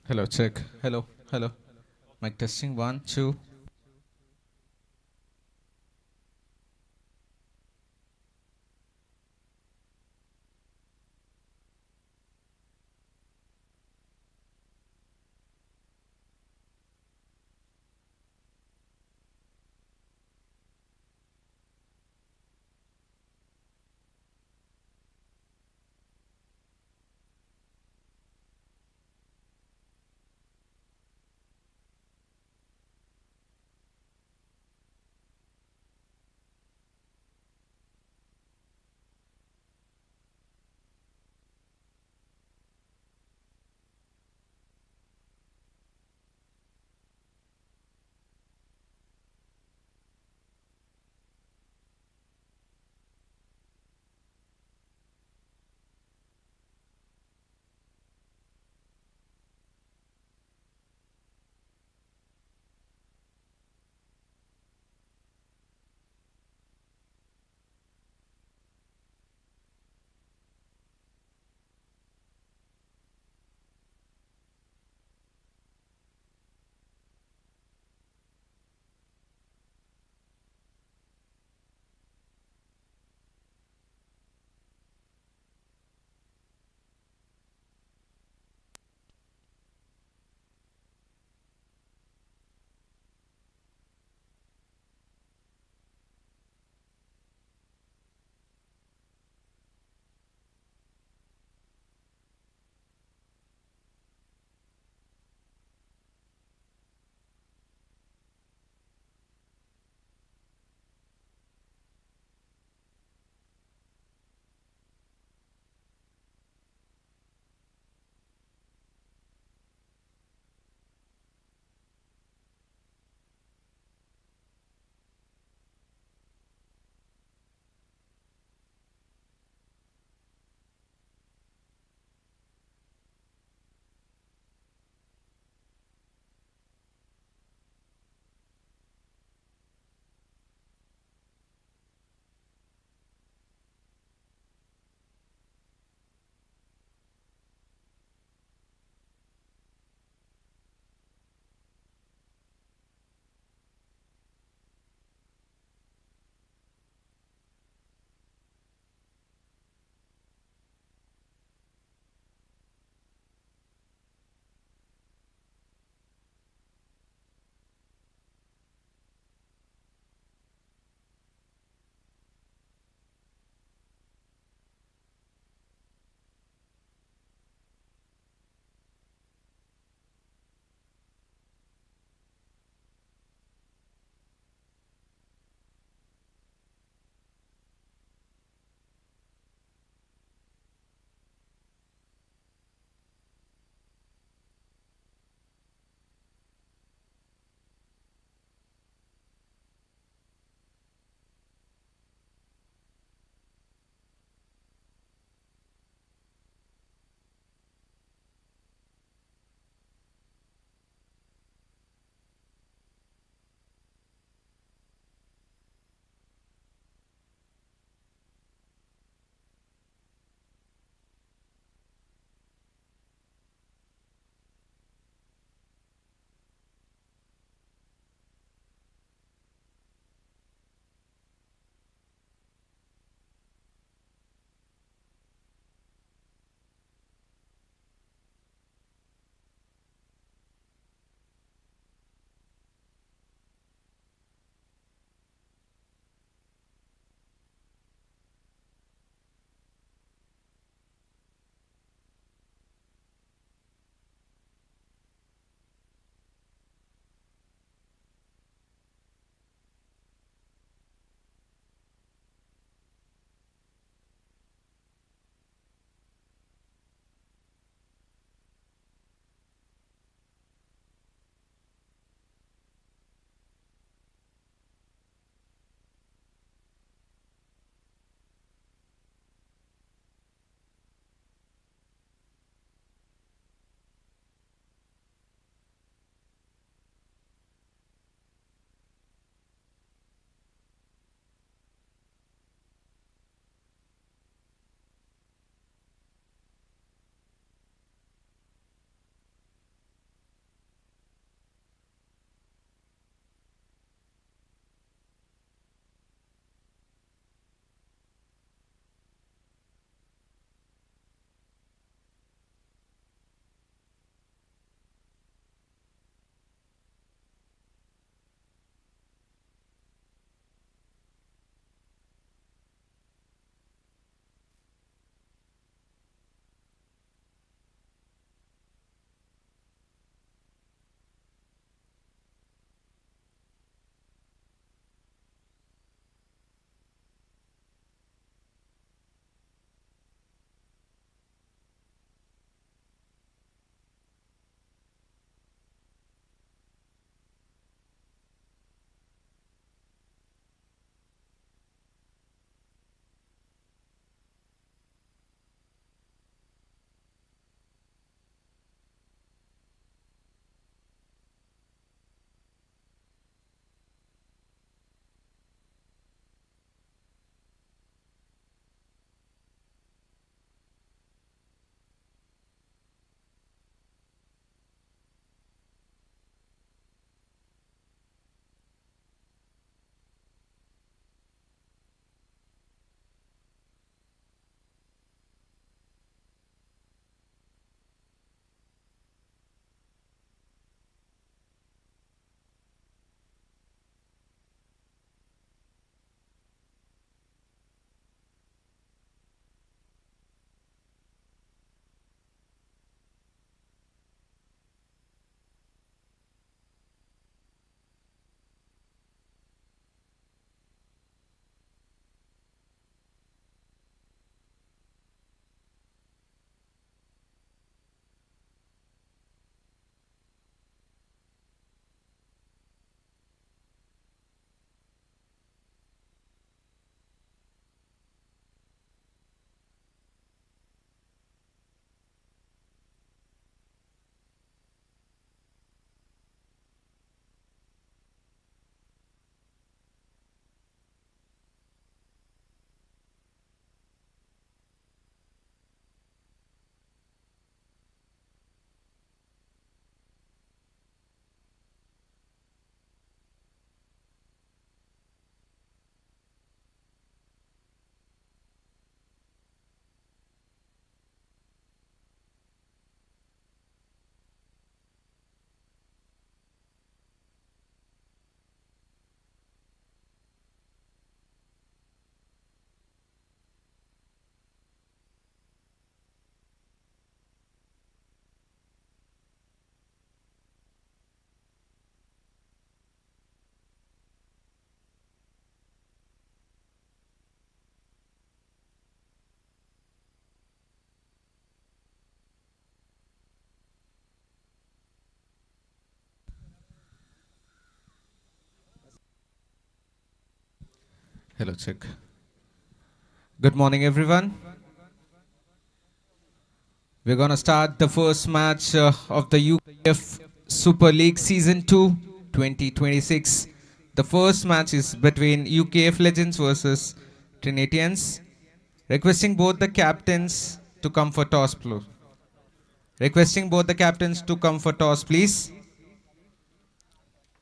Hello, check. Hello, hello. Mic testing one, two. Hello, check. Good morning, everyone. We're going to start the first match of the UKF Super League Season 2 2026. The first match is between UKF Legends versus Trinitians. Requesting both the captains to come for toss, please. Requesting both the captains to come for toss, please.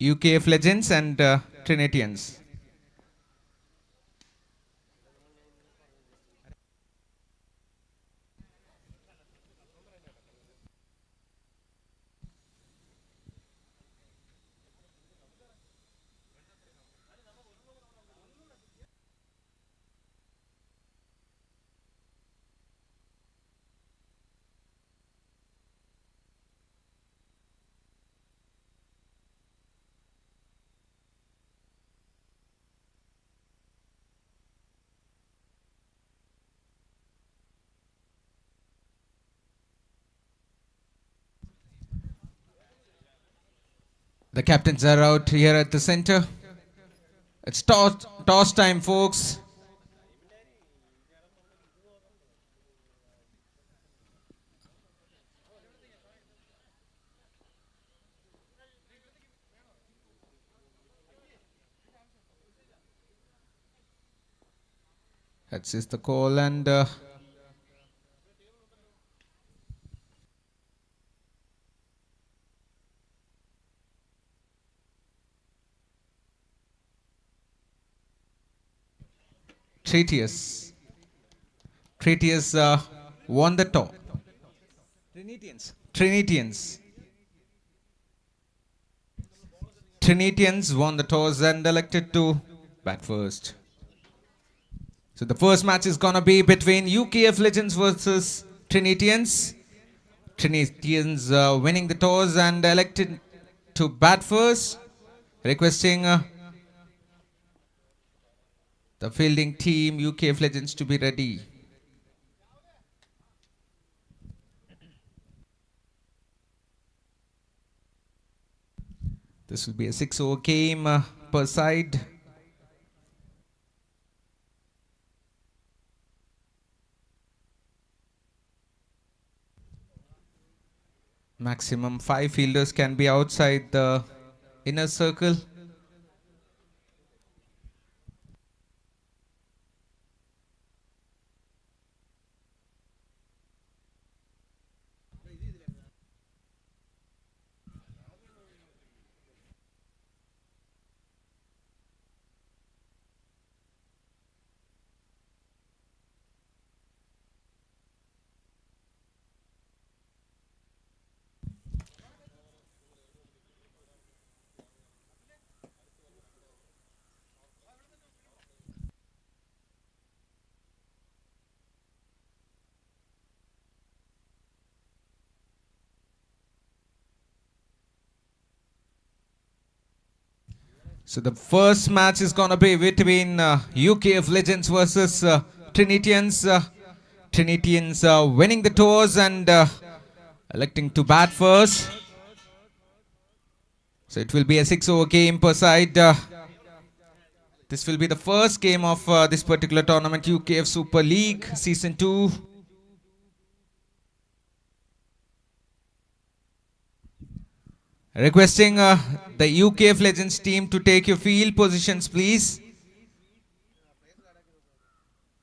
UKF Legends and Trinitians. The captains are out here at the center. It's toss time, folks. That's just the call, and Tritius won the toss. Trinitians won the toss and elected to bat first. So the first match is gonna be between UKF Legends versus Trinitians. Trinitians winning the toss and elected to bat first. Requesting the fielding team UKF Legends to be ready. This will be a 6-over game per side. Maximum 5 fielders can be outside the inner circle. So the first match is going to be between UKF Legends versus Trinitians. Trinitians winning the toss and electing to bat first. So it will be a 6-over game per side. This will be the first game of this particular tournament, UKF Super League Season 2. Requesting the UKF Legends team to take your field positions, please.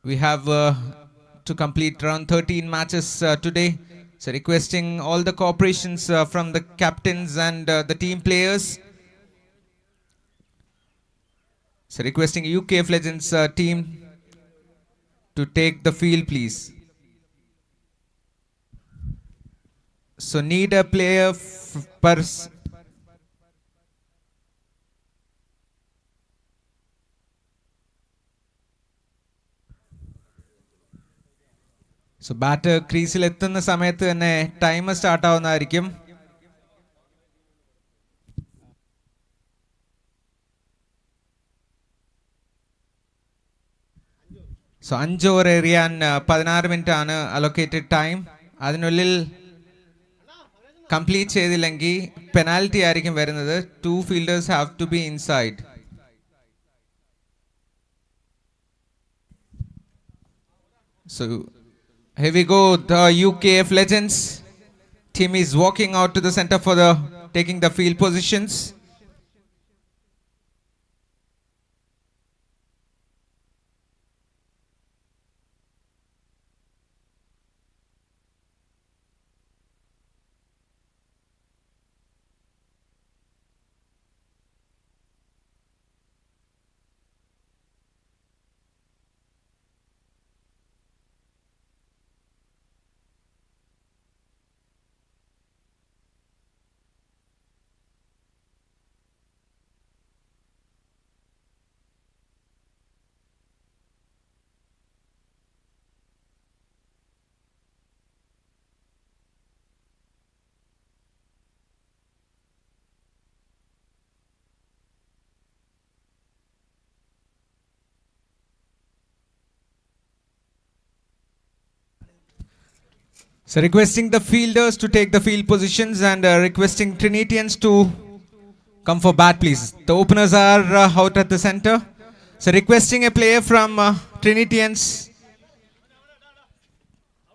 We have to complete around 13 matches today. So requesting all the cooperations from the captains and the team players. So requesting UKF Legends team to take the field, please. So need a player per... So batter creasil എത്തുന്ന സമയത്ത് തന്നെ timer start ആവുന്നതായിരിക്കും. So 5 over എറിയാൻ 16 minute ആണ് allocated time. അതിനുള്ളിൽ complete ചെയ്തില്ലെങ്കിൽ penalty ആയിരിക്കും വരുന്നത്. 2 fielders have to be inside. So here we go. The UKF Legends team is walking out to the center for the taking the field positions. So requesting the fielders to take the field positions and requesting Trinitians to come for bat, please. The openers are out at the center. So requesting a player from Trinitians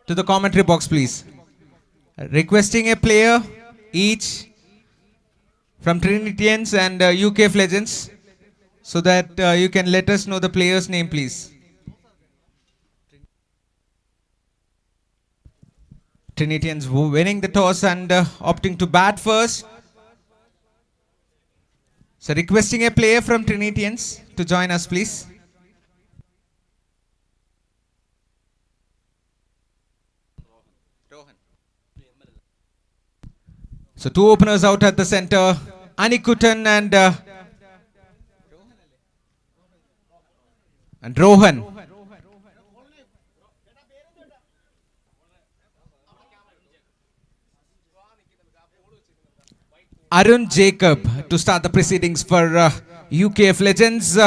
to the commentary box, please. Requesting a player each from Trinitians and UKF Legends so that you can let us know the player's name, please. Trinitians winning the toss and opting to bat first. So requesting a player from Trinitians to join us, please. So two openers out at the center, Anikutan and Rohan. Arun Jacob to start the proceedings for UKF Legends.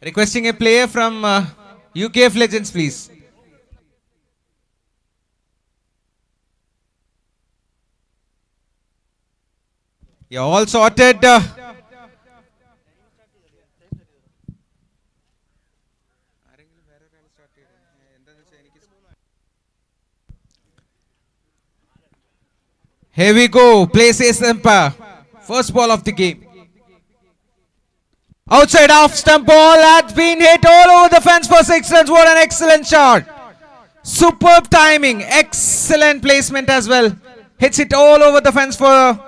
Requesting a player from UKF Legends, please. You're all sorted. Here we go. Place ace umpire. First ball of the game. Outside off stump ball has been hit all over the fence for 6 runs. What an excellent shot. Superb timing. Excellent placement as well. Hits it all over the fence for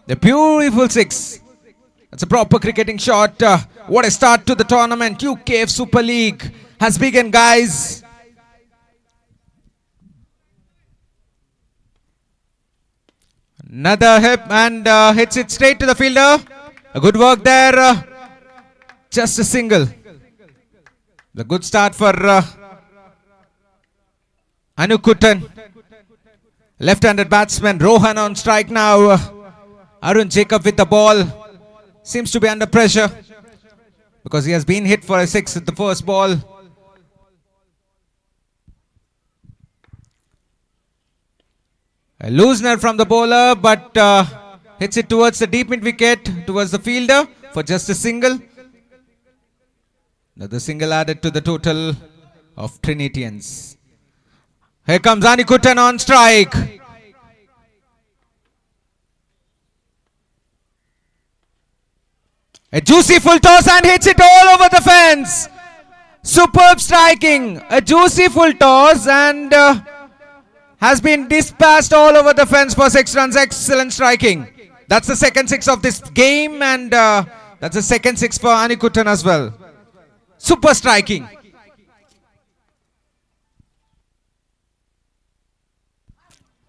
the beautiful 6. That's a proper cricketing shot. What a start to the tournament. UKF Super League has begun, guys. Another hip and hits it straight to the fielder. A good work there. Just a single. The good start for Anukutan. Left-handed batsman Rohan on strike now. Arun Jacob with the ball. Seems to be under pressure because he has been hit for a 6 at the first ball. A loosener from the bowler, but hits it towards the deep mid wicket, towards the fielder for just a single. Another single added to the total of Trinitians. Here comes Anikutan on strike. A juicy full toss and hits it all over the fence. Superb striking. A juicy full toss and has been dispatched all over the fence for 6 runs. Excellent striking. That's the second 6 of this game and that's the second 6 for Anikutan as well. Super striking.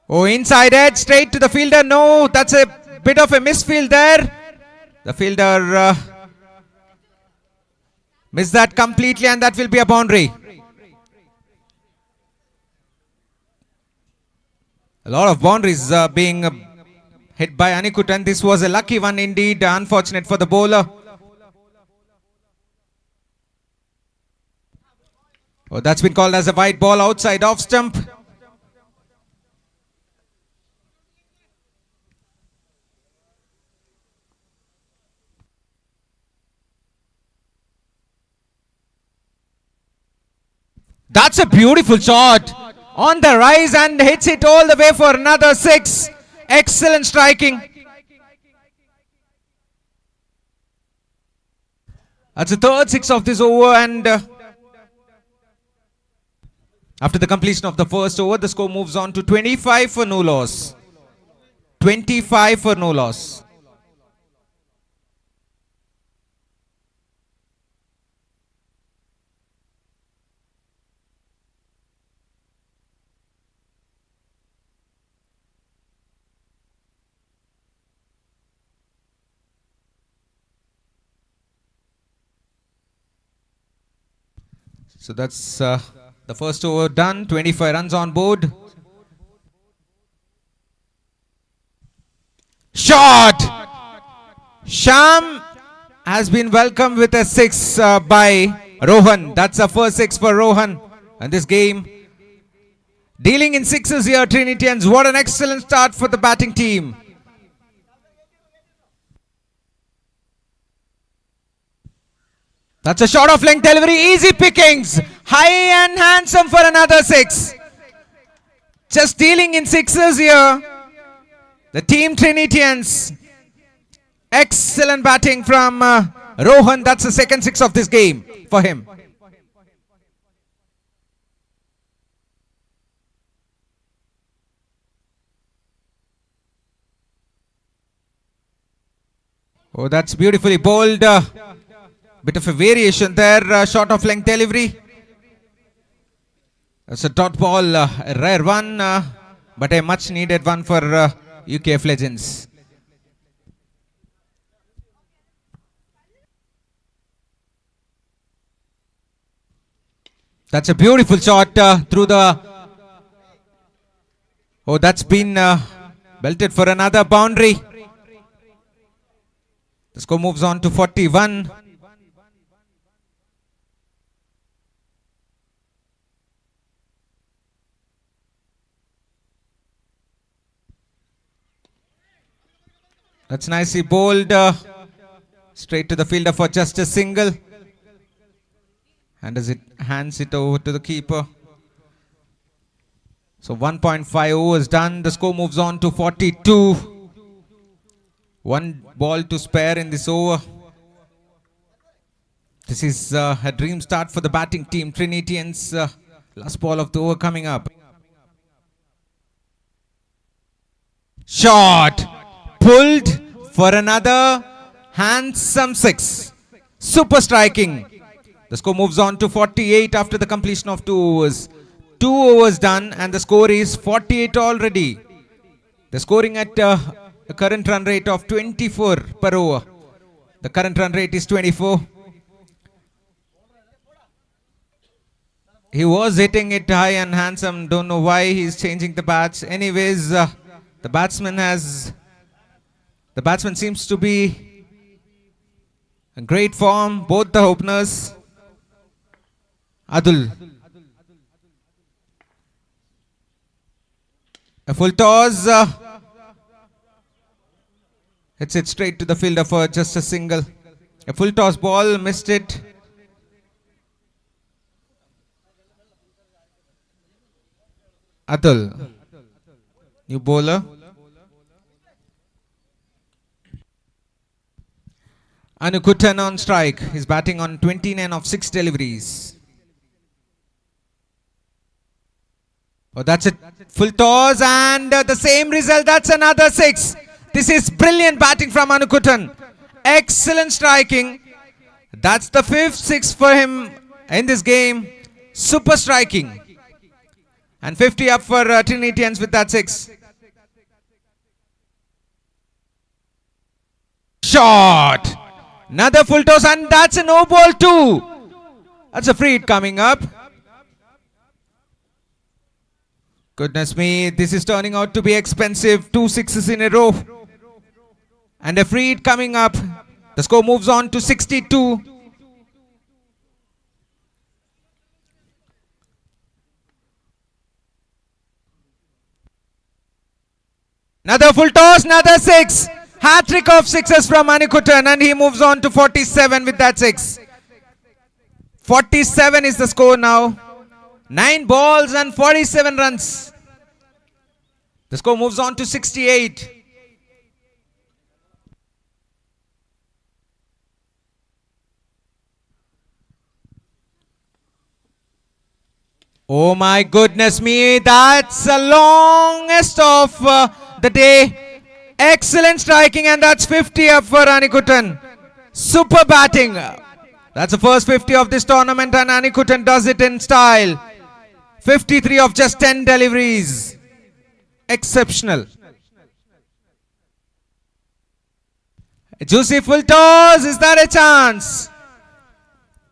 Oh, inside edge, straight to the fielder. No, that's a bit of a misfield there. The fielder missed that completely and that will be a boundary. A lot of boundaries being hit by Anikutan. This was a lucky one indeed. Unfortunate for the bowler. Oh, that's been called as a wide ball outside off stump. That's a beautiful shot. On the rise and hits it all the way for another 6. Excellent striking. That's the third 6 of this over, and after the completion of the first over, the score moves on to 25 for no loss. 25 for no loss. So that's the first over done. 25 runs on board. Shot! Sham has been welcomed with a 6 by Rohan. That's the first 6 for Rohan in this game. Dealing in 6s here, Trinitians. What an excellent start for the batting team. That's a shot of length delivery. Easy pickings. High and handsome for another 6. Just dealing in 6s here. The team Trinitians. Excellent batting from Rohan. That's the second 6 of this game for him. Oh, that's beautifully bowled. Bit of a variation there. Shot of length delivery. That's a dot ball. A rare one, but a much needed one for UKF Legends. That's a beautiful shot through the... Oh, that's been belted for another boundary. The score moves on to 41. That's nicely bowled. Straight to the fielder for just a single. And as it hands it over to the keeper. So 1.5 overs done. The score moves on to 42. One ball to spare in this over. This is a dream start for the batting team. Trinitians. Last ball of the over coming up. Shot. Pulled for another handsome 6. Super striking. The score moves on to 48 after the completion of 2 overs. 2 overs done and the score is 48 already. The scoring at a current run rate of 24 per over. The current run rate is 24. He was hitting it high and handsome. Don't know why he's changing the bats. Anyways, the batsman seems to be in great form. Both the openers. Adul. A full toss. Hits it straight to the fielder for just a single. A full toss ball. Missed it. Atul. New bowler. Anukutan on strike. He's batting on 29 of 6 deliveries. Oh, that's a full toss and the same result. That's another 6. This is brilliant batting from Anukutan. Excellent striking. That's the 5th 6 for him in this game. Super striking. And 50 up for Trinitians with that 6. Shot. Another full toss and that's a no ball too. That's a free hit coming up. Goodness me, this is turning out to be expensive. 2 6s in a row. And a free hit coming up. The score moves on to 62. Another full toss, another 6. Hat-trick of 6s from Anukutan and he moves on to 47 with that 6. 47 is the score now. 9 balls and 47 runs. The score moves on to 68. Oh my goodness me, that's the longest of the day. Excellent striking, and that's 50 up for Anikuttan. Super batting. That's the first 50 of this tournament, and Anikuttan does it in style. 53 of just 10 deliveries. Exceptional. A juicy full toss. Is that a chance?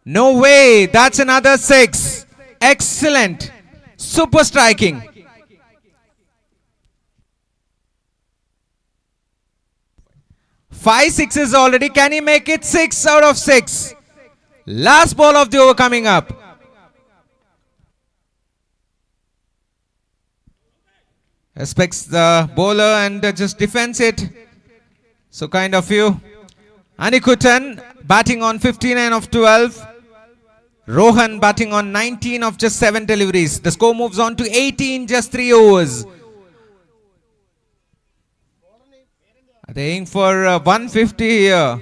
No way. That's another 6. Excellent. Super striking. Five sixes already. Can he make it 6 out of 6? Last ball of the over coming up. Expects the bowler and just defends it. So kind of you. Anikuttan batting on 59 of 12. Rohan batting on 19 of just 7 deliveries. The score moves on to 18, just 3 overs. They aiming for 150 here.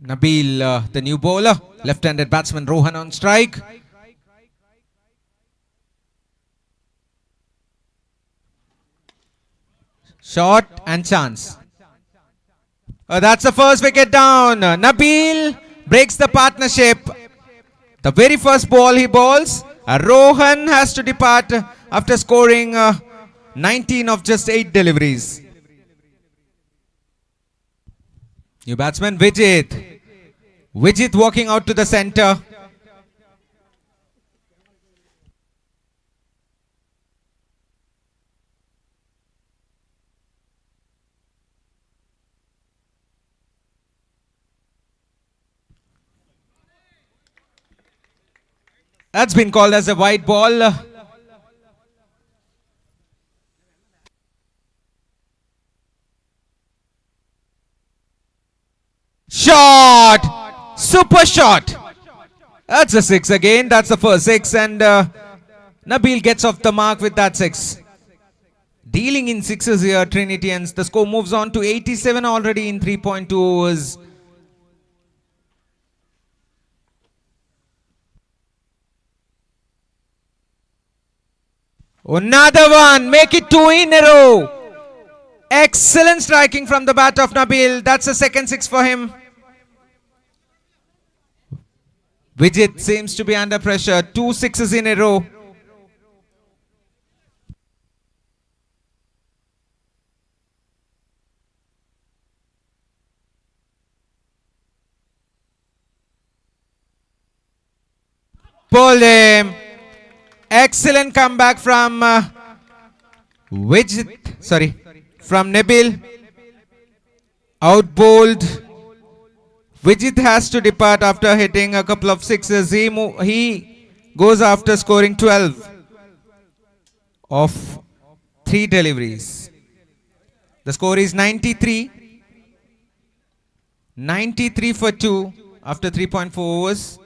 Nabil, the new bowler. Left-handed batsman Rohan on strike. Shot and chance. That's the first wicket down. Nabil breaks the partnership. The very first ball he bowls. Rohan has to depart after scoring 19 of just 8 deliveries. New batsman Vijit. Vijit walking out to the center. That's been called as a white ball. Shot! Super shot! That's a 6 again. That's the first 6, and Nabil gets off the mark with that 6. Dealing in 6s here, Trinitians. The score moves on to 87 already in 3.2 overs. Another one. Make it 2 in a row. Excellent striking from the bat of Nabil. That's the second 6 for him. Vijit seems to be under pressure. 2 6s in a row. Pulled him. Excellent comeback from from Nabil. Outbowled. Vijit has to depart after hitting a couple of 6s. He goes after scoring 12 of 3 deliveries. The score is 93. 93 for 2 after 3.4 overs.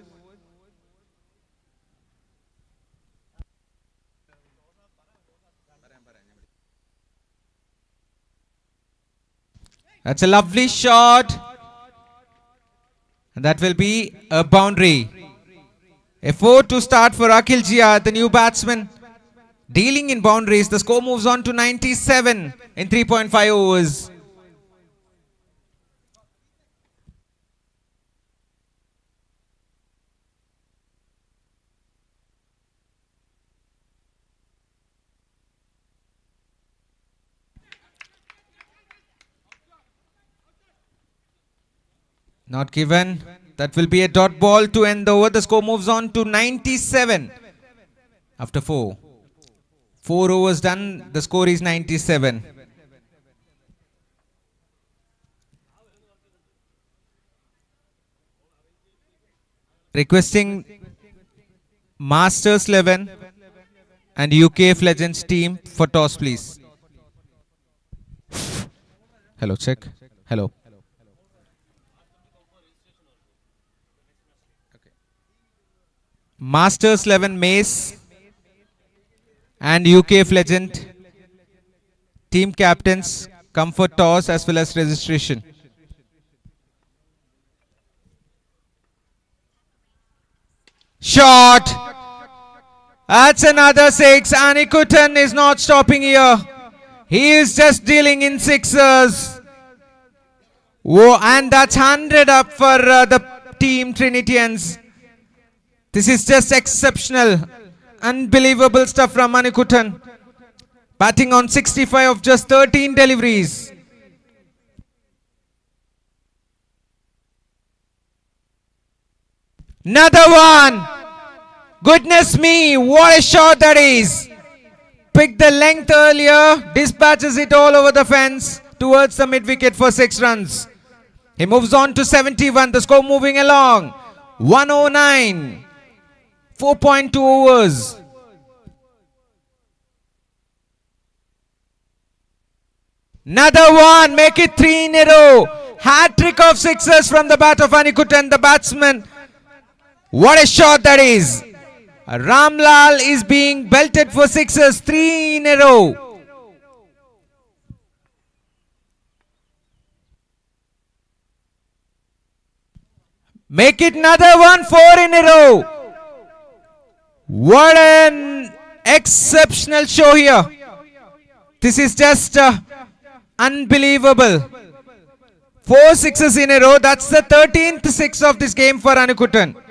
That's a lovely shot. And that will be a boundary. A 4 to start for Akhil Jia, the new batsman. Dealing in boundaries. The score moves on to 97 in 3.5 overs. Not given. That will be a dot ball to end the over. The score moves on to 97 after 4. 4 overs done. The score is 97. Requesting Masters 11 and UKF Legends team for toss, please. Hello, check. Hello. Masters 11 Mace and UKF legend team captains come for toss as well as registration. Shot! That's another 6. Anikuttan is not stopping here. He is just dealing in sixes. Whoa, and that's 100 up for the team Trinitians. This is just exceptional. Unbelievable stuff from Anikuttan. Batting on 65 of just 13 deliveries. Another one. Goodness me, what a shot that is. Picked the length earlier, dispatches it all over the fence towards the mid-wicket for 6 runs. He moves on to 71, the score moving along. 109, 4.2 overs. Another one, make it 3 in a row. Hat-trick of sixes from the bat of Anikuttan, the batsman. What a shot that is. Ramlal is being belted for sixes, 3 in a row. Make it another one, 4 in a row. What an exceptional show here. This is just unbelievable. 4 sixes in a row. That's the 13th six of this game for Anikuttan.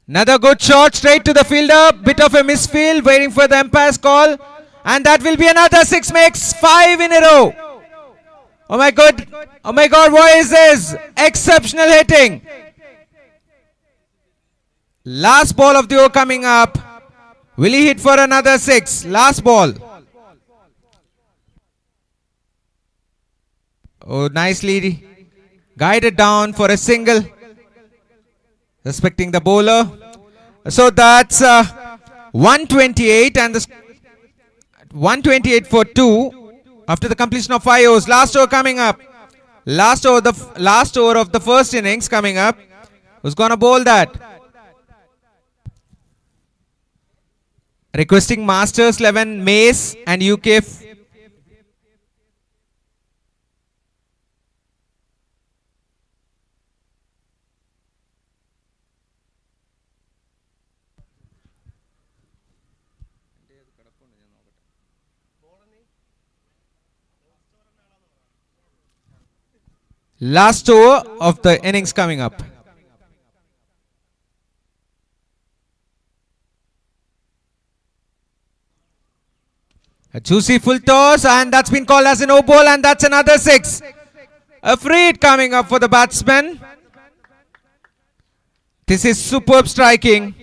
Another good shot straight to the fielder. Bit of a misfield, waiting for the umpire's call. And that will be another 6, makes 5 in a row. Oh my god, what is this? Exceptional hitting. Last ball of the over coming up. Will he hit for another 6? Last ball. Oh, nicely guided down for a single. Respecting the bowler. So that's 128 and the 128 for 2 after the completion of 5 overs. Last over coming up. Last over of the first innings coming up. Who's gonna bowl that? Requesting Masters 11 Mace and UKF. Last over of the innings coming up. A juicy full toss, and that's been called as a no ball, and that's another 6. A free hit coming up for the batsman. This is superb striking.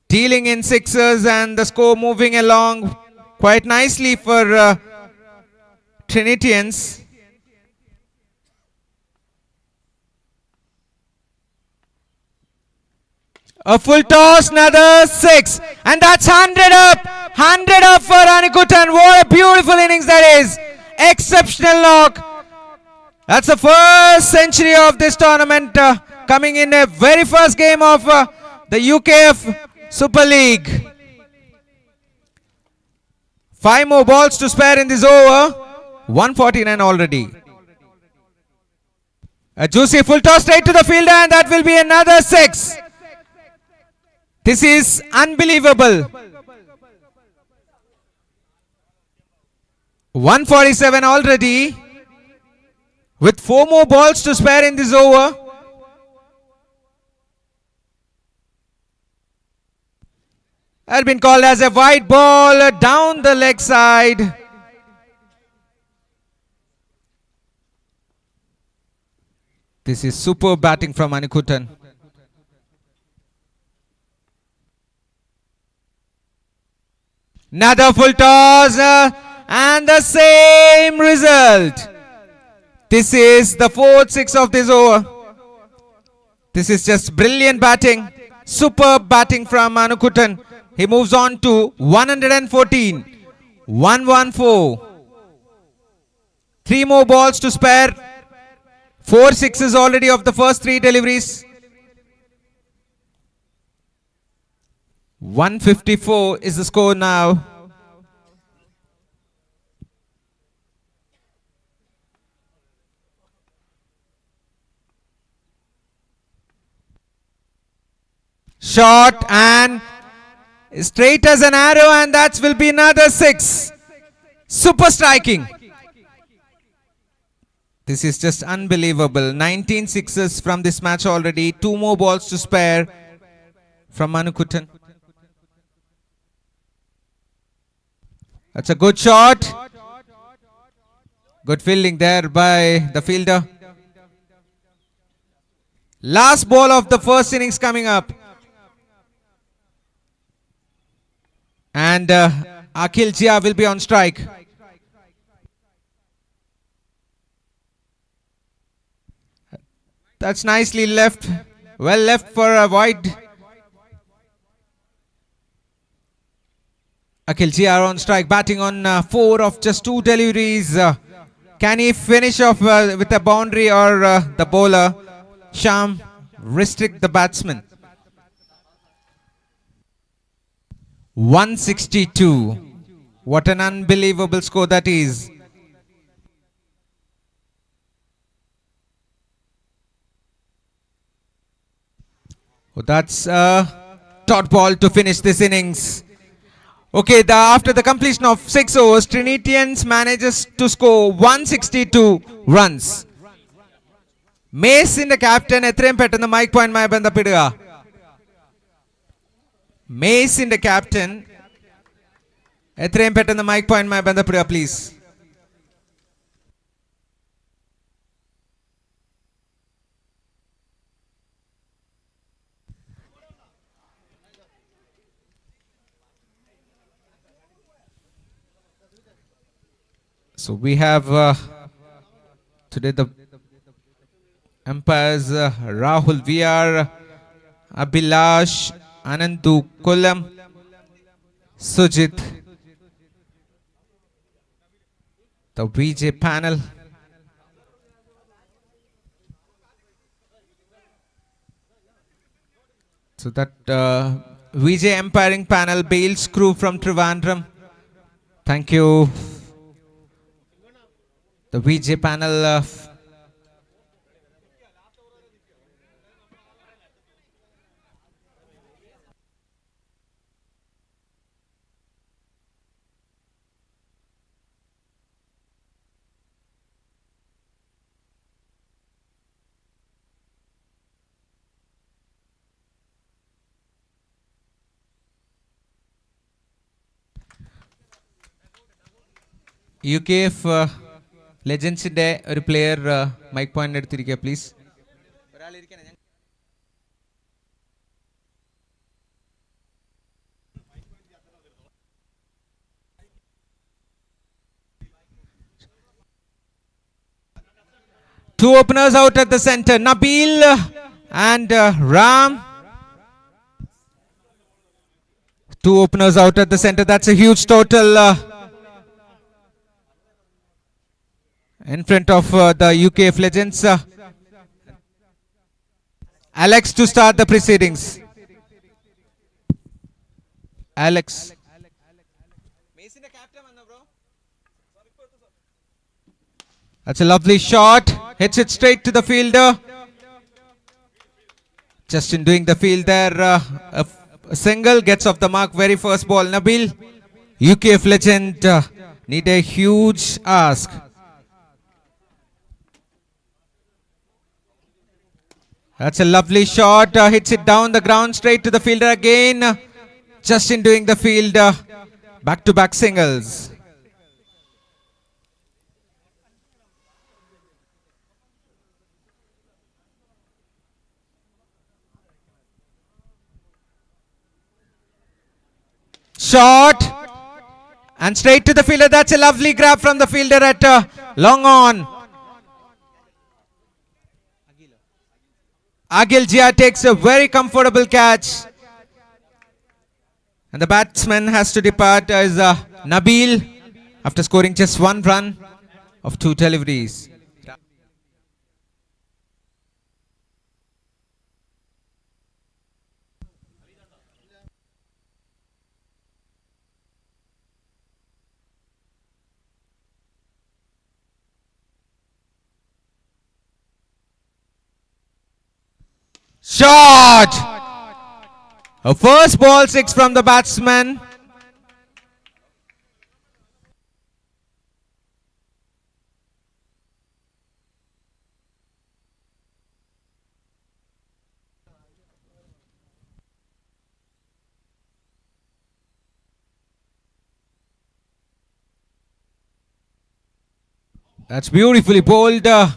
Dealing in sixes and the score moving along quite nicely for Trinitians. A full toss, another 6. And that's 100 up. 100 up for Anikuttan. What a beautiful innings that is. Exceptional knock. That's the first century of this tournament coming in a very first game of the UKF Super League. 5 more balls to spare in this over. 149 already. A juicy full toss straight to the fielder, and that will be another 6. This is unbelievable. 147 already. With 4 more balls to spare in this over. Had been called as a wide ball down the leg side. This is superb batting from Anikuttan. Another full toss and the same result. This is the 4th 6 of this over. This is just brilliant batting. Superb batting from Anikuttan. He moves on to 114. 114. 3 more balls to spare 4 sixes already of the first 3 deliveries. 154 is the score now. Shot and straight as an arrow, and that will be another 6. Super striking. This is just unbelievable. 19 sixes from this match already. 2 more balls to spare from Manukuttan. That's a good shot. Good fielding there by the fielder. Last ball of the first innings coming up. And Akhil Jia will be on strike. That's nicely left. Well left for a wide. Akhil Jia on strike, batting on 4 of just 2 deliveries. Can he finish off with a boundary, or the bowler, Sham, restrict the batsman? 162. What an unbelievable score that is. Oh, that's a dot ball to finish this innings. Okay, after the completion of 6 overs, Trinitians manages to score 162 runs. Mace in the captain, Etrem Pet in the mic point, my banda piduga. Mace in the captain, Etrem Pet in the mic point, my banda piduga, please. So we have today the umpires Rahul VR, Abhilash, Anandu Kollam, Sujit, the VJ panel. So that VJ umpiring panel, Bales crew from Trivandrum. Thank you. The VJ panel. UKF ലെജൻസിന്റെ ഒരു player mic point എടുത്തിരിക്കുക please. Two openers out at the center, Nabil and Ram. Two openers out at the center, that's a huge total. In front of the UKF legends. Alex to start the proceedings. Alex. That's a lovely shot. Hits it straight to the fielder. Just in doing the field there. A single gets off the mark. Very first ball. Nabil, UKF legend, need a huge ask. That's a lovely shot, hits it down the ground straight to the fielder again. Just in doing the field, back-to-back singles. Shot and straight to the fielder. That's a lovely grab from the fielder at long on. Akhil Jia takes a very comfortable catch. And the batsman has to depart as Nabil after scoring just 1 run of 2 deliveries. Shot! A first ball 6 from the batsman. That's beautifully bowled. The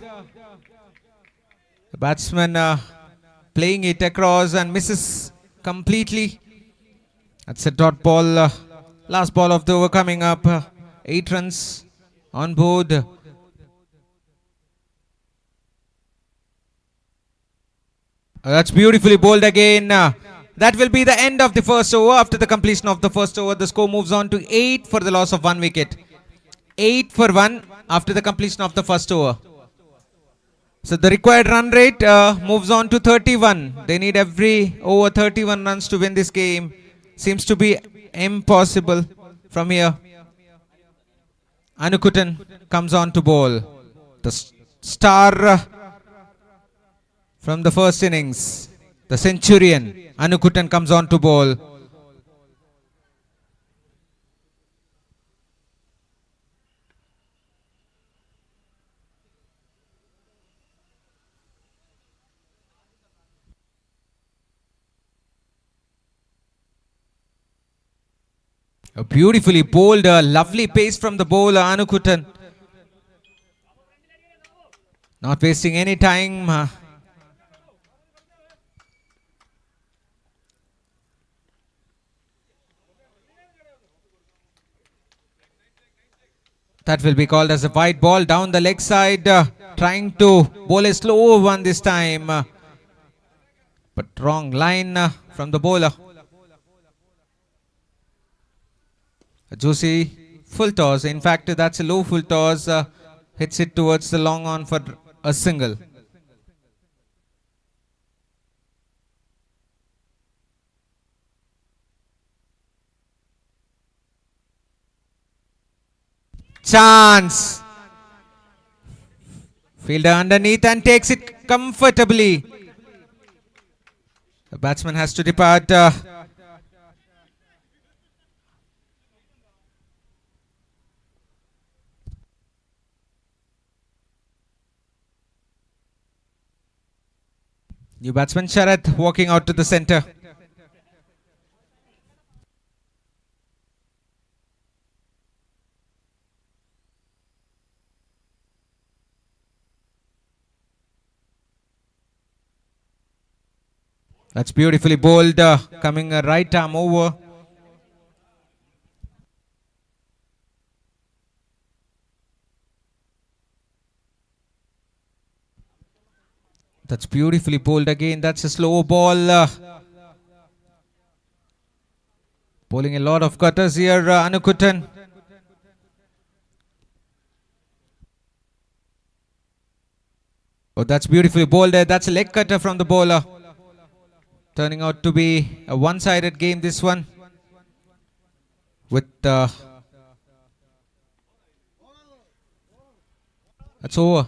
batsman playing it across and misses completely. That's a dot ball. Last ball of the over coming up. 8 runs on board. That's beautifully bowled again. That will be the end of the first over. After the completion of the first over, the score moves on to 8 for the loss of 1 wicket. 8 for 1 after the completion of the first over. So the required run rate moves on to 31. They need every over 31 runs to win this game. Seems to be impossible from here. Anukutan comes on to bowl. The star from the first innings. The centurion. Anukutan comes on to bowl. A beautifully bowled, lovely pace from the bowler Anukutan. Not wasting any time. That will be called as a wide ball down the leg side. Trying to bowl a slow one this time. But wrong line from the bowler. A juicy full toss. In fact, that's a low full toss. Hits it towards the long on for a single. Chance. Fielder underneath and takes it comfortably. The batsman has to depart. New batsman Sharath walking out to the centre. That's beautifully bowled, coming a right arm over. That's beautifully bowled again. That's a slow ball. Bowling a lot of cutters here, Anukutan. Oh, that's beautifully bowled. That's a leg cutter from the bowler. Turning out to be a one-sided game, this one. With that's over.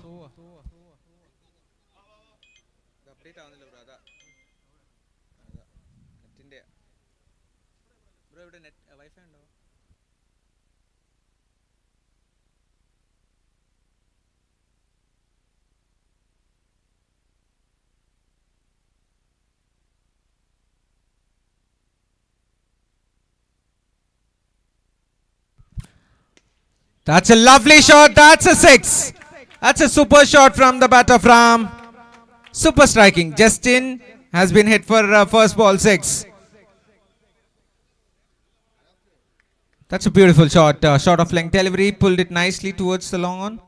That's a lovely shot. That's a 6. That's a super shot from the batter from super striking. Justin has been hit for first ball 6. That's a beautiful shot. Short of length delivery. Pulled it nicely towards the long on.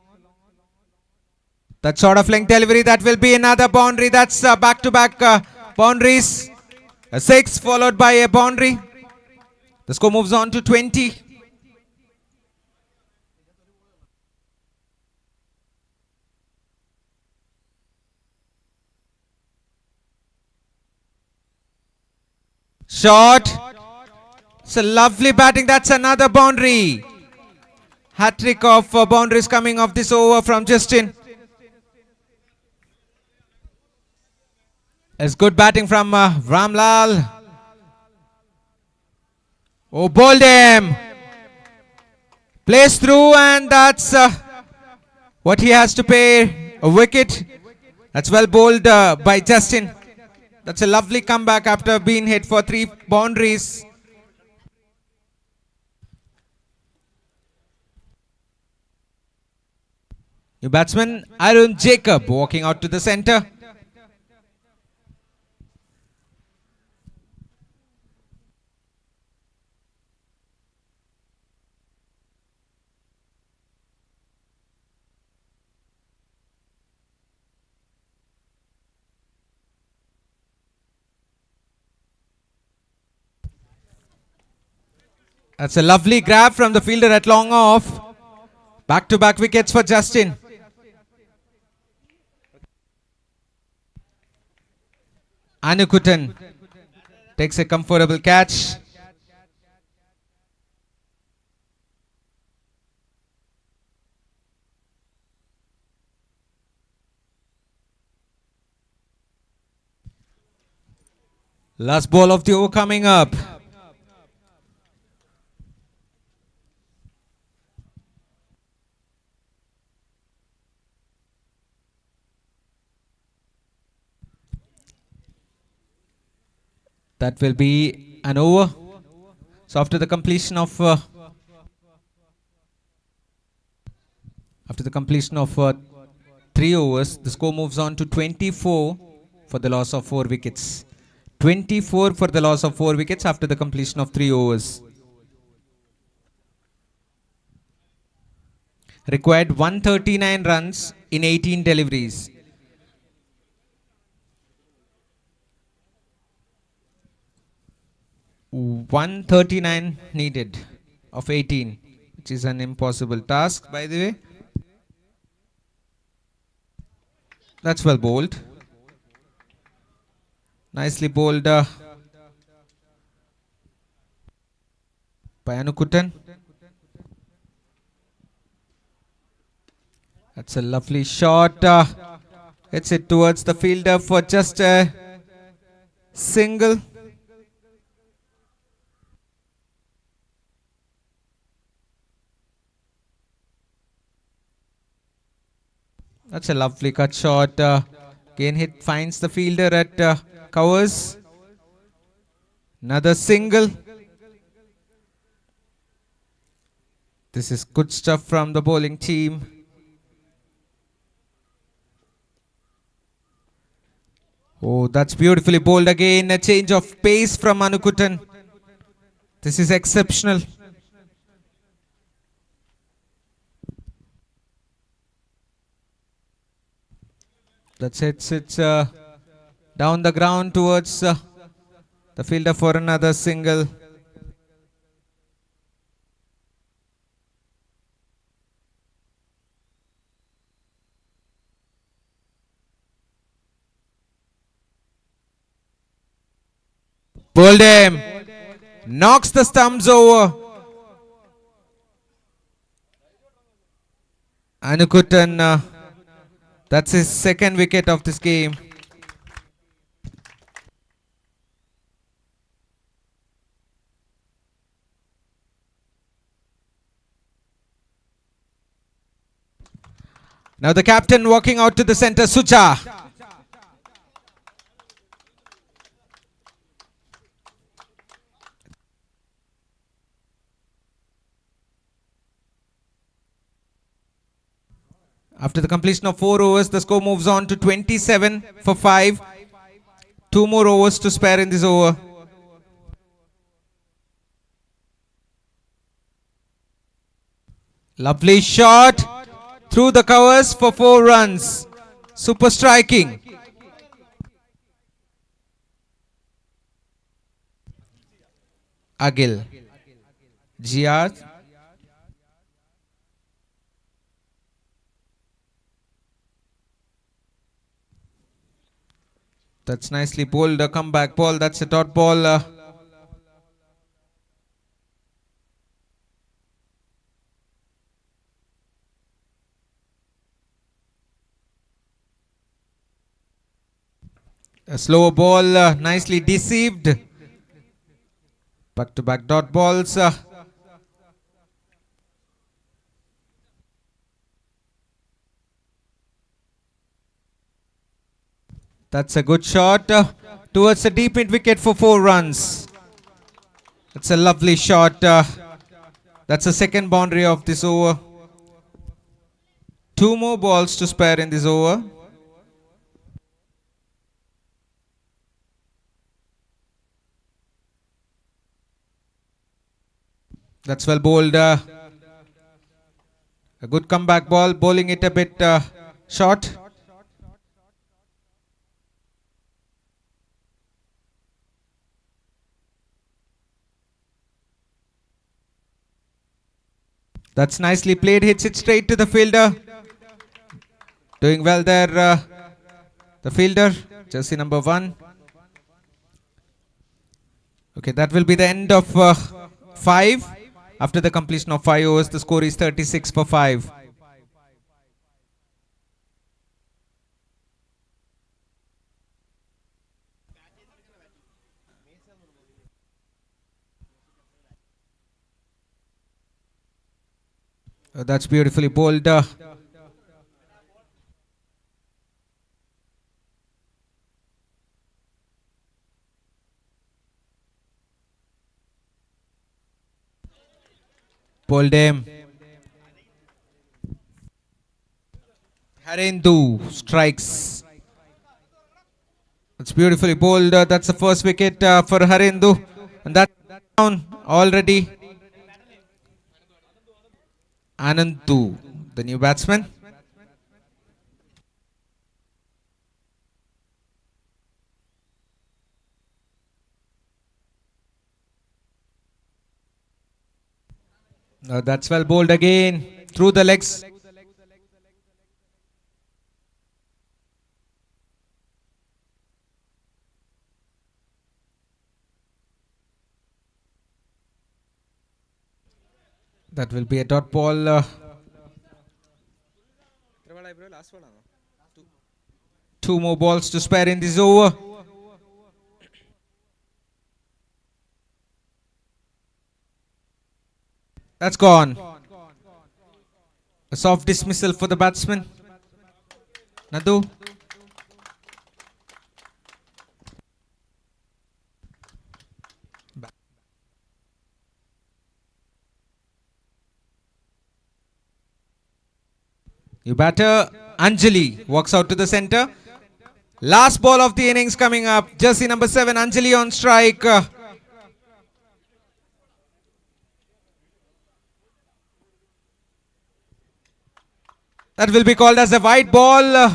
That short of length delivery. That will be another boundary. That's back-to-back boundaries. A 6 followed by a boundary. The score moves on to 20. Shot. It's a lovely batting. That's another boundary. Hat-trick of boundaries coming off this over from Justin. It's good batting from Ramlal. Oh, bowled him. Plays through, and that's what he has to pay. A wicket. That's well bowled by Justin. That's a lovely comeback after being hit for 3 boundaries. New batsman Arun Jacob walking out to the center. That's a lovely grab from the fielder at long off. Back-to-back wickets for Justin. Anukutan takes a comfortable catch. Last ball of the over coming up. That will be an over. So after the completion of 3 overs, the score moves on to 24 for the loss of 4 wickets. 24 for the loss of 4 wickets after the completion of 3 overs. Required 139 runs in 18 deliveries. .139 needed of 18, which is an impossible task, by the way. That's well bowled. Nicely bowled by Anukutan. That's a lovely shot. Hits it towards the fielder for just a single. That's a lovely cut shot. Again hit finds the fielder at covers. Another single. This is good stuff from the bowling team. Oh, that's beautifully bowled again. A change of pace from Anukutan. This is exceptional. That's it. It's down the ground towards the fielder for another single. Bowled him. Knocks the stumps over. Anukutan, that's his second wicket of this game. Now the captain walking out to the center, Sucha. After the completion of 4 overs, the score moves on to 27 for 5. 2 more overs to spare in this over. Lovely shot through the covers for 4 runs. Super striking. Agil. GR. That's nicely bowled. A comeback ball. That's a dot ball. A slower ball, nicely deceived. Back to back dot balls. That's a good shot towards the deep mid wicket for 4 runs. That's a lovely shot. That's the second boundary of this over. 2 more balls to spare in this over. That's well bowled. A good comeback ball, bowling it a bit short. That's nicely played, hits it straight to the fielder. Doing well there, the fielder, jersey number 1. Okay, that will be the end of 5. After the completion of 5 overs, the score is 36 for 5. That's beautifully bowled. Bowled him. Harindu strikes. That's beautifully bowled. That's the first wicket for Harindu. And that's down already. Anandu, the new batsman. That's well bowled again. Through the legs. That will be a dot ball. 2 more balls to spare in this over. That's gone. A soft dismissal for the batsman. Nadu. New batter, Anjali, walks out to the center. Last ball of the innings coming up. Jersey number 7, Anjali on strike. That will be called as a wide ball.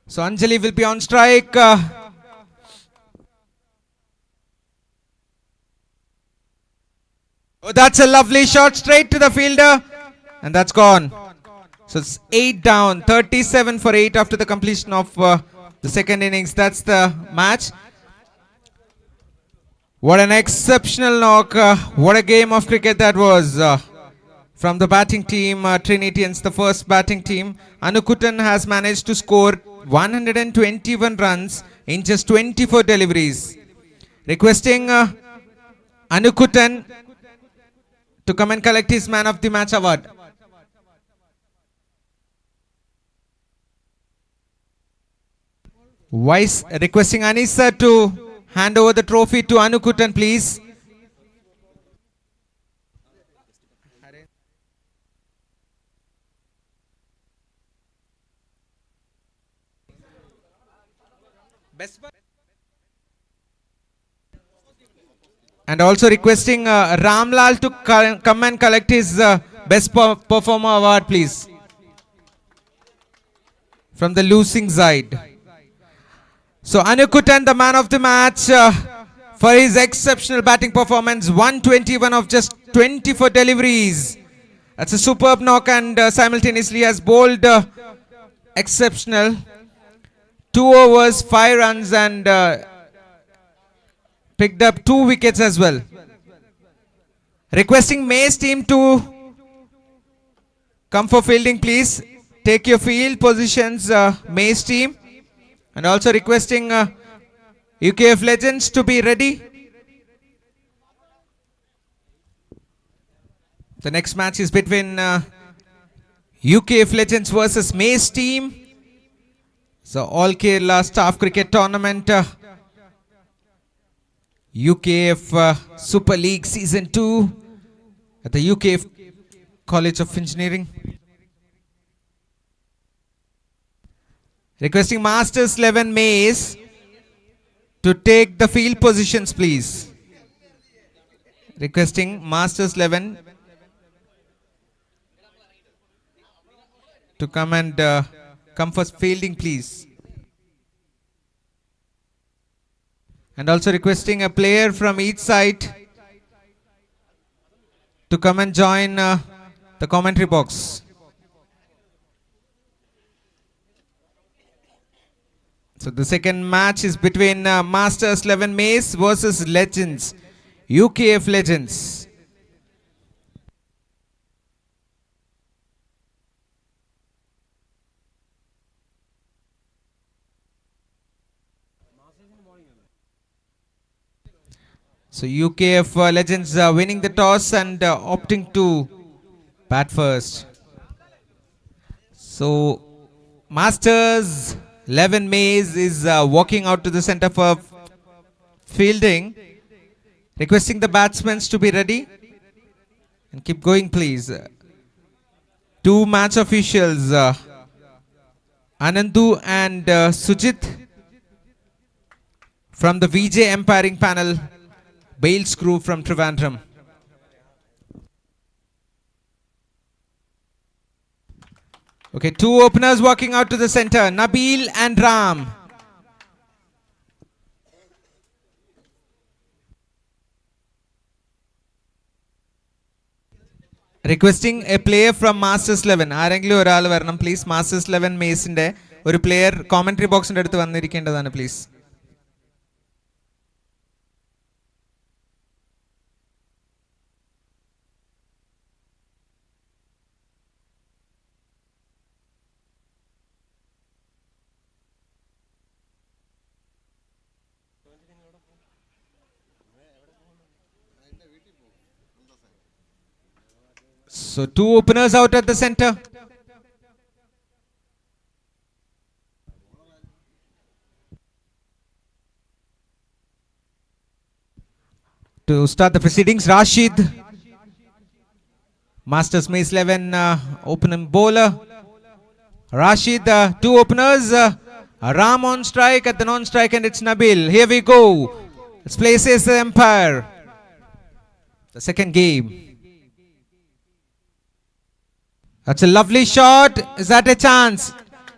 So Anjali will be on strike. Oh, that's a lovely shot straight to the fielder. And that's gone. So it's 8 down, 37 for 8 after the completion of the second innings. That's the match. What an exceptional knock. What a game of cricket that was. From the batting team, Trinitians, the first batting team, Anukutan has managed to score 121 runs in just 24 deliveries. Requesting Anukutan to come and collect his Man of the Match award. Vice requesting Anisa to hand over the trophy to Anukutan, please. And also requesting Ramlal to come and collect his best performer award, please, from the losing side. So Anukutan, the man of the match, for his exceptional batting performance, 121 of just 24 deliveries. That's a superb knock, and simultaneously has bowled exceptional. 2 overs, 5 runs, and picked up 2 wickets as well. Requesting May's team to come for fielding, please. Take your field positions, May's team. And also requesting UKF Legends to be ready. The next match is between UKF Legends versus Mace team. So All Kerala Staff Cricket Tournament UKF Super League Season 2 at the UKF College of Engineering. Requesting Masters 11 Mace to take the field positions, please. Requesting Masters 11 to come and come for fielding, please. And also requesting a player from each side to come and join the commentary box. So the second match is between Masters 11 Mace versus Legends, UKF Legends. So UKF Legends are winning the toss and opting to bat first. So Masters 11 Mace is walking out to the center for fielding. Requesting the batsmen to be ready. And keep going, please. Two match officials, Anandu and Sujit from the VJ umpiring panel. Bales crew from Trivandrum. Okay, two openers walking out to the center, Nabil and Ram. Requesting a player from Masters 11. Arenglu oral varanam, please. Masters 11 Mace inde oru player commentary box inde eduthu vannirikkendathanu, please. So two openers out at the center. To start the proceedings, Rashid, Masters Mace 11 opening bowler. Rashid, two openers, Ram on strike at the non-strike, and it's Nabil. Here we go. Let's places the umpire. The second game. That's a lovely shot. Is that a chance?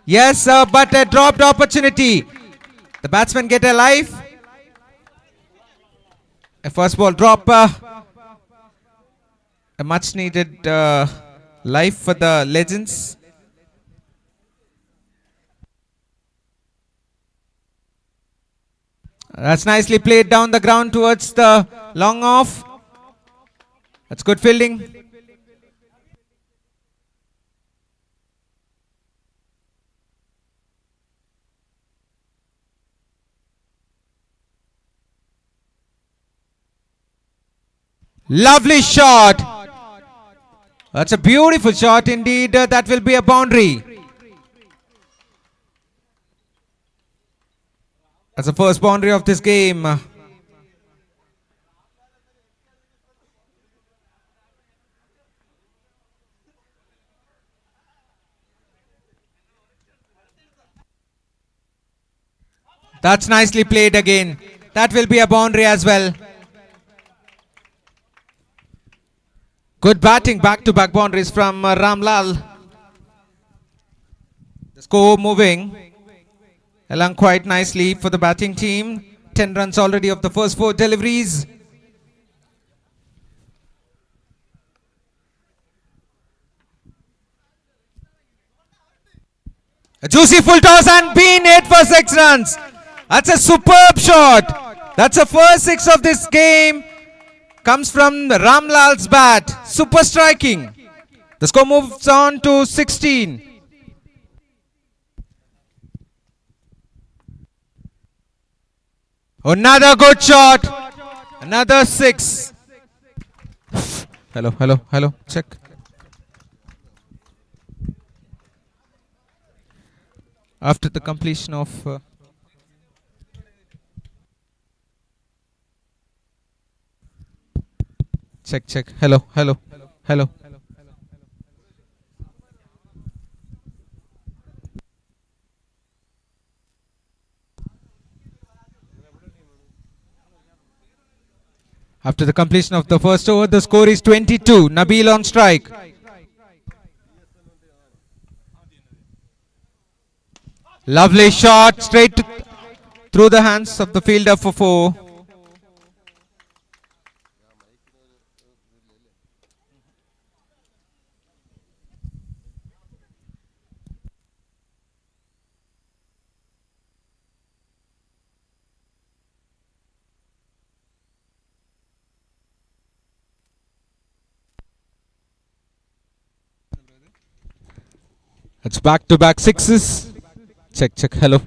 Yes, sir, but a dropped opportunity. The batsmen get a life. A first ball drop. A much needed life for the Legends. That's nicely played down the ground towards the long off. That's good fielding. Lovely shot. That's a beautiful shot indeed. That will be a boundary. That's the first boundary of this game. That's nicely played again. That will be a boundary as well. Good batting, back-to-back boundaries from Ramlal. The score moving along quite nicely for the batting team. 10 runs already of the first 4 deliveries. A juicy full toss and been hit for 6 runs. That's a superb shot. That's the first 6 of this game. Comes from Ramlal's bat. Super striking. The score moves on to 16. Another good shot. Another 6. Hello. Check. After the completion of check. Hello. After the completion of the first over, the score is 22. Nabil on strike. Lovely shot straight through the hands of the fielder for 4. It's back-to-back 6s. Check. Hello.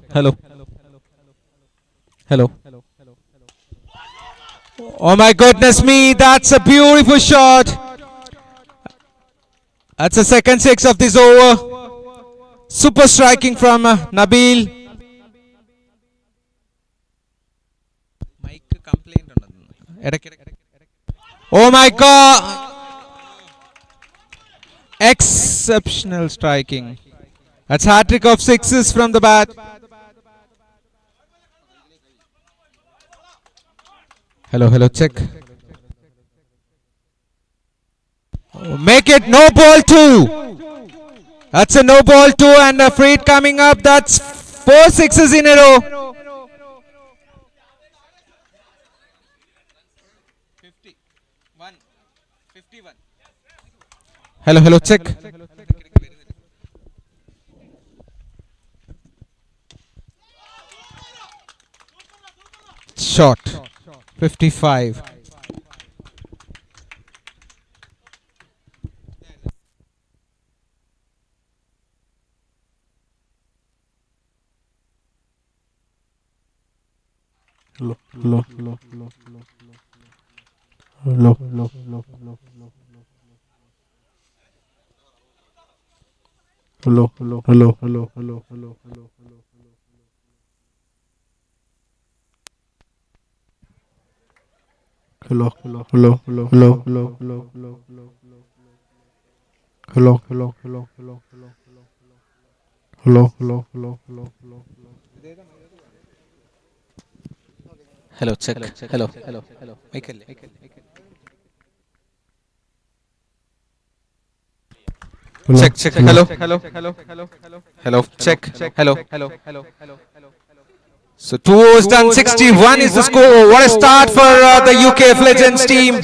Oh my goodness me, that's a beautiful shot. That's the second 6 of this over. Super striking from Nabil. Oh my god. Exceptional striking. That's hat-trick of 6s from the bat. Hello, check. Make it no ball 2. That's a no ball 2 and a free hit coming up. That's 4 6s in a row. 51. Hello, check. Shot. 55. Hello. Hello, check. Hello. Michael. Check. Hello. Check. Hello. So 2 overs done, 61 is the score. What a start for the UKF Legends team.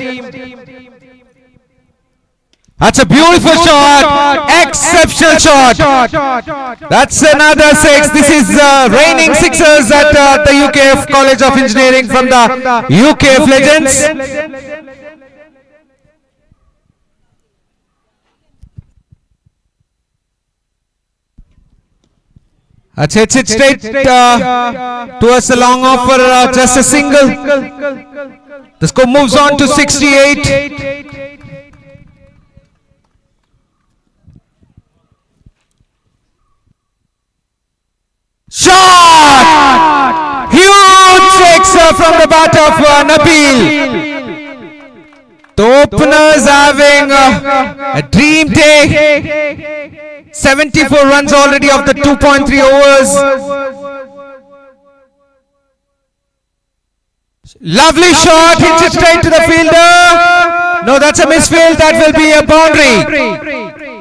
That's a beautiful shot. Exceptional shot. That's another 6. This is reigning 6ers at the UKF College of Engineering from the UKF Legends. That's it straight towards the long off for just a single. The score moves on to 68. Shot! Huge 6 from the bat of Nabil. The openers having a dream day. 74 runs already of the 2.3 overs. Lovely shot, hits it straight to the fielder. No, that's a misfield. That will be a boundary.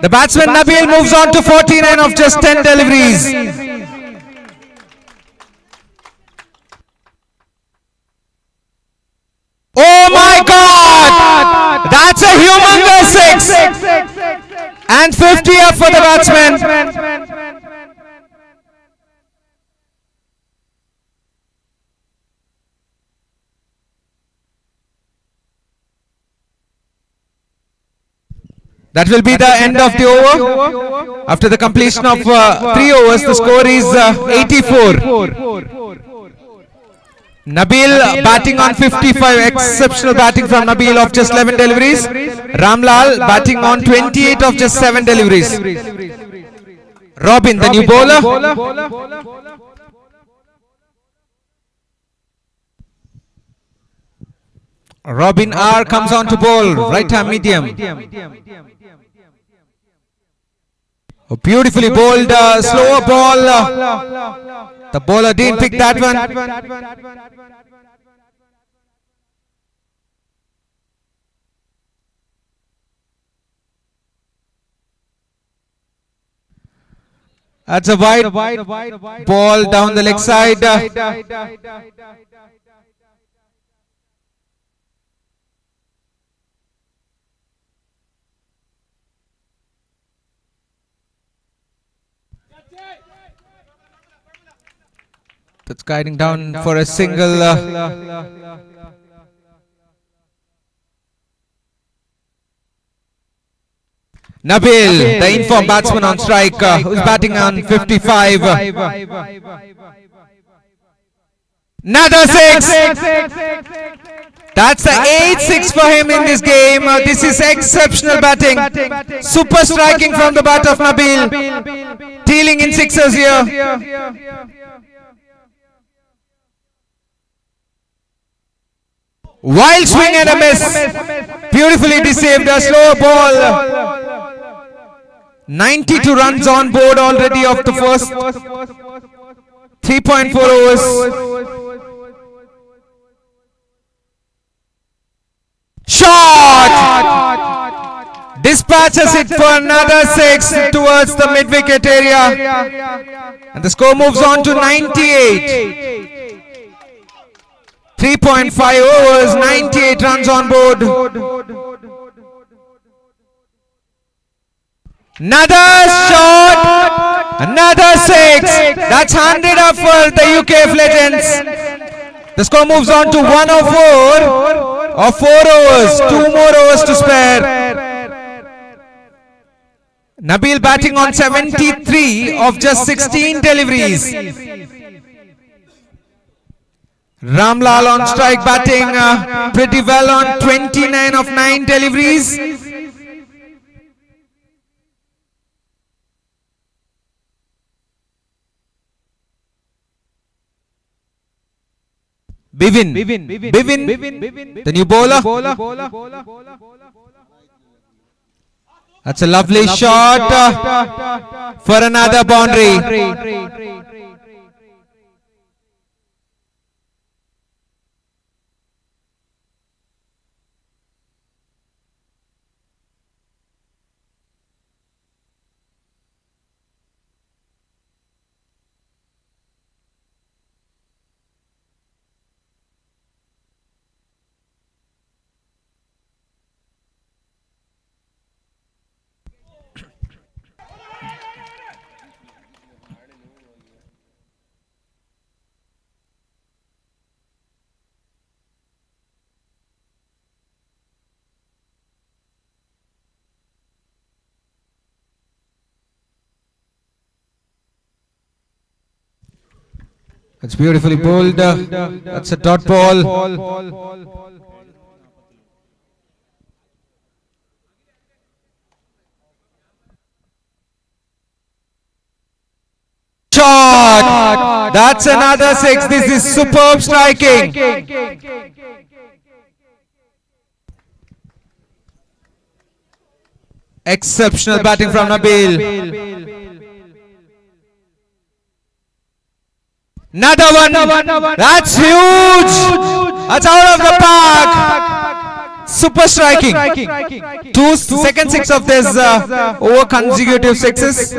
The batsman Nabil moves on to 49 of just 10 deliveries. Oh my God! That's a humongous 6! And 50 up for the batsman. That will be the end of the over. After the completion of 3 overs, the score is 84. Nabil batting on 55, exceptional batting from Nabil of just 11 deliveries. Ramlal batting on 28 of just 7 deliveries. Robin, the new bowler. Robin R comes on to bowl, right hand medium. A beautifully bowled slower ball. The bowler didn't pick that one. That's a wide ball down the leg side. That's guiding down for a single. Nabil, the informed batsman on strike, who's batting on 55. Another 6. That's the 8-6 for him in this game. This is exceptional batting. Super striking from the bat of Nabil. Dealing in sixes here. Wild swing and a miss. Beautifully deceived. A slow ball. 92 runs on board already of the first 3.4 overs. Shot! Dispatches it for another 6 towards the mid-wicket area. And the score moves on to 98. 3.5 overs, 98 runs on board. Another shot, another 6. That's 100 up for the UKF Legends. The score moves on to 104 of 4 overs, 2 more overs to spare. Nabil batting on 73 of just 16 deliveries. Ramlal on strike batting pretty well on 29 of 9 deliveries. Bivin, the new bowler. That's a lovely shot for another boundary. It's beautifully bowled. That's a dot ball. Shot! That's another 6. This is superb striking. Exceptional batting from Nabil. Another one. That's huge. That's out of the park. Super striking. Second 6 of this over consecutive 6s.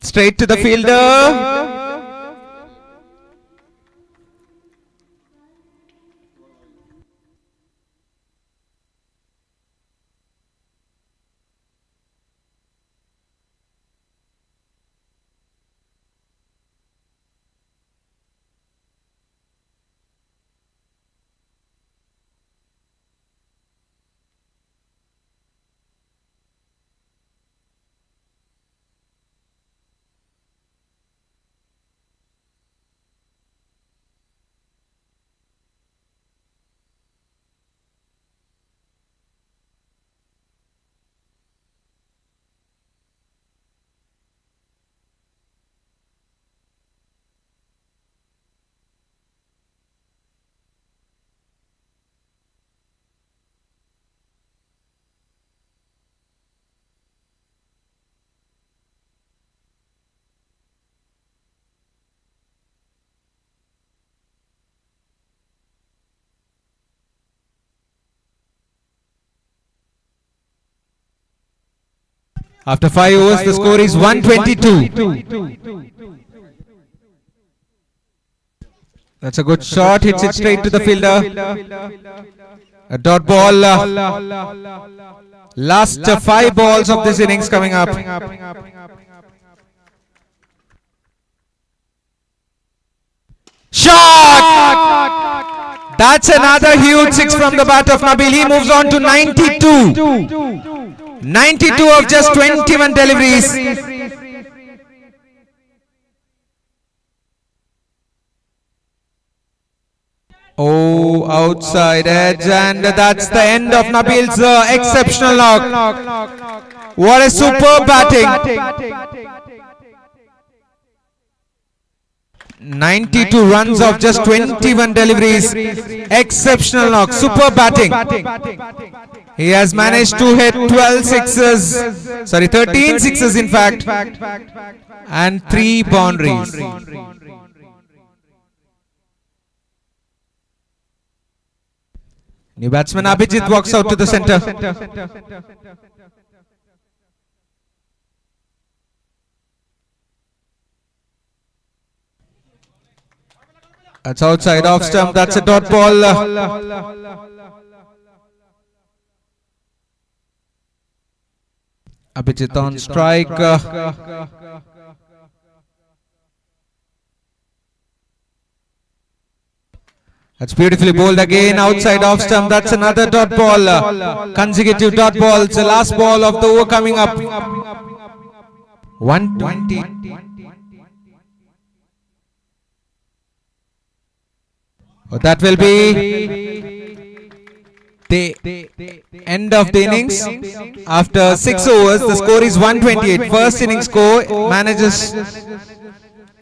Straight to the fielder. After 5 overs, the score is 122. That's a good shot, hits it straight to the fielder. A dot ball. Last 5 balls of this innings coming up. Shot! That's another huge 6 from the bat of Nabil. He moves on to 92. 92 of just 21 deliveries. Oh, outside edge, and that's the end of Nabil's exceptional knock. What a superb batting. 92 runs of just 21 deliveries. Exceptional knock, superb batting. He has managed to hit 12 sixes, 13 sixes in fact, and 3 boundaries. New batsman Abhijit walks out to the centre. That's outside off stump. That's a dot ball. Abhijit on strike. That's beautifully bowled again, outside off stump. That's another dot ball. Consecutive dot balls. The last ball of the over coming up. 120. That will be the end of the innings. After 6 overs, the score is 128. First innings score manages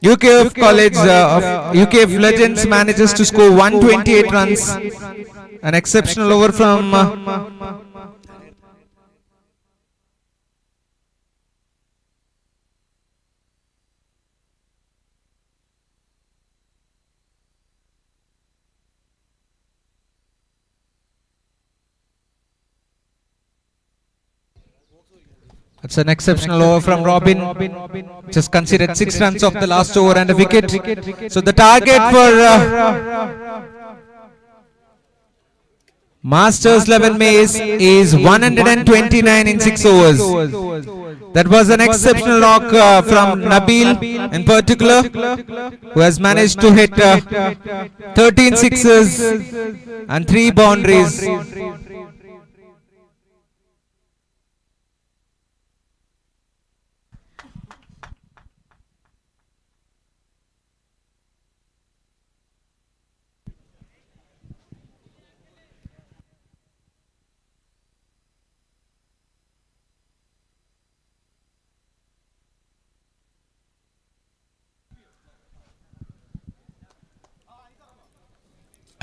UKF College of UKF Legends manages to score 128 runs. An exceptional over from it's an exceptional over from Robin. Just conceded 6 runs off the last over and a wicket. So the target for Masters 11 Mace is 129 in 6 overs. That was an exceptional knock from Nabil in particular, who has managed to hit 13 sixes and 3 boundaries.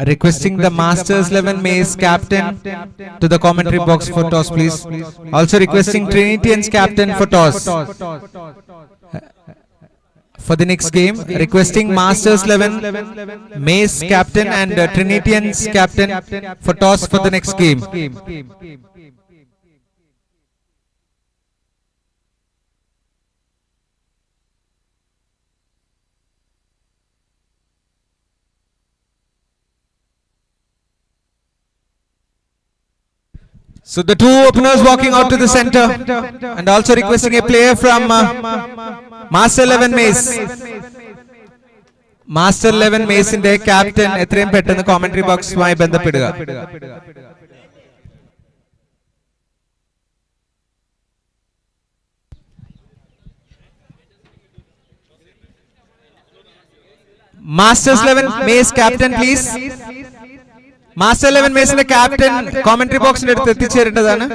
Requesting the Masters 11 Mace captain to the commentary box for toss, please. Also requesting Trinitians captain for toss for the next game. Requesting Masters 11 Mace captain and Trinitians captain for toss for the next game. So the 2 openers walking out to the centre, and also requesting a player from Master 11 Mace. Master 11 Mace in the captain എത്രയും പെട്ടെന്ന് commentary box-മായി ബന്ധപ്പെടുക. Masters 11 Mace captain, please. Master 11 Maceന്റെ captain commentary box-ന്റെ അടുത്ത് എത്തിച്ചേരേണ്ടതാണ്.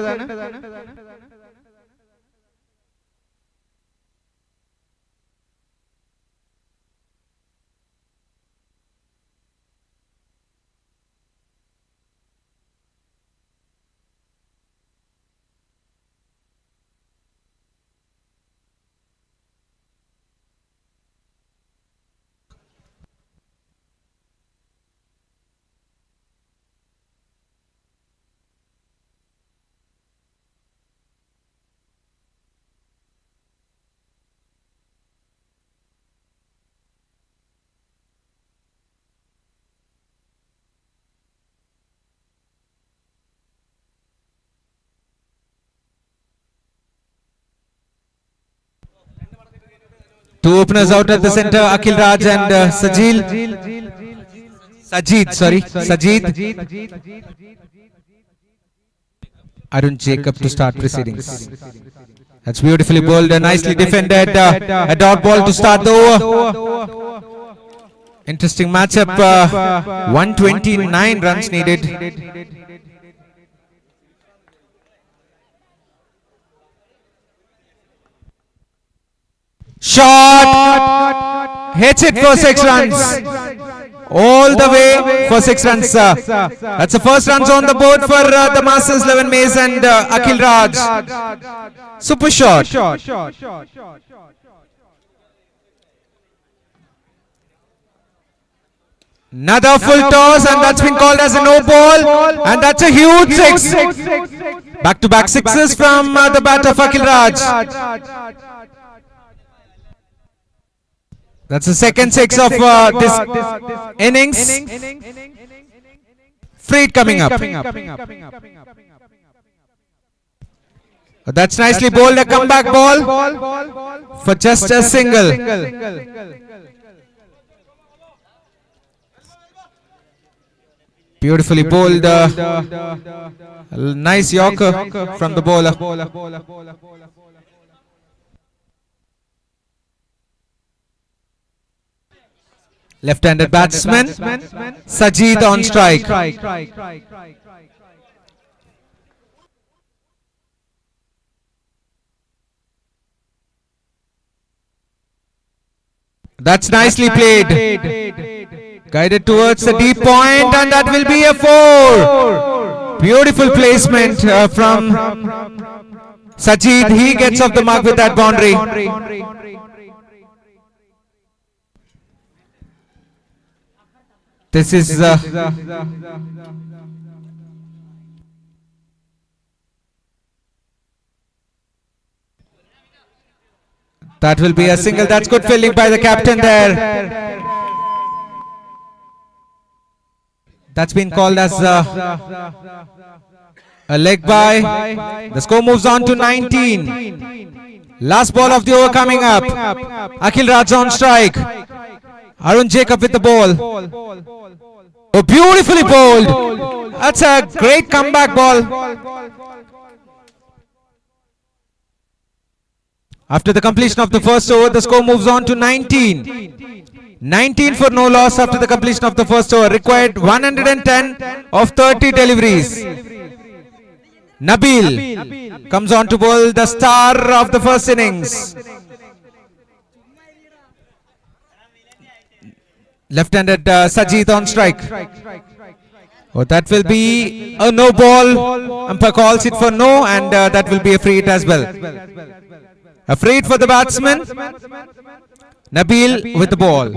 Two openers out at the center, Akhil Raj and Sajid. Arun Jacob to start proceedings. That's beautifully bowled, nicely defended. A dot ball to start the over. Interesting matchup. 129 runs needed. Shot! Hits it for 6 runs. All the way for 6 runs. That's the first runs on the board for the Masters 11 Maze and Akhil Raj. Super shot. Another full toss, and that's been called as a no ball, and that's a huge 6. Back-to-back sixes from the bat of Akhil Raj. That's the second 6 of this innings. Freed coming up. That's nicely bowled, a comeback ball for just a single. Beautifully bowled. Nice yorker from the bowler. Left-handed batsman, Sajid on strike. That's nicely played. Guided towards the deep point, and that will be a 4. Beautiful placement from Sajid. He gets off the mark with that boundary. This is that will be a single. That's good fielding by the captain there. That's been called as a leg by. The score moves on to 19. Last ball of the over coming up. Akhil Raj on strike. Arun Jacob with the ball. Oh, beautifully bowled. That's a great comeback ball. After the completion of the first over, the score moves on to 19. 19 for no loss after the completion of the first over. Required 110 of 30 deliveries. Nabil comes on to bowl, the star of the first innings. Left-handed Sajid on strike. Oh, that will be a no ball. Umpire calls it for no, and that will be a free hit as well. A free hit for the batsman. Nabil with the ball.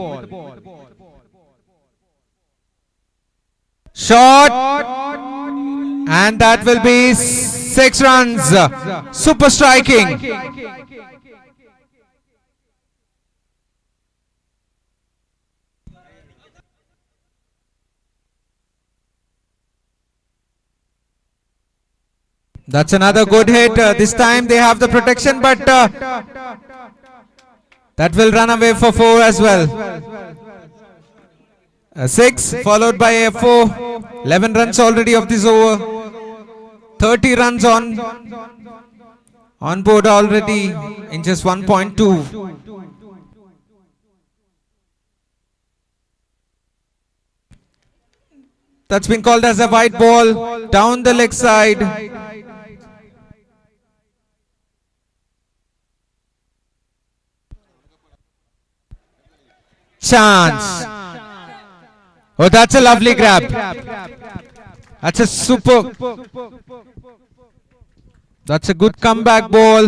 Shot. And that will be 6 runs. Super striking. That's another good hit. This time they have the protection, but that will run away for 4 as well. A 6 followed by a 4. 11 runs already of this over. 30 runs on board already in just 1.2. That's been called as a white ball down the leg side. Chance. Oh, that's a lovely grab. That's a super. That's a good comeback ball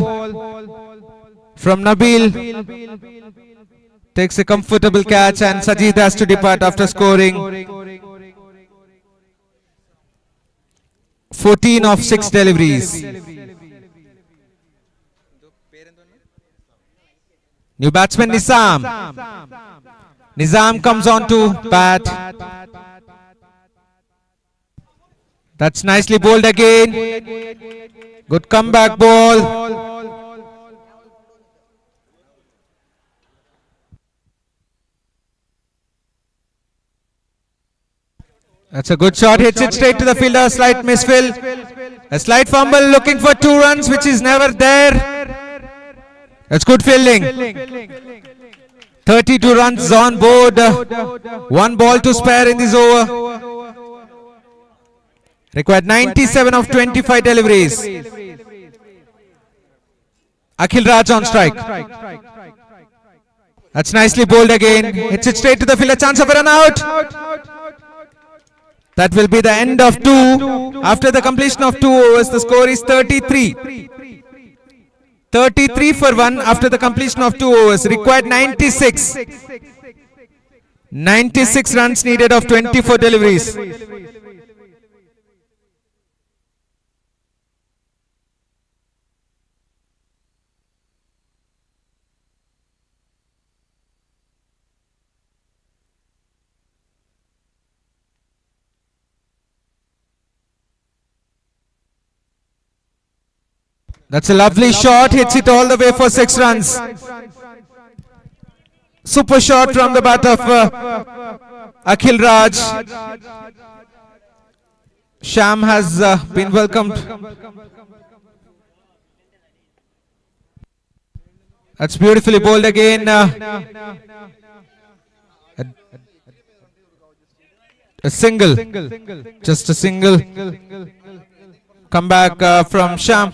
from Nabil. Takes a comfortable catch, and Sajid has to depart after scoring 14 of 6 deliveries. New batsman Nizam. Nizam comes on to bat. That's nicely bowled again. Good comeback ball. That's a good shot. Hits it straight to the fielder. Slight misfill. A slight fumble looking for 2 runs, which is never there. That's good fielding. 32 runs on board. 1 ball to spare in this over. Required 97 of 25 deliveries. Akhil Raj on strike. That's nicely bowled again. Hits it straight to the fielder. Chance of a run out. That will be the end of 2. After the completion of 2 overs, the score is 33. 33 for 1 after the completion of 2 overs. Required 96. 96 runs needed of 24 deliveries. That's a lovely shot. Hits it all the way for 6 runs. Super shot from the bat of Akhil Raj. Sham has been welcomed. That's beautifully bowled again. A single. Just a single. Come back from Sham.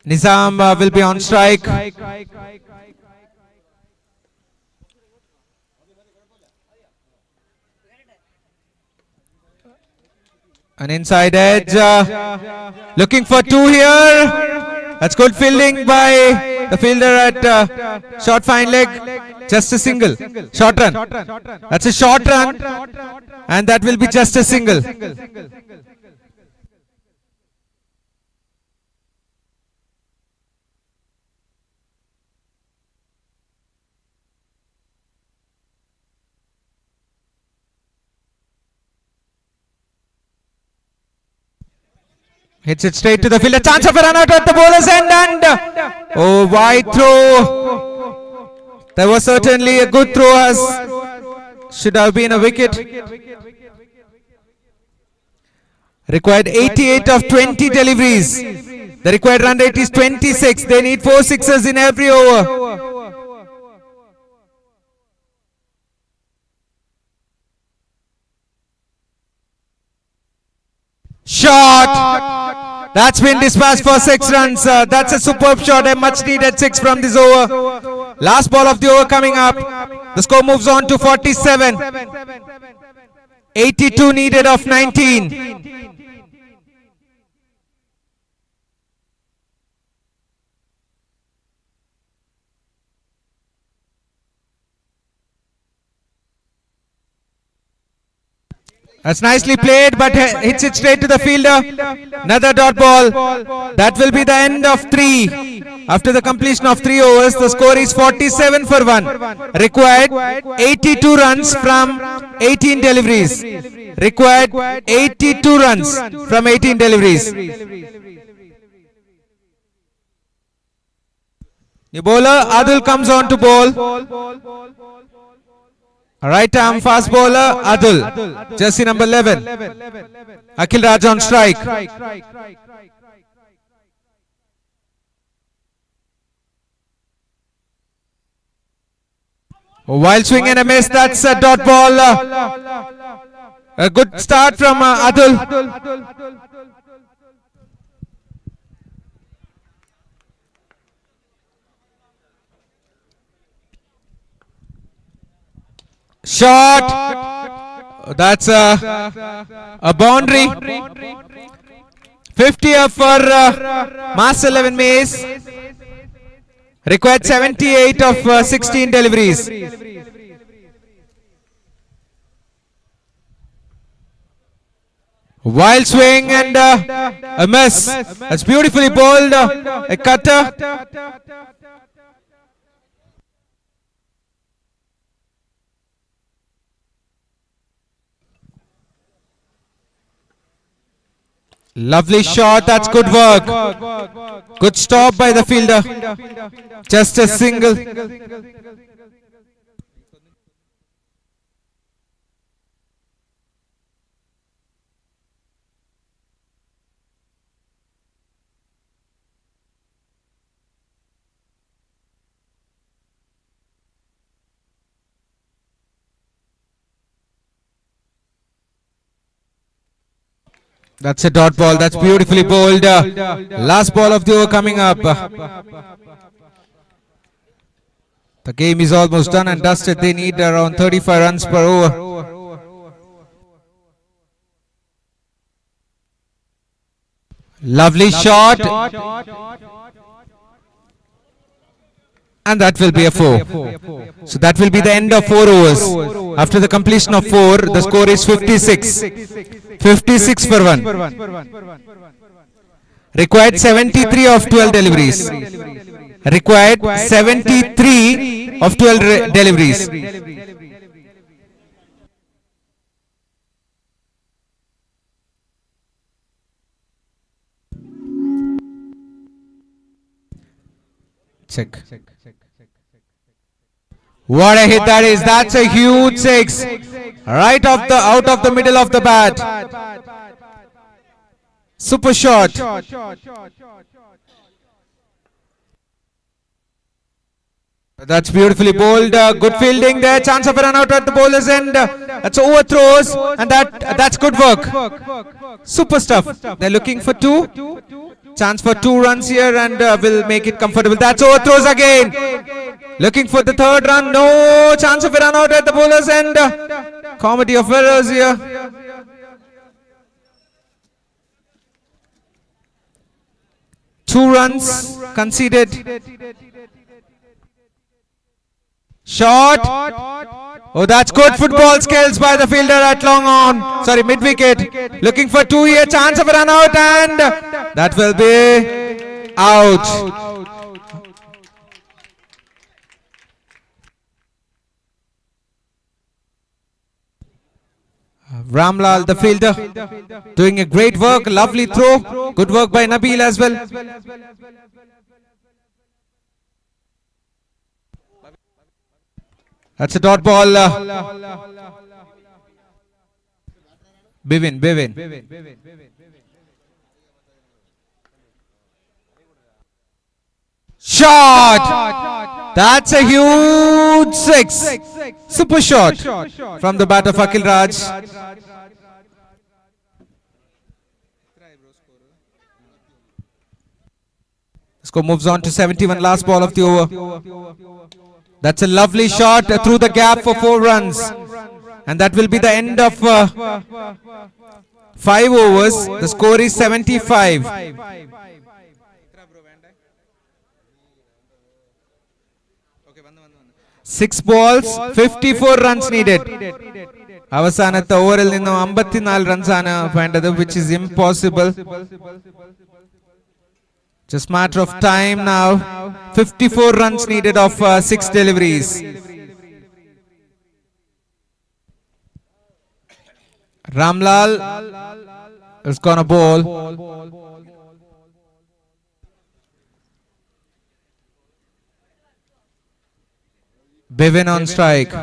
Nizam will be on strike. An inside edge. Looking for 2 here. That's good fielding by the fielder at short fine leg. Just a single. Short run. That's a short run. And that will be just a single. Hits it straight to the fielder. Chance of a run out at the bowler's end. And oh, wide throw. There was certainly a good throw, as should have been a wicket. Required 88 of 20 deliveries. The required run rate is 26. They need 4 sixes in every over. Shot! That's been dispatched for 6 runs. That's a superb shot. A much needed 6 from this over. Last ball of the over coming up. The score moves on to 47. 82 needed of 19. That's nicely played, but hits it straight to the fielder. Another dot ball. That will be the end of 3. After the completion of 3 overs, the score is 47 for 1. Required 82 runs from 18 deliveries. Required 82 runs from 18 deliveries. The bowler Adil comes on to bowl. Right arm fast bowler Adil, jersey number 11. Akhil Raj on strike. Wild swing and a miss. That's a dot ball. A good start from Adil. Shot. That's a boundary. 50 for Mass 11 Mace. Required 78 of 16 deliveries. Wild swing and a miss. That's beautifully bowled. A cutter. Lovely shot. That's good work. Good stop by the fielder. Just a single. That's a dot ball. That's beautifully bowled. Last ball of the over coming up. The game is almost done and dusted. They need around 35 runs per over. Lovely shot. And that will be a 4. So that will be the end of 4 overs. After the completion of 4, the score is 56. 56 for 1. Required 73 of 12 deliveries. Required 73 of 12 deliveries. Check. What a hit that is. That's a huge 6. Right off the out of the middle of the bat. Super shot. That's beautifully bowled. Good fielding there. Chance of a run out at the bowler's end. That's overthrows, and that's good work. Super stuff. They're looking for 2. Chance for 2 runs here, and will make it comfortable. That's overthrows again. Looking for the 3rd run. No chance of a run out at the bowler's end. Comedy of errors here. Two runs conceded. Shot. Oh, that's good football skills by the fielder at long on. Sorry, mid wicket. Looking for 2 here. Chance of a run out, and that will be out. Ramlal, the fielder, doing a great work. Lovely throw. Good work by Nabil as well. That's a dot ball. Bivin. Shot! That's a huge 6. Super shot from the bat of Akhil Raj. Score moves on to 71, last ball of the over. That's a lovely shot through the gap for 4 runs. And that will be the end of 5 overs. The score is 75. 6 balls, 54 runs needed. അവസാനത്തെ ഓവറിൽ നിന്നും 54 runs ആണ് വേണ്ടത്, which is impossible. Just matter of time now. 54 runs needed of 6 deliveries. Ramlal is gonna bowl. Bivin on strike.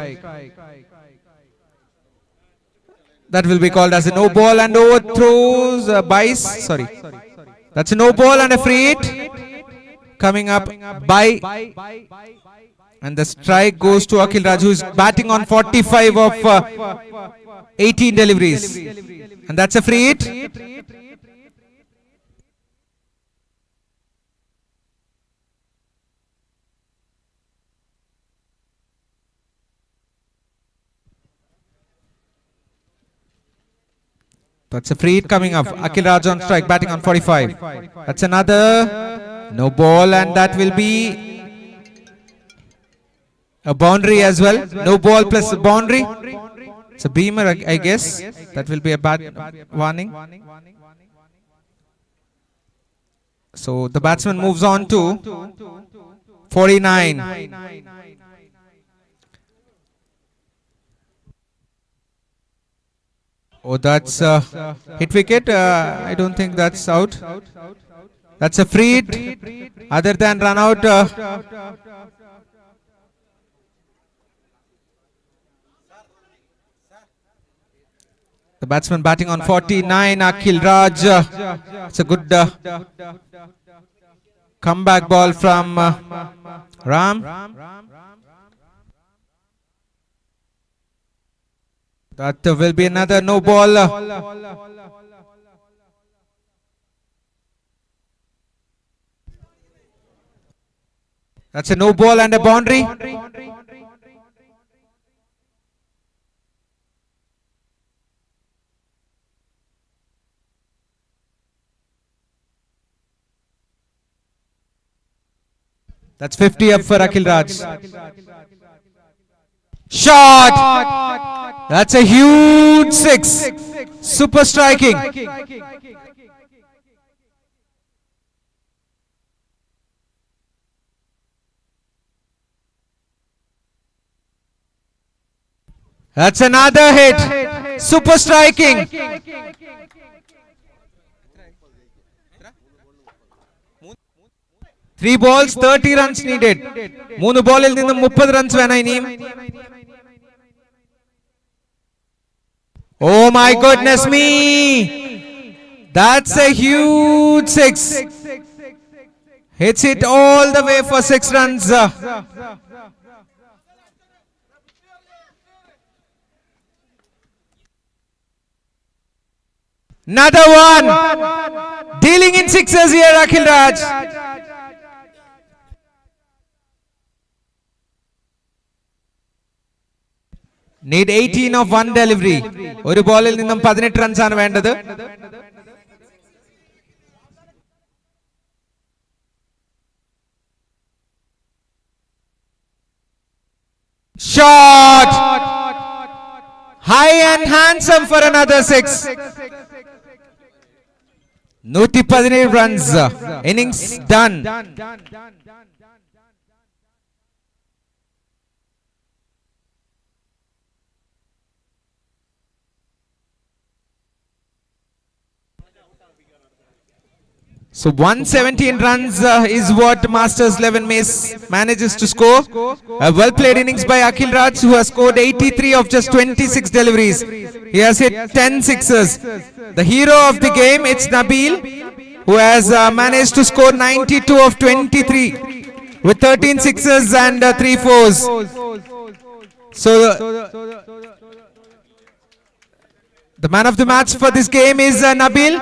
That will be called as a no ball and overthrows. Bice. Sorry. That's a no ball and a free hit. Coming up by. And the strike goes to Akhil Raj, who is batting on 45 of 18 deliveries. And that's a free hit. That's a free hit coming up. Akhil Raj on strike, batting on 45. That's another no ball, and that will be a boundary as well. No ball plus a boundary. It's a beamer, I guess. That will be a bad warning. So the batsman moves on to 49. Oh, that's a hit wicket. I don't think that's out. That's a free hit. Other than run out. The batsman batting on 49. Akhil Raj. It's a good comeback ball from Ram. That will be another no ball. That's a no ball and a boundary. That's 50 up for Akhil Raj. Shot! That's a huge six. Super striking. That's another hit. Super striking. 3 balls, 30 runs needed. 3 ballil ninnum 30 runs vena iniyum. Oh my goodness me! That's a huge six. Hits it all the way for 6 runs. Another one. Dealing in sixes here, Akhil Raj. Need 18 of one delivery. ഒരു ബോളിൽ നിന്നും 18 runs ആണ് വേണ്ടത്. Shot! High and handsome for another 6. 117 runs. Innings done. So 117 runs is what Masters 11 Mace manages to score. A well played innings by Akhil Raj, who has scored 83 of just 26 deliveries. He has hit 10 sixes. The hero of the game, it's Nabil, who has managed to score 92 of 23 with 13 sixes and 3 fours. So the man of the match for this game is Nabil.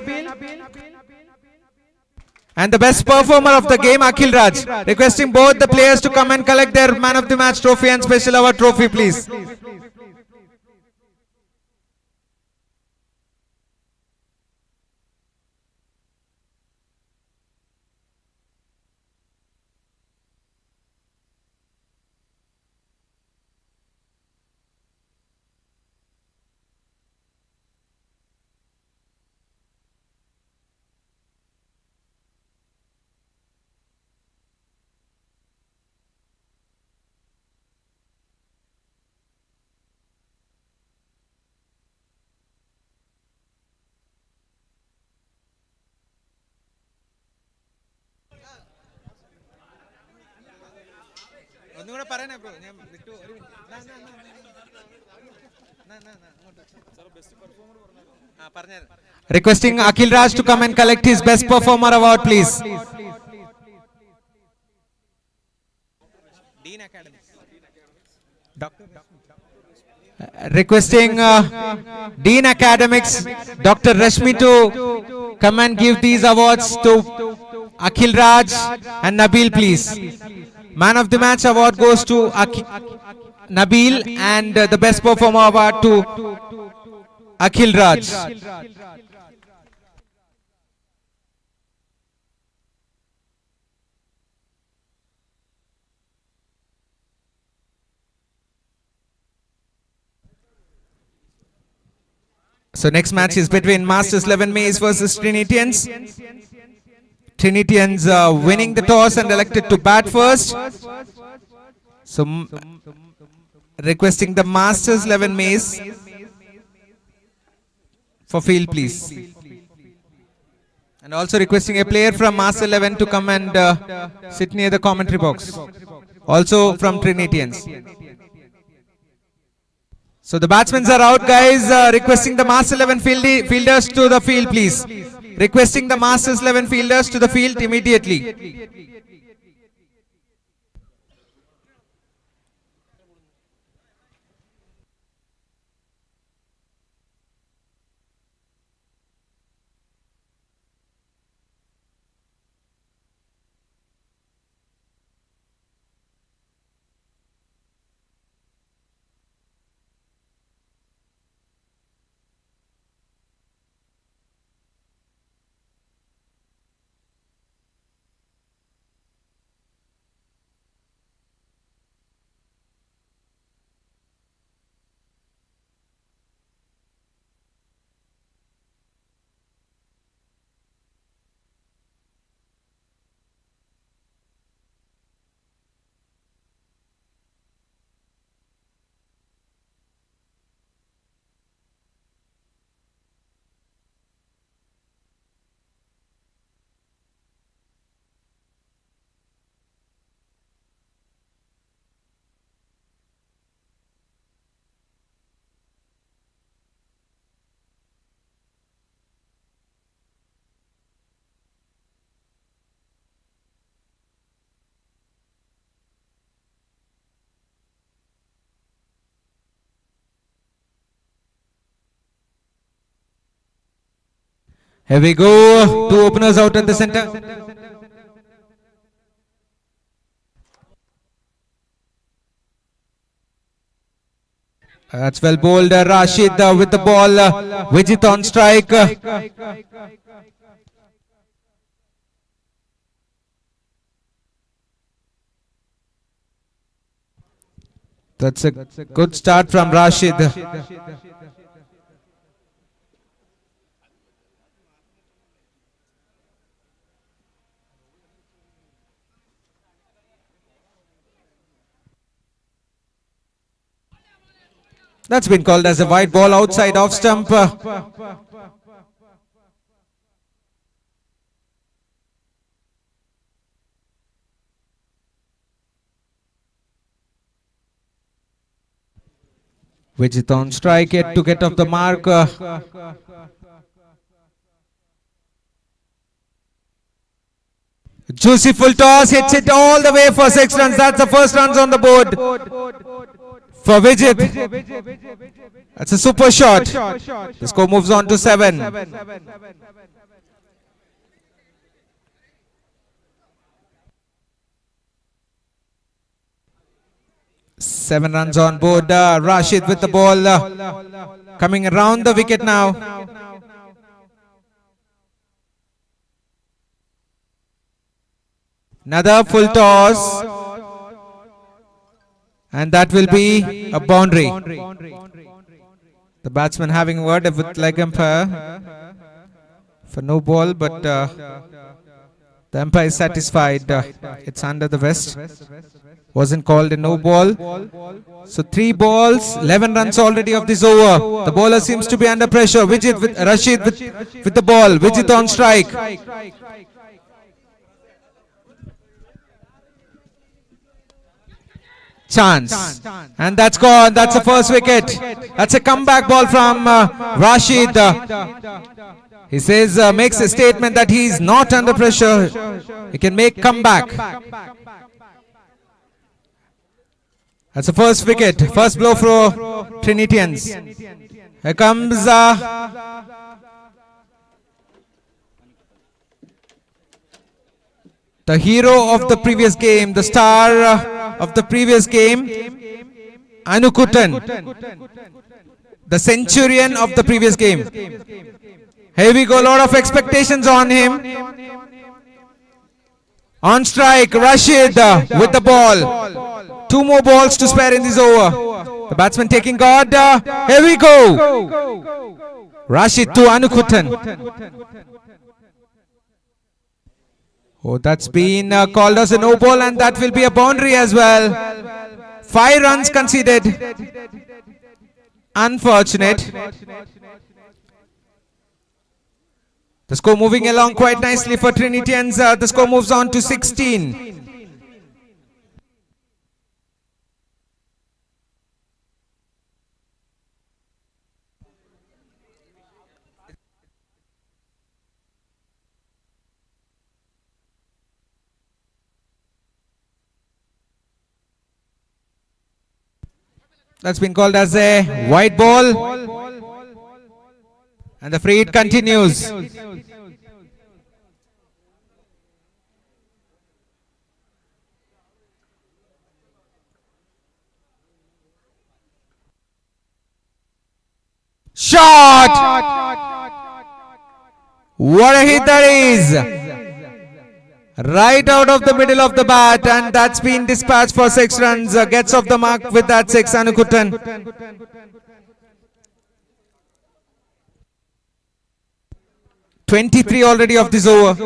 And the best performer of the game, Akhil Raj. Requesting both the players to come and collect their man of the match trophy and special award trophy, please. Requesting Akhil Raj to come and collect his best performer award, please. Requesting Dean Academics, Dr. Rashmi to come and give these awards to Akhil Raj and Nabil, please. Man of the match award goes to Nabil and the best performer award to Akhil Raj. So next match is between Masters 11 Maze versus Trinitians. Trinitians winning the toss and elected to bat first. So requesting the Masters 11 Maze for field, please. And also requesting a player from Master 11 to come and sit near the commentary box. Also from Trinitians. So the batsmen are out, guys. Requesting the Master 11 fielders to the field, please. Requesting the Masters 11 fielders to the field immediately. Here we go. Two openers out at the center. That's well bowled. Rashid with the ball. Vijit on strike. That's a good start from Rashid. That's been called as a wide ball outside off stump. Vijit on strike, yet to get off the mark. Juicy full toss, hits it all the way for 6 runs. That's the first runs on the board for Vijit. That's a super shot. The score moves on to 7. Seven runs on board. Rashid with the ball. Coming around the wicket now. Another full toss. And that will be a boundary. The batsman having word with leg umpire for no ball, but the umpire is satisfied. It's under the vest. Wasn't called a no ball. So 3 balls, 11 runs already of this over. The bowler seems to be under pressure. Vijit with Rashid with the ball. Vijit on strike. Chance. And that's gone. That's the first wicket. That's a comeback ball from Rashid. He says, makes a statement that he is not under pressure. He can make comeback. That's the first wicket. First blow for Trinitians. Here comes the hero of the previous game, the star of the previous game, Anukutan, the centurion of the previous game. Here we go, a lot of expectations on him. On strike, Rashid with the ball. 2 more balls to spare in this over. The batsman taking guard. Here we go. Rashid to Anukutan. Oh, that's been called as a no ball, and that will be a boundary as well. 5 runs conceded. Unfortunate. The score moving along quite nicely for Trinitians. The score moves on to 16. That's been called as a white ball. And the free hit continues. Shot! What a hit that is! Right out of the middle of the bat, and that's been dispatched for 6 runs. Gets off the mark with that 6, Anukutan. 23 already of this over.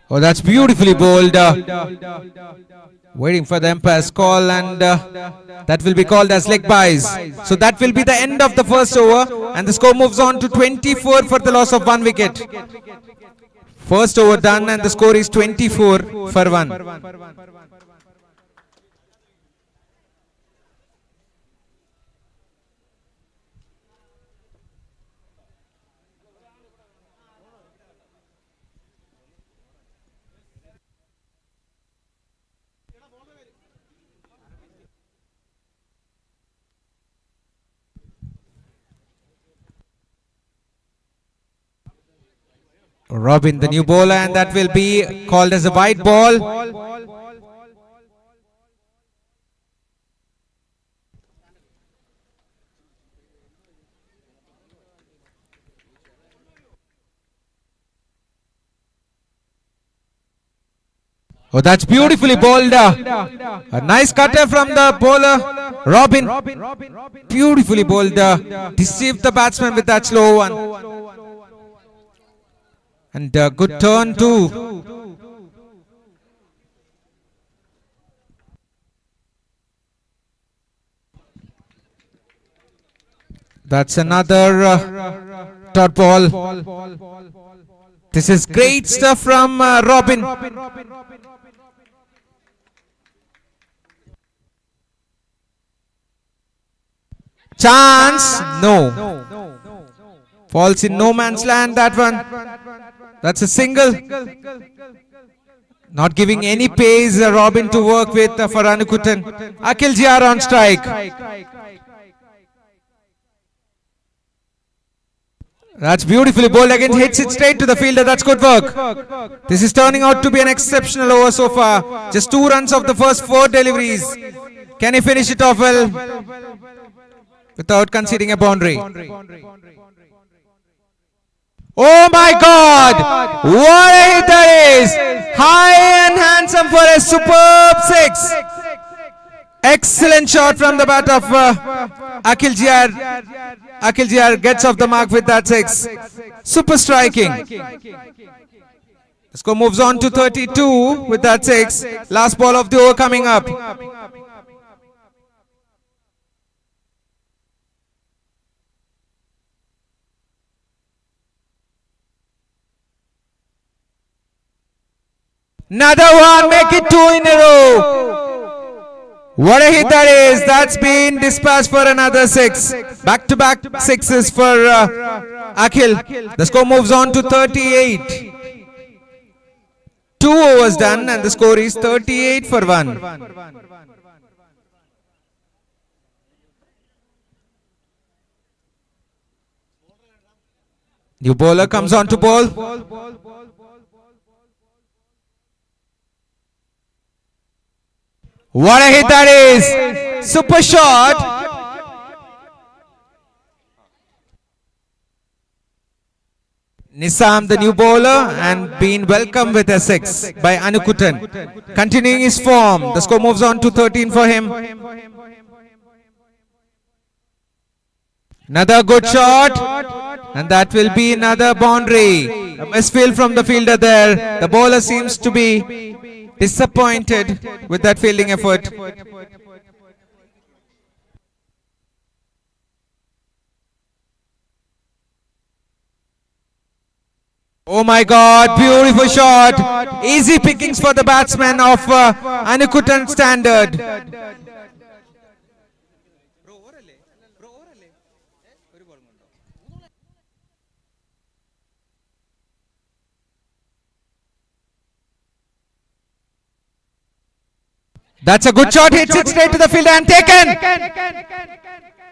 Oh, that's beautifully bowled. Waiting for the umpire's call, and that will be called as leg byes. So that will be the end of the first over, and the score moves on to 24 for the loss of 1 wicket. First over done, and the score is 24 for 1. Robin, the new bowler, and that will be called as a white ball. Oh, that's beautifully bowled. A nice cutter from the bowler, Robin. Beautifully bowled. Deceived the batsman with that slow one. And good turn too. That's another dot ball. This is great stuff from Robin. Chance? No. Falls in no man's land, that one. That's a single. Not giving any pace, Robin to work with for Anukutan. Akhil Jr on strike. That's beautifully bowled again. Hits it straight to the fielder. That's good work. This is turning out to be an exceptional over so far. Just 2 runs of the first 4 deliveries. Can he finish it off well without conceding a boundary? Oh my God! What a hit that is! High and handsome for a superb 6. Excellent shot from the bat of Akhil Jr. Akhil Jr gets off the mark with that 6. Super striking. The score moves on to 32 with that 6. Last ball of the over coming up. Another one, make it 2 in a row. What a hit that is. That's been dispatched for another 6. Back-to-back 6s for Akhil. The score moves on to 38. 2 overs done and the score is 38 for 1. New bowler comes on to bowl. What a hit that is! Super shot! Nizam, the new bowler, and being welcomed with a 6 by Anukutan. Continuing his form, the score moves on to 13 for him. Another good shot, and that will be another boundary. A misfield from the fielder there. The bowler seems to be disappointed with that fielding effort. Oh my God, beautiful shot. Easy pickings for the batsman of Anukutan standard. That's a good shot, hits it straight to the fielder and taken.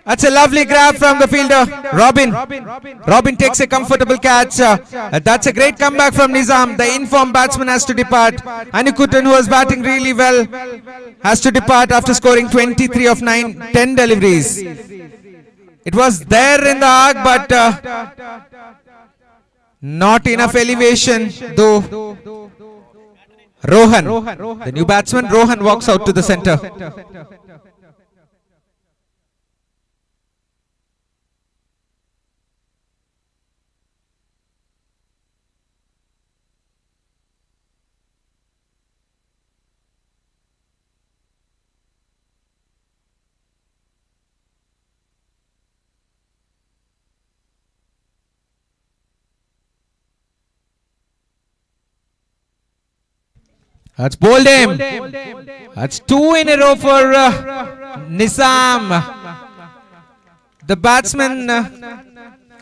That's a lovely grab from the fielder, Robin. Robin takes a comfortable catch. That's a great comeback from Nizam. The informed batsman has to depart. Anukutan, who was batting really well, has to depart after scoring 23 of 10 deliveries. It was there in the arc, but not enough elevation, though. Rohan, the new batsman, Rohan walks out to the centre. That's bowled him. That's 2 in a row for Nizam. The batsman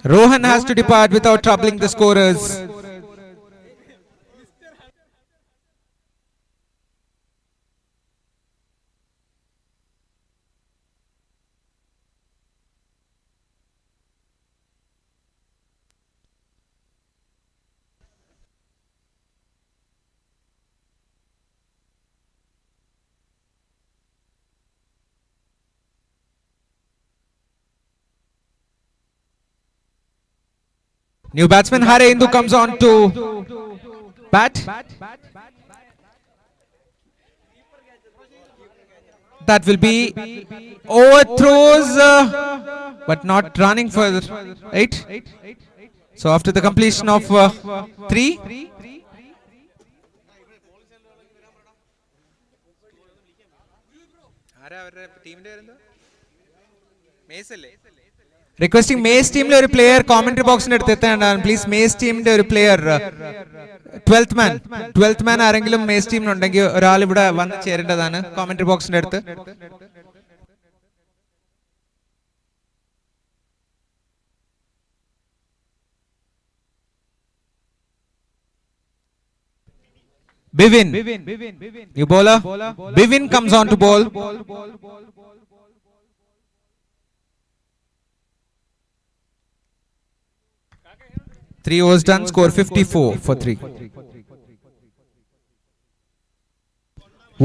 Rohan has to depart without troubling the scorers. New batsman Hare Indu comes on to bat. That will be overthrows, but not running for 8. So after the completion of 3. Requesting Mace team le oru player commentary box inde eduthettan please. Mace team inde oru player 12th man ആരെങ്കിലും Mace team ഉണ്ടെങ്കിൽ ഒരാൾ ഇവിടെ വന്ന് ചേരേണ്ടതാണ് commentary box inde അടുത്ത്. Bivin, new bowler. Bivin comes on to bowl. 3 overs done, score 54 for 3.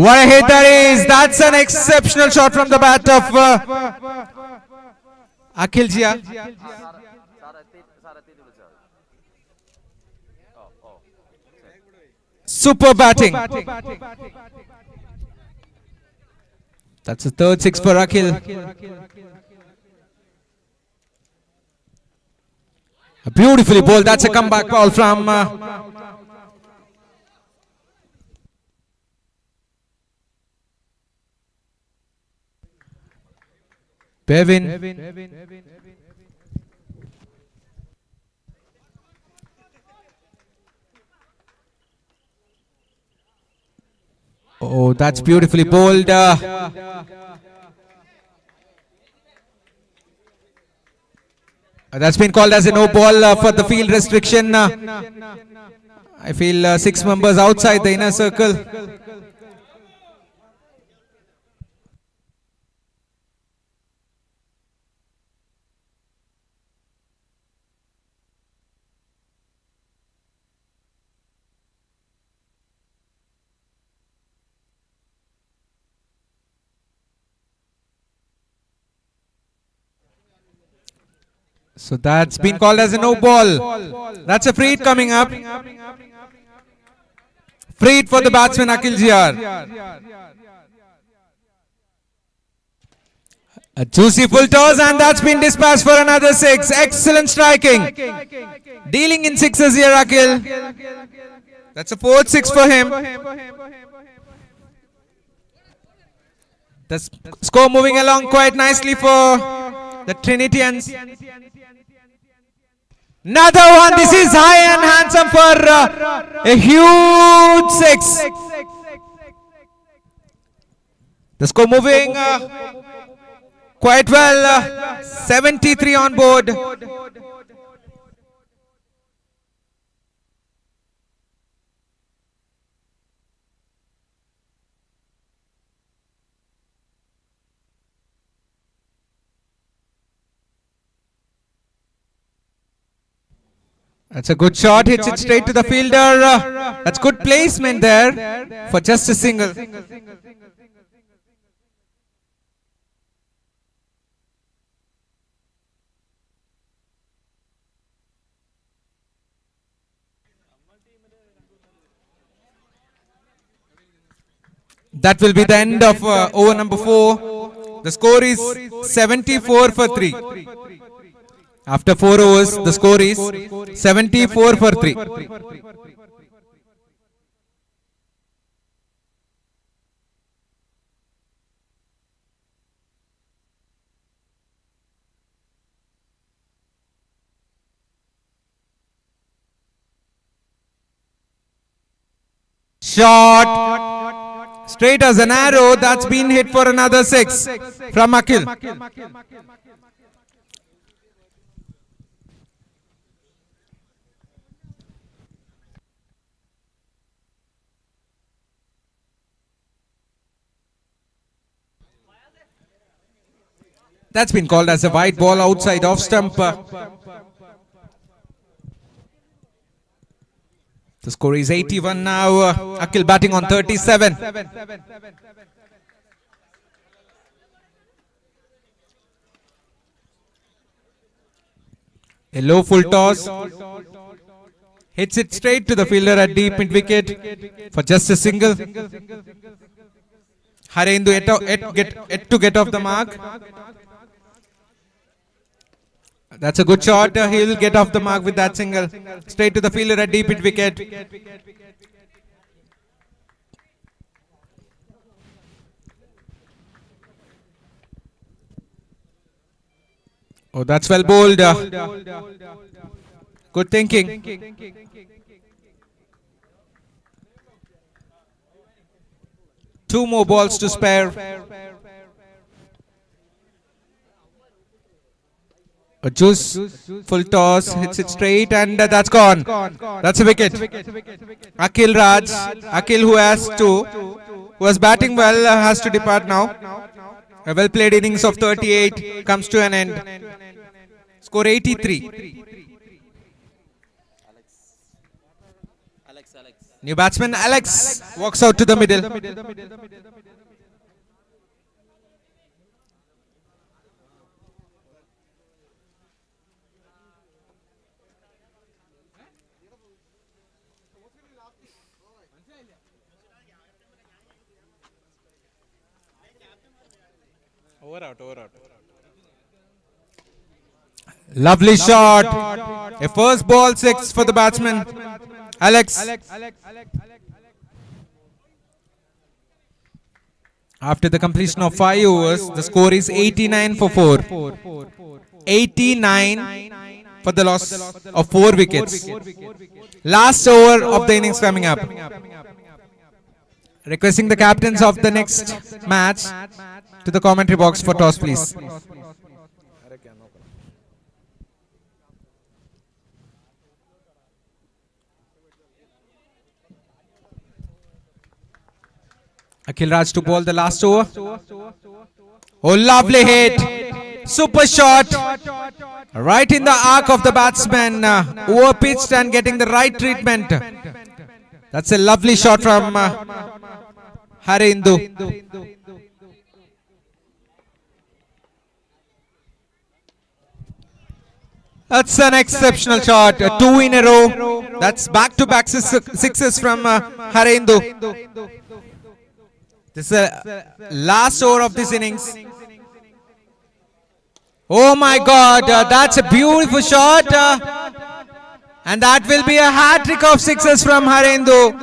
What a hit that is! That's an exceptional shot from the bat of Akhil Jia. Super batting. That's the third six for Akhil. Beautifully bowled. That's a comeback ball from Bevin. Oh, that's beautifully bowled. That's been called as a no ball for the field restriction. I feel 6 members outside the inner circle. So that's been called as a no ball. That's a free hit coming up. Free hit for the batsman Akhil Jia. A juicy full toss, and that's been dispatched for another 6. Excellent striking. Dealing in sixes here, Akhil. That's a 4th 6 for him. The score moving along quite nicely for the Trinitians. Another one. This is high and handsome for a huge 6. The score moving quite well. 73 on board. That's a good shot, hits it straight to the fielder. That's good placement there for just a single. That will be the end of over number 4. The score is 74 for 3. After 4 overs, the score is 74 for 3. Shot straight as an arrow. That's been hit for another 6 from Akhil. That's been called as a wide ball outside off stump. The score is 81 now. Akhil batting on 37. A low full toss. Hits it straight to the fielder at deep mid wicket for just a single. Harendu yet to get off the mark. That's a good shot. He'll get off the mark with that single. Straight to the fielder at deep mid wicket. Oh, that's well bowled. Good thinking. Two more balls to spare. A juice, full toss, hits it straight, and that's gone. That's a wicket. Akil Raj, Akil who was batting well, has to depart now. A well played innings of 38 comes to an end. Score 83. New batsman Alex walks out to the middle. Over out. Lovely shot. A first ball six for the batsman Alex. After the completion of 5 overs, the score is 89 for 4. 89 for the loss of 4 wickets. Last over of the innings coming up. Requesting the captains of the next match to the commentary box for toss, please. Akil Raj to bowl the last over. Oh, lovely hit. Super shot. Right in the arc of the batsman. Over pitched and getting the right treatment. That's a lovely shot from Harendu. That's an exceptional shot. 2 in a row. That's back-to-back sixes from Harendu. This is the last over of this innings. Oh my God, that's a beautiful shot. And that will be a hat-trick of sixes from Harendu.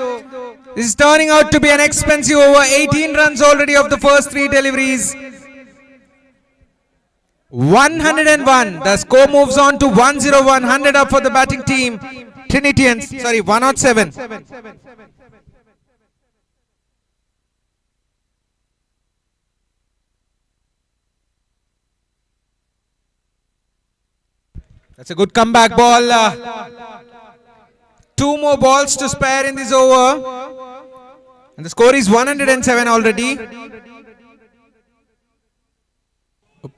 This is turning out to be an expensive over. 18 runs already of the first 3 deliveries. 101. The score moves on to 101. 100 up for the batting team. Trinitians, 107. That's a good comeback ball. 2 more balls to spare in this over. And the score is 107 already.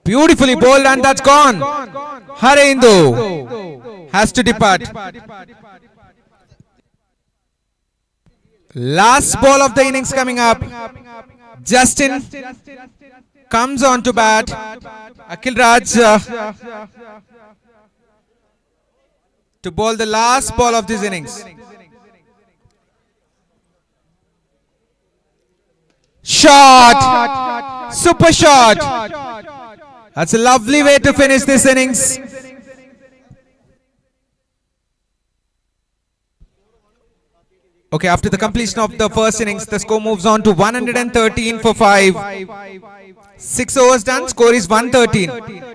Beautifully bowled, and that's gone. Harendu has to depart. Last ball of the innings coming up. Justin comes on to bat. Akil Raj to bowl the last ball of this innings. Shot! Super shot! That's a lovely way to finish this innings. Okay, after the completion of the first innings, the score moves on to 113 for 5. 6 overs done, score is 113.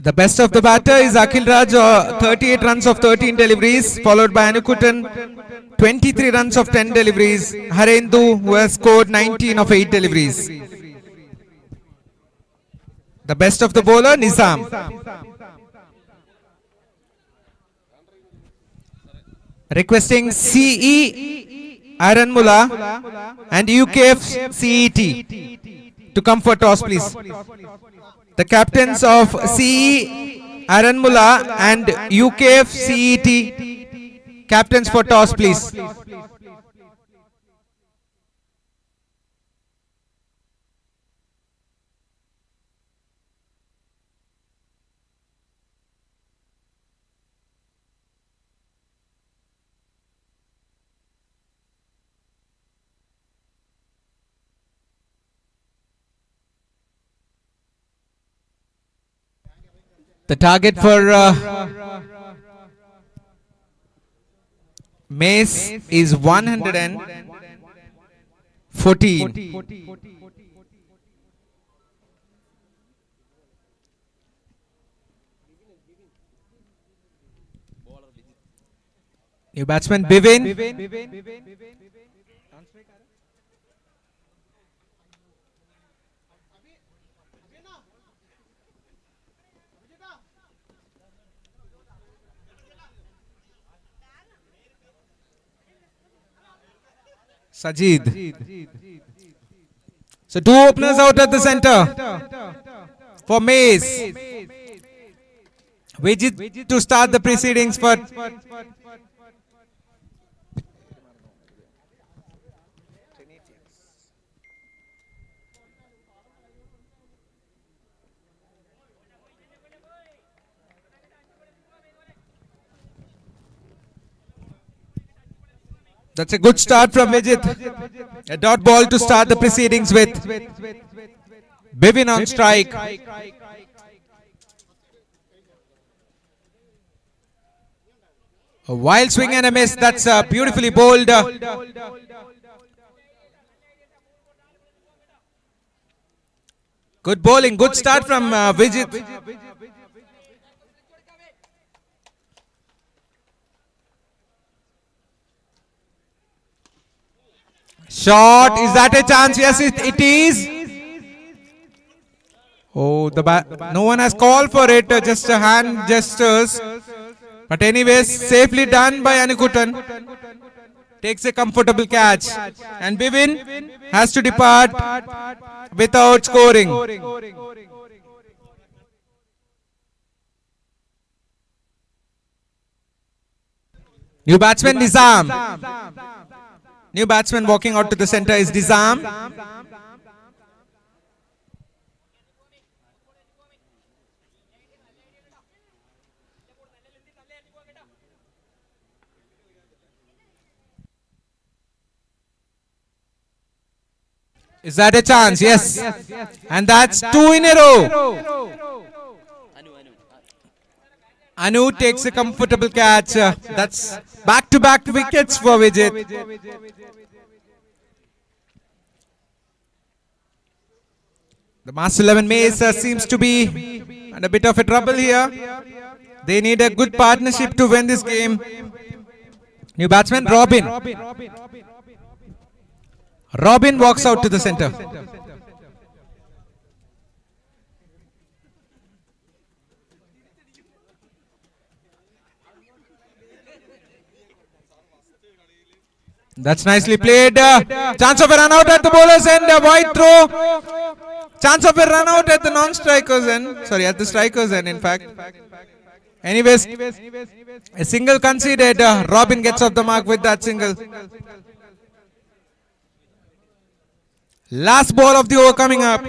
The best of the batter is Akil Raj, 38 runs of 13 deliveries, followed by Anukutan, 23 runs of 10 deliveries. Harendu, who has scored 19 of 8 deliveries. The best of the bowler, Nizam. Requesting CE Aranmula and UKF CET to come for toss, please. The captains of CE Aranmula and UKF CET, captains for toss, please. The target for Mace is 114. New batsman Bivin. Sajid. So two openers out at the center for Mace. Vijit to start the proceedings for that's a good start from Vijit. A dot ball to start the proceedings with. Bivin on strike. A wild swing and a miss. That's beautifully bowled. Good bowling. Good start from Vijit. Shot. Is that a chance? Yes, it is. Oh, no one has called for it. Just a hand gestures. But anyways, safely done by Anukutan. Takes a comfortable catch. And Bivin has to depart without scoring. New batsman Nizam. New batsman walking out to the center is Nizam. Is that a chance? Yes. And that's two in a row. Anu takes a comfortable catch. That's back-to-back wickets for Vijit. The Master 11 Mace seems to be in a bit of a trouble here. They need a good partnership to win this game. New batsman Robin. Robin walks out to the center. That's nicely played. Chance of a run out at the bowlers end. A wide throw. Chance of a run out at the non-strikers end. Sorry, at the strikers end, in fact. Anyways, a single conceded. Robin gets off the mark with that single. Last ball of the over coming up.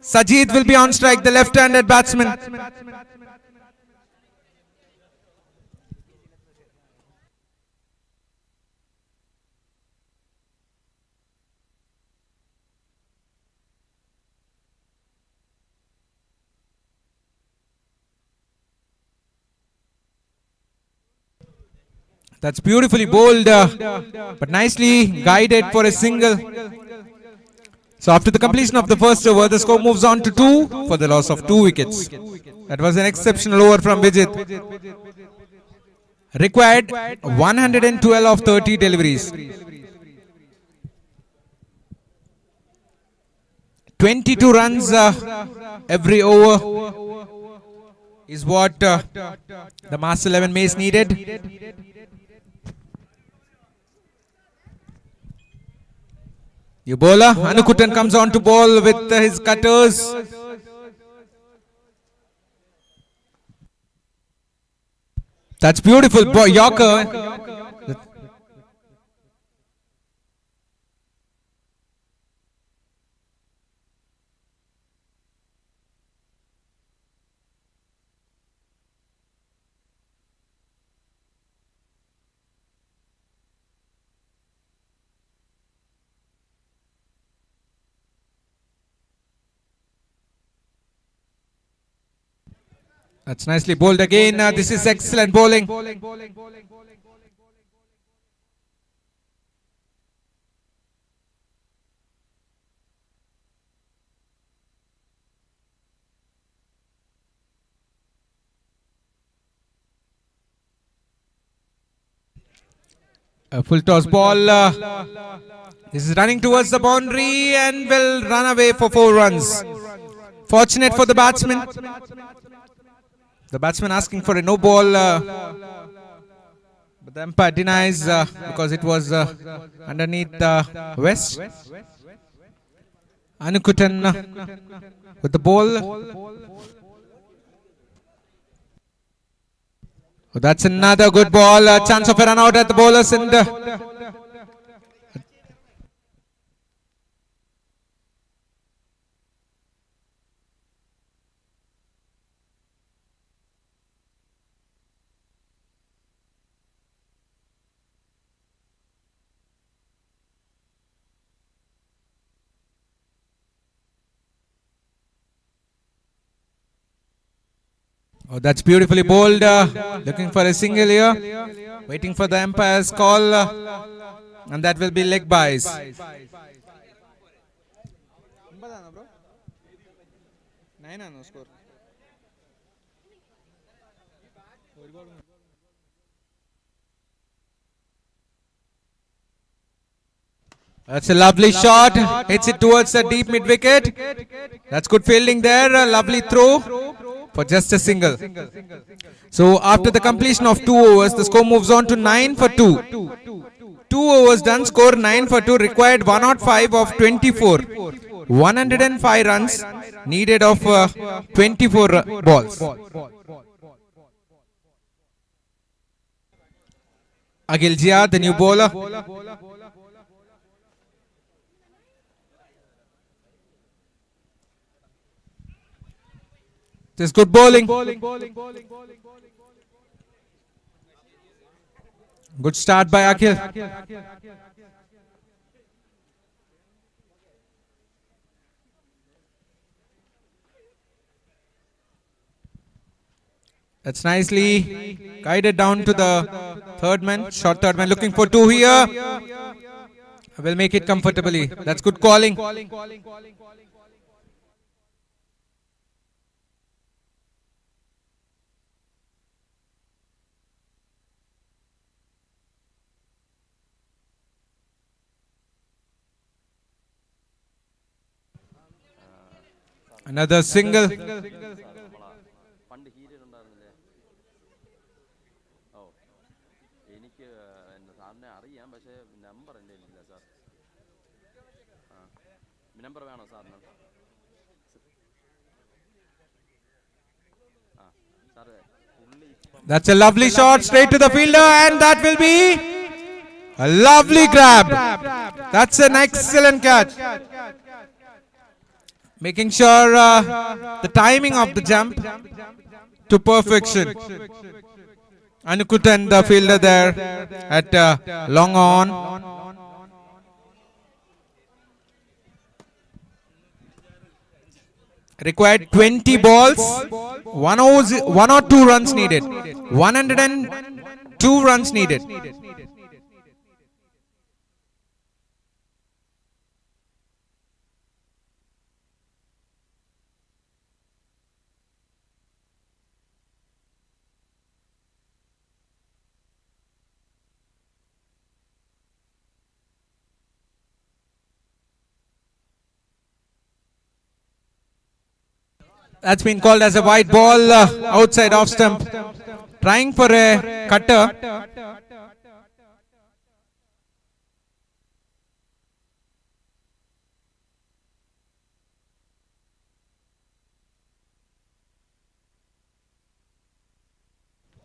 Sajid will be on strike, the left-handed batsman. That's beautifully bowled, but nicely guided for a single. So after the completion of the first over, the score moves on to 2 for the loss of 2 wickets. That was an exceptional over from Vijit. Required 112 of 30 deliveries. 22 runs every over is what the Master 11 Mace needed. New bowler, Anukutan comes on to bowl with his cutters. That's beautiful, Yorker. That's nicely bowled again. This is excellent bowling. A full toss ball. This is running towards the boundary and will run away for 4 runs. Fortunate for the batsman. The batsman asking for a no ball. But the umpire denies because it was underneath West. Anukutan with the ball. Oh, that's another good ball. A chance of a run out at the bowler's end. Oh, that's beautifully bowled. Looking for a single here. Waiting for the umpire's call. And that will be leg byes. That's a lovely shot. Hits it towards the deep mid wicket. That's good fielding there. A lovely throw for just a single. So after the completion of 2 overs, the score moves on to 9 for 2. 2 overs done, score 9 for 2, required 105 of 24. 105 runs needed of 24 balls. Akhil Jia, the new bowler. This is good bowling. Good start by Akhil. That's nicely guided down to the third man. Short third man looking for 2 here. Will make it comfortably. That's good calling. Another single. That's a lovely shot straight to the fielder, and that will be a lovely grab. That's an excellent catch. Making sure the timing of the jump to perfection. Anukutan, the fielder there at long on. Required 20 balls, 1 or 2 runs needed. 102 runs needed. That's been called as a white ball outside off stump. Trying for a cutter.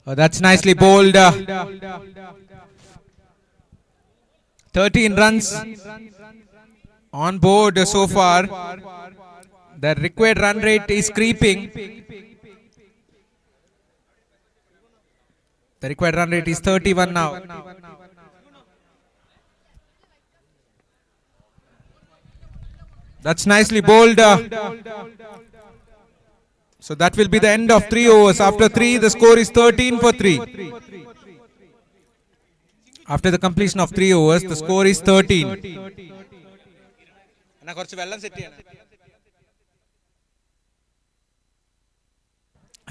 That's nicely bowled. 13 runs on board so far. The required run rate is creeping. The required run rate is 31 now. That's nicely bowled. So that will be the end of 3 overs. After 3, the score is 13 for 3. After the completion of 3 overs, the score is 13.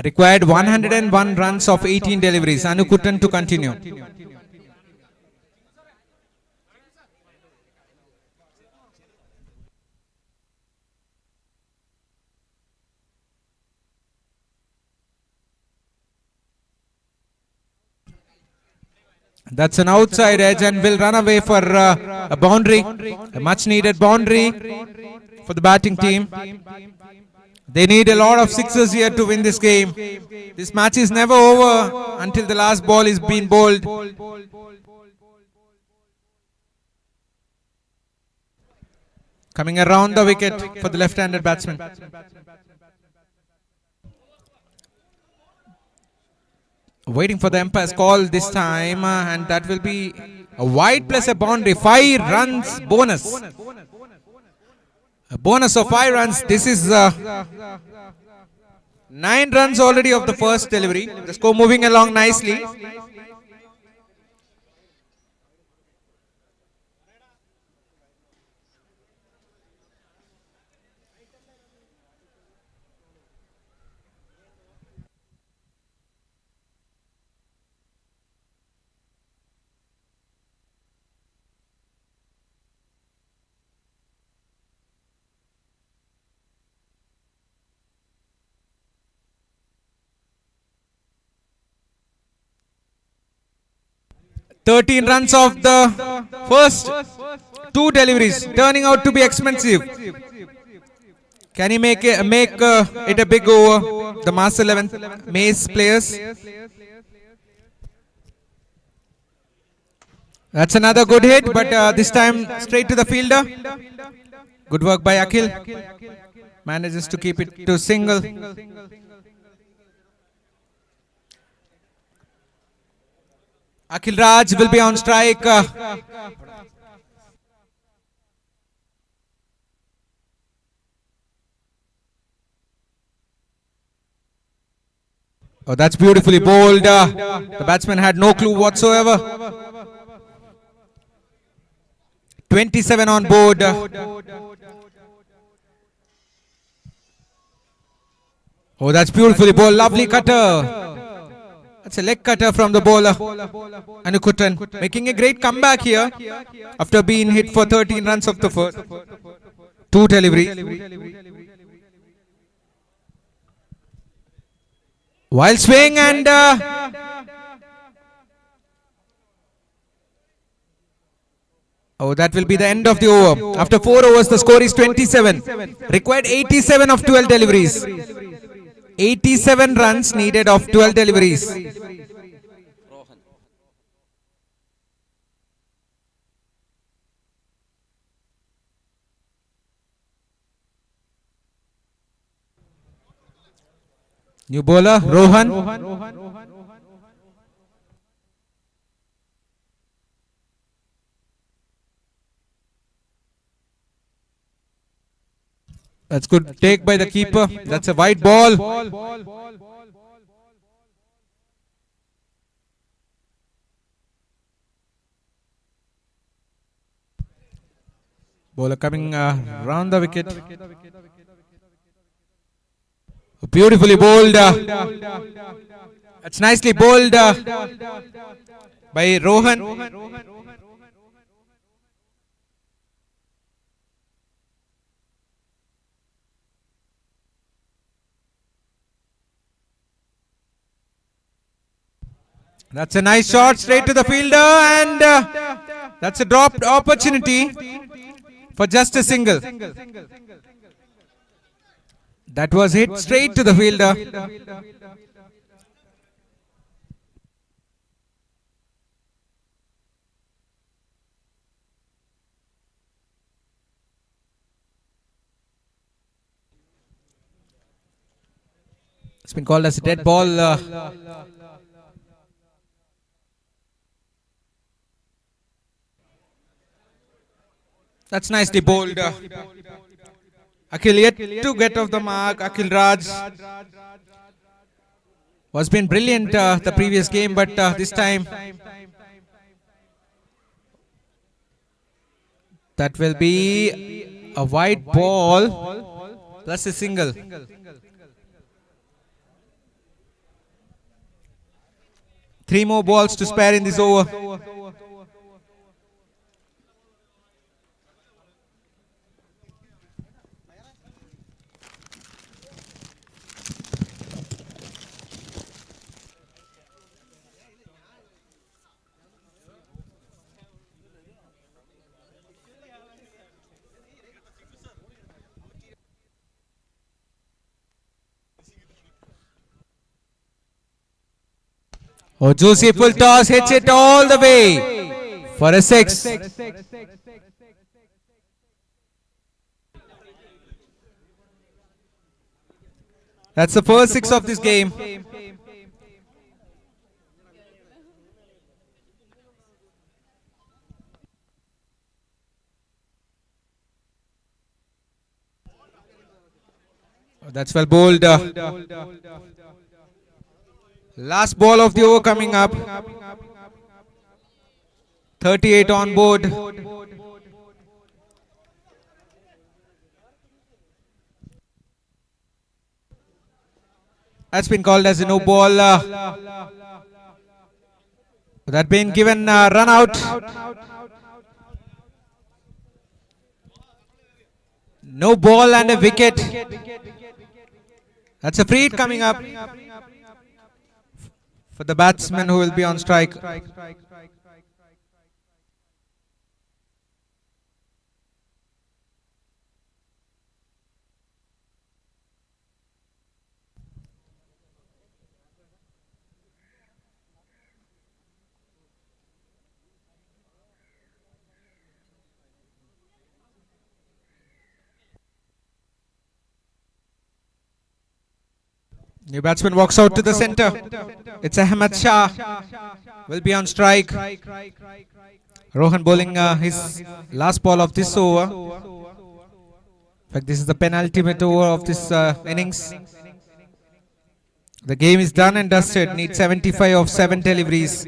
Required 101 runs of 18 deliveries. Anukuttan to continue. That's an outside edge and will run away for a boundary. A much needed boundary for the batting team. They need a lot of sixes here to win this game. This match is never over until the last ball is being bowled. Coming around the wicket for the left-handed batsman. Waiting for the umpire's call this time, and that will be a wide plus a boundary. 5 runs bonus. A bonus of 5 runs. This is 9 runs already of the first delivery. The score moving along nicely. "13 runs of the first 2 deliveries, turning out to be expensive. Can he make it a big over? The Mass 11 Mace players. That's another good hit, but this time straight to the fielder. Good work by Akhil. Manages to keep it to single. Akhil Raj will be on strike. Oh, that's beautifully bowled. The batsman had no clue whatsoever. 27 on board. Oh, that's beautifully bowled. Lovely cutter. That's a leg cutter from the bowler. Anukuttan making a great comeback here after being hit for 13 runs of the first. 2 deliveries. While swing and oh, that will be the end of the over. After 4 overs, the score is 27. Required 87 of 12 deliveries. 87 runs needed of 12 deliveries. New bowler, Rohan. That's good take by the keeper. That's a wide ball. Bowler coming round the wicket. Beautifully bowled. That's nicely bowled by Rohan. That's a nice shot straight to the fielder, and that's a dropped opportunity for just a single. That was hit straight to the fielder. It's been called as a dead ball. That's nicely bowled. Akhil yet to get off the mark. Akhil Raj was been brilliant the previous game, but this time that will be a wide ball plus a single. Three more balls to spare in this over. Oh, juicy full toss, hits it all the way for a six. That's the first six of this game. Oh, that's well bowled. Last ball of the over coming up. 38 on board. That's been called as a no ball. That been given run out. No ball and a wicket. That's a free hit coming up for the batsman who will be on strike. New batsman walks out to the centre. It's Ahmed Shah. Will be on strike. Rohan bowling his last ball of this over. In fact, this is the penultimate over of this innings. The game is done and dusted. Needs 75 of 7 deliveries.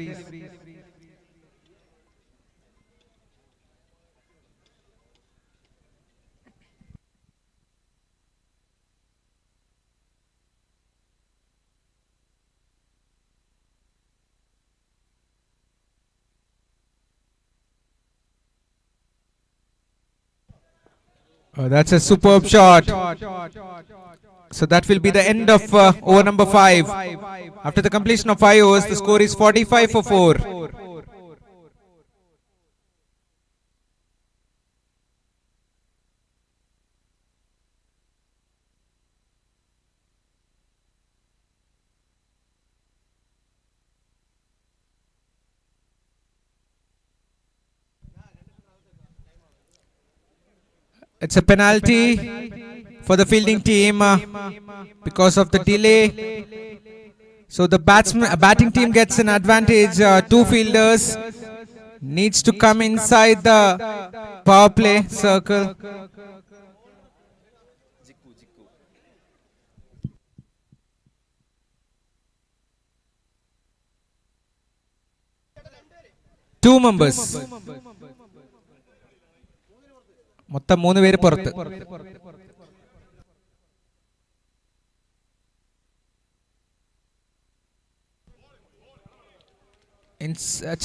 Oh, that's a superb shot. So that will be the end of over number 5. After the completion of 5 overs, the score is 45 for 4. It's a penalty for the fielding team because of the delay. So the batting team gets an advantage. 2 fielders needs to come inside the power play circle. Two members. മൊത്തം 3 പേര് പുറത്ത്.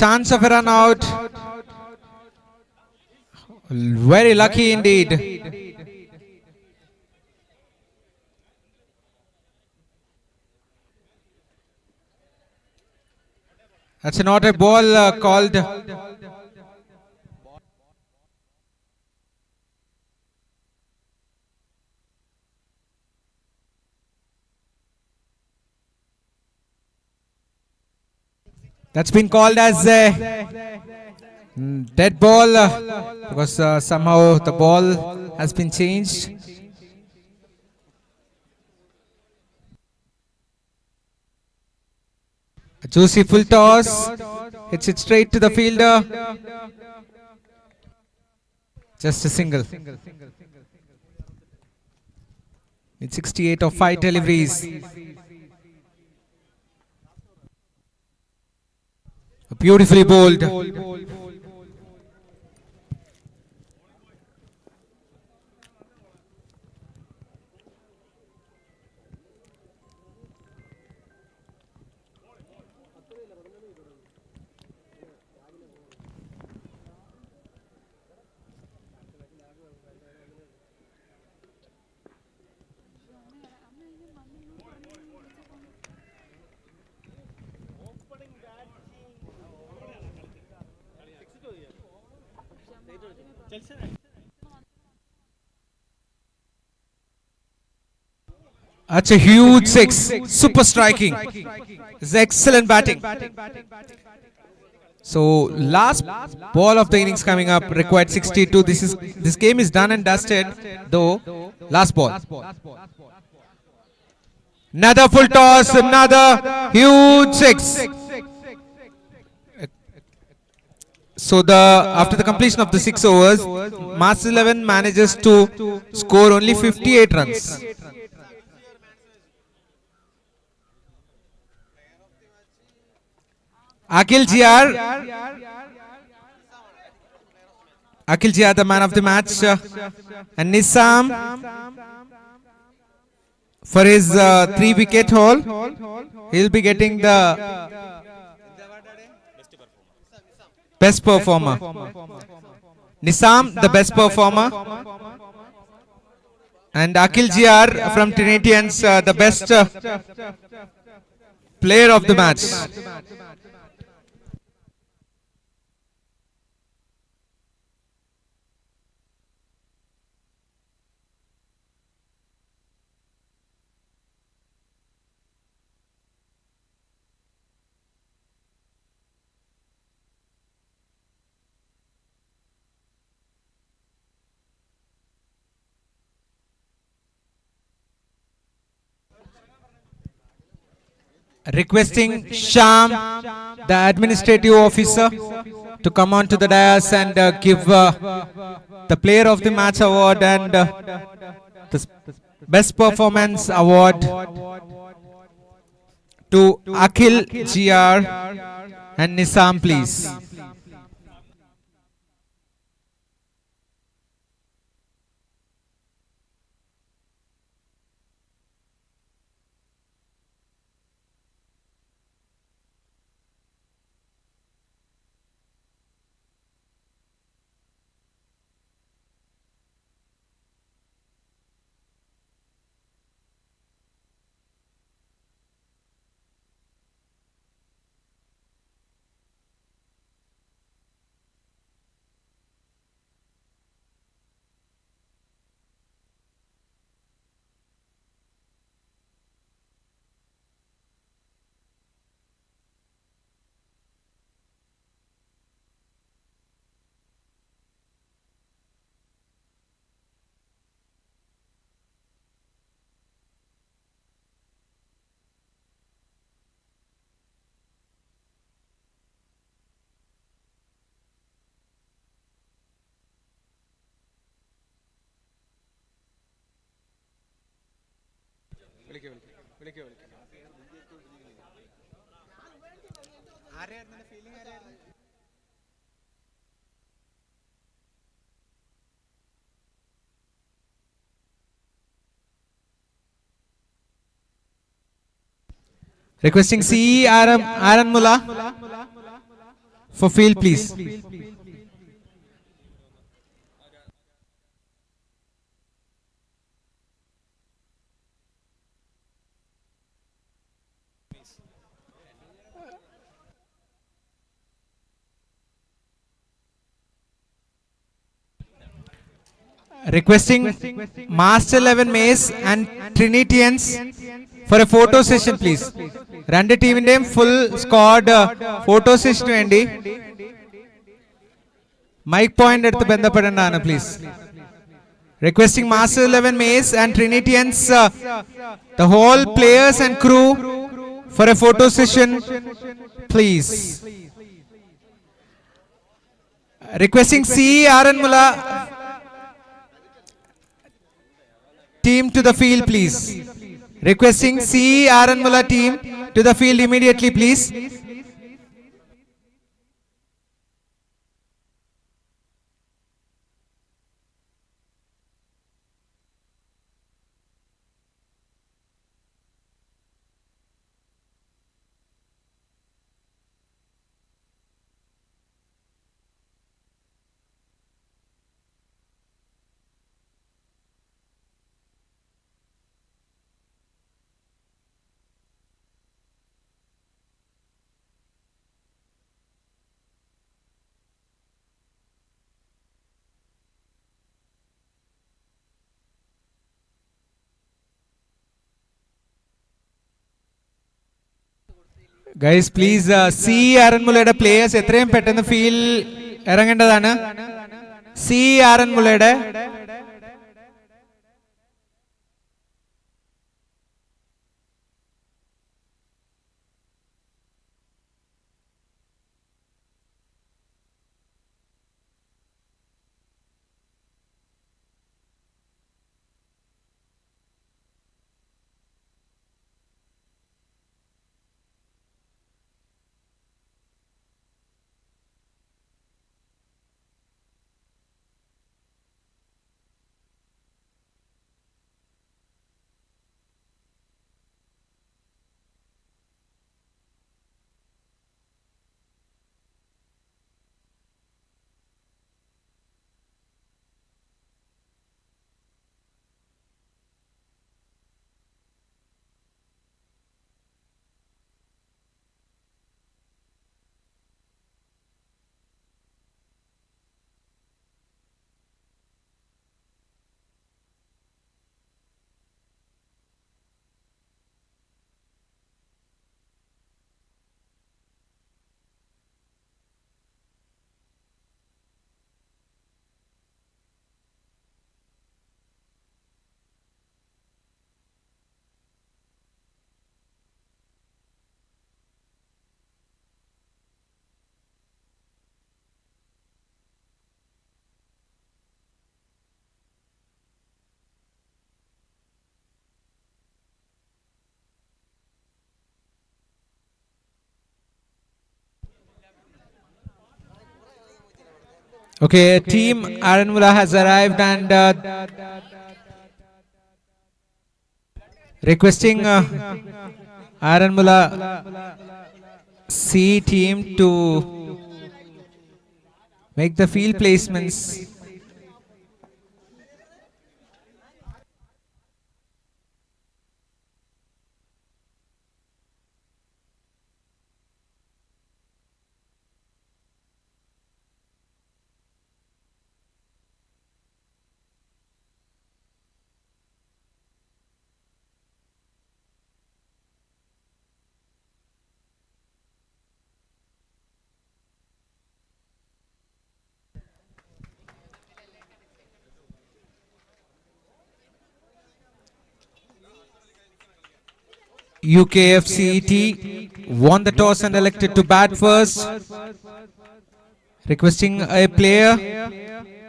Chance of a run out. Very lucky indeed. That's not a ball called. That's been called as a dead ball because somehow the ball has been changed. A juicy full toss, hits it straight to the fielder. Just a single. with 68 of 5 deliveries. Beautifully bowled. That's a huge six. Super striking. It's excellent batting. So last ball of the innings coming up required 62. This game is done and dusted. Though last ball. Another full toss. Another huge six. So after the completion of the 6 overs, Master 11 manages to score only 58 runs. Akhil Jr, the man of the match, and Nizam for his 3-wicket haul. He'll be getting the best performer. Nizam, the best performer, and Akhil Jr from Trinitians, the best player of the match. Requesting Sham, the administrative officer, to come on to the dais and give the player of the match award and the best performance award to Akhil GR and Nizam, please. Requesting CE Aaron Mullah for field, please. Requesting Master 11 Mace and Trinitians for a photo session, please. Run team name full squad photo session vendi. Mic point at the Bendapadana, please. Requesting Master 11 Mace and Trinitians, the whole players and crew for a photo session, please. Requesting C. Aaron Mullah. Team to the field, please. Requesting C. Aranmula team to the field immediately, please. Guys, please see Aranmulയുടെ players എത്രയും പെട്ടെന്ന് field ഇറങ്ങേണ്ടതാണ്. സി ആറന്മുളയുടെ Okay, team Aranmula has arrived and requesting Aranmula C team to make the field placements. UKFCET won the toss and elected to bat first. Requesting a player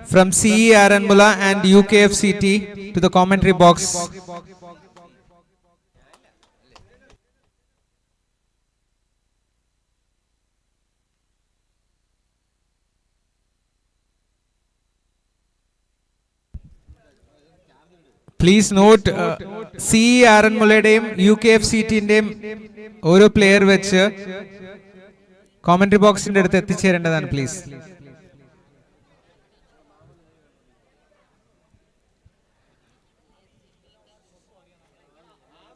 from CE Aranmula and UKFCET to the commentary box. Please note, CE Aranmulയുടെയും UKFCETന്റെയും ഓരോ player വെച്ച് commentary boxന്റെ അടുത്ത് എത്തിച്ചേരേണ്ടതാണ് please.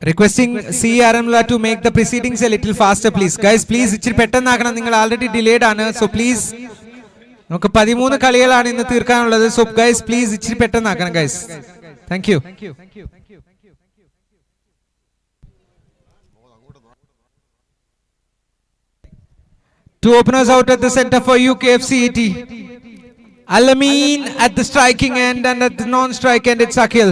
Requesting CE Aranmula to make the proceedings a little faster please. Guys, please ഇച്ചിരി പെട്ടെന്നാക്കണം, നിങ്ങൾ already delayed ആണ്. So please, നമുക്ക് 13 കളികളാണ് ഇന്ന് തീർക്കാനുള്ളത്. So guys, please ഇച്ചിരി പെട്ടെന്നാക്കണം guys. Thank you. Two openers out at the center for UKFCET. Alameen at the striking end, and at the non-strike end it's Akhil.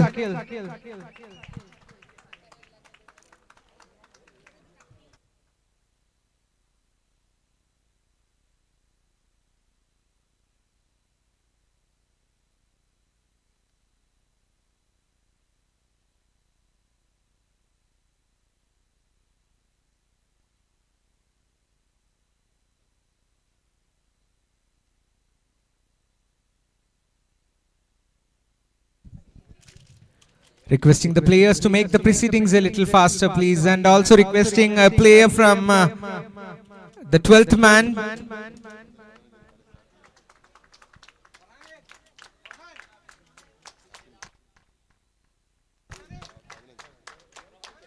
Requesting the players to make the proceedings a little faster, please, and also requesting a player from the 12th man.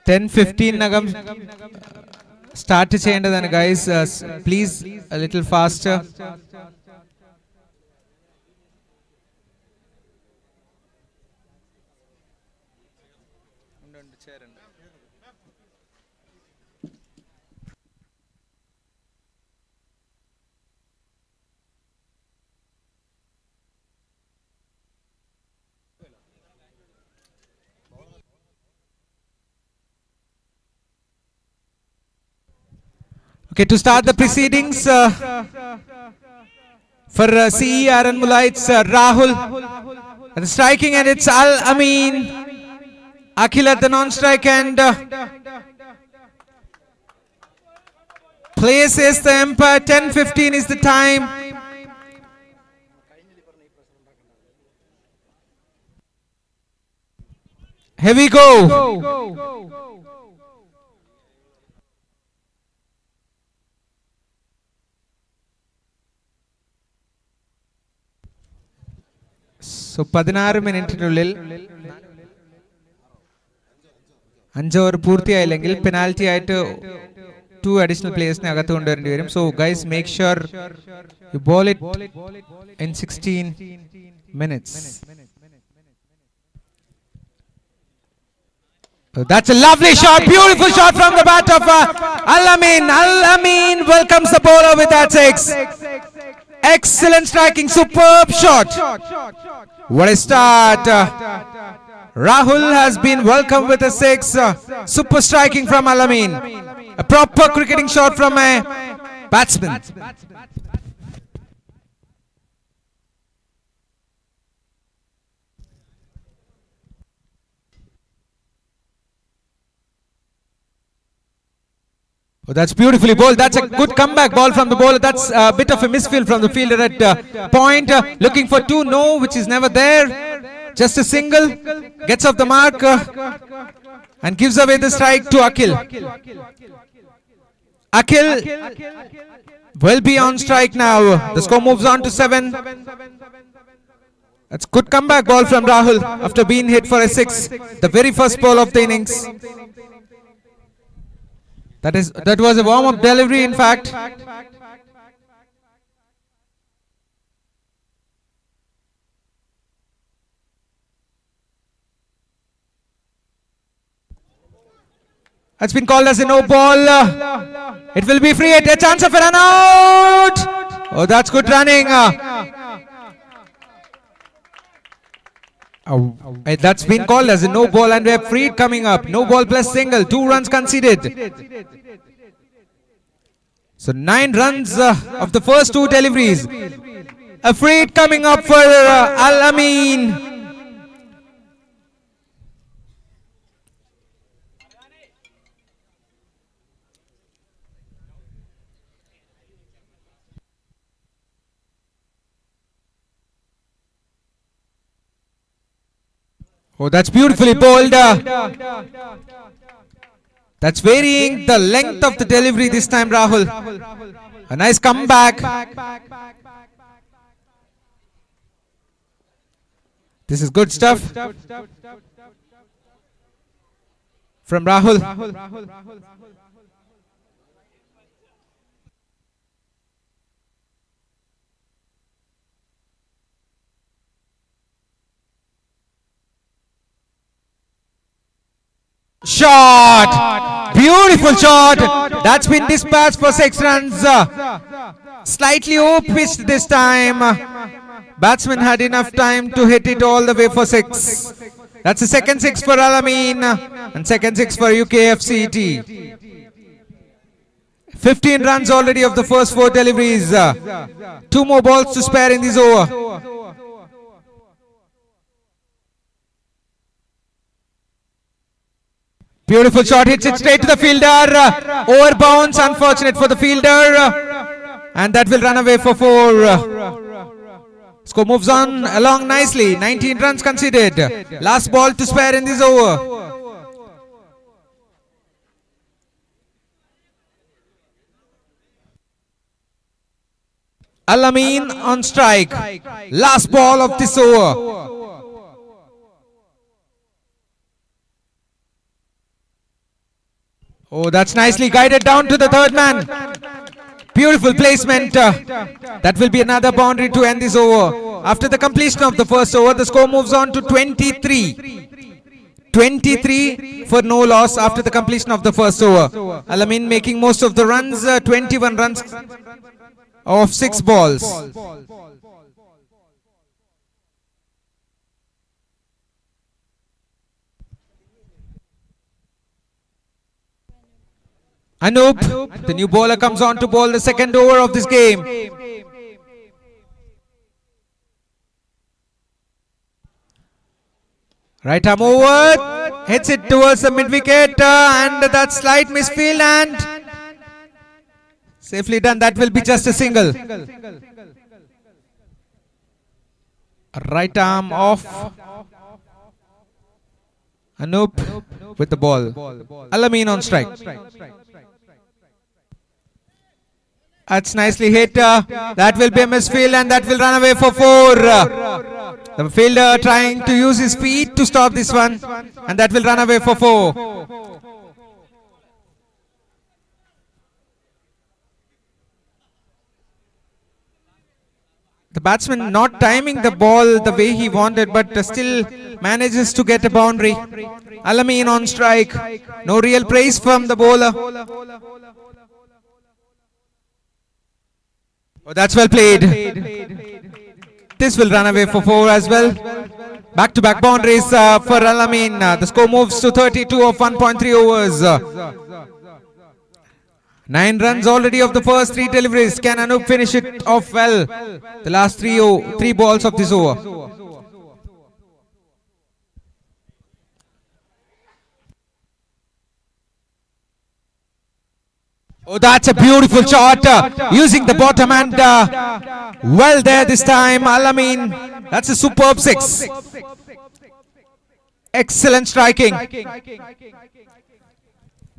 (10:15) nagam start cheyandadana, guys. Please, a little faster. Okay, to start the proceedings for CE Aranmula, it's Rahul at the striking, and it's Al-Amin, Akhil at the non-strike, and play says the umpire. 10:15 is the time. Here we go. So 16 മിനിറ്റിനുള്ളിൽ 5 over പൂർത്തിയായില്ലെങ്കിൽ penalty ആയിട്ട് 2 additional players-നെ അകത്ത് കൊണ്ടുവരേണ്ടി വരും. So guys, make sure you ball it in 16 minutes. That's a lovely shot, beautiful shot from the bat of Al-Amin. Al-Amin welcomes the bowler with that six. Excellent striking, superb shot. What a start. Rahul has been welcomed with a six. Super striking from Al-Amin. A proper cricketing shot from a batsman. Oh, that's beautifully bowled. That's a good comeback ball from the bowler. That's a bit of a misfield from the fielder at point. Looking for two, no, which is never there. Just a single. Gets off the mark and gives away the strike to Akhil. Akhil will be on strike now. The score moves on to 7. That's good comeback ball from Rahul after being hit for a 6. The very first ball of the innings. That was a warm-up delivery, in fact. That's been called as a no ball. It will be free at a chance of a run out. Oh, that's good running. That's been called as a no ball, and we have freed coming up. No ball plus single, 2 runs conceded. So 9 runs of the first 2 deliveries. A freed coming up for Al-Amin. Oh, that's beautifully bowled. That's varying the length of the delivery this time, Rahul. A nice comeback. This is good stuff from Rahul. Shot! Beautiful shot! That's been dispatched for 6 runs. Slightly off-pitched this time. Batsman had enough time to hit it all the way for 6. That's the second 6 for Al-Amin and second 6 for UKFCT. 15 runs already of the first 4 deliveries. 2 more balls to spare in this over. Beautiful shot, hits it straight to the fielder. Over bounce, unfortunate for the fielder. And that will run away for 4. Score moves on along nicely. 19 runs conceded. Last ball to spare in this over. Al-Amin on strike. Last ball of this over. Oh, that's nicely guided down to the third man. Beautiful placement. That will be another boundary to end this over. After the completion of the first over, the score moves on to 23. 23 for no loss after the completion of the first over. Al-Amin making most of the runs, 21 runs of 6 balls. Anup, the new bowler, comes on to bowl the second over of this game. Right arm over, hits it towards the mid wicket, and that slight misfield, and safely done. That will be just a single. Right arm off. Anup with the ball. Al-Amin on strike. That's nicely hit. That will be a misfield, and that will run away for 4. The fielder trying to use his feet to stop this one, and that will run away for 4. The batsman not timing the ball the way he wanted, but still manages to get a boundary. Al-Amin on strike. No real praise from the bowler. Oh, that's well played. This will run away for 4 as well. Back-to-back boundaries for Al-Amin. The score moves to 32 of 1.3 overs. 9 runs already of the first 3 deliveries. Can Anup finish it off well? The last 3 balls of this over. Oh, that's a beautiful shot, using the bottom and well there this time. Al-Amin, that's a superb 6. Excellent striking.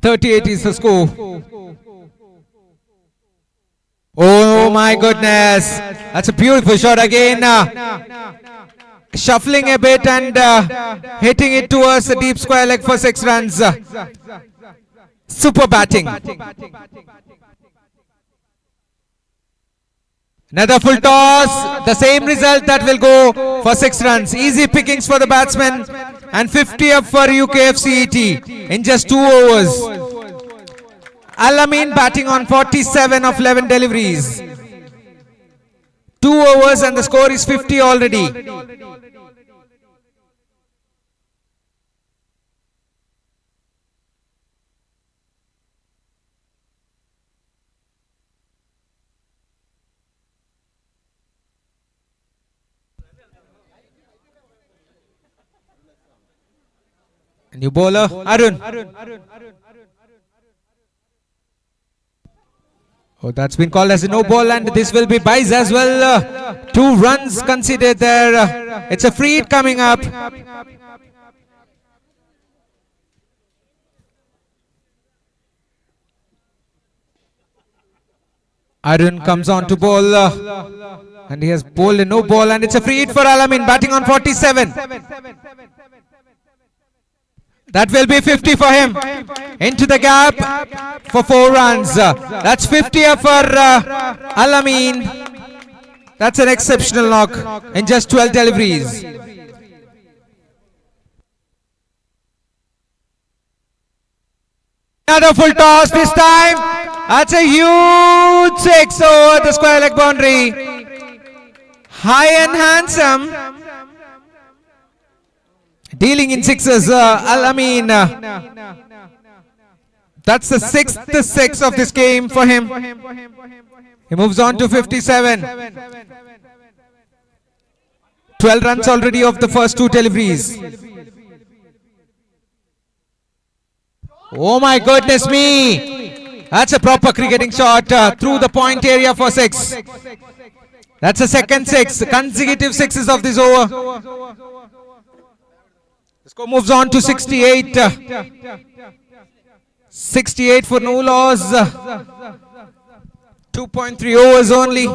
38 is the score. Oh my goodness, that's a beautiful shot again. Shuffling a bit and hitting it towards the deep square leg for 6 runs. Super batting. Another full toss. The same result, that will go for 6 runs. Easy pickings for the batsman, and 50 up for UKFCET in just 2 overs. Al-Amin batting on 47 of 11 deliveries. 2 overs and the score is 50 already. New bowler, Arun. Oh, that's been called as a no ball, and this will be buys as well. 2 runs considered there. It's a free hit coming up. Arun comes on to bowl, and he has bowled a no ball, and it's a free hit for Al-Amin batting on 47. That will be 50 for him. Into the gap for 4 runs. That's 50 for Al-Amin. That's an exceptional knock in just 12 deliveries. Another full toss this time. That's a huge 6 over the square leg boundary. High and handsome. Dealing in 6s, Al-Amin. That's the 6th 6 of this game for him. He moves on to 57. 12 runs already of the first 2 deliveries. Oh my goodness me! That's a proper cricketing shot through the point area for 6. That's a second six, consecutive sixes of this over. The score moves on to 68. 68 for no loss. 2.3 overs only.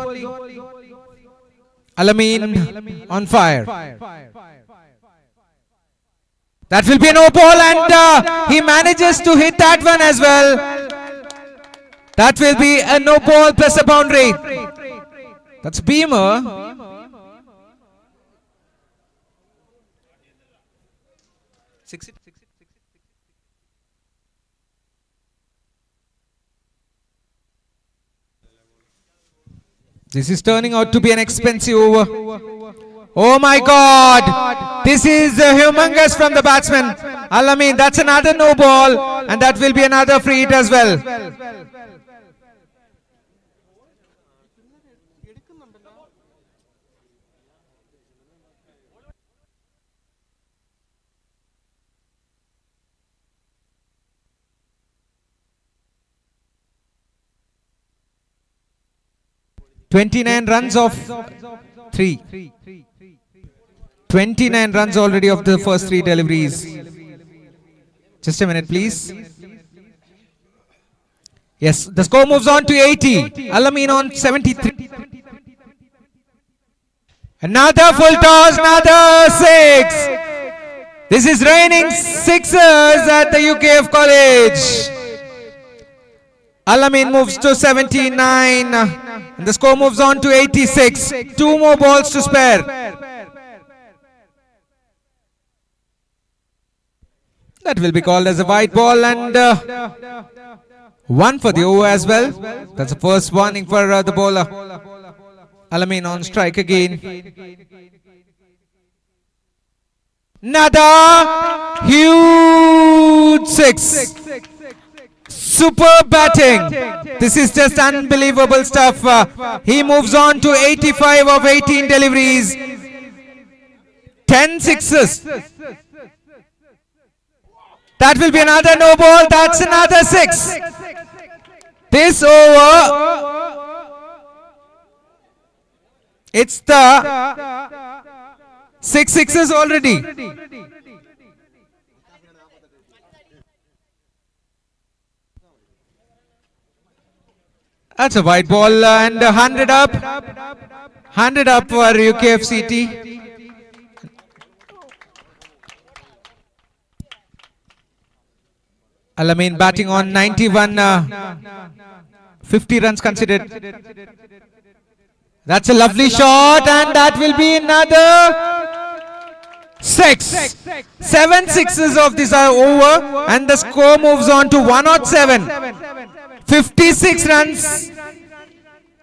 Al-Amin on fire. That will be a no ball, and he manages to hit that one as well. That will be a no ball plus a boundary. That's Beamer. This is turning out to be an expensive over. Oh my God! This is humongous from the batsman. Al-Amin, that's another no ball, and that will be another free hit as well. 29 runs of 3. 29 runs already of the first 3 deliveries. Just a minute, please. Yes, the score moves on to 80. Al-Amin on 73. Another full toss, another 6. This is raining sixers at the UKF College. Al-Amin moves to 79. And the score moves on to 86. 2 more balls to spare. That will be called as a white ball, and 1 for the over as well. That's the first warning for the bowler. Al-Amin on strike again. Another huge 6. Superb batting. This is just unbelievable stuff. He moves on to 85 of 18 deliveries. 10 sixes. That will be another no ball. That's another 6. This over, it's the 6 sixes already. That's a white ball, and 100 up. 100 up for UKFCT. Al-Amin batting on 91. 50 runs considered. That's a lovely shot, and that will be another 6. 7 sixes of this are over, and the score moves on to 107. 56 runs.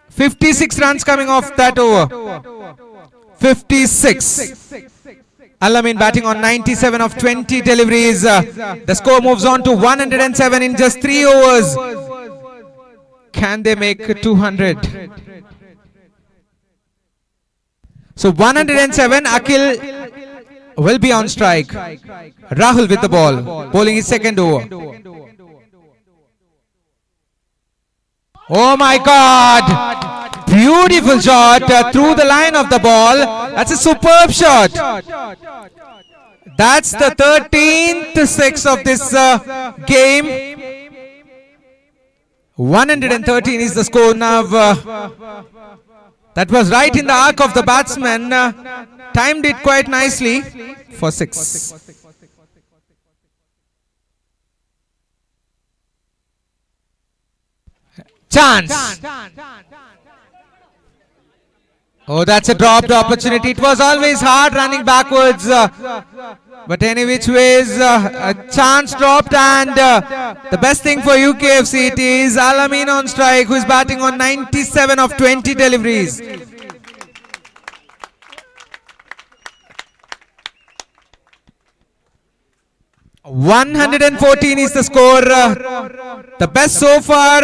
56 runs coming off that over. 56. Al-Amin batting on 97 of 20 deliveries. The score moves on to 107 in just 3 overs. Can they make 200? So 107, Akhil will be on strike. Rahul with the ball, bowling his second over. Oh my God! Beautiful shot through the line of the ball. That's a superb shot. That's the 13th 6 of this game. 113 is the score now. That was right in the arc of the batsman. Timed it quite nicely for 6. Chance. Oh, that's a dropped opportunity. It was always hard running backwards. But any which ways, a chance dropped, and the best thing for UKFC is Al-Amin on strike, who is batting on 97 of 20 deliveries. $114 is the score. The best so far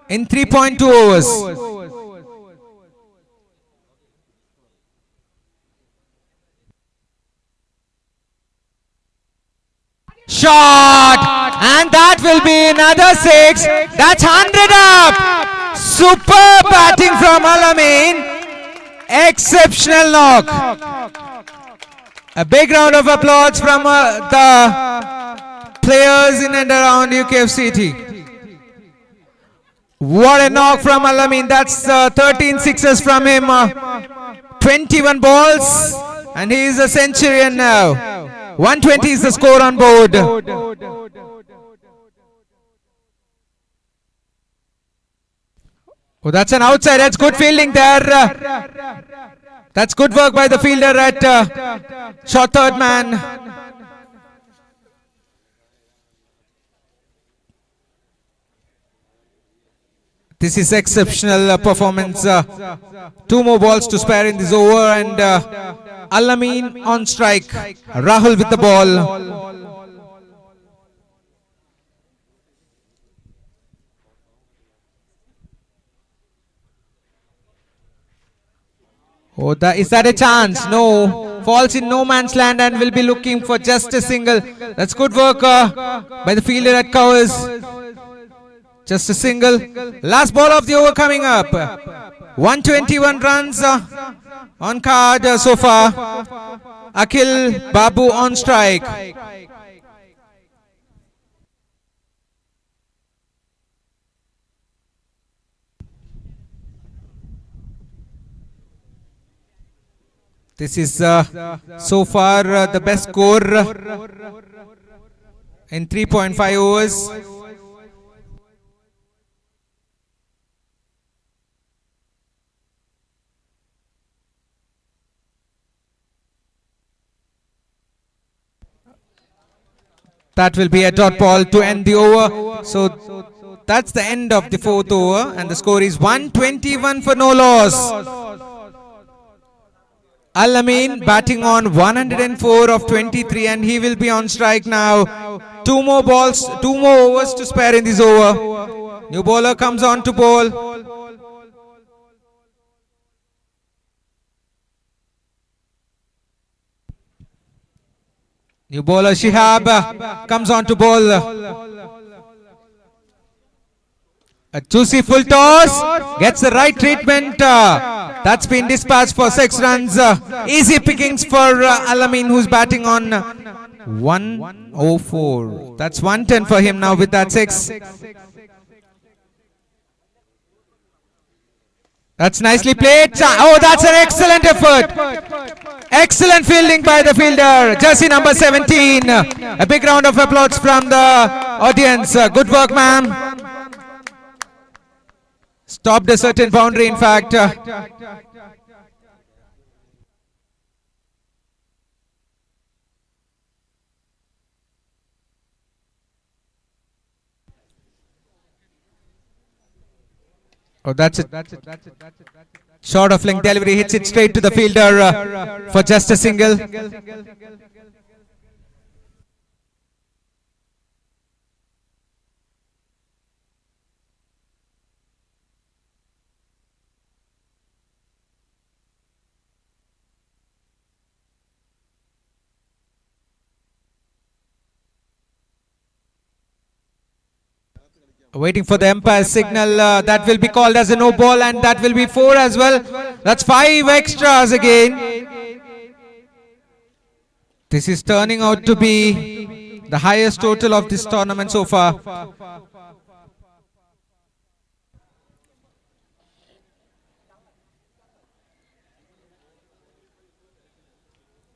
in 3.2 overs. Shot, and that will be another 6. That's 100 up. Superb batting from Al-Amin. Exceptional knock. A big round of applause from the players in and around UKF City. What a knock from Al-Amin. That's 13 sixes from him. 21 balls. And he is a centurion now. 120 is the score on board. Oh, that's an outside. That's good fielding there. That's good work by the fielder at short third man. This is exceptional performance. 2 more balls to spare in this over, and Al-Amin on strike. Rahul with the ball. Oh, is that a chance? No. Falls in no man's land and will be looking for just a single. That's good work by the fielder at covers. Just a single. Last ball of the over coming up. 121 runs on card so far. Akhil Babu on strike. This is so far the best score in 3.5 overs. That will be a dot ball to end the over. So that's the end of the 4th over, and the score is 121 for no loss. Al-Amin batting on 104 of 23, and he will be on strike now. 2 more balls, 2 more overs to spare in this over. New bowler comes on to bowl. New bowler Shihab comes on to bowl. A juicy full toss, gets the right treatment. That's been dispatched for 6 runs. Easy pickings for Al-Amin, who's batting on 104. That's 110 for him now with that 6. That's nicely played. Oh, that's an excellent effort. Excellent fielding by the fielder, jersey number 17. A big round of applause from the audience. Good work, ma'am. Stopped a certain boundary, in fact. Oh, that's it. Short of length delivery, hits it straight to the fielder for just a single. Waiting for the umpire's signal. That will be called as a no ball, and that will be 4 as well. That's 5 extras again. This is turning out to be the highest total of this tournament so far.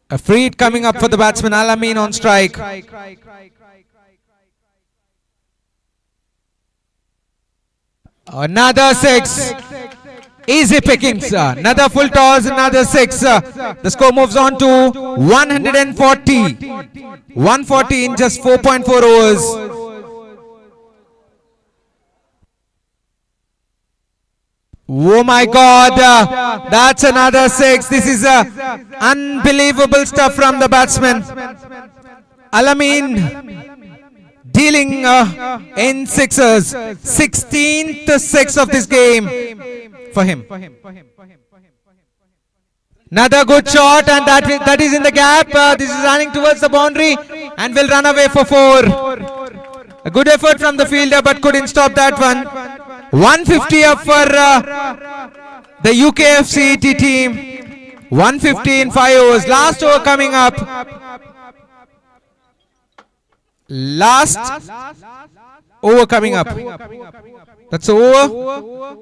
A free hit coming up for the batsman. Al-Amin on strike. Another 6. Easy pickings. Another full toss, another 6. The score moves on to 140. 140 in just 4.4 overs. Oh my God. That's another 6. This is unbelievable stuff from the batsman. Al-Amin dealing in sixes. 16th 6 of this game for him. Another good shot, and that is in the gap. This is running towards the boundary and will run away for 4. A good effort from the fielder, but couldn't stop that one. 150 up for the UKF CET team. 150 in 5 overs. Last over coming up. Last over coming up. That's over.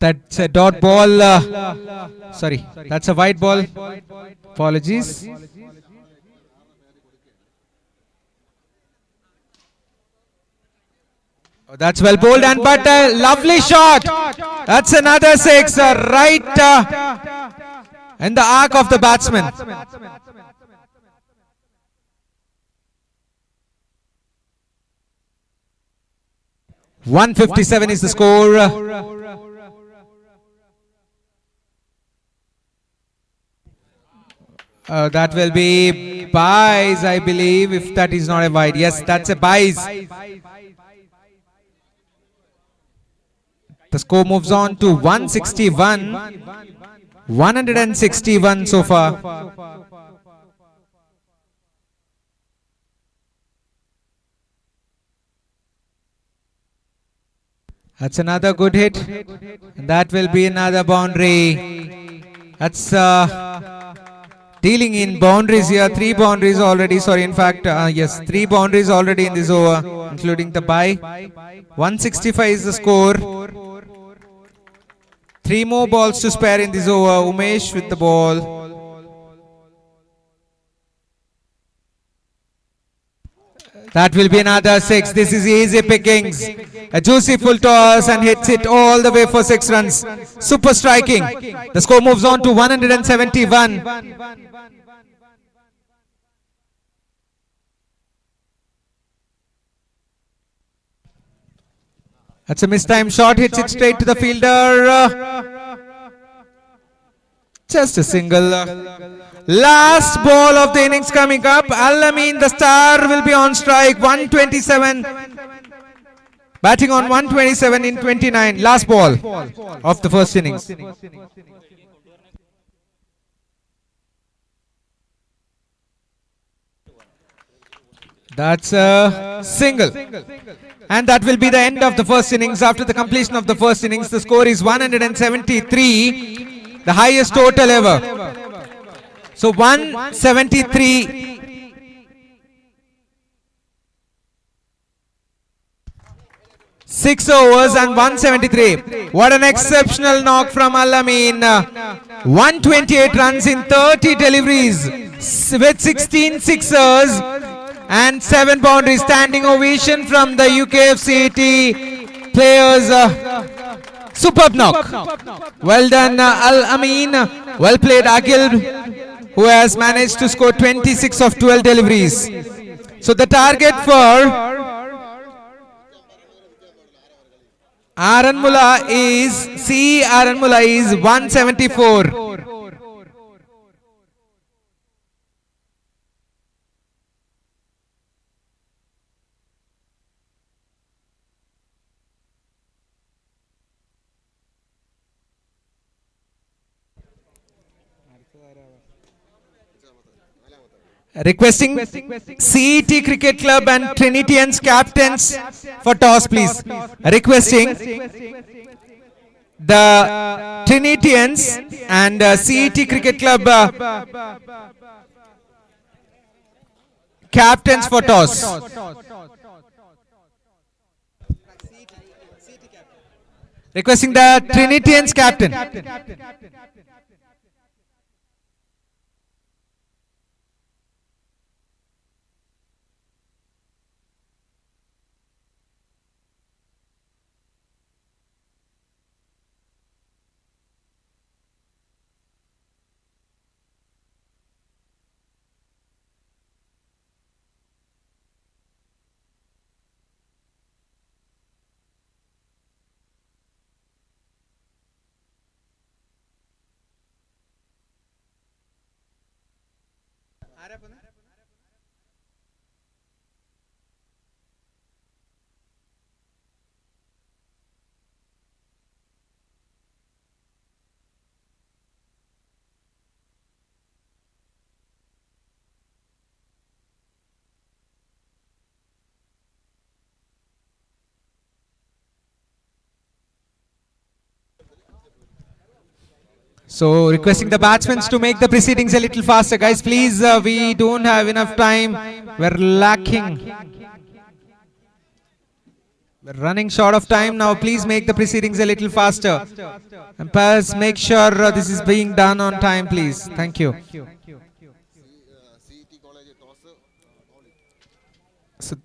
That's a dot ball. Sorry, that's a white ball. Apologies. Oh, that's well bowled, and but a lovely shot. That's another six, right in the arc of the batsman. .157 is the score. That will be buys, I believe, if that is not a wide. Yes, that's a buys. The score moves on to 161. 161 so far. That's another good hit. That will be another boundary. That's dealing in boundaries here. 3 boundaries already. Sorry, in fact, yes, 3 boundaries already in this over, including the bye. 165 is the score. 3 more balls to spare in this over. Umesh with the ball. That will be another 6. This is easy pickings. A juicy full toss and hits it all the way for 6 runs. Super striking. The score moves on to 171. That's a mistimed shot. Hits it straight to the fielder. Just a single. Last ball of the innings coming up. Al-Amin, the star, will be on strike. 127. Batting on 127 in 29. Last ball of the first innings. That's a single. And that will be the end of the first innings. After the completion of the first innings, the score is 173. The highest total ever. So 173. 6 overs and 173. What an exceptional knock from Al-Amin. 128 runs in 30 deliveries with 16 sixers and 7 boundaries. Standing ovation from the UKFCT players. Superb knock. Well done, Al-Amin. Well played, Akhil, who has managed to score 26 of 12 deliveries. So the target for Aranmula is 174. Requesting CET Cricket Club and Trinitians captains for toss, please. Requesting the Trinitians and CET Cricket Club captains for toss. Requesting the Trinitians captain. So requesting the batsmen to make the proceedings a little faster, guys. Please, we don't have enough time. We're lacking. We're running short of time now. Please make the proceedings a little faster. Umpires, make sure this is being done on time, please. Thank you. So,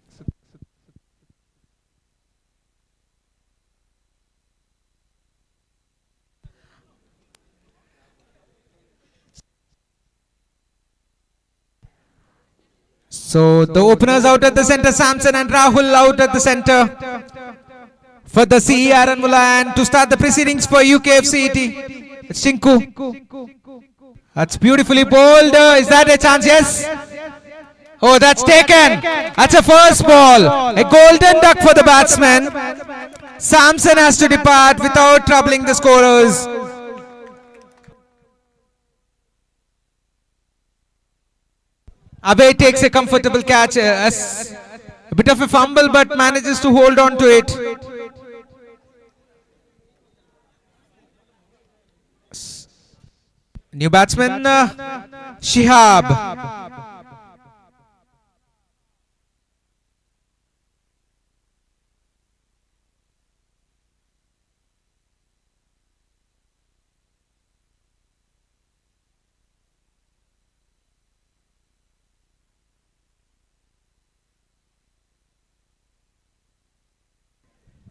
So the openers out at the center, Samson and Rahul out at the center for the CE Aaron Mulan to start the proceedings for UKFCET. It's Chinku. That's beautifully bowled. Is that a chance? Yes. Oh, that's taken. That's a first ball. A golden duck for the batsman. Samson has to depart without troubling the scorers. Abhay takes a comfortable catch, a bit of a fumble, but manages to hold on to it. New batsman, Shihab.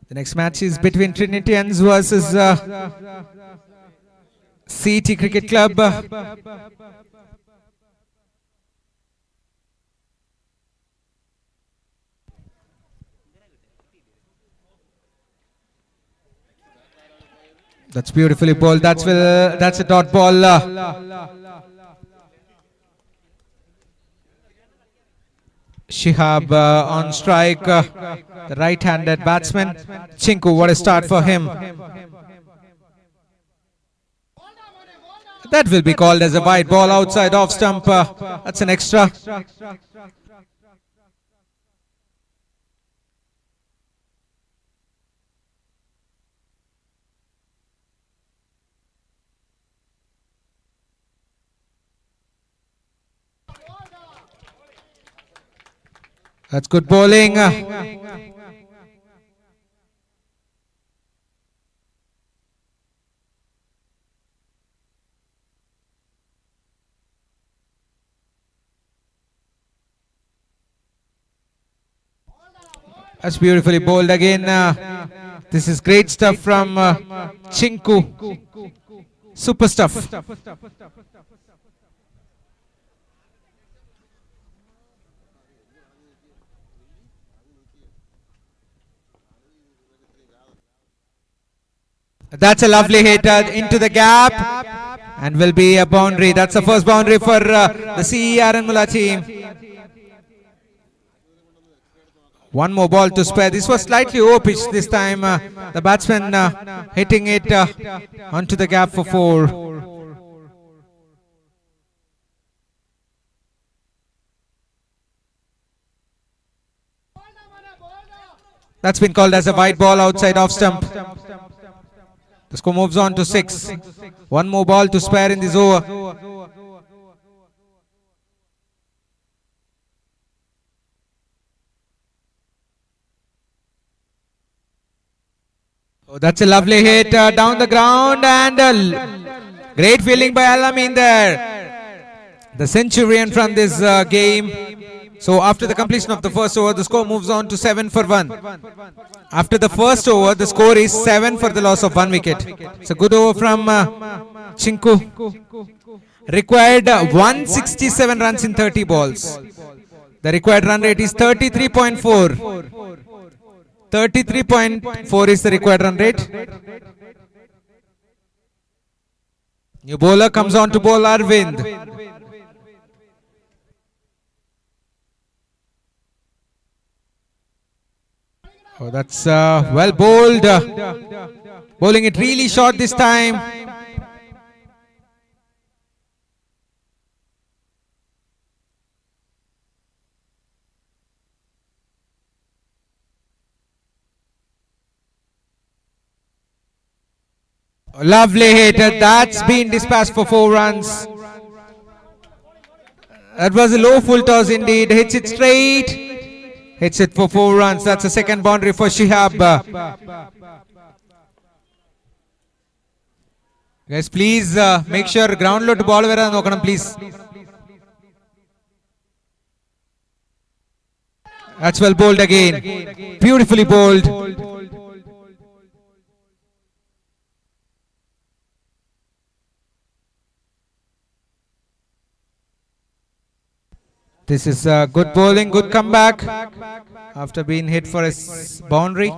The next match is between Trinitans versus CT Cricket Club. That's beautifully bowled. That's a dot ball. Shihab on strike, the right-handed batsman. Chinku, what a start for him. That will be called as a wide ball outside off stump. That's an extra. That's good bowling. That's beautifully bowled again. This is great stuff from Chinku. Super stuff. That's a lovely hit into the gap and will be a boundary. That's the first boundary for the CE Aaron Mulla team. One more ball to spare. This was slightly over-pitched this time. The batsman hitting it onto the gap for 4. That's been called as a wide ball outside off stump. The score moves on to 6. One more ball to spare in this over. Oh, that's a lovely hit down the ground and great fielding by Alamin there. The centurion from this game. So after the completion of the first over, the score moves on to 7 for 1. After the first over, the score is 7 for the loss of 1 wicket. It's a good over from Chinku. Required 167 runs in 30 balls. The required run rate is 33.4. 33.4 is the required run rate. New bowler comes on to bowl Arvind. Oh, that's well bowled. Bowling it really short this time. Lovely hit. That's been dispatched for 4 runs. That was a low full toss indeed. Hits it straight. Hits it for 4 runs. That's a second boundary for Shihab. Guys, please make sure ground load ball vera nokanam please. That's well bowled again. Beautifully bowled. This is good bowling, good comeback after being hit for a boundary.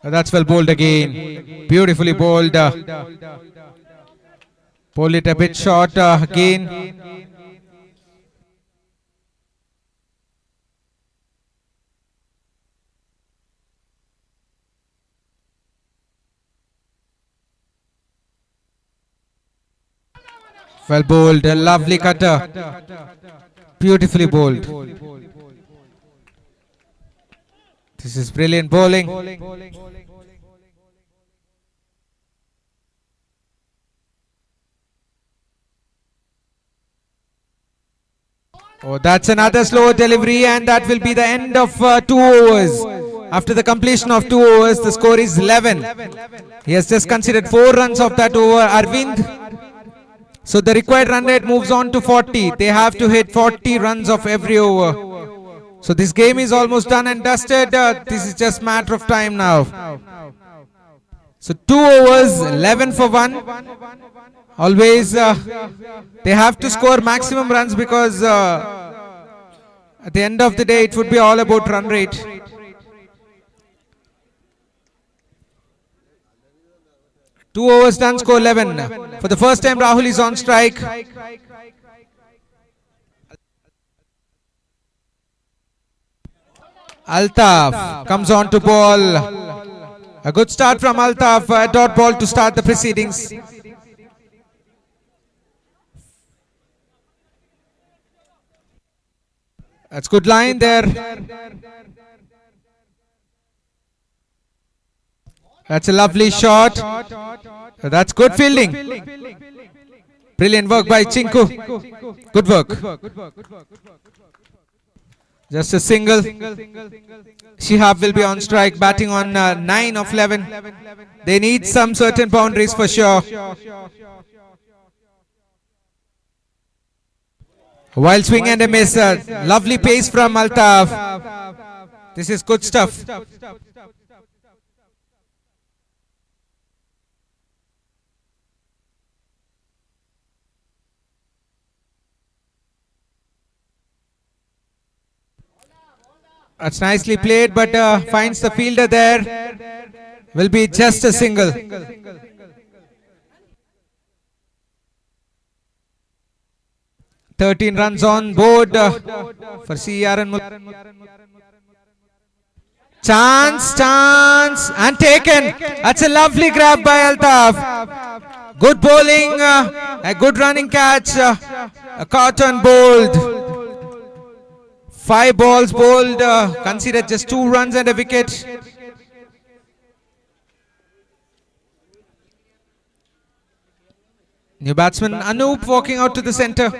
That's well bowled again. Beautifully bowled. Bowled it a bit short again. Well bowled, a lovely cutter. Beautifully bowled. This is brilliant bowling. Oh, that's another slow delivery, and that will be the end of 2 overs. After the completion of 2 overs, the score is 11. He has just considered 4 runs of that over. Arvind. So the required run rate moves on to 40. They have to hit 40 runs of every over. So this game is almost done and dusted. This is just matter of time now. So 2 overs, 11 for 1. Always they have to score maximum runs because at the end of the day it would be all about run rate. Two overs done, score 11. For the first time, Rahul is on strike. Altaf comes on to ball. A good start from Altaf. A dot ball to start the proceedings. That's good line there. That's a lovely shot. That's good fielding. Brilliant work by Chinku. Good work. Just a single. Shihab will be on strike, batting on 9 of 11. They need some certain boundaries for sure. Wild swing and a miss. Lovely pace from Altaf. This is good stuff. That's nicely played, but finds the fielder there. Will be just a single. "13 runs on board for CR and chance and taken. That's a lovely grab by Altaf. Good bowling, a good running catch, a caught and bowled. 5 balls bowled, considered just 2 runs and a wicket. New batsman Anoop walking out to the centre.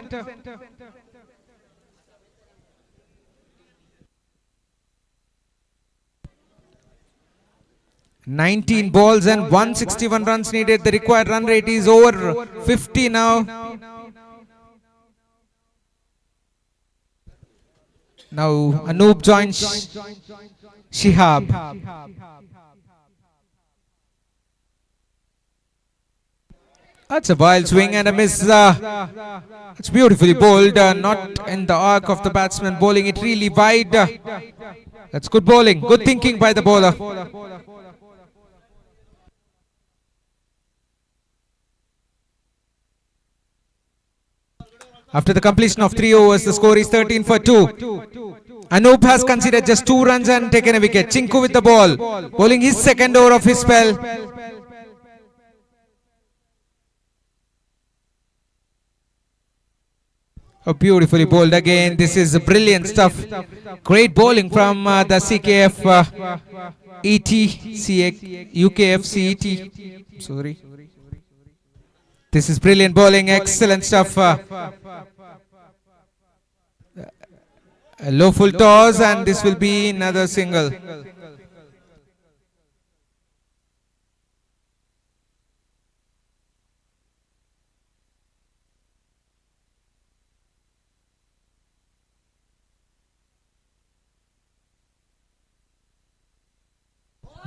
"19 balls and 161 runs needed. The required run rate is over 50 now. Now Anoop joins Shihab. That's a wild swing and a miss. It's beautifully bowled, not in the arc of the batsman, bowling it really wide. That's good bowling, good thinking by the bowler. After the completion of 3 overs, the score is 13 for 2. Anup has conceded just 2 runs and taken a wicket. Chinku with the ball, bowling his second over of his spell. Oh, beautifully bowled again. This is brilliant stuff. Great bowling from the CKF UKF CET. Sorry. This is brilliant bowling. Excellent stuff. A low full toss, and this will be another single.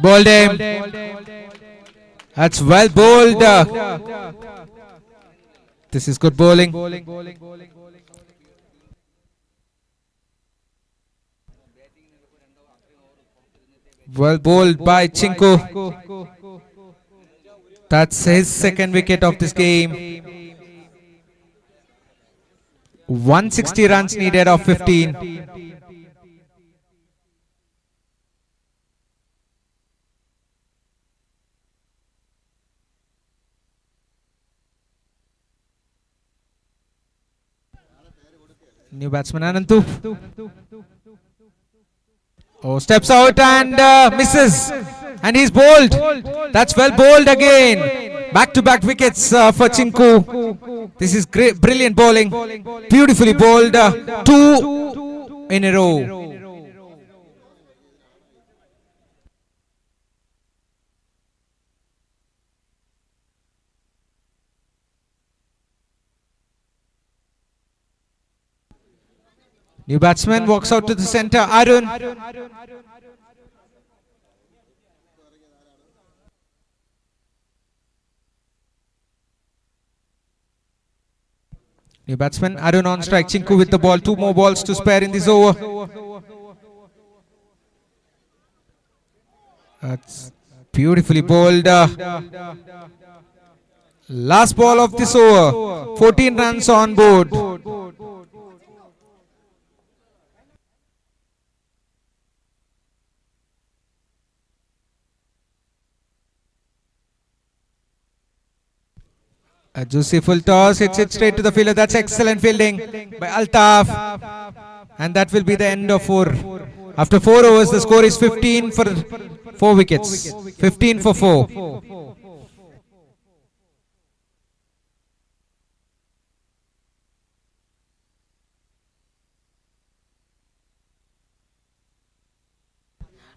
Bowled him. That's well bowled. This is good bowling. Well bowled by Chinku. That's his second wicket of this game. 160 runs needed of 15. New batsman Anantu. Oh, steps out and misses. And he's bowled. That's well bowled again. Back-to-back wickets for Chinku. This is great, brilliant bowling. Beautifully bowled. 2 in a row. New batsman walks out to the centre. Arun. New batsman Arun on strike. Chinku with the ball. 2 more balls to spare in this over. That's beautifully bowled. Last ball of this over. 14 runs on board. A juicy full toss, hits it straight to the fielder. That's excellent fielding by Altaf. And that will be the end of 4. After 4 overs, the score is 15 for 4 wickets. 15 for 4.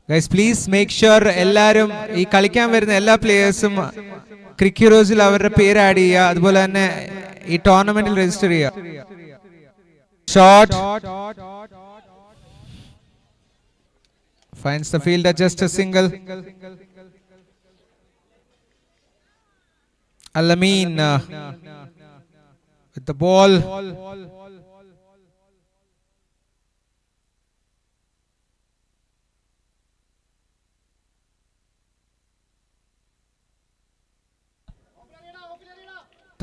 Guys, please make sure എല്ലാരും ഈ കളിക്കാൻ വരുന്ന എല്ലാ പ്ലേയേഴ്സും cricket ഹീറോസിൽ അവരുടെ പേര് add ചെയ്യുക. അതുപോലെ തന്നെ ഈ ടൂർണമെന്റിൽ രജിസ്റ്റർ ചെയ്യുക. Shot finds the fielder just a single. Alamin with the ball.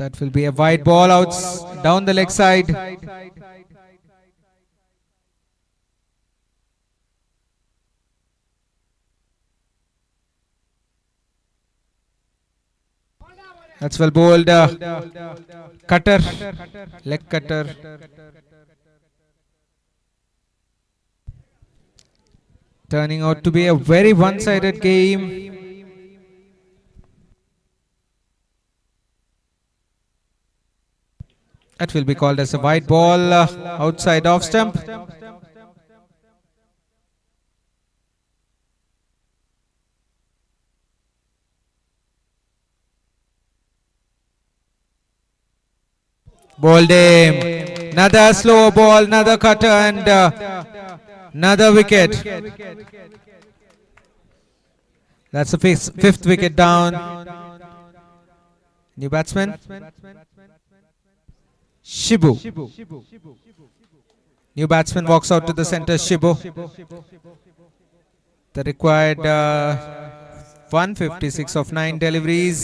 That will be a wide ball out down the leg side. That's well bowled. Cutter, leg cutter. Turning out to be a very one-sided game. That will be called as a wide ball outside off stump. Bowled him. Another slow ball, another cutter, and another wicket. That's the fifth wicket down. New batsman Shibu. New batsman walks out to the centre. Shibu. The required 156 of 9 deliveries.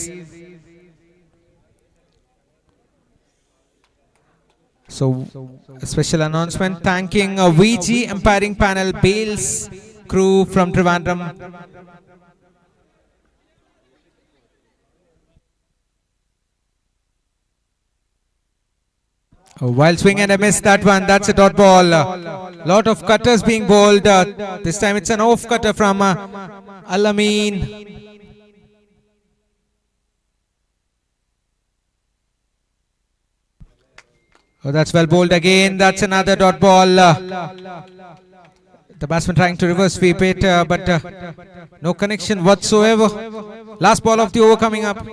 So, a special announcement thanking VG umpiring panel, Bales crew from Trivandrum. Wild swing and I missed that one. That's a dot ball. Lot of cutters being bowled. This time it's an off cutter from Alamin. Oh, that's well bowled again. That's another dot ball. The batsman trying to reverse sweep it, but no connection whatsoever. Last ball of the over coming up.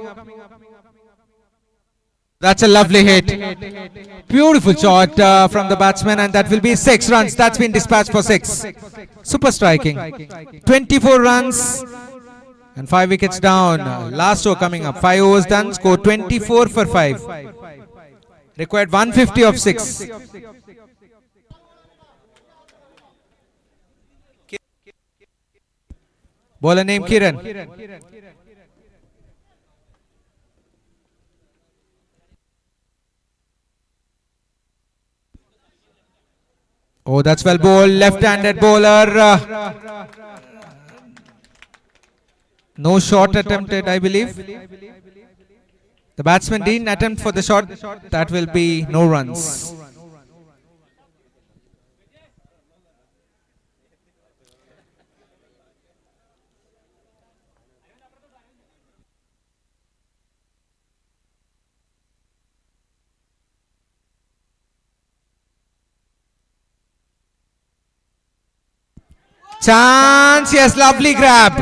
That's a lovely hit. Beautiful shot from the batsman, and that will be 6 runs. That's been dispatched for 6. Super striking. 24 runs and 5 wickets down. Last over coming up. 5 overs done. Score 24 for 5. Required 150 of 6. Bowler name Kiran. Oh, that's well bowled. Left-handed bowler. No shot attempted, I believe. The batsman didn't attempt for the shot. That will be no runs. Chance, yes, lovely grab.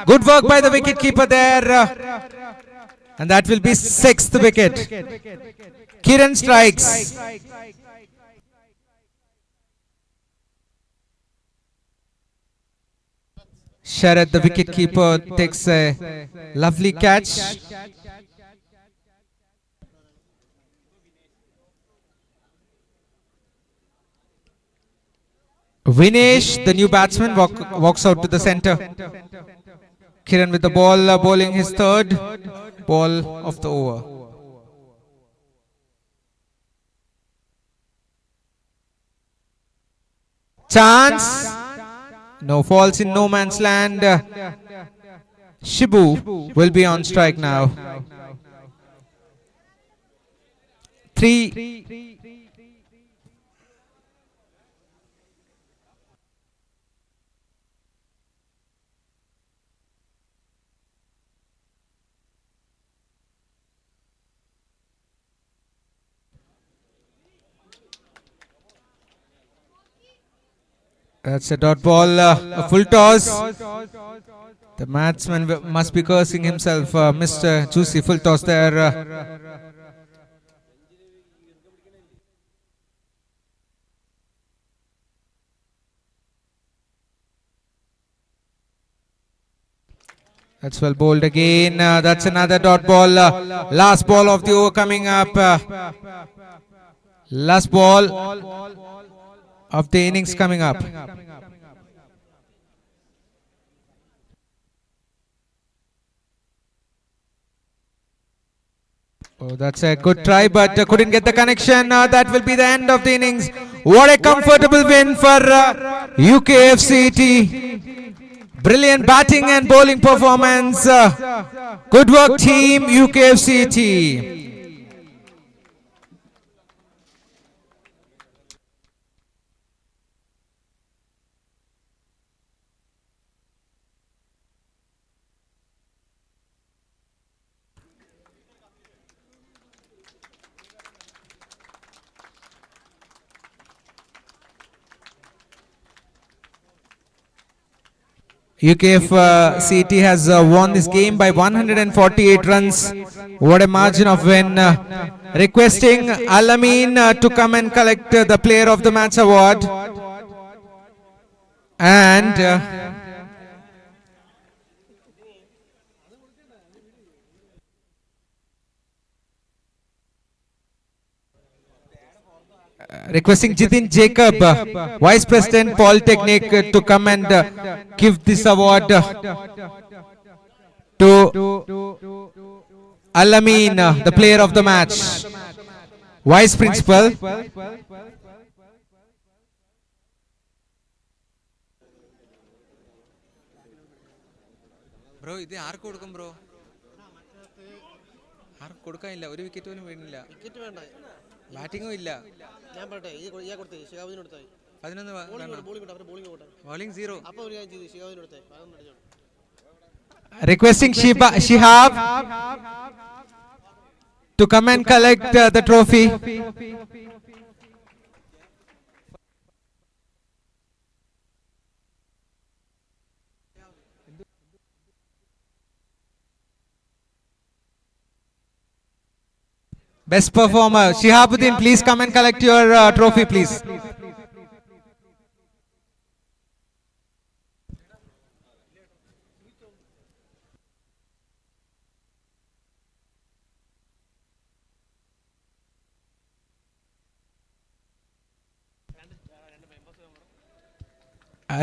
Good work by the wicket keeper there. And that will be 6th wicket. Kiran strikes. Sharad, the wicket keeper, takes a lovely catch. Vinesh, the new batsman, walks out to the centre. Kiran with the ball, bowling his 3rd ball of the over. Chance. No, falls in no man's land. Shibu will be on strike now. 3. That's a dot ball, a full toss. The batsman must be cursing himself. Mr. Juicy, full toss there. That's well bowled again. That's another dot ball. Last ball of the over coming up. Last ball of the innings coming up. Oh, that's a good try, but couldn't get the connection. That will be the end of the innings. What a comfortable win for UKFCT. Brilliant batting and bowling performance. Good work, team UKFCT. UKFCT has won this game by 148 runs. What a margin of win. Requesting Alamin to come and collect the Player of the Match award. And requesting Jitin Jacob, Vice President Polytechnic, to come and give this award to Alamin, the Player of the Match. Vice Principal. Bro ഇത് ആർക്ക് കൊടുക്കും bro? ആർക്ക് കൊടുക്കാനില്ല, ഒരു wicket പോലും വീണില്ല. Wicket വേണ്ട, ബാറ്റിങ്ങും ഇല്ല. ഞാൻ പറയട്ടെ, കൊടുത്തേ ശിഹാബിന് കൊടുത്തായി 11 ബോളിംഗ് സീറോ. അപ്പോൾ ഒരു കാര്യം ചെയ്ത് ശിഹാബിന് കൊടുത്തേ, അതൊന്നും അടിച്ചോളൂ. Requesting Shihab to come and collect the trophy. Best performer Shihabuddin, please come and collect your trophy, please.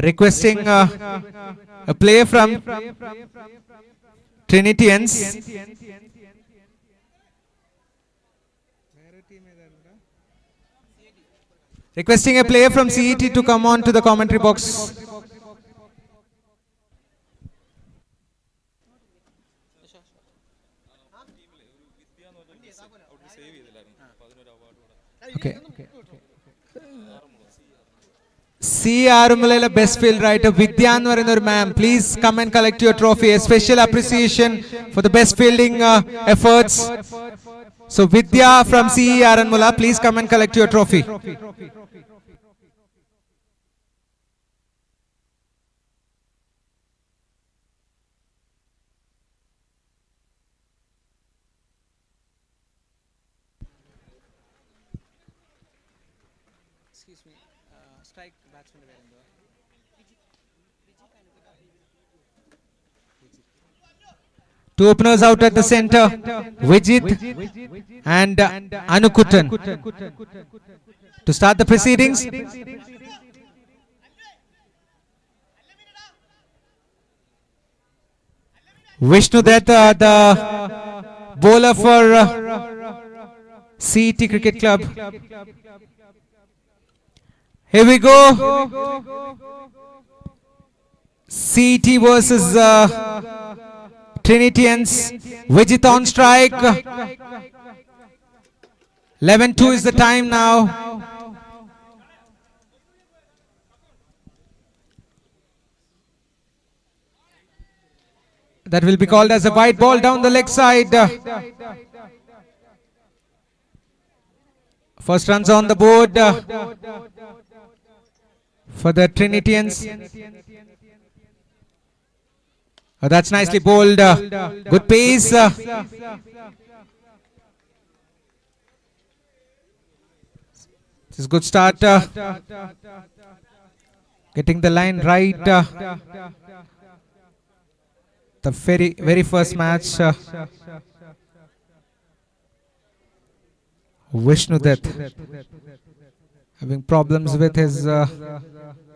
Requesting a player from Trinitians. Requesting a player from CET to come on to the commentary box. Okay. C. Arumulala best field writer Vidya എന്ന് പറയുന്ന ഒരു ma'am, please come and collect your trophy. A special appreciation for the best fielding efforts. So Vidya from C. Arumulala, please come and collect your trophy. Excuse me, strike batsman വേറെന്തോ? Two openers out at the center, Vijit and Anukutan. To start the proceedings, Vishnu Dutta, the bowler for CET Cricket Club. Here we go. CET versus Trinitians. Vijit on strike. 11-2 is the time now. That will be called as a wide ball down the leg side. First runs on the board for the Trinitians. Oh, that's nicely bowled. Good pace. This is good start. Getting the line right. The very first match. Vishnu Dutt having problems with his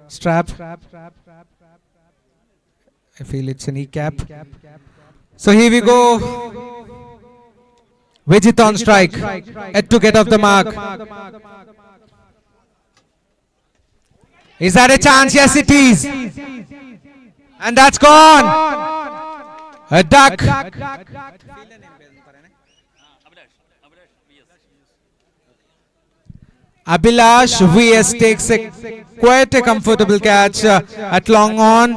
strap. I feel it's a kneecap. So here we go. Vijit on strike. Yet to get off the mark. Is that a chance? Yes, it is. And that's gone. A duck. Abhilash VS takes quite a comfortable catch at long on.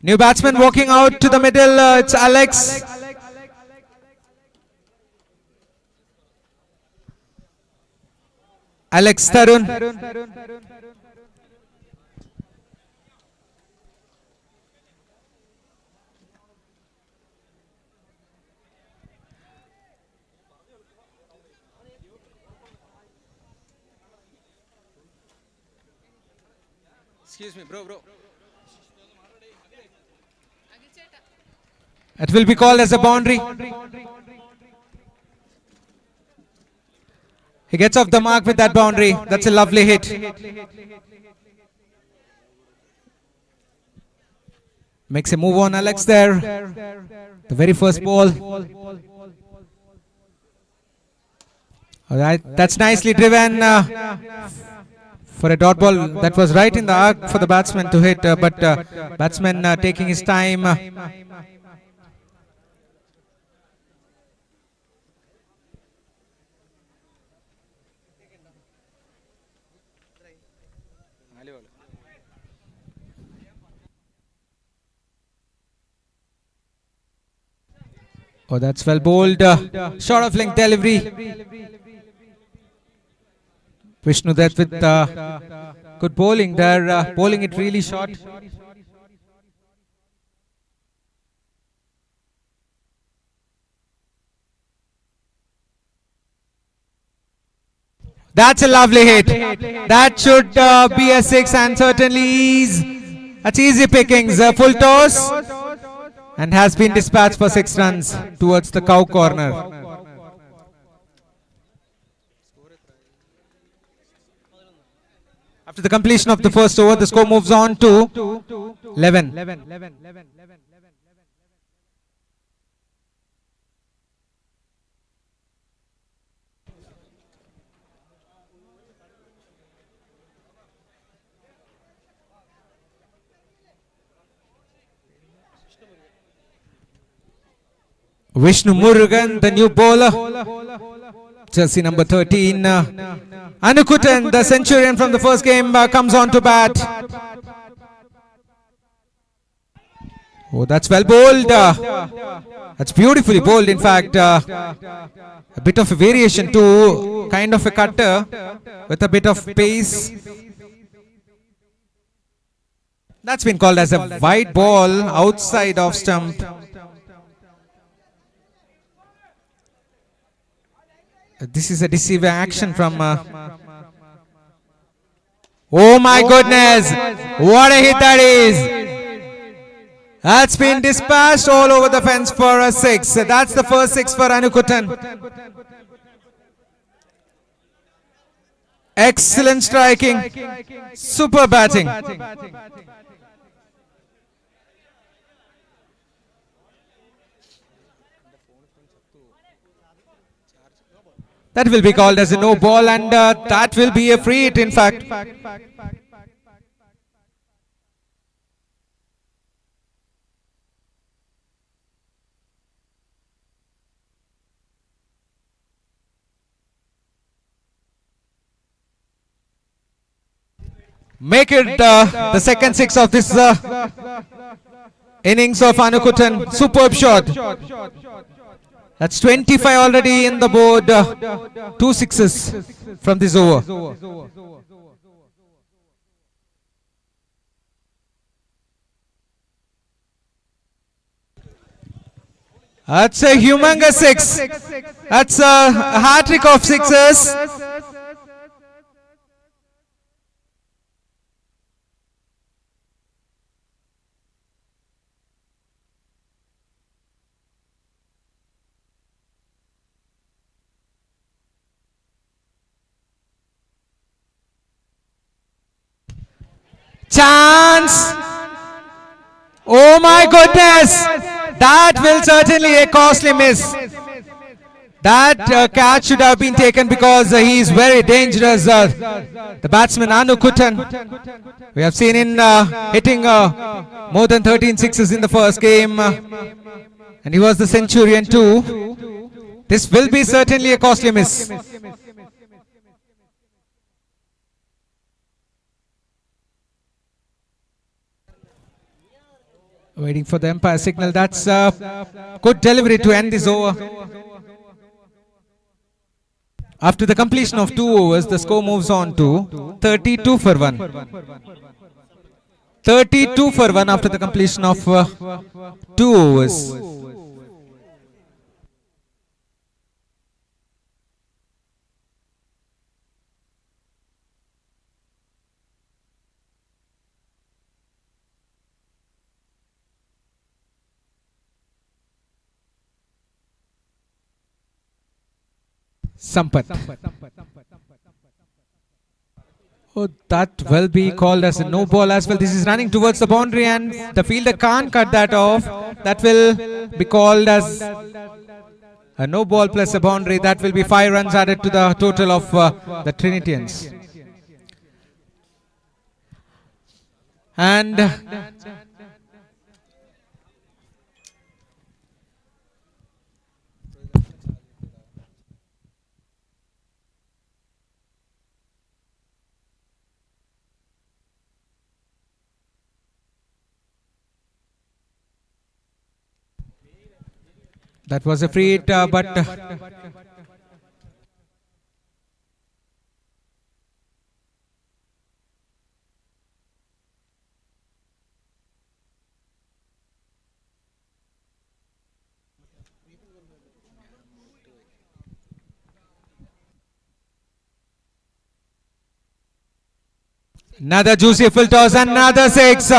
New batsman walking out to the middle. It's Alex. Alex Tarun. Excuse me, bro. It will be called as a boundary. He gets off the mark with that boundary. That's a lovely hit. Makes a move on Alex there. The very first ball. Alright, that's nicely driven for a dot ball. That was right in the arc for the batsman to hit, but batsman taking his time. Oh, that's well bowled. Short of length delivery. Vishnu that with good bowling there, bowling it really short. That's a lovely hit. That should be a six and certainly is. That's easy pickings. Full toss and has been dispatched for 6 runs towards the cow corner. After the completion of the first over, the score moves on to 11. Vishnu Murugan, the new bowler. Jersey number 13. Anukutan, the centurion from the first game, comes on to bat. Oh, that's well bowled. That's beautifully bowled, in fact. A bit of a variation to kind of a cutter with a bit of pace. That's been called as a wide ball outside off stump. This is a deceive action from... oh my goodness! What a hit that is! That's been dispatched all over the fence for a 6. That's the first 6 for Anukutan. Excellent striking. Super batting. That will be called as a no ball, and that will be a free hit, in fact. Make it the second 6 of this innings of Anukutan. Superb shot. That's 25 already in the board. 2 sixes from this over. That's a humongous 6. That's a hat-trick of 6s. Chance! Oh my goodness! That will certainly a costly miss. That catch should have been taken because he is very dangerous. The batsman Anukutan. We have seen him hitting more than 13 sixes in the first game. And he was the centurion too. This will be certainly a costly miss. Waiting for the umpire signal. That's good delivery to end this over. After the completion of 2 overs, the score moves on to 32 for 1. 32 for 1 after the completion of 2 overs. Sampath. Oh, that will be called as a no ball as well. This is running towards the boundary and the fielder can't cut that off. That will be called as a no ball plus a boundary. That will be 5 runs added to the total of the Trinitians. And that was a free hit, but another juicy full toss, another 6.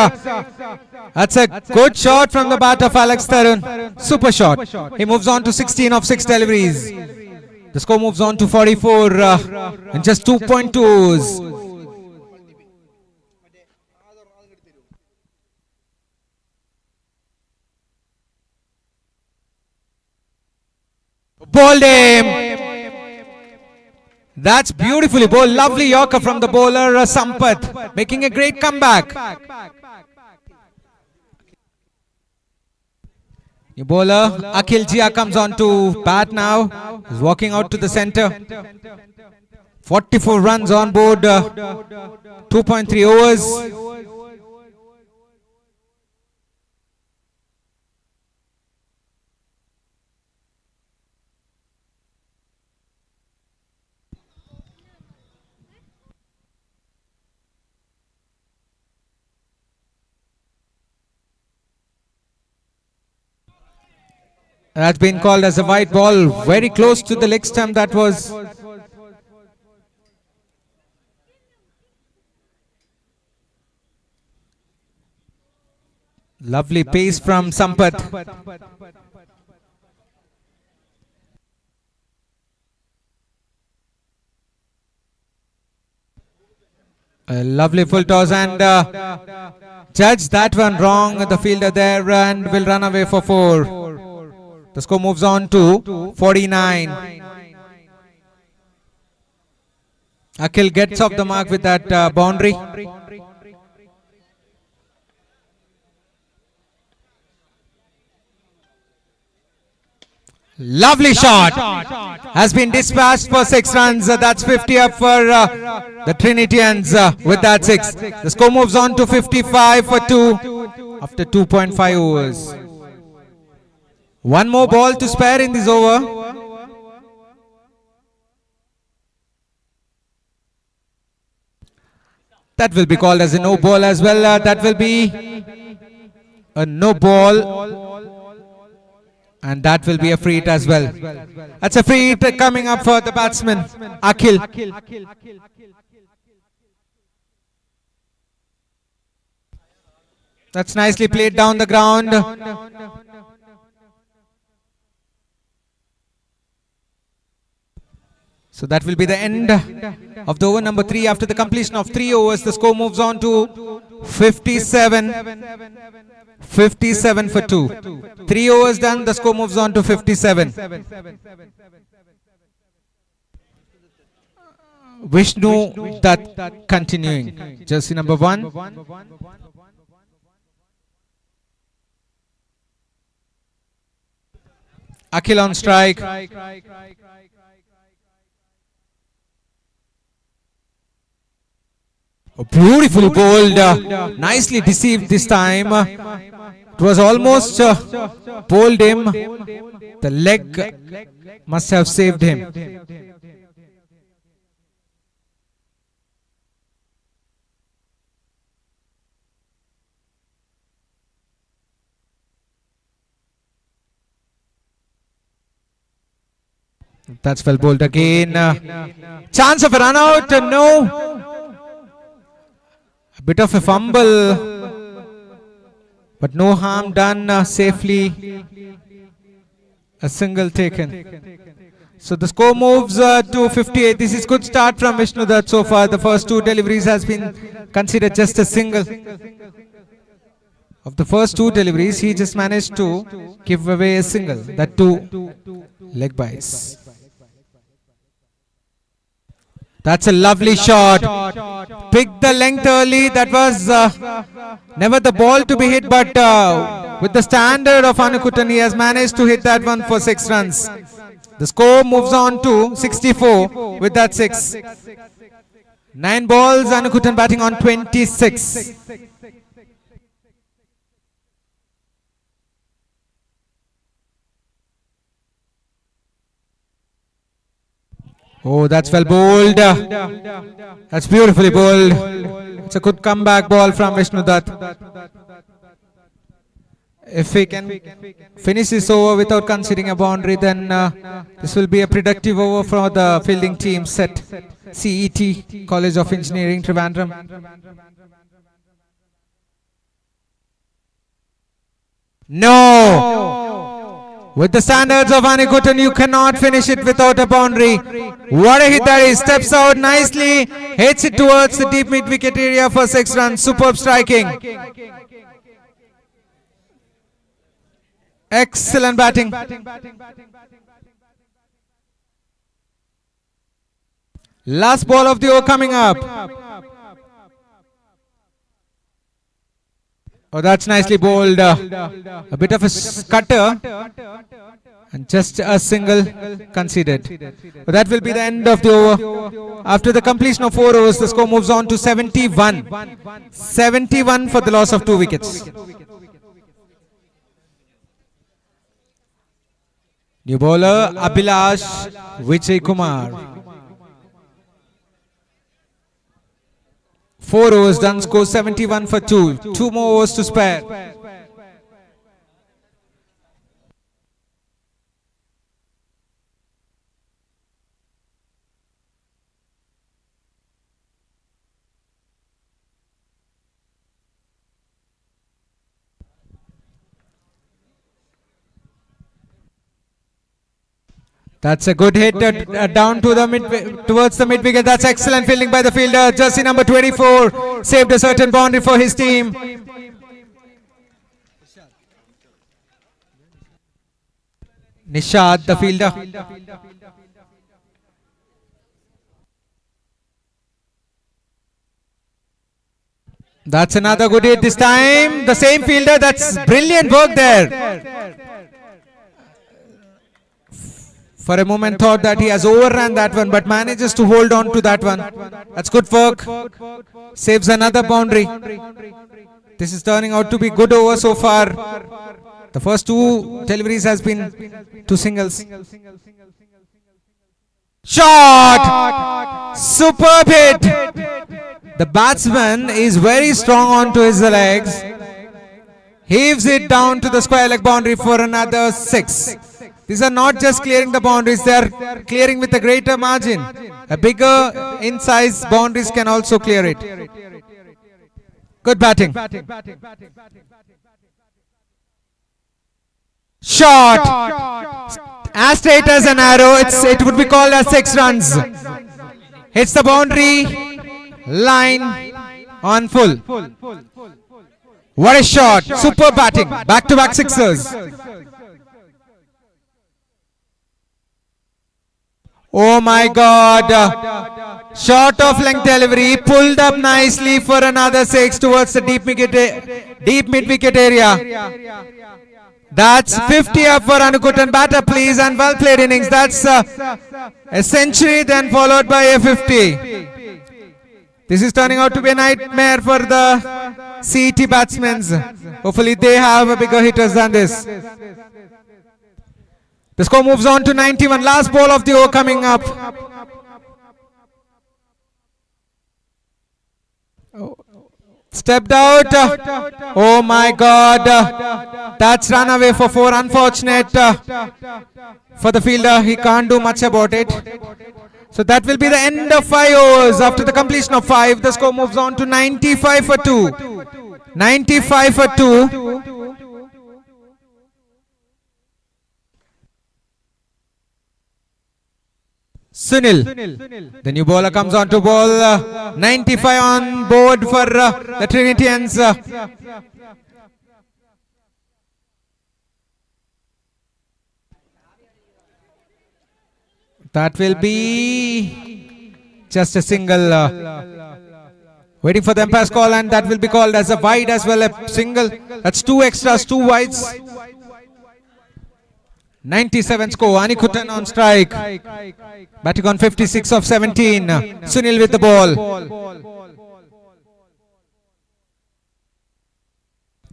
That's a good shot from the bat of Alex Tarun. Super shot. He moves on to 16 of 6 deliveries. The score moves on to 44 in just 2.2s. Bowled him. That's beautifully bowled. Lovely Yorker from the bowler Sampath, making a great comeback. New bowler Akhil Jia comes on to bat now. He's walking out to the center. 44 runs on board. 2.3 overs. That's been called as a white ball, very close to the leg stump. That was. Lovely pace from Sampath. A lovely full toss and judge that one wrong. The fielder there and will run away for 4. The score moves on to 49. Akhil gets off the mark with that boundary. Lovely shot. Has been dispatched for 6 runs. That's 50 up for the Trinitians with that 6. The score moves on to 55 for 2 after 2.5 overs. One more ball to spare in this over. That will be called as a no ball as well. That will be a no ball. And that will be a free hit as well. That's a free hit coming up for the batsman, Akhil. That's nicely played down the ground. So that will be the end of the over number 3. After the completion of 3 overs, the score moves on to 57. 57 for 2. 3 overs done, the score moves on to 57. Vishnu that continuing. Jersey number 1. Akhil on strike. Beautifully bowled, nicely deceived this time. It was almost bowled him. The leg must have saved him. That's well bowled again. Chance of a run out, no. A bit of a fumble, but no harm done, safely a single taken. So the score moves to 58. This is good start from Vishnu Dutt so far. The first two deliveries has been considered just a single. Of the first two deliveries, he just managed to give away a single. That two leg byes. That's a lovely shot. Picked the length early. That was never the ball to be hit, but with the standard of Anukutan, he has managed to hit that one for 6 runs. The score moves on to 64 with that 6. 9 balls, Anukutan batting on 26. Oh, that's well bowled. That's beautifully bowled. It's a good comeback ball from Vishnu Dutt. If he can finish this over without conceding a boundary, then this will be a productive over for the fielding team set CET, College of Engineering, Trivandrum. No! With the standards of Anukutan, you cannot finish it without a boundary. What a hit that is. Steps out nicely, hits it towards the deep mid-wicket area for 6 runs. Superb striking. Excellent batting. Last ball of the over coming up. Oh, that's nicely bowled. A bit of a cutter. And just a single conceded. But that will be the end of the over. After the completion of 4 overs, the score moves on to 71. 71 for the loss of 2 wickets. New bowler Abhilash Vijay Kumar. 4 overs done, score 71 for 2. 2 more overs to spare. That's a good hit down to the towards the mid wicket. That's excellent fielding by the fielder. Jersey number 24 saved a certain boundary for his team. Nishad, the fielder. That's another good hit this time. The same fielder. That's brilliant work there. For a moment thought that he has overrun that one, but manages to hold on to that one. That's good work. Saves another boundary. This is turning out to be good over so far. The first 2 deliveries has been 2 singles. Shot! Superb hit! The batsman is very strong onto his legs. Heaves it down to the square leg boundary for another 6. These are not just clearing the boundaries, they are clearing with a greater margin. A bigger in size boundaries can also clear it. Good batting. Shot! As straight as an arrow, it would be called as 6 runs. Hits the boundary line on full. What a shot! Super batting. Back-to-back sixers. Oh my God, short of length delivery, pulled up nicely for another 6 towards the deep mid-wicket area. That's 50 up for Anukutan. Batter please, and well played innings. That's a century then followed by a 50. This is turning out to be a nightmare for the CET batsmen. Hopefully they have a bigger hitters than this. The score moves on to 91. Last ball of the over coming up. Stepped out. Oh my God. That's run away for 4. Unfortunate for the fielder. He can't do much about it. So that will be the end of 5 overs. After the completion of 5, the score moves on to 95 for 2. 95 for 2. Sunil. The new bowler comes on to bowl. 95 on board for the Trinitians. That will be just a single. Waiting for the umpire's call, and that will be called as a wide as well, a single. That's two extras, two wides. 97 score. Anikuttan on strike. Batting on 56 of 17. Sunil with the ball.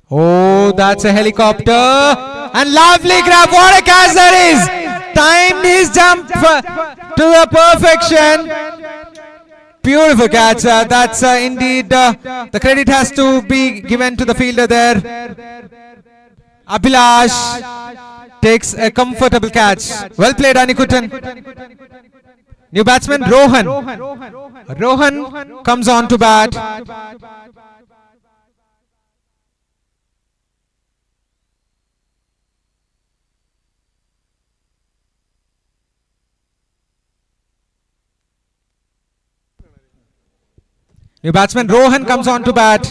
Oh, that's a helicopter. And lovely grab. What a catch that is. Timed his jump to the perfection. Beautiful catch. That's indeed the credit has to be given to the fielder there. Abhilash takes a comfortable catch. Well played, Anikuttan. New batsman Rohan. Rohan comes on to bat. New batsman Rohan comes on to bat.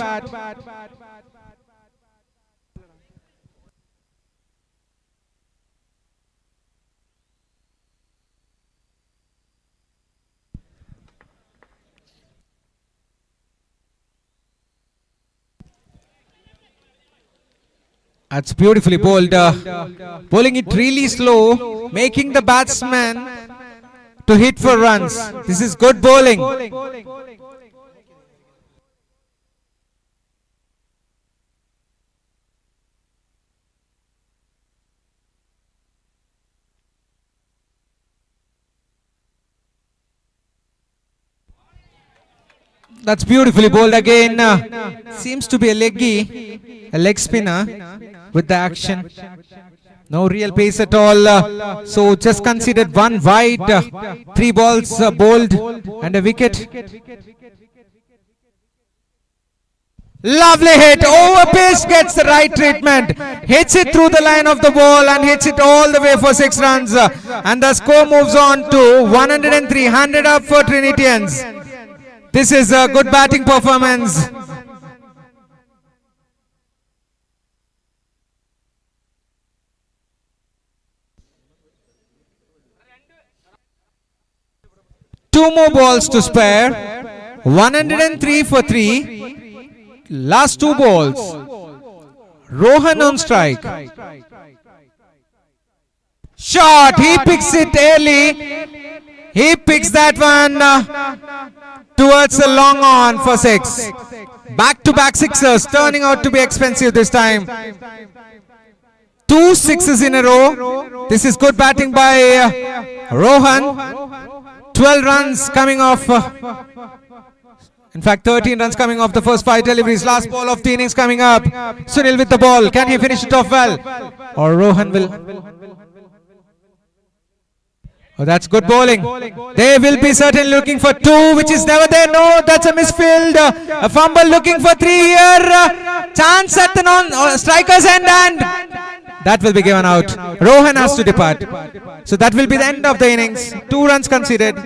That's beautifully bowled. Bowling it really slow, making the batsman to hit for runs. This is good bowling. That's beautifully bowled again. Seems to be a leggy, a leg spinner with the action. No real pace at all. So just considered one wide, 3 balls bowled and a wicket. Lovely hit. Over pace gets the right treatment. Hits it through the line of the ball and hits it all the way for 6 runs. And the score moves on to 103. 100 up for Trinitians. This is a good batting performance. Two more balls to spare. 103 for 3. Last 2 balls. Rohan on strike. Shot. He picks it early. He picks that one towards a long on for 6. Back-to-back sixers, turning out to be expensive this time. 2 sixes in a row. This is good batting by Rohan. 12 runs coming off. In fact, 13 runs coming off the first 5 deliveries. Last ball of the innings coming up. Sunil with the ball. Can he finish it off well? Or Rohan will? Oh, that's good bowling. They will be certainly looking for 2, which is never there. No, that's a misfield. A fumble looking for 3 here. Chance at the striker's end, and that will be given out. Rohan has to depart. So that will be the end of the innings. 2 runs conceded.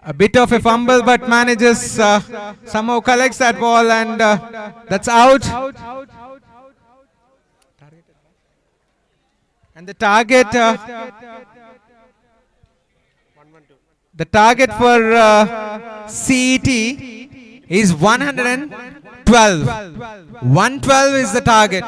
A bit of a fumble, but manages somehow collects that ball, and that's out. And the target for CET is 112. 112 is the target.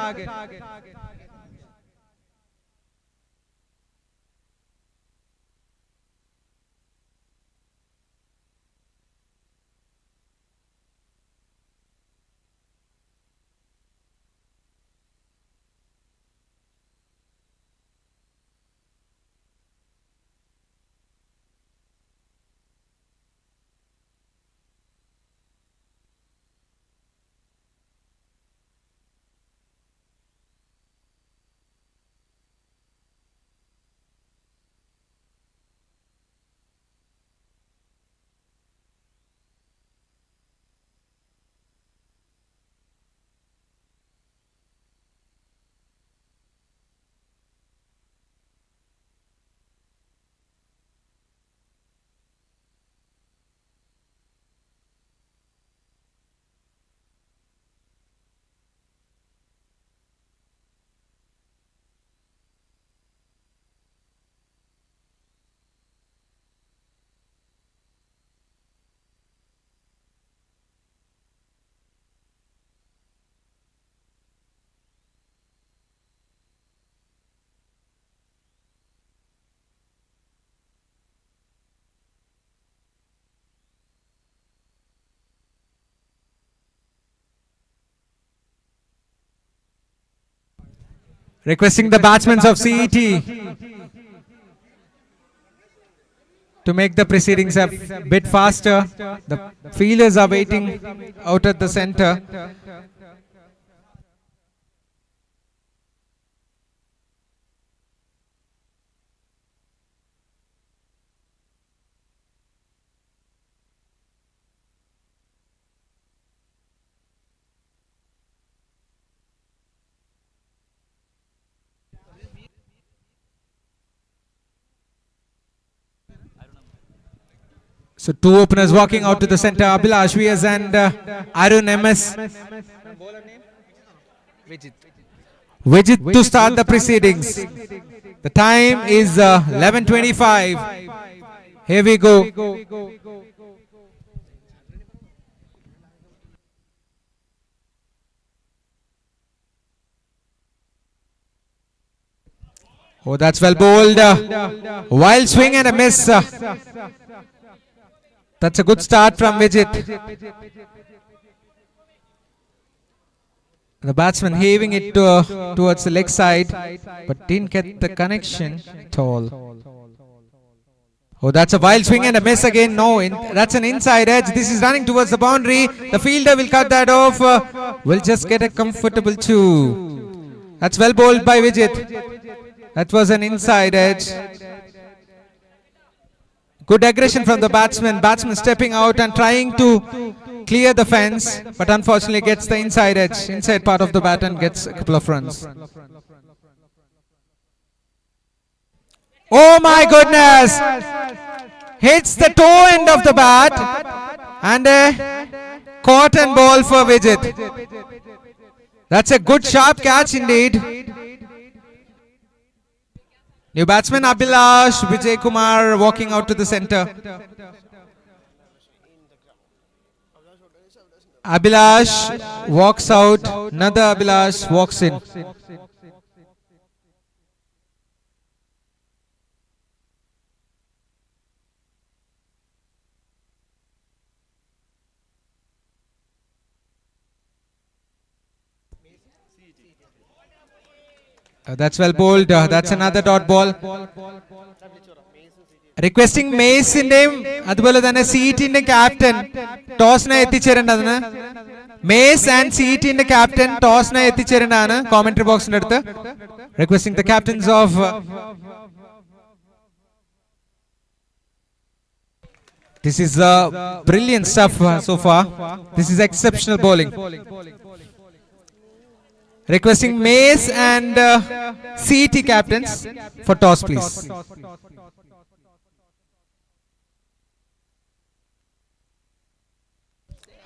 Requesting the batsmen of CET to make the proceedings a bit faster. The fielders are waiting out at the center. So two openers walking out to the center, Abhilash VS and Arun MS. Vijit. Vijit to start the proceedings. The time is 11:25. Here we go. Oh, that's well bowled. Wild swing and a miss. That's a good start from Vijit. The batsman heaving it towards the leg side, but didn't get the connection at all. Oh, that's a wild swing and a miss again. No, that's an inside edge. This is running towards the boundary. The fielder will cut that off. Will just get a comfortable two. That's well bowled by Vijit. That was an inside edge. Good aggression from the batsman. Batsman stepping out and trying to clear the fence, but unfortunately gets the inside edge, inside part of the bat, and gets a couple of runs. Oh my goodness! Hits the toe end of the bat and a cotton ball for Vijit. That's a good sharp catch indeed. New batsman Abhilash Vijay Kumar walking out to the center. Abhilash walks out. Another Abhilash walks in. That's well bowled. That's another dot ball. Requesting Mace in name. അതുപോലെ തന്നെ CET-ന്റെ captain ടോസിനെ എത്തിച്ചേരേണ്ടതാണ്. Mace and CET-ന്റെ captain ടോസിനെ എത്തിച്ചേരേണ്ടതാണ് commentary ബോക്സിന്റെ അടുത്ത്. Requesting the captains of this is brilliant stuff so far. This is exceptional bowling. Requesting Mace and CET captains for toss, please.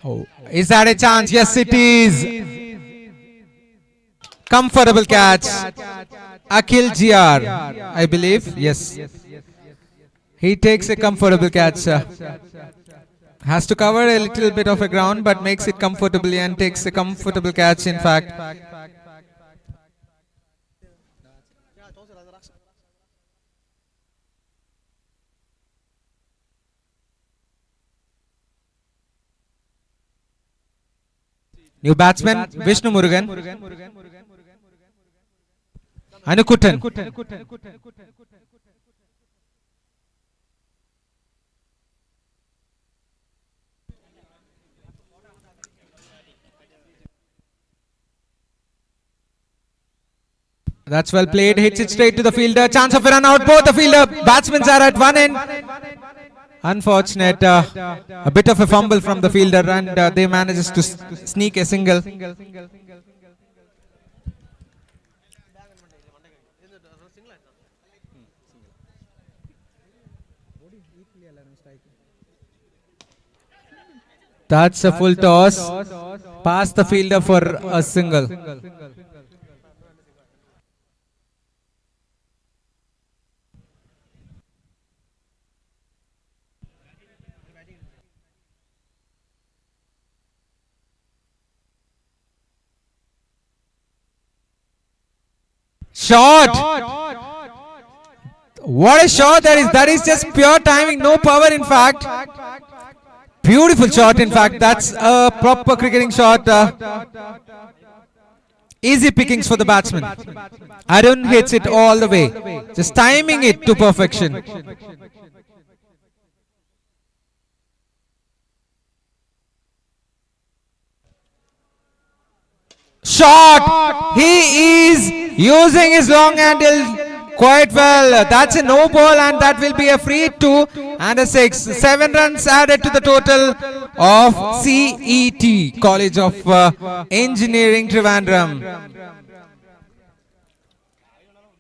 Oh, is that a chance? Yes, it is. Comfortable catch. Akhil GR, I believe. Yes. He takes a comfortable catch. Has to cover a little bit of a ground, but makes it comfortably and takes a comfortable catch, in fact. New batsman Vishnu Murugan. Anukutan. That's well played. Hits it straight to the fielder. Chance of a run out. Both the fielder batsmen are at one end. Unfortunate. A bit of a fumble from the fielder, and they manages to sneak a single. That's a full toss. Past the fielder for a single. Shot! What a shot that is! That is just pure timing, no power in fact. Beautiful shot in fact. That's a proper cricketing shot. Easy pickings for the batsman. Arun hits it all the way, just timing it to perfection. Shot! He is using his long handle quite well. That's a no ball and that will be a free 2 and a 6. 7 runs added to the total of CET, College of Engineering Trivandrum.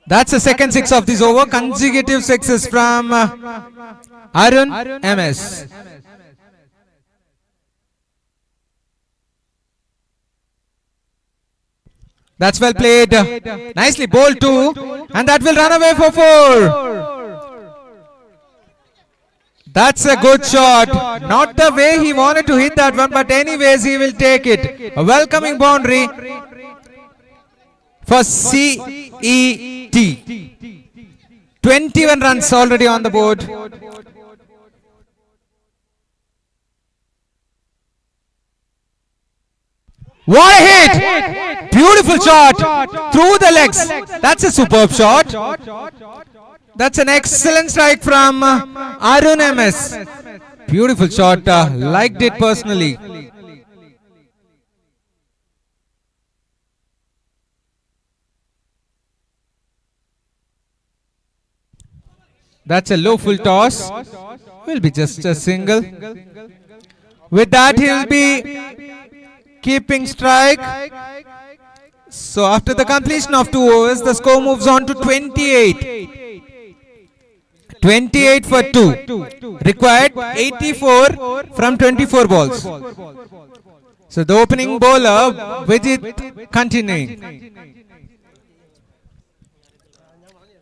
That's the second 6 of this over. Consecutive 6s from Arun MS. That's well played. Nicely bowled too. And that will run away for 4. That's a good shot. Not the way he wanted to hit that one, but anyways he will take it. A welcoming boundary for CET. 21 runs already on the board. What a hit! Beautiful shot through the legs. That's a superb shot. That's an excellent strike from Arun MS. Beautiful shot. Liked it personally. That's a low full toss. Will be just a single. With that, he will be keeping strike. So after the completion of 2 overs, the score moves on to 28. 28 for 2. Required 84 from 24 balls. So the opening bowler, Vijit, continuing.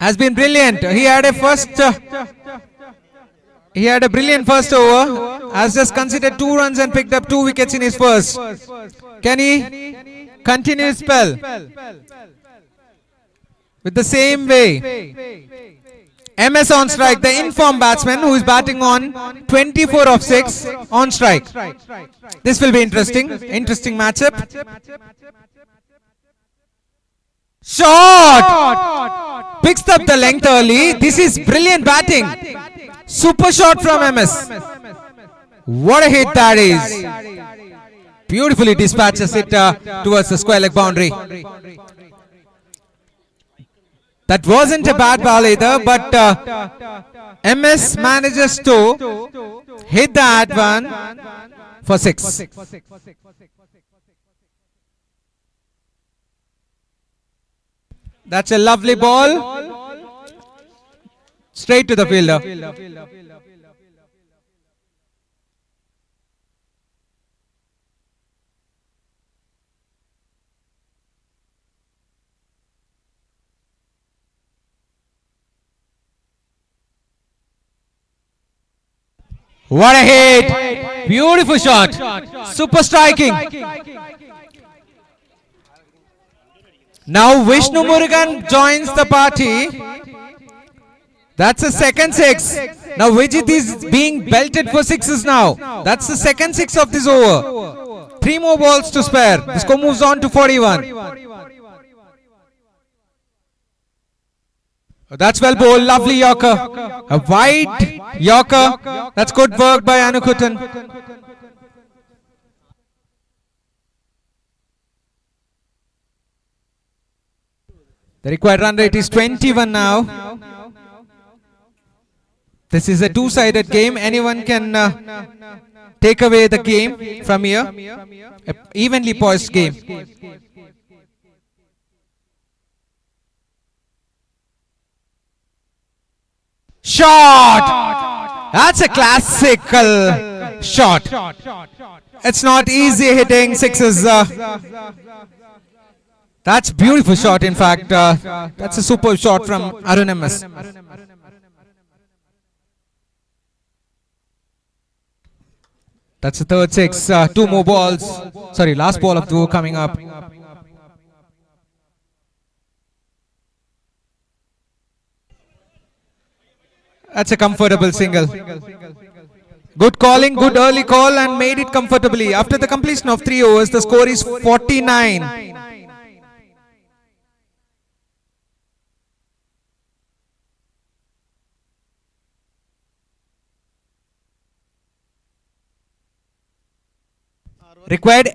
Has been brilliant. He had a brilliant first over. Has just conceded 2 runs and picked up 2 wickets in his first. Can he continue his spell with the same way? MS on strike, the informed batsman who is batting on 24 of 6 on strike. This will be interesting. Interesting matchup. Shot! Picks up the length early. This is brilliant batting. Super shot from MS. What a hit that is. Beautifully dispatches it towards the square leg boundary. That wasn't a bad ball either, but MS manages to hit that one for 6. That's a lovely ball. Straight to the fielder. What a hit! Beautiful shot. Super striking. Now Vishnu Murugan joins the party. That's the second 6. Now Vijit is being belted for 6s now. That's the second 6 of this over. 3 more balls to spare. The score moves on to 41. That's well bowled. Lovely Yorker. A wide Yorker. That's good work by Anukutan. The required run rate is 21 now. This is a 2-sided game. Anyone can take away the game from here. An evenly poised game. Shot! That's a classical shot. It's not easy hitting 6s. That's beautiful shot, in fact. That's a superb shot from Arun MS. That's the third 6. 2 more balls. Sorry, last ball of the over coming up. That's a comfortable single. Good calling, good early call and made it comfortably. After the completion of 3 overs, the score is 49. Required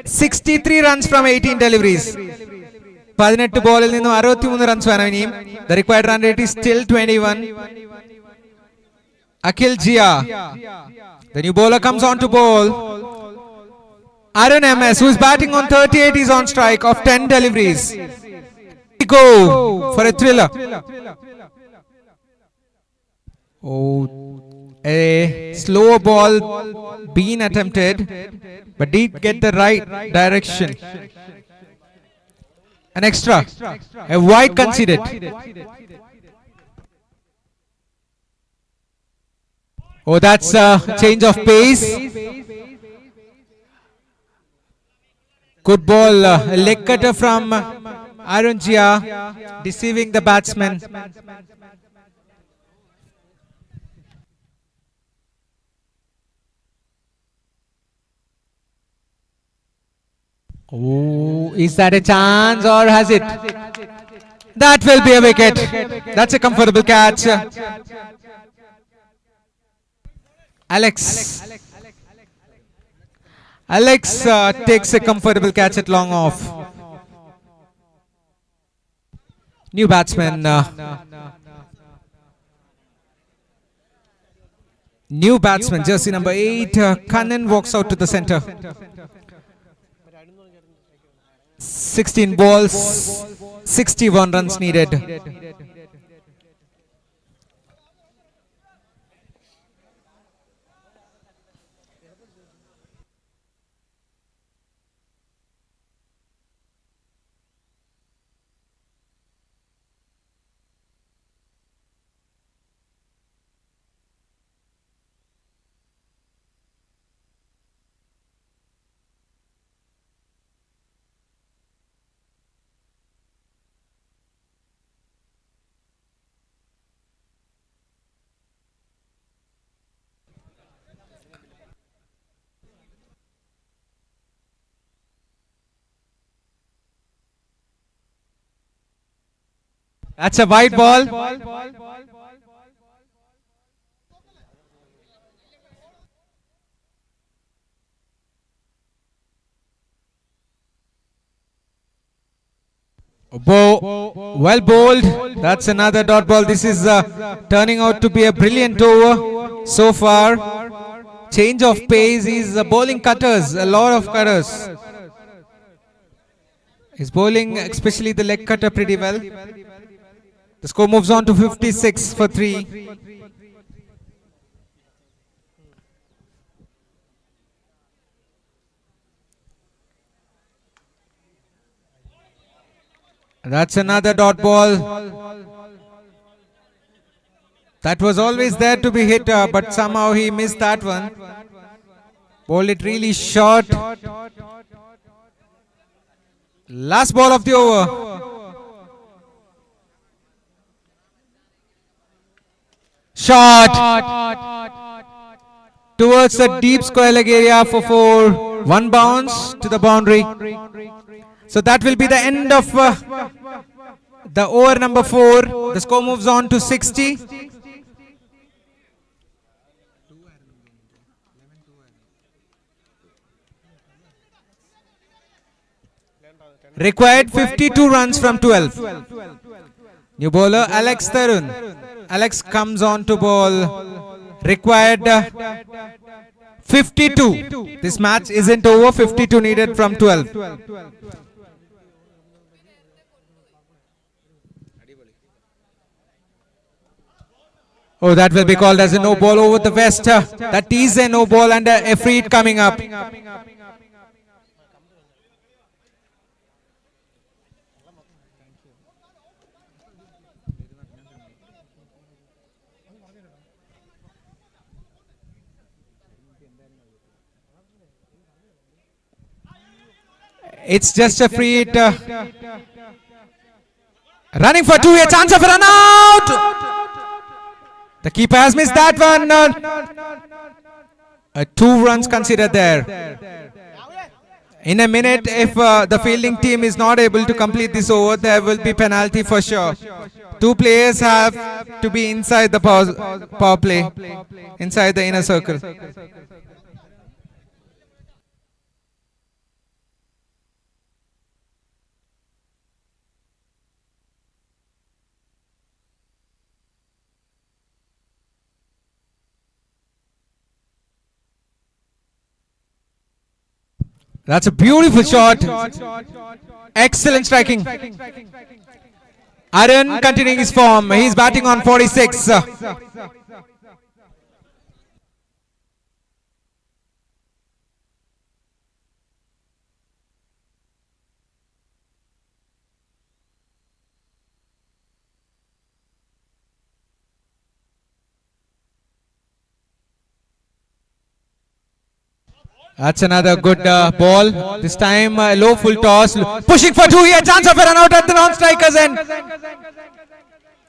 63 runs from 18 deliveries. 18 ബോളിൽ നിന്നും 63 runs വേണം ഇനിയും. The required run rate is still 21. Akhil Jia. The new bowler comes on to bowl. Arun MS, who is batting on 38, is on strike of 10 deliveries. Go for a thriller. Oh, a slow ball being attempted, but did get the right direction. An extra, a wide conceded. Oh, that's a change of pace. Good ball, a leg cutter from Arun Jia, deceiving the batsman. Oh, is that a chance or has it? That will be a wicket. That's a comfortable catch. Alex takes a comfortable catch at long off. New batsman. New batsman, jersey number 8. Kannan walks out to the center. 16 balls, 61 runs needed. That's a wide ball. Well bowled. That's another dot ball. This is turning out to be a brilliant over so far. Change of pace. He's bowling cutters, a lot of cutters. He's bowling especially the leg cutter pretty well. The score moves on to 56 for 3. That's another dot ball. That was always there to be hit, but somehow he missed that one. Bowled it really short. Last ball of the over. Shot towards the deep square leg area for 4. One bounce to the boundary. So that will be the end of the over number 4. The score moves on to 60. Required 52 runs from 12. New bowler Alex Tarun. Alex comes on to bowl. Required 52. This match isn't over. 52 needed from 12. Oh, that will be called as a no ball over the west. That is a no ball and a free hit coming up. It's just a free hit. Running for 2, a chance of a run out. The keeper has missed that one. 2 runs considered there. In a minute, if the fielding team is not able to complete this over, there will be penalty for sure. 2 players have to be inside the power play, inside the inner circle. That's a beautiful shot. Excellent striking. Arun continuing his form. He's batting on 46. That's another good ball. This time low full toss. Pushing for two here. Chance of a run out at the non-strikers end.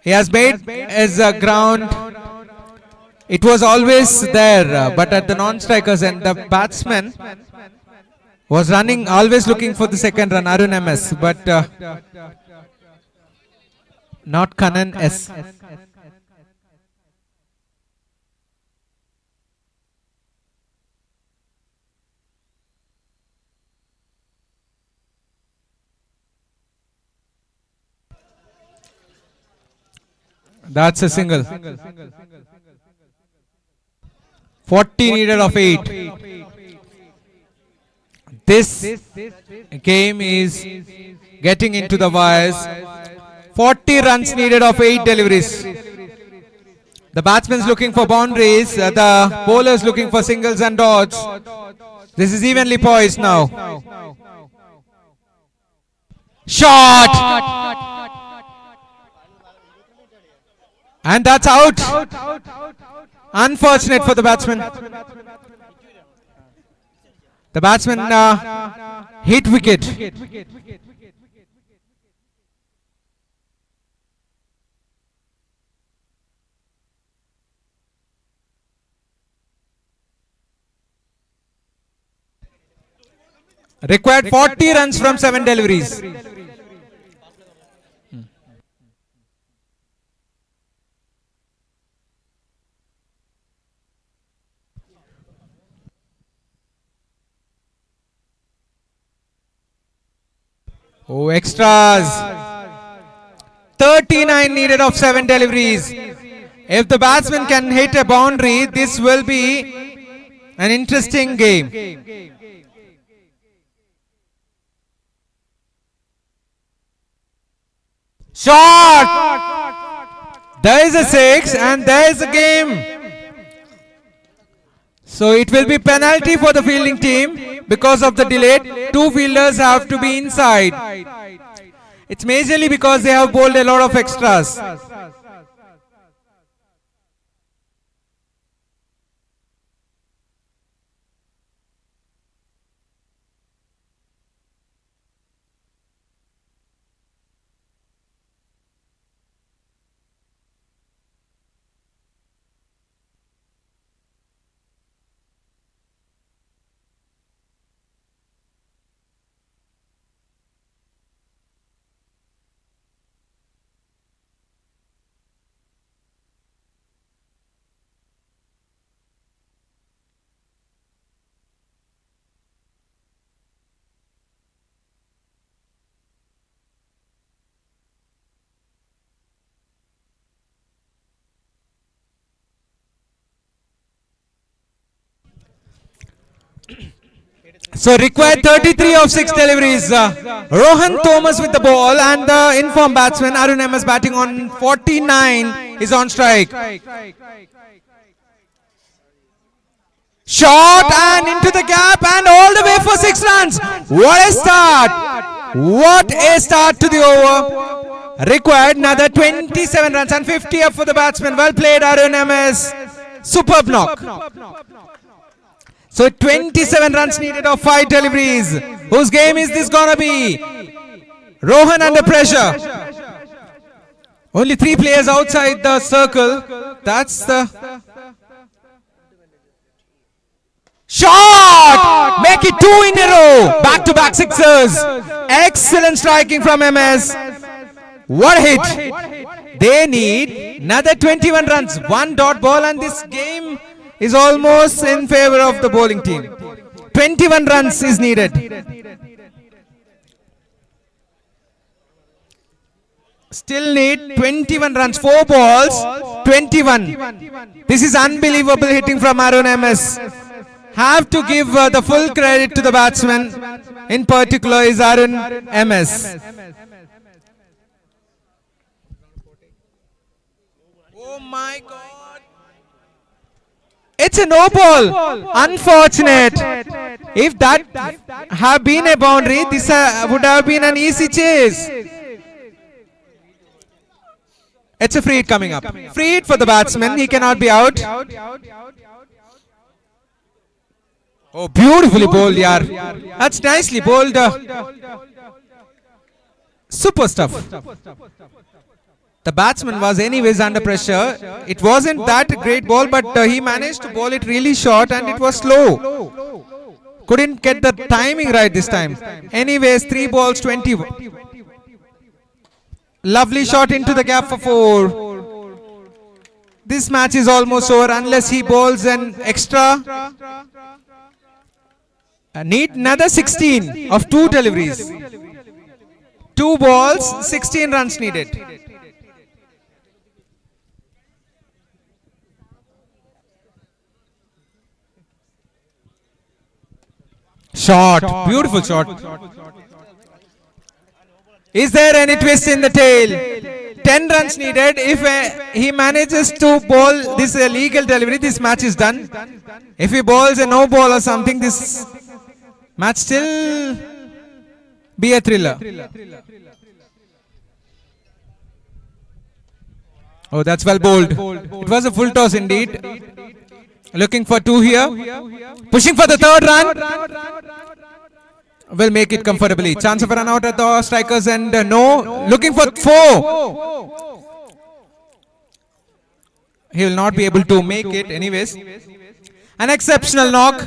He has made his ground. It was always there, but at the non-strikers end, the batsman was running, always looking for the second run, Arun MS, but not Kanan S. That's a single. 40 needed of 8. This game is getting into the wires. 40 runs needed of 8 deliveries. The batsman's looking for boundaries. The bowler's looking for singles and dots. This is evenly poised now. Shot! And that's out. Unfortunate for the batsman. The batsman hit wicket. Required 40 runs from 7 deliveries. Oh, extras. 39 needed of 7 deliveries. If the batsman can hit a boundary, this will be an interesting game. Shot! There is a 6 and there is a game. So it will be penalty for the fielding team because of the delay. 2 fielders have to be inside. It's majorly because they have bowled a lot of extras. So required 33 of 6 deliveries. Rohan Thomas with the ball and the informed batsman Arun MS batting on 49 is on strike. Shot and into the gap and all the way for 6 runs. What a start! What a start to the over. Required another 27 runs and 50 up for the batsman. Well played Arun MS. Superb knock. So 27 runs needed of 5 deliveries. Whose game is this gonna be? Rohan under pressure. Only 3 players outside the circle. That's the shot! Make it 2 in a row. Back-to-back sixers. Excellent striking from MS. What a hit. They need another 21 runs. 1 dot ball and this game is almost in favor of the bowling team. 21 runs is needed. Still need 21 runs. 4 balls, 21. This is unbelievable hitting from Arun MS. have to give the full credit to the batsman. In particular is Arun MS. Oh my god. It's a no ball. Unfortunate. If that have been a boundary, this would have been an easy chase. It's a free hit coming up. Free hit for the batsman. He cannot be out. Oh, beautifully bowled, yaar. That's nicely bowled. Super stuff. The batsman was anyways under pressure. It wasn't that great ball, but he managed to bowl it really short and it was slow. Couldn't get the timing right this time. Anyways, 3 balls, 20. Lovely shot into the gap for 4. This match is almost over unless he bowls an extra. Need another 16 of 2 deliveries. 2 balls, 16 runs needed. Shot, beautiful shot. Is there any twist in the tail? 10 runs needed. If he manages to bowl this illegal delivery, this match is done. If he bowls a no ball or something, this match still be a thriller. Oh, that's well bowled. It was a full toss indeed. Looking for 2 here. Pushing for the 3rd run. Will make it comfortably. Chance of a run out at the strikers and no. Looking for 4. He will not be able to make it anyways. An exceptional knock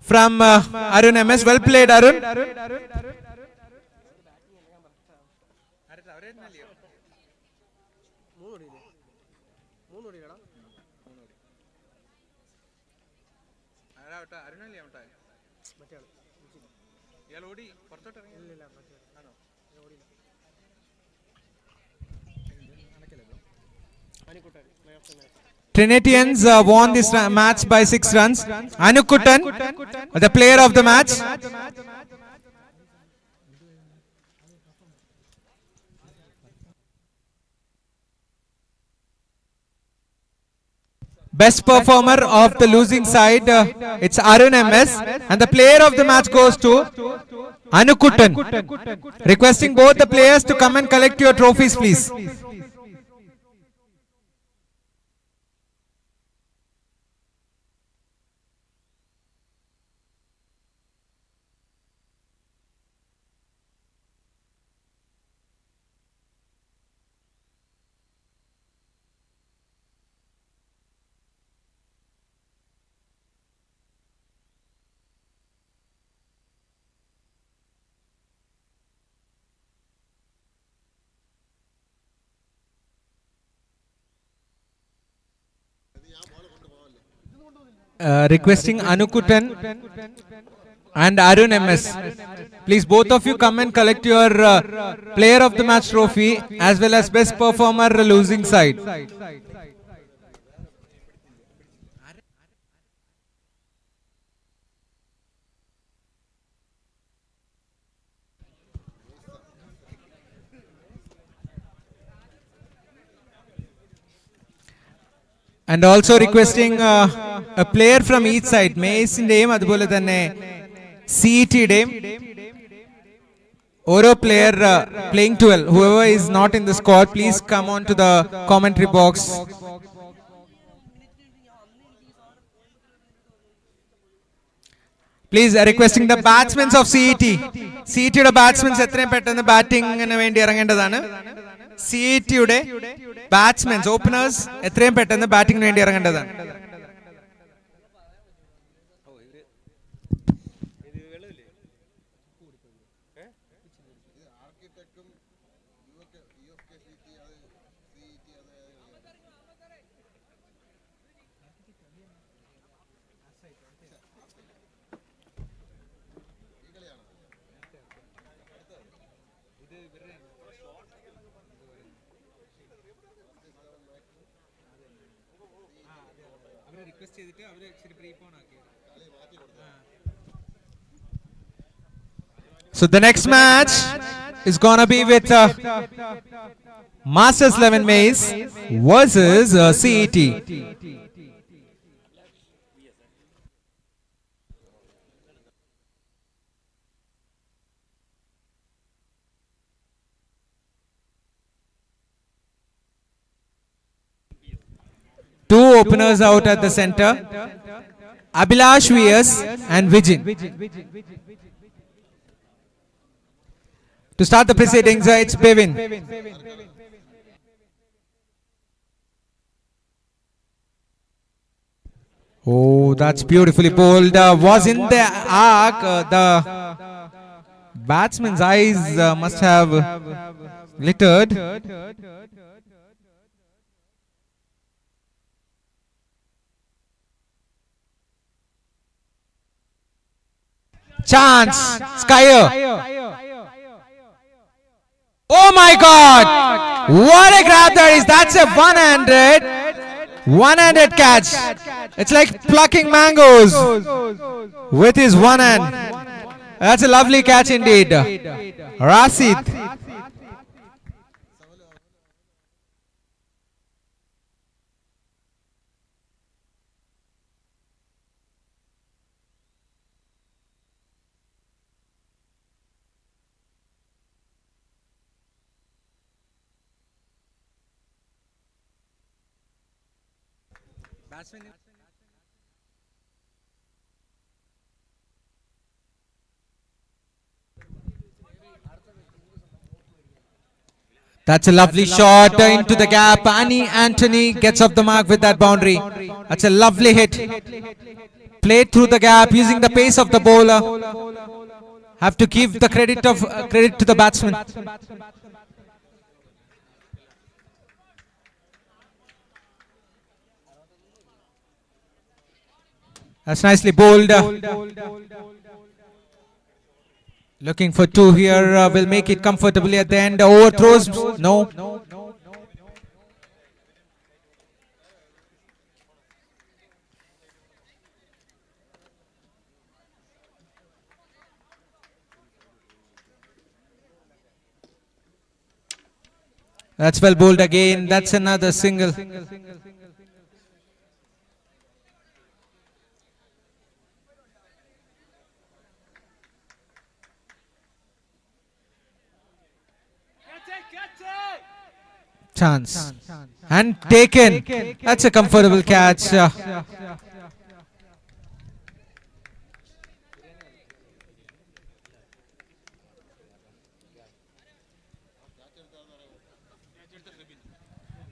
from Arun MS. Well played, Arun. Trinitians won this match by 6 runs. Anukuttan, the player of the match. Best performer of the losing side, it's Arun MS. And the player of the match goes to Anukuttan. Requesting both the players to come and collect your trophies, please. Requesting Anukuttan and Arun MS. Please, both of you come and collect your player of the match trophy as well as best performer losing side. And also requesting a player from each side. Mace name adupole thanne CET name. Oro player playing 12. Whoever is not in the squad, please come on to the commentary box. Please requesting the batsmen of CET. CET യുടെ ബാറ്റ്സ്മെൻസ് എത്രയും പെട്ടെന്ന് ബാറ്റിംഗിന് വേണ്ടി ഇറങ്ങേണ്ടതാണ്. CET യുടെ ബാറ്റ്സ്മെൻസ് openers എത്രയും പെട്ടെന്ന് ബാറ്റിംഗിന് വേണ്ടി ഇറങ്ങേണ്ടതാണ്. So the next match is gonna be with Masters 11 Maze versus CET. Two openers out at the center, Abhilash VS and Vijin. To start the proceedings, it's Bevin. Oh, that's beautifully bowled. Was in the arc. The batsman's eyes must have glittered. Chance, Skyer. Oh my God! What a grab that is! That's a one-handed catch. It's like plucking mangoes with his one hand. That's a lovely catch indeed. Rashid. That's a lovely shot into the gap. Anthony gets off the mark with that boundary. That's a lovely hit. Played through the gap using the pace of the bowler. Have to give the credit to the batsman. That's nicely bowled. Looking for two here. Will make it comfortably at the end. Overthrows. No. That's well bowled again. That's another single. Chance and taken. That's a comfortable catch.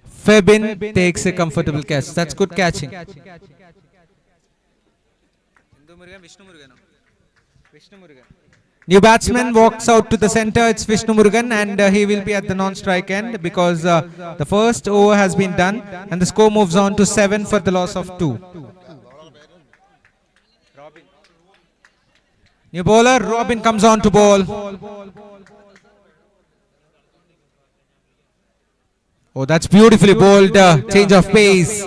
Febin takes a comfortable catch. That's good catching. New batsman walks out to the center. It's Vishnu Murugan, and he will be at the non-strike end because the first over has been done and the score moves on to 7 for the loss of 2. New bowler Robin comes on to bowl. Oh, that's beautifully bowled. Change of pace.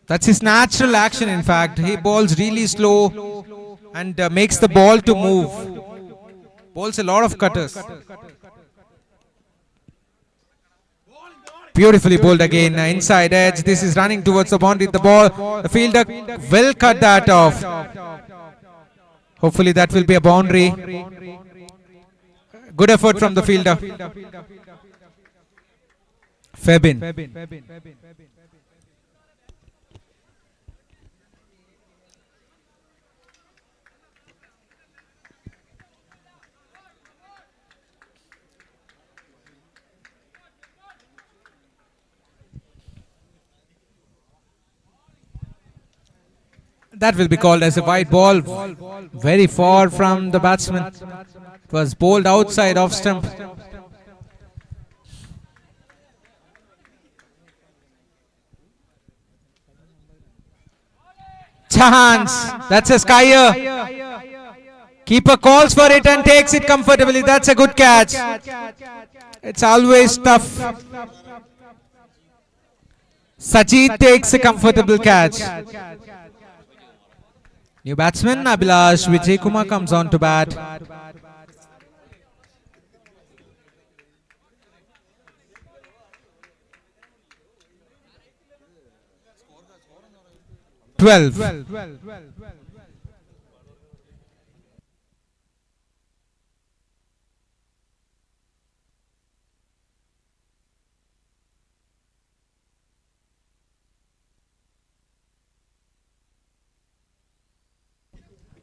That's his natural action. In fact, he bowls really slow and makes the ball to move. Bowls a lot of cutters. Beautifully bowled again. Inside edge. This is running towards the boundary. The ball. The fielder will cut that off. Hopefully that will be a boundary. Good effort from the fielder. Febin. That will be called as a wide ball. Very far from the batsman. It was bowled outside off stump. Chance. That's a skyer. Keeper calls for it and takes it comfortably. That's a good catch. It's always tough. Sajid takes a comfortable catch. New batsman Abhilash Vijay Kumar comes on to bat. 12.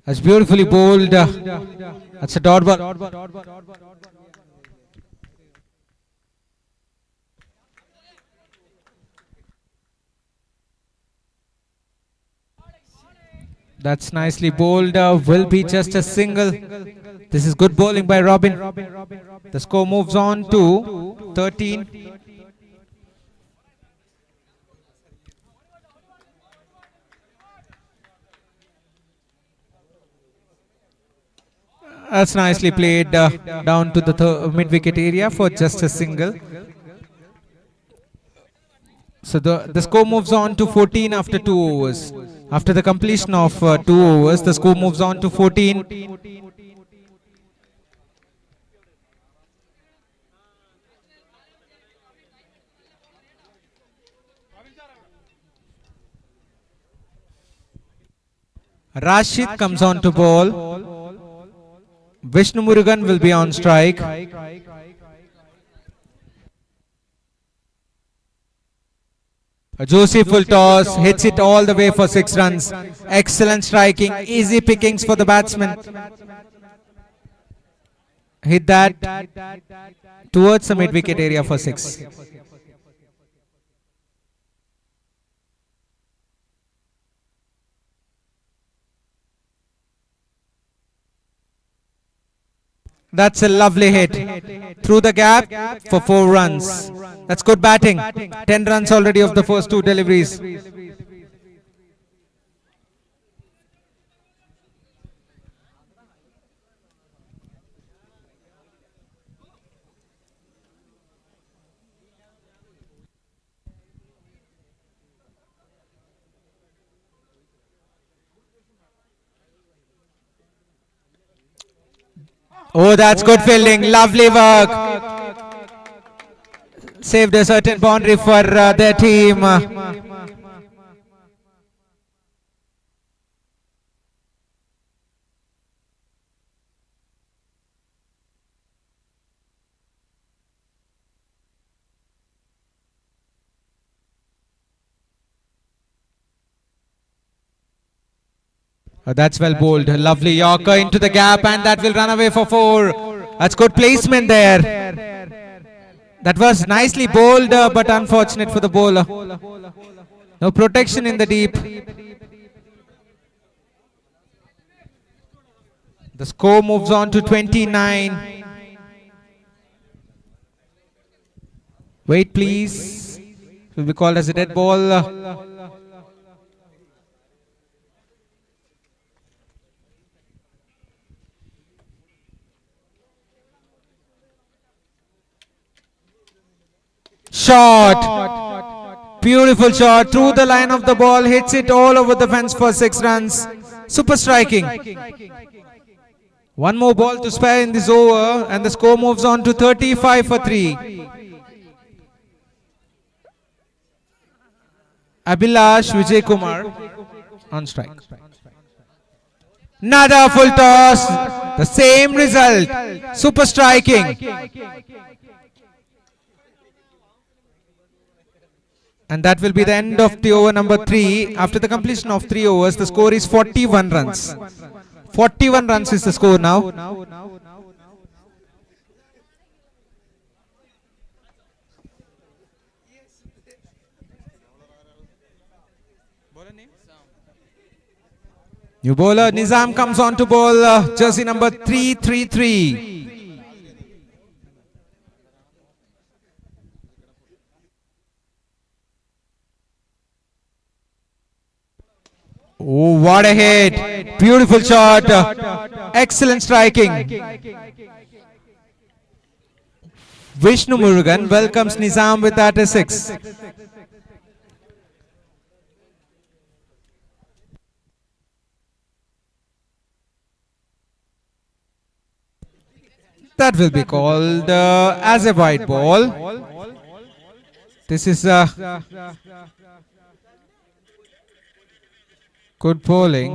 That's beautifully bowled. That's a dot ball. That's nicely bowled. Will be just a single. This is good bowling by Robin. The score moves on to 13. That's nicely played down to the mid-wicket area for just a single. So the score moves on to 14 after 2 overs. After the completion of 2 overs, the score moves on to 14. Rashid comes on to bowl. Vishnu Murugan will be on strike. A juicy full toss, hits it all the way for 6 runs. Excellent striking, easy pickings for the batsman. Hit that towards the mid-wicket area for 6. That's a lovely hit through the gap for 4 runs. That's good batting. 10 runs already of the first 2 deliveries. Oh, that's good fielding. Lovely work. Saved a certain boundary for their team. That's well bowled. Lovely Yorker into the gap, and that will run away for 4. That's good placement there. That was nicely bowled, but unfortunate for the bowler. No protection in the deep. The score moves on to 29. Wait, please. It will be called as a dead ball. Shot. Beautiful shot through the line of the ball. Hits it all over the fence for 6 runs. Super striking. One more ball to spare in this over, and the score moves on to 35 for 3. Abhilash Vijay Kumar on strike. Another full toss. The same result. Super striking. And that will be the end of the over number 3. After the completion of 3 overs, the score is 41 runs. 41 runs is the score now. New bowler Nizam comes on to bowl, jersey number 333. Oh, what a hit. Beautiful shot. Excellent striking. Vishnu Murugan welcomes Nizam with that a 6. That will be called as a white ball. This is good bowling.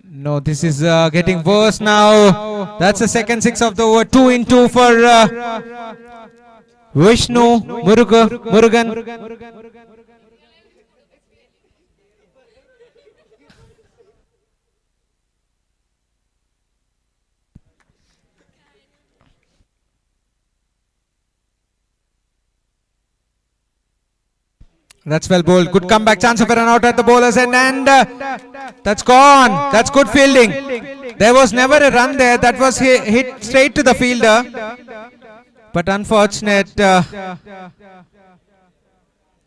No, this is getting worse now. That's the second six of the over. 2 in 2 for Vishnu Murugan. That's well bowled. Good comeback chance of a run out at the bowler's end, and that's gone. That's good fielding. There was never a run there. That was hit straight to the fielder. But unfortunate. The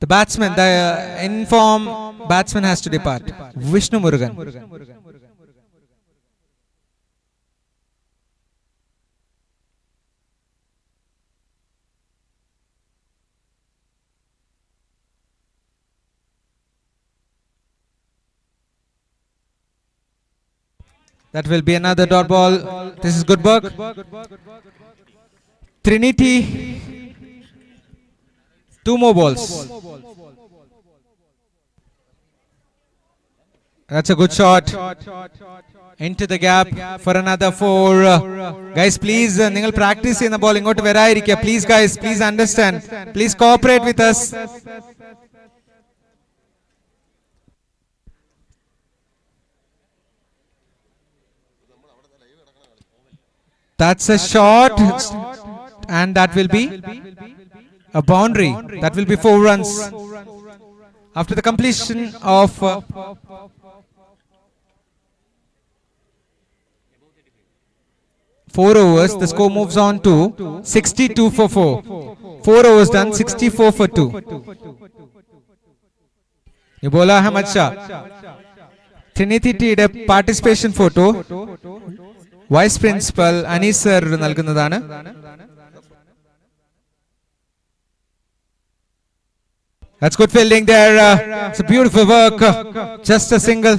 batsman, the in-form batsman has to depart. Vishnu Murugan. That will be another dot ball. This is good work. Trinity. 2 more balls. That's a good shot. Into the gap for another 4. Guys, please, ningal practice in the bowling. Please, guys, please understand. Please cooperate with us. That's a shot, and that will be a boundary. That will be 4 runs. After the completion of 4 overs, the score moves on to 62 for 4. 4 overs done, 64 for 2. You bola Ahmad Shah. Trinity T participation photo. Vice Principal Anis sir നൽകുന്നതാണ്. That's good fielding there. It's a beautiful work. Just a single.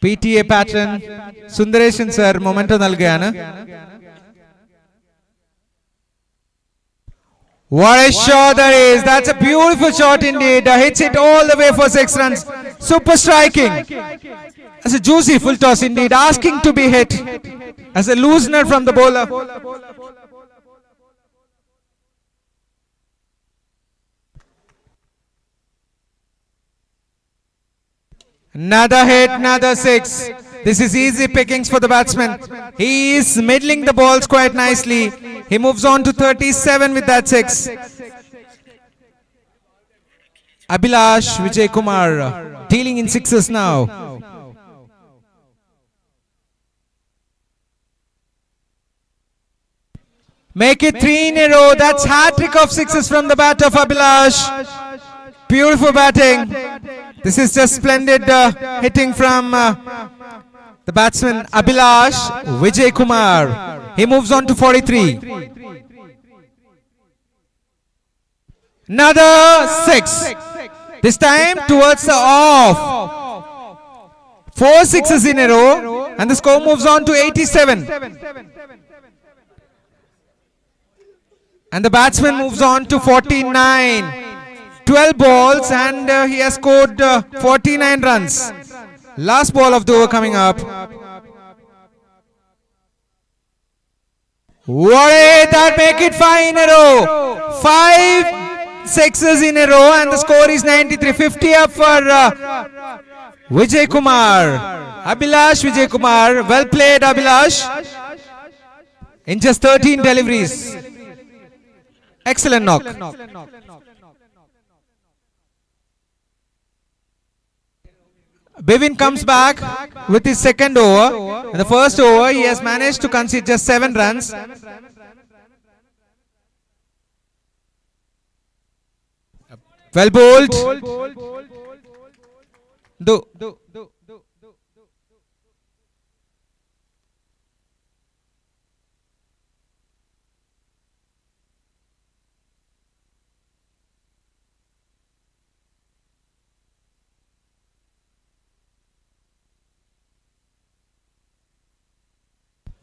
PTA pattern. Sundareshan sir momentum നൽകുകയാണ്. What a shot that is. That's a beautiful shot indeed. Hits it all the way for 6 runs. Super striking. That's a juicy full toss indeed. Asking to be hit. As a loosener from the bowler. Another hit, another 6. This is easy pickings for the batsman. He is middling the balls quite nicely. He moves on to 37 with that 6. Abhilash Vijay Kumar dealing in 6s now. Make it 3 in a row. That's hat-trick of 6s from the bat of Abhilash. Beautiful batting. This is just splendid hitting from the batsman Abhilash Vijay Kumar. He moves on to 43. Another 6. This time towards the off. 4 6s in a row, and the score moves on to 87. And the batsman moves on to 49. 12 balls, and he has scored 49 runs. Last ball of the over coming up. What? That make it 5 in a row. 5 6s in a row, and the score is 93. 50 up for Vijay Kumar. Abhilash Vijay Kumar. Well played, Abhilash. In just 13 deliveries. Excellent knock. Bivin comes back with his second over. In the first over, he has managed to concede just 7 runs. Well bowled.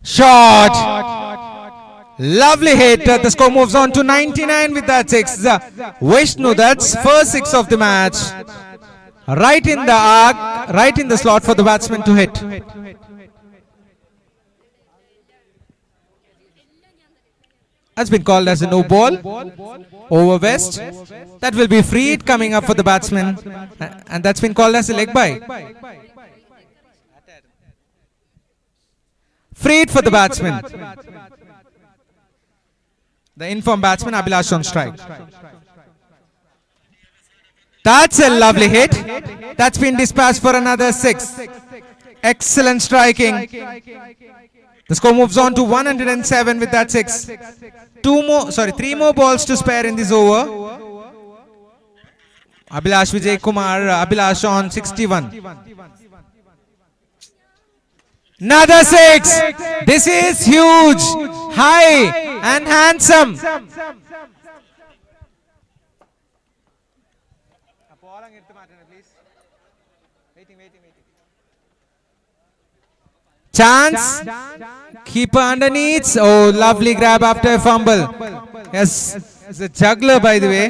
Shot. Lovely hit. The score moves on to 99 with that six. Vishnu, that's first six of the match. Right in the arc, right in the slot for the batsman to hit. That's been called as a no ball over West. That will be freed coming up for the batsman, and that's been called as a leg bye. Freed for the batsman. The informed batsman Abhilash on strike. That's a lovely hit. That's been dispatched for another six. Excellent striking. The score moves on to 107 with that six. Three more balls to spare in this over. Abhilash Vijay Kumar, Abhilash on 61. Another six. This is huge, high and handsome. Chance. Keeper underneath. Oh, lovely grab after a fumble. Yes, it's a juggler by the way.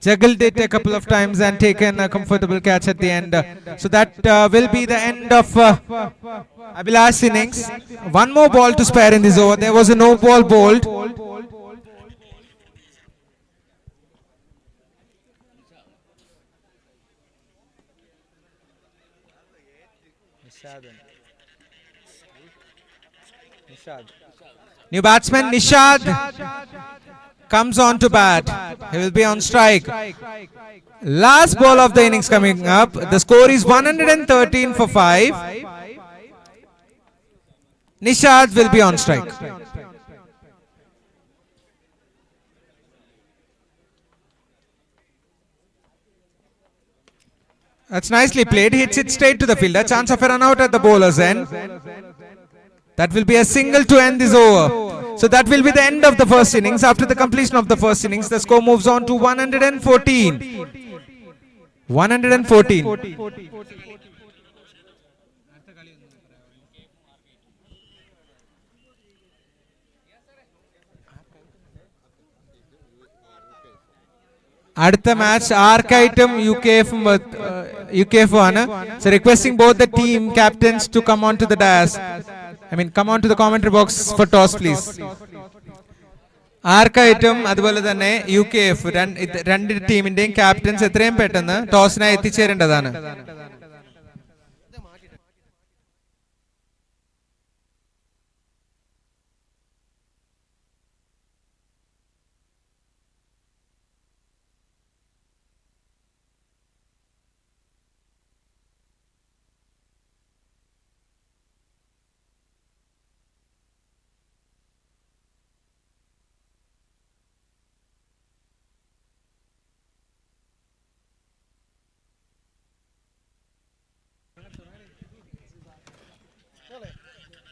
Juggled it a couple of times and taken a comfortable catch at the end. So that will be the end of Abhilash's innings. One more ball to spare in this over. There was a no ball bowled. New batsman Nishad comes on to bat. He will be on strike. Last ball of the innings coming up. The score is 113 for 5. Nishad will be on strike. That's nicely played. Hits it straight to the fielder. Chance of a run out at the bowler's end. That will be a single to end this over. So that will be the end of the first innings. After the completion of the first innings, the score moves on to 114. 114. At the match, arc item UKF one. So requesting both the team captains to come on to the dais. Come on to the commentary box for toss, please. Arc item, അതുപോലെ തന്നെ UKF രണ്ട് ടീമിന്റെയും captains എത്രയും പെട്ടെന്ന് ടോസിനായി എത്തിച്ചേരേണ്ടതാണ്.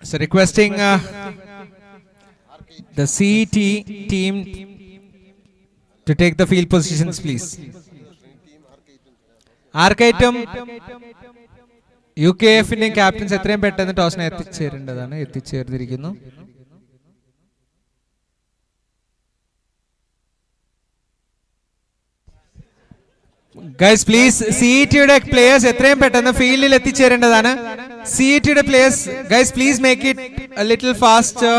So requesting the CET team to take the field positions, please. Arc item UKF ന്റെ captains എത്രയും പെട്ടെന്ന് ടോസിനെ എത്തിച്ചേരേണ്ടതാണ്. എത്തിച്ചേർന്നിരിക്കുന്നു. Guys, please, CET-യുടെ players എത്രയും പെട്ടെന്ന് ഫീൽഡിൽ എത്തിച്ചേരേണ്ടതാണ്. CET-യുടെ players, guys, please make it a little faster.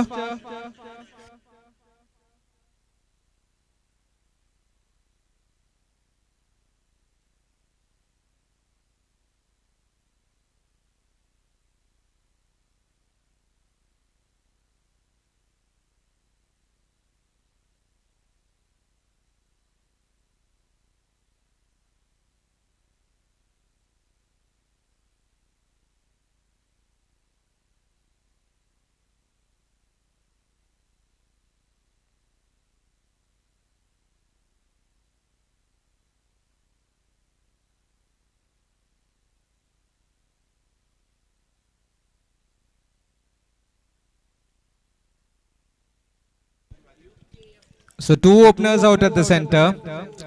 So two openers out at the center,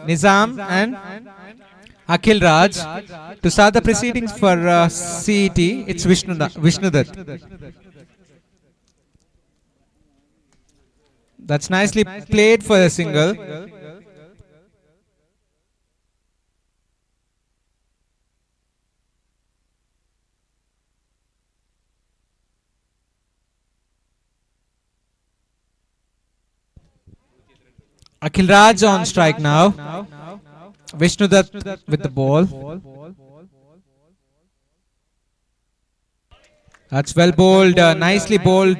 Nizam and Akhil Raj. To start the proceedings for CET, it's Vishnudat. That's nicely played for a single. Akhil Raj on strike now. Vishnudat with the ball. That's well bowled, nicely bowled.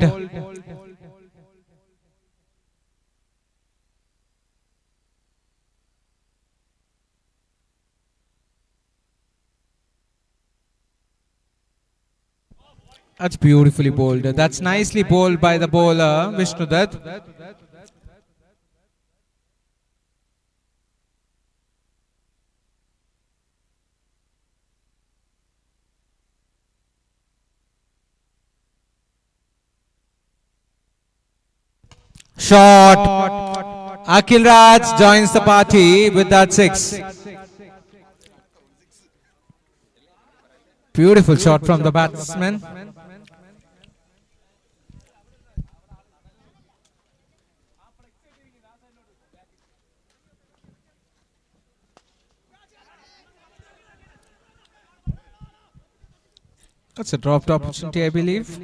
That's beautifully bowled. That's nicely bowled by the bowler, Vishnudat. Shot. Akhil Raj joins the party with that six. Beautiful shot from the batsman. That's a dropped opportunity, I believe.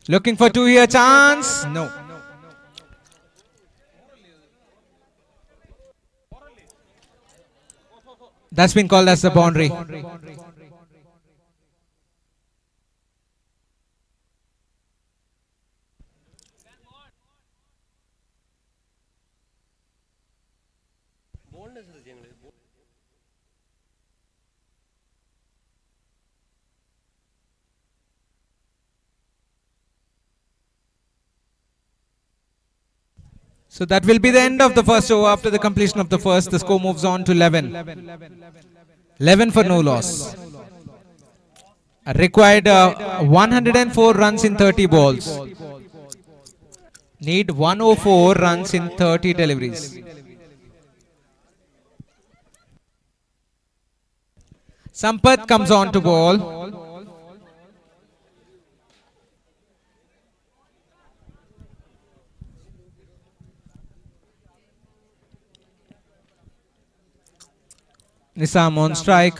Looking for two here chance. No. That's been called as the boundary. So that will be the end of the first over. After the completion of the first, the score moves on to 11. 11 for no loss. Required 104 runs in 30 balls. Need 104 runs in 30 deliveries. Sampath comes on to ball. Nisam on strike.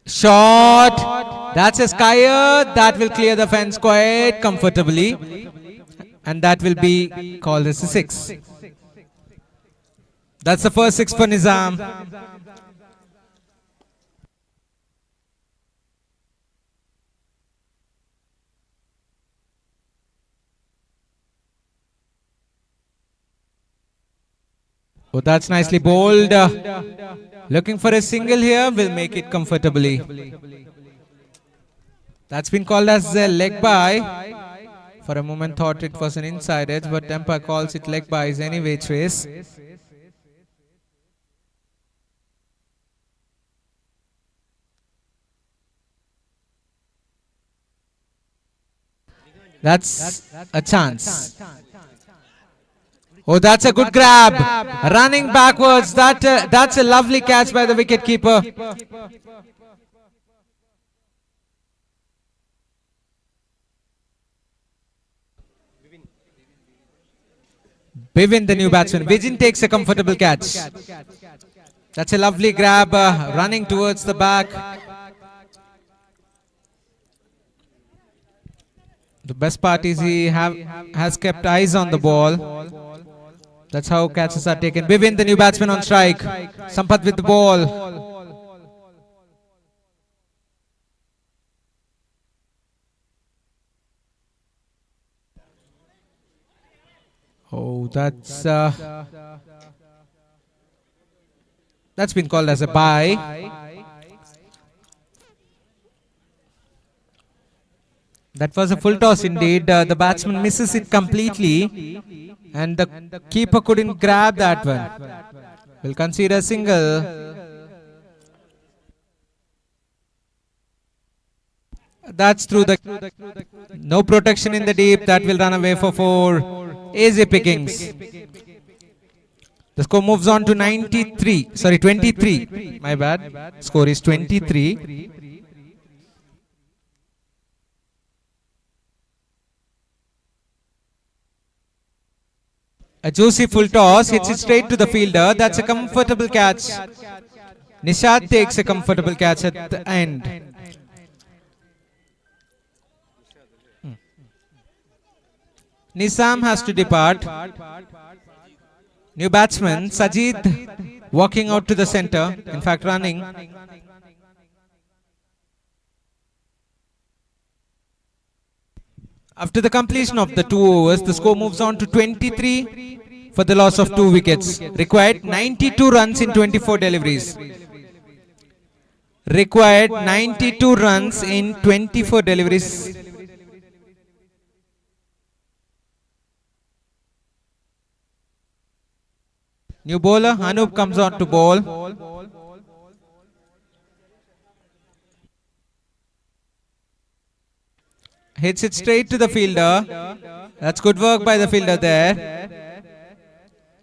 Shot. That's a skyer. That will clear the fence quite comfortably. And that will be called as a six. That's the first six for Nizam. Oh, that's nicely bowled. Looking for a single here, will make it comfortably. That's been called as a leg by. For a moment thought it was an inside edge, but umpire calls it leg bys anyway, Trace. That's a chance. Oh, that's a good grab. Running backwards. That's a lovely catch by the wicket keeper. Bivin, the new batsman. Vijin takes a comfortable catch. That's a lovely grab, running towards the back. The best part is he has kept eyes on the ball. That's how catches are taken. Bivin, the new batsman on strike. Sampath with the ball. Oh, that's been called as a bye. That was a full toss indeed. The batsman misses it completely, and the keeper couldn't grab that one. Will consider a single. That's through the no protection in the deep. That will run away for 4. Easy pickings. The score moves on to 93. Sorry, 23. My bad. Score is 23. A juicy full toss hits it straight to the fielder. That's a comfortable catch. Nishad takes a comfortable catch at the end. Nisam has to depart. New batsman Sajid walking out to the center, in fact running. After the completion of the 2 overs, the score moves on to 23 for the loss of 2 wickets. Required 92 runs in 24 deliveries. Required 92 runs in 24 deliveries. New bowler Anup comes on to bowl. Hits it straight to the fielder. That's good work by the fielder there.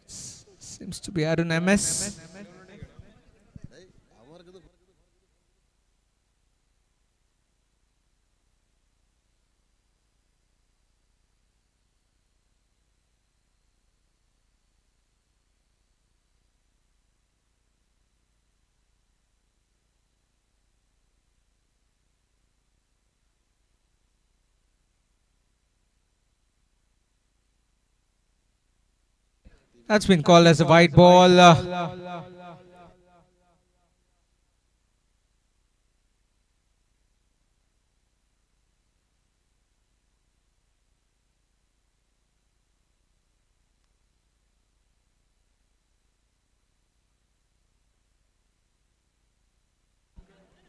Seems to be Arun MS. That's been called as a white ball.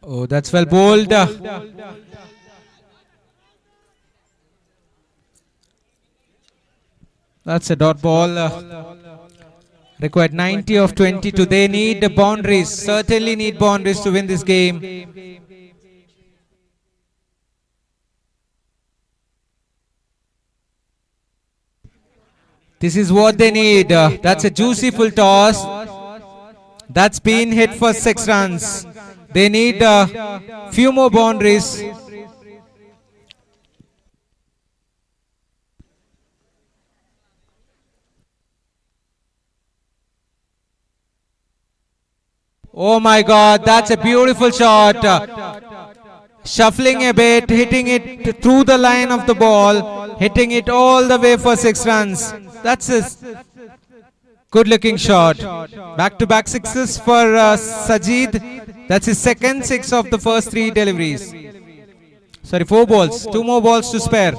Oh, that's well bowled. That's a dot ball. Required 90 of 22. They need boundaries. Certainly need boundaries to win this game. This is what they need. That's a juicy full toss. That's been hit for 6 runs. They need a few more boundaries. Oh my God, that's a beautiful shot. Shuffling a bit, hitting it through the line of the ball, hitting it all the way for 6 runs. That's a good looking shot. Back-to-back sixes for Sajid. That's his second 6 of the first 3 deliveries. Sorry, 4 balls. 2 more balls to spare.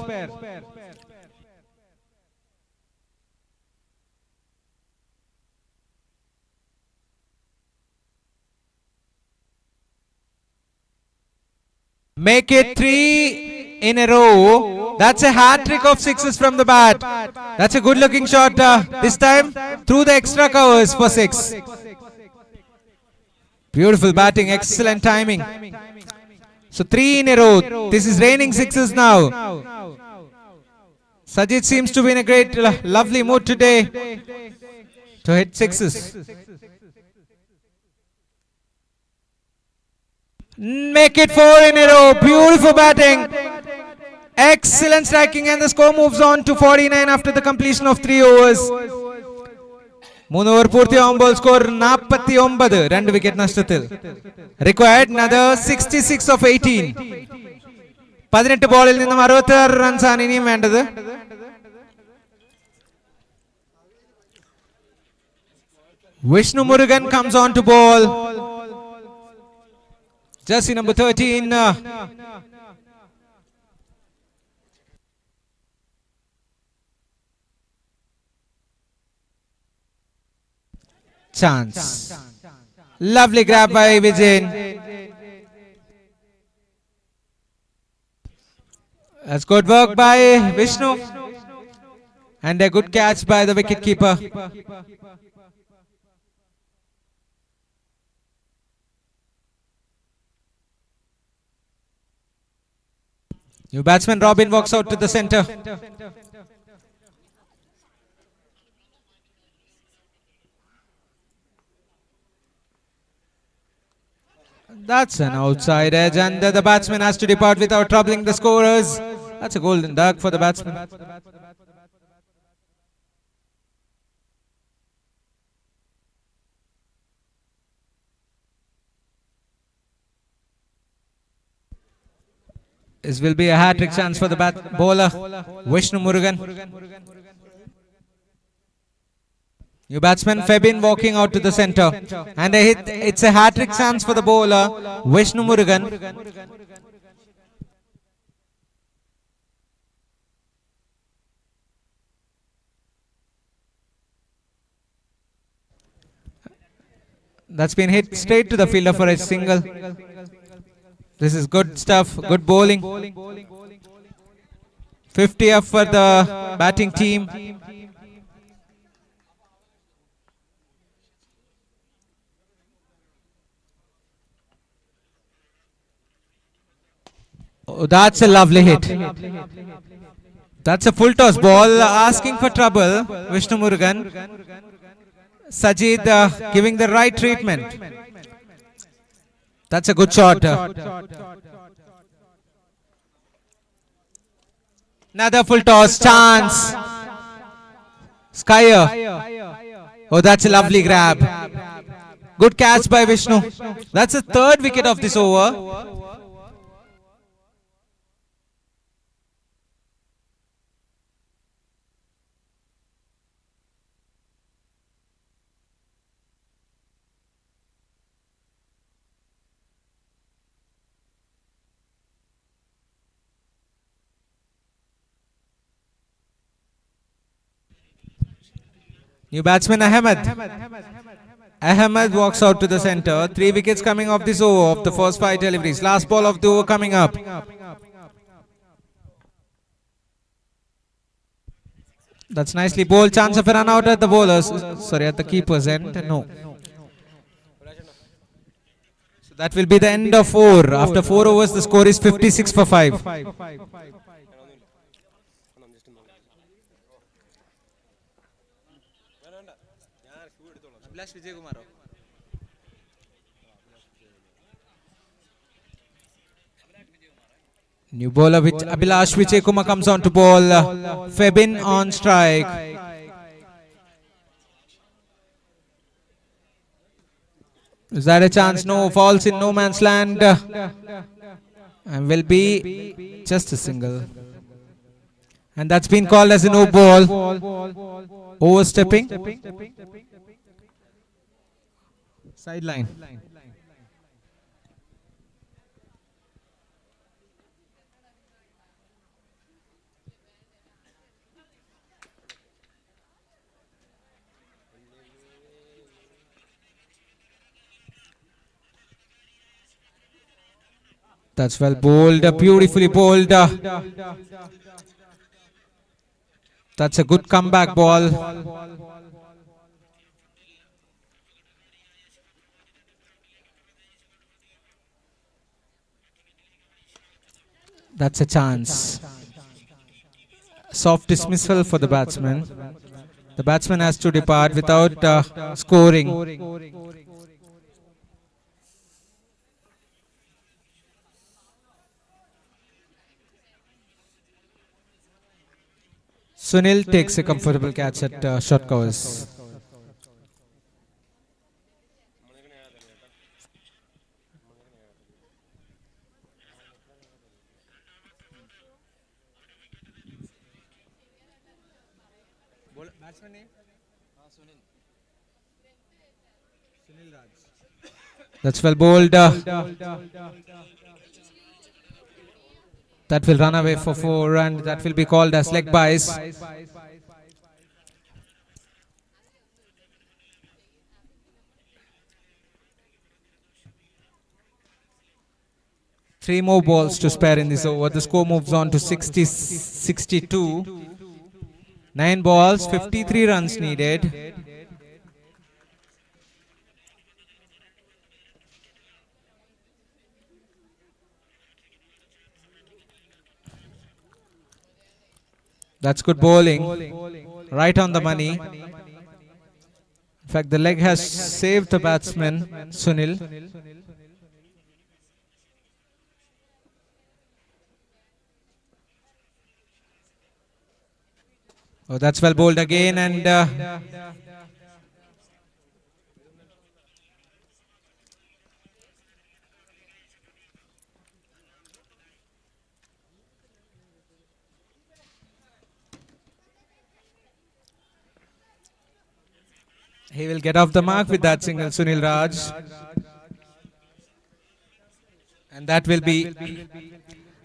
Make it 3 in a row. That's a hat trick of 6s from the bat. That's a good looking shot. This time through the extra covers for 6. Beautiful batting, excellent timing. So 3 in a row. This is raining 6s now. Sajid seems to be in a great, lovely mood today to hit 6s. Make it 4 in a row. Beautiful batting. Excellent striking, and the score moves on to 49 after the completion of 3 overs. 3 over പൂർത്തിയാവുമ്പോൾ score 49. 2 wicket നഷ്ടത്തിൽ. Required another 66 of 18. 18 ബോളിൽ നിന്നും 66 runs ആണ് ഇനിയും വേണ്ടത്. Vishnu Murugan comes on to bowl. Jersey number 13. Chance. Lovely grab by Vijay. That's good work by Vishnu. And a good catch by the wicketkeeper. New batsman Robin walks out to the center. That's an outside edge, and the batsman has to depart without troubling the scorers. That's a golden duck for the batsman. This will be a hat-trick chance for the bowler, Vishnu Murugan. New batsman Febin walking out to the centre, and a hit. It's a hat-trick chance for the bowler, Vishnu Murugan. That's been hit straight to the fielder for a single. This is good stuff, good bowling. 50 up for the batting team. Oh, that's a lovely hit. That's a full toss ball, asking for trouble. Vishnu Murugan. Sajid giving the right treatment. That's a good shot. Another full toss chance. Skyer. Oh, that's a lovely grab. Good catch by Vishnu. That's the third wicket of this over. New batsman Ahmed. Ahmed walks out to the centre. 3 wickets coming off this over of the first 5 deliveries. Last ball of the over coming up. That's nicely bowled. Chance of a run out at the bowlers. Sorry, at the keeper's end. No. So that will be the end of 4. After 4 overs, the score is 56 for 5. New bowler which Abhilash Vijayakumar comes on to bowl. Febin on strike. Is that a chance? No, falls in no man's land. And will be just a single. And that's been called as a no ball. Overstepping. Sideline. That's well bowled, beautifully bowled. That's a good comeback ball. That's a chance. Soft dismissal for the batsman. The batsman has to depart without scoring. Sunil takes a comfortable catch at short covers. That's well bowled. That will run away for 4 and that will be called as leg byes. Three more balls to spare in this over. The score moves on to 60-62. 9 balls, 53 runs needed. That's good bowling. Right on the money. In fact, the leg has saved the batsman, Sunil. Oh, that's well bowled again, and he will get off the mark with that single, Sunil Raj. And that will be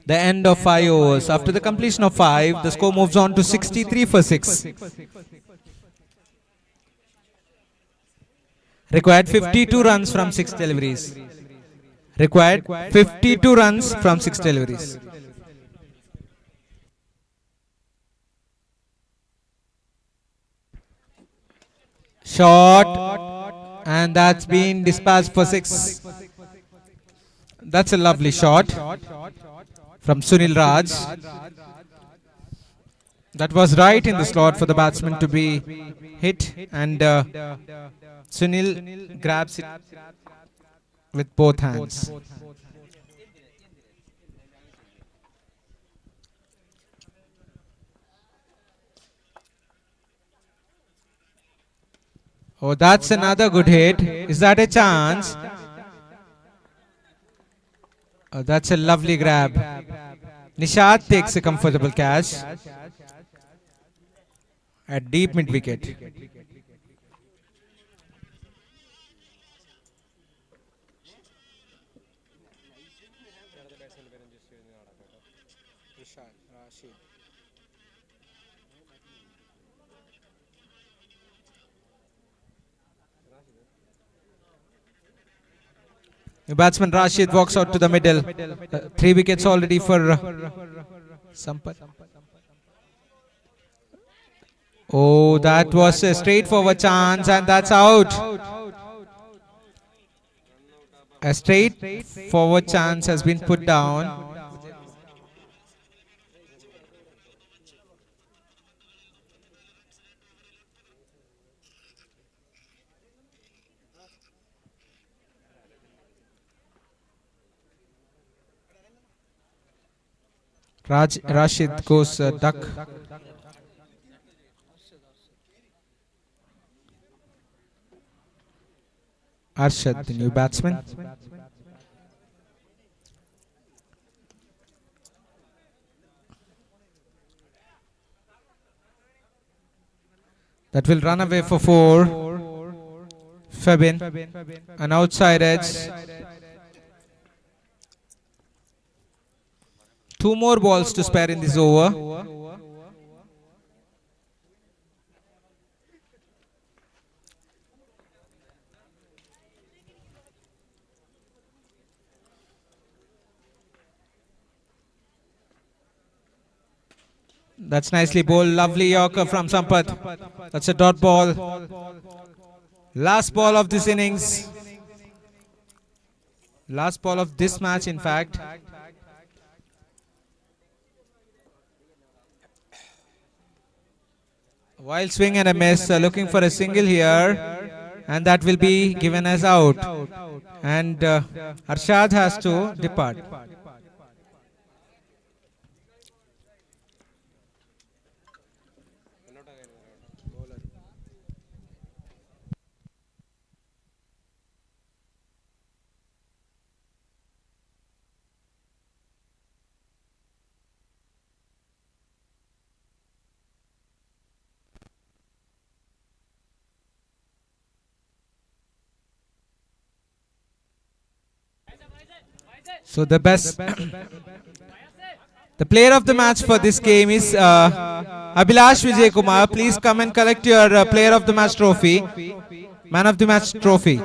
the end of 5 overs. After the completion of 5, the score moves on to 63 for 6. Required 52 runs from 6 deliveries. Required 52 runs from 6 deliveries. Shot, and that's been dispatched for 6. That's a lovely shot from Sunil Raj. That was right in the slot for the batsman to be hit, and Sunil grabs it with both hands. Oh, that's another good hit. Is that a chance? Oh, that's a lovely grab. Nishad takes a comfortable catch at deep mid wicket. The batsman Rashid walks out to the middle. 3 wickets already for Sampath. Oh, that was a straightforward chance, and that's out. A straightforward chance has been put down. Rashid goes duck. Arshad, the new batsman. That will run away for 4. Febin, an outside edge. 2 more balls to spare in this over. That's nicely bowled. Lovely Yorker from Sampath. That's a dot ball. Last ball of this innings. Last ball of this match, in fact. Wild swing and a miss, looking for a single here, and that will be given as out. And Arshad has to depart. So the player of the match for this game is Abhilash Vijay Kumar. Please come and collect your player of the match trophy, man of the match trophy.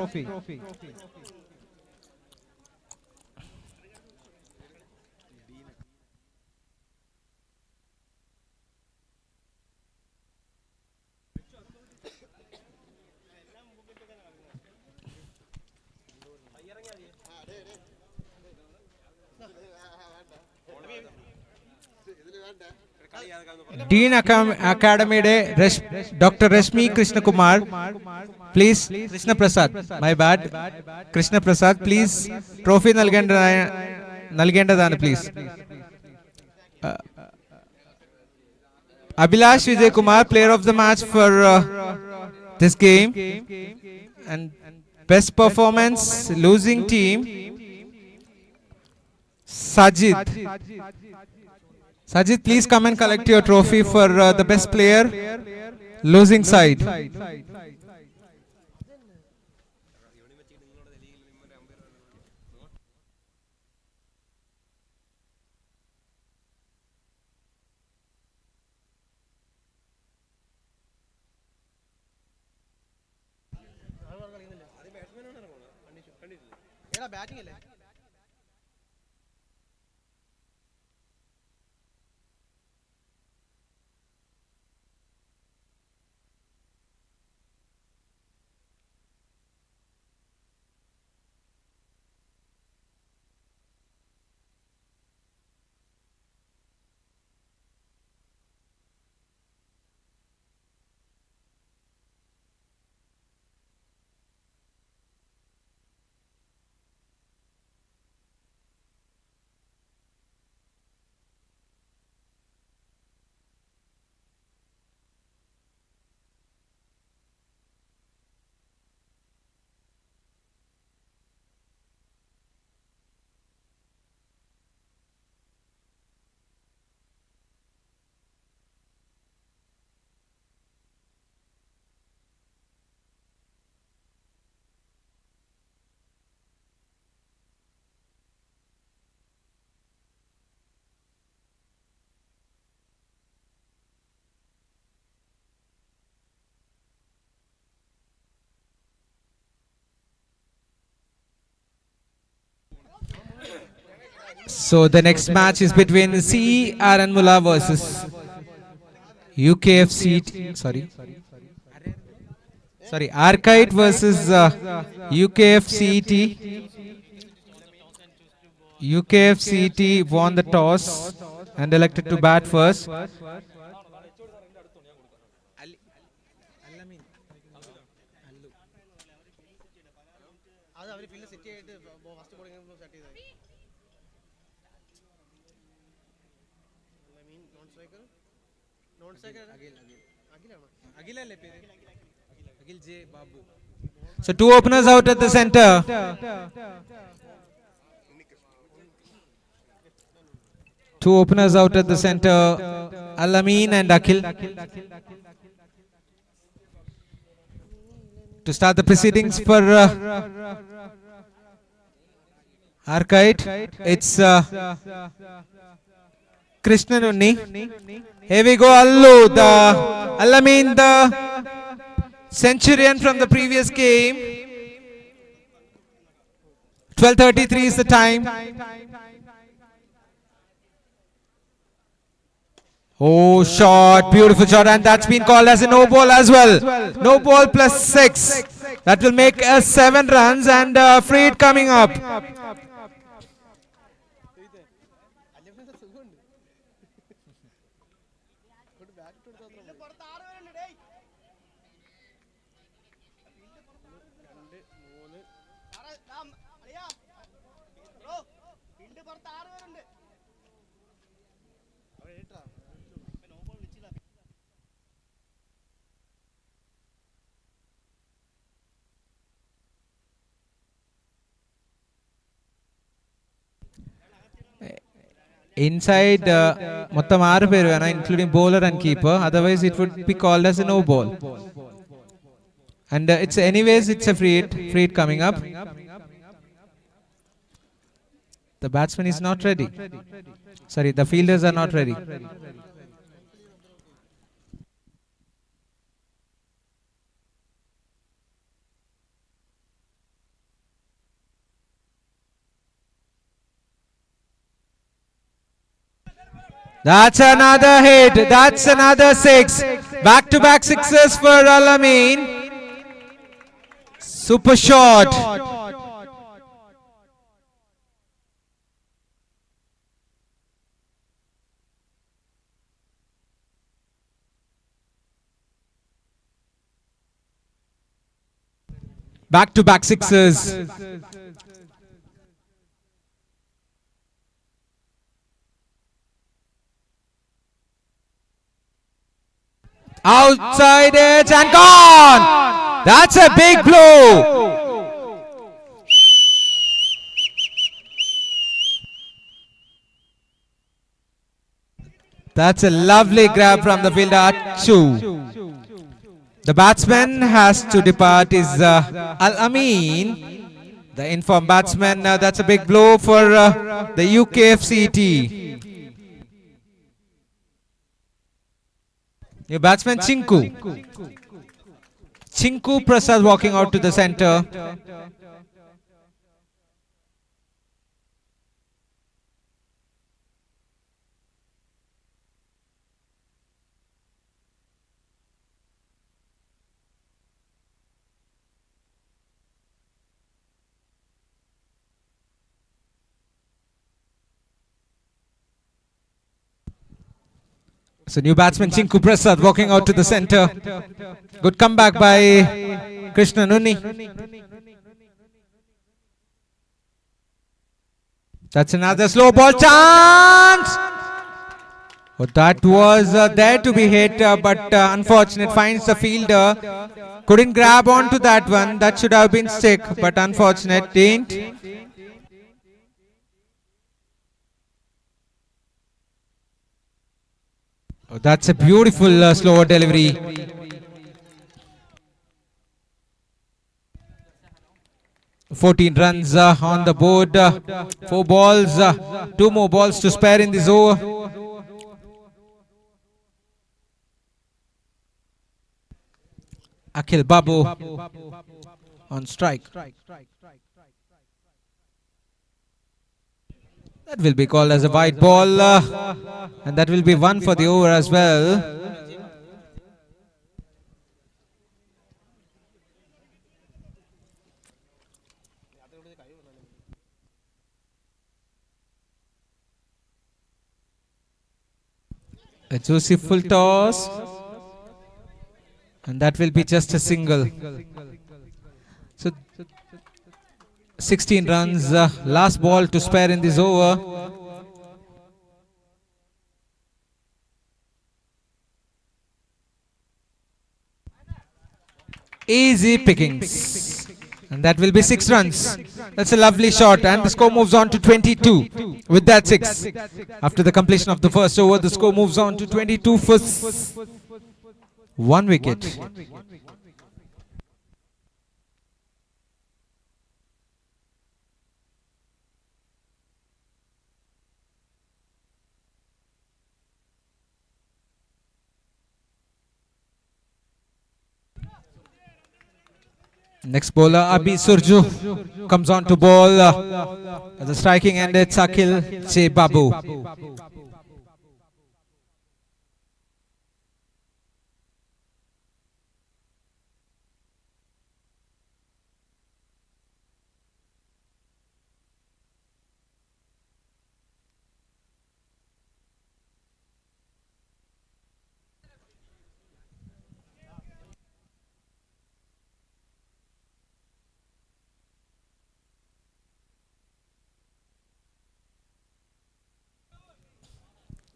Dean Academy Dr. Rashmi Krishna Kumar, please. Krishna Prasad, my bad. Krishna Prasad, please. Trophy nalgendadana, please. Abhilash Vijay Kumar, player of the match for this game. And best performance, losing team, Sajid. Sajid, please come and collect your trophy for the best player, losing side. ഏടാ batting അല്ലേ? So the next match is between C. Aranmula versus UKFC. Sorry, Arcite versus UKFCT. UKFCT won the toss and elected to bat first. അത് അവർ field set ചെയ്തിട്ട് first bowling set ചെയ്തത്. Non striker അഖിലാണോ? അഖിലല്ലേ പേര്? Akhil J Babu. So two openers out at the center. Two openers out at the center, Al-Amin and Akhil. To start the proceedings for Arcite, it's Krishnan Unni. Here we go, Allu, the Al-Amin, the centurion from the previous game. 12:33 is the time. Oh, shot, beautiful shot, and that's been called as a no ball as well. No ball plus 6. That will make 7 runs and free hit coming up. Inside മൊത്തം 6 പേര് വേണം, including bowler and keeper. Otherwise it would be called as a no ball. And it's a free hit coming up. The batsman is not ready. Sorry, the fielders are not ready. That's another hit. That's another 6. Back-to-back sixes for Al-Amin. Super shot. Back-to-back sixes. Outside edge and gone. That's a big blow. That's a lovely grab from the fielder, Achu. The batsman has to depart is Al-Amin, the informed batsman. That's a big blow for the UKFCT. New batsman Chinku. Chinku Prasad walking out to the center. So new batsman Chinku Prasad walking out to the center. Good comeback by Krishna Nunni. That's another slow ball chance. Oh, that was there to be hit, but unfortunate. Finds the fielder. Couldn't grab onto that one. That should have been stick, but unfortunate. Didn't. Oh, that's a beautiful slower delivery. "14 runs on the board, 4 balls, 2 more balls to spare in this over." Akhil Babu on strike. That will be called as a white ball, and that will be 1 for the over as well. A juicy full toss, and that will be just a single. So 16 runs, last ball to spare in this over. Easy pickings, and that will be 6 runs. That's a lovely shot, and the score moves on to 22 with that 6. After the completion of the first over, the score moves on to 22 for 1 wicket. Next bowler Abi Surju comes on to bowl. At the striking end, it's Akhil J. Babu.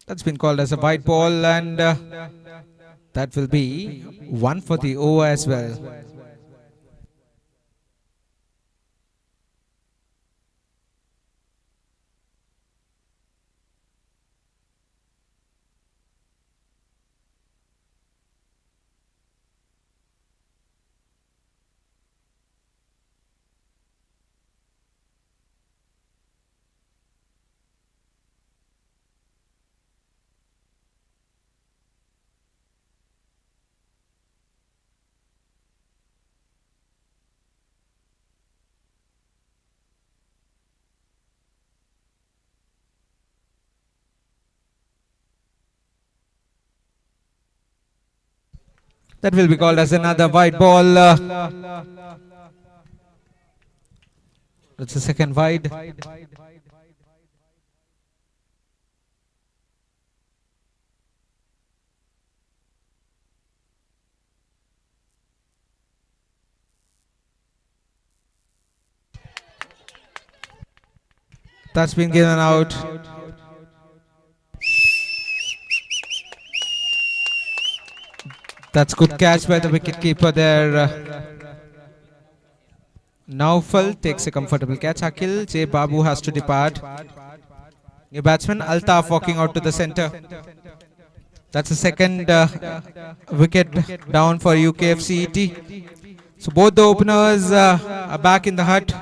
That's been called as a white ball, and that will be 1 for the over as well. That will be called as another white ball. That's the second wide. That's been given out. That's good catch by the wicketkeeper there. Naufal takes a comfortable catch. Akil J. Babu has to depart. New batsman Altaf walking out to the centre. That's the second wicket down for UKFCET. So both the openers are back in the hut.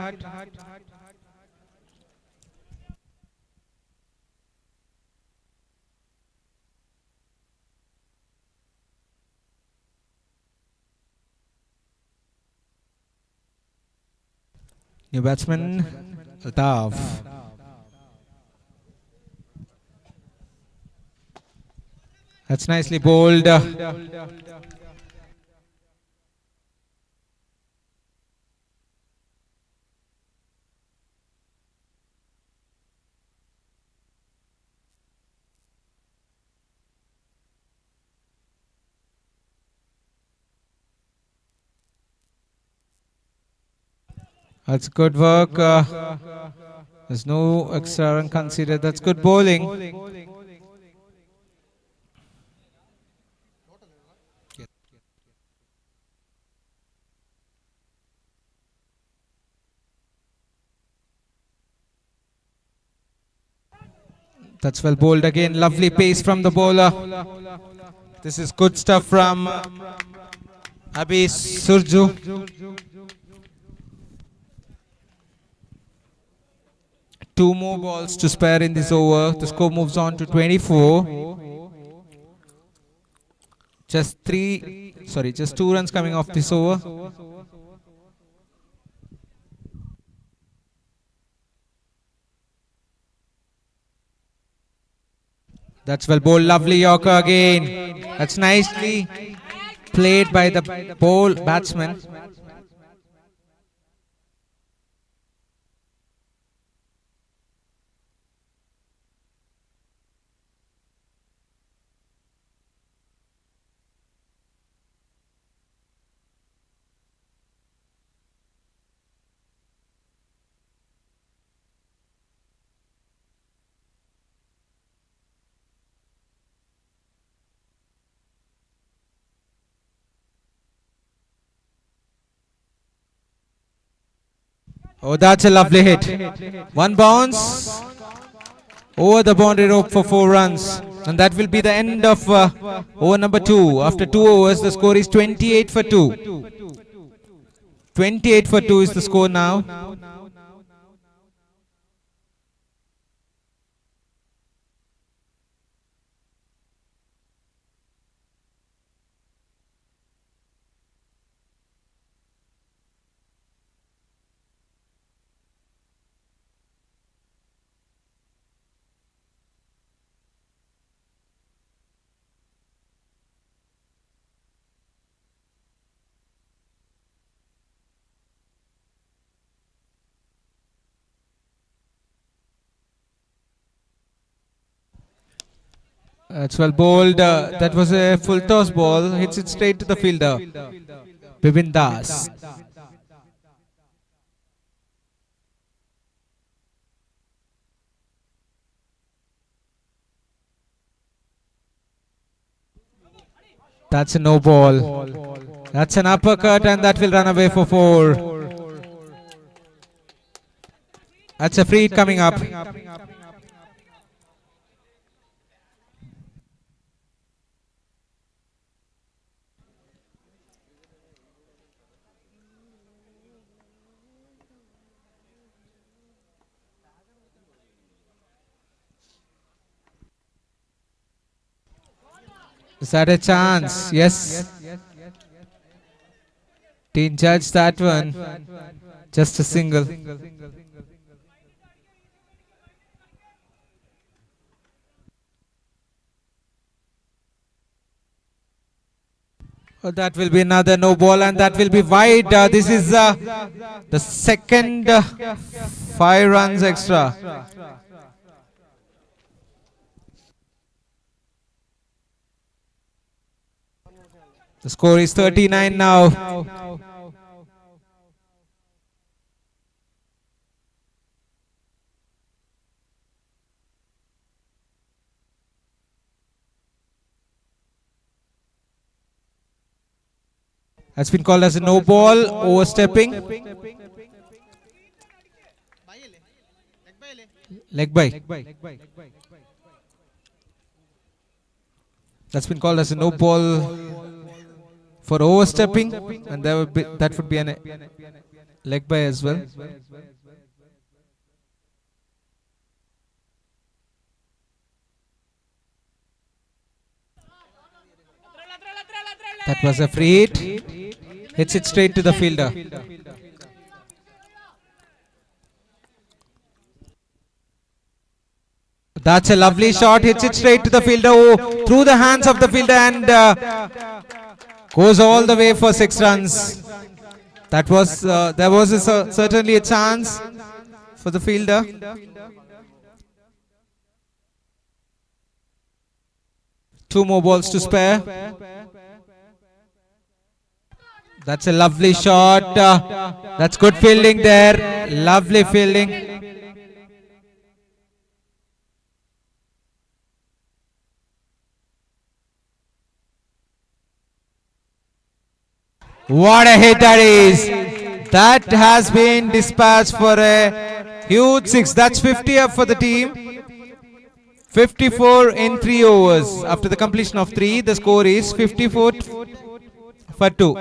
New batsman Altaf. That's nicely bowled. That's good work. There's no extra run considered. That's good bowling. That's well bowled again. Lovely pace from the bowler. This is good stuff from Abhi Surju. 2 more balls to spare in this over. The score moves on to 24. Just 2 runs coming off this over. That's well bowled. Lovely Yorker again. That's nicely played by the batsman. Oh, that's a lovely hit. 1 bounce over the boundary rope for 4 runs. And that will be the end of over number 2. After 2 overs, the score is 28 for 2. 28 for 2 is the score now. That's well bowled. That was a full toss ball. Hits it straight to the fielder. Bipin Das. That's a no ball. That's an uppercut and that will run away for 4. That's a free hit coming up. Is that a chance? Yes. Didn't judge that one. Just a single. Oh, that will be another no ball and that will be wide. This is the second 5 runs extra. The score is 39 now. Has been called as a no ball, overstepping. Leg by. That's been called as a no ball for overstepping, and that would be a leg by as well. That was a free hit. Hits it straight to the fielder. That's a lovely shot. Hits it straight to the fielder. Oh, through the hands of the fielder and goes all the way for 6 runs. That was there was certainly a chance for the fielder. Two more balls to spare. That's a lovely shot. That's good fielding there. Lovely fielding. What a hit that is. That has been dispatched for a huge 6. That's 50 up for the team. 54 in 3 overs. After the completion of 3, the score is 54 for 2.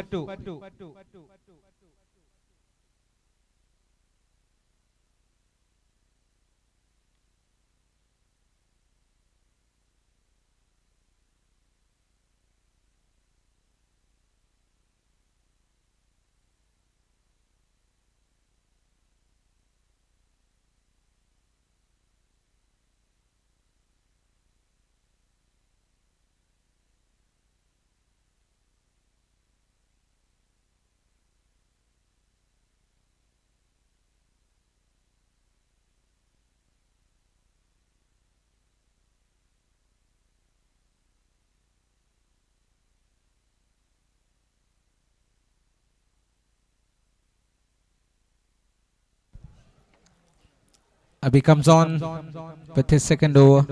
Abhi comes on with his second over.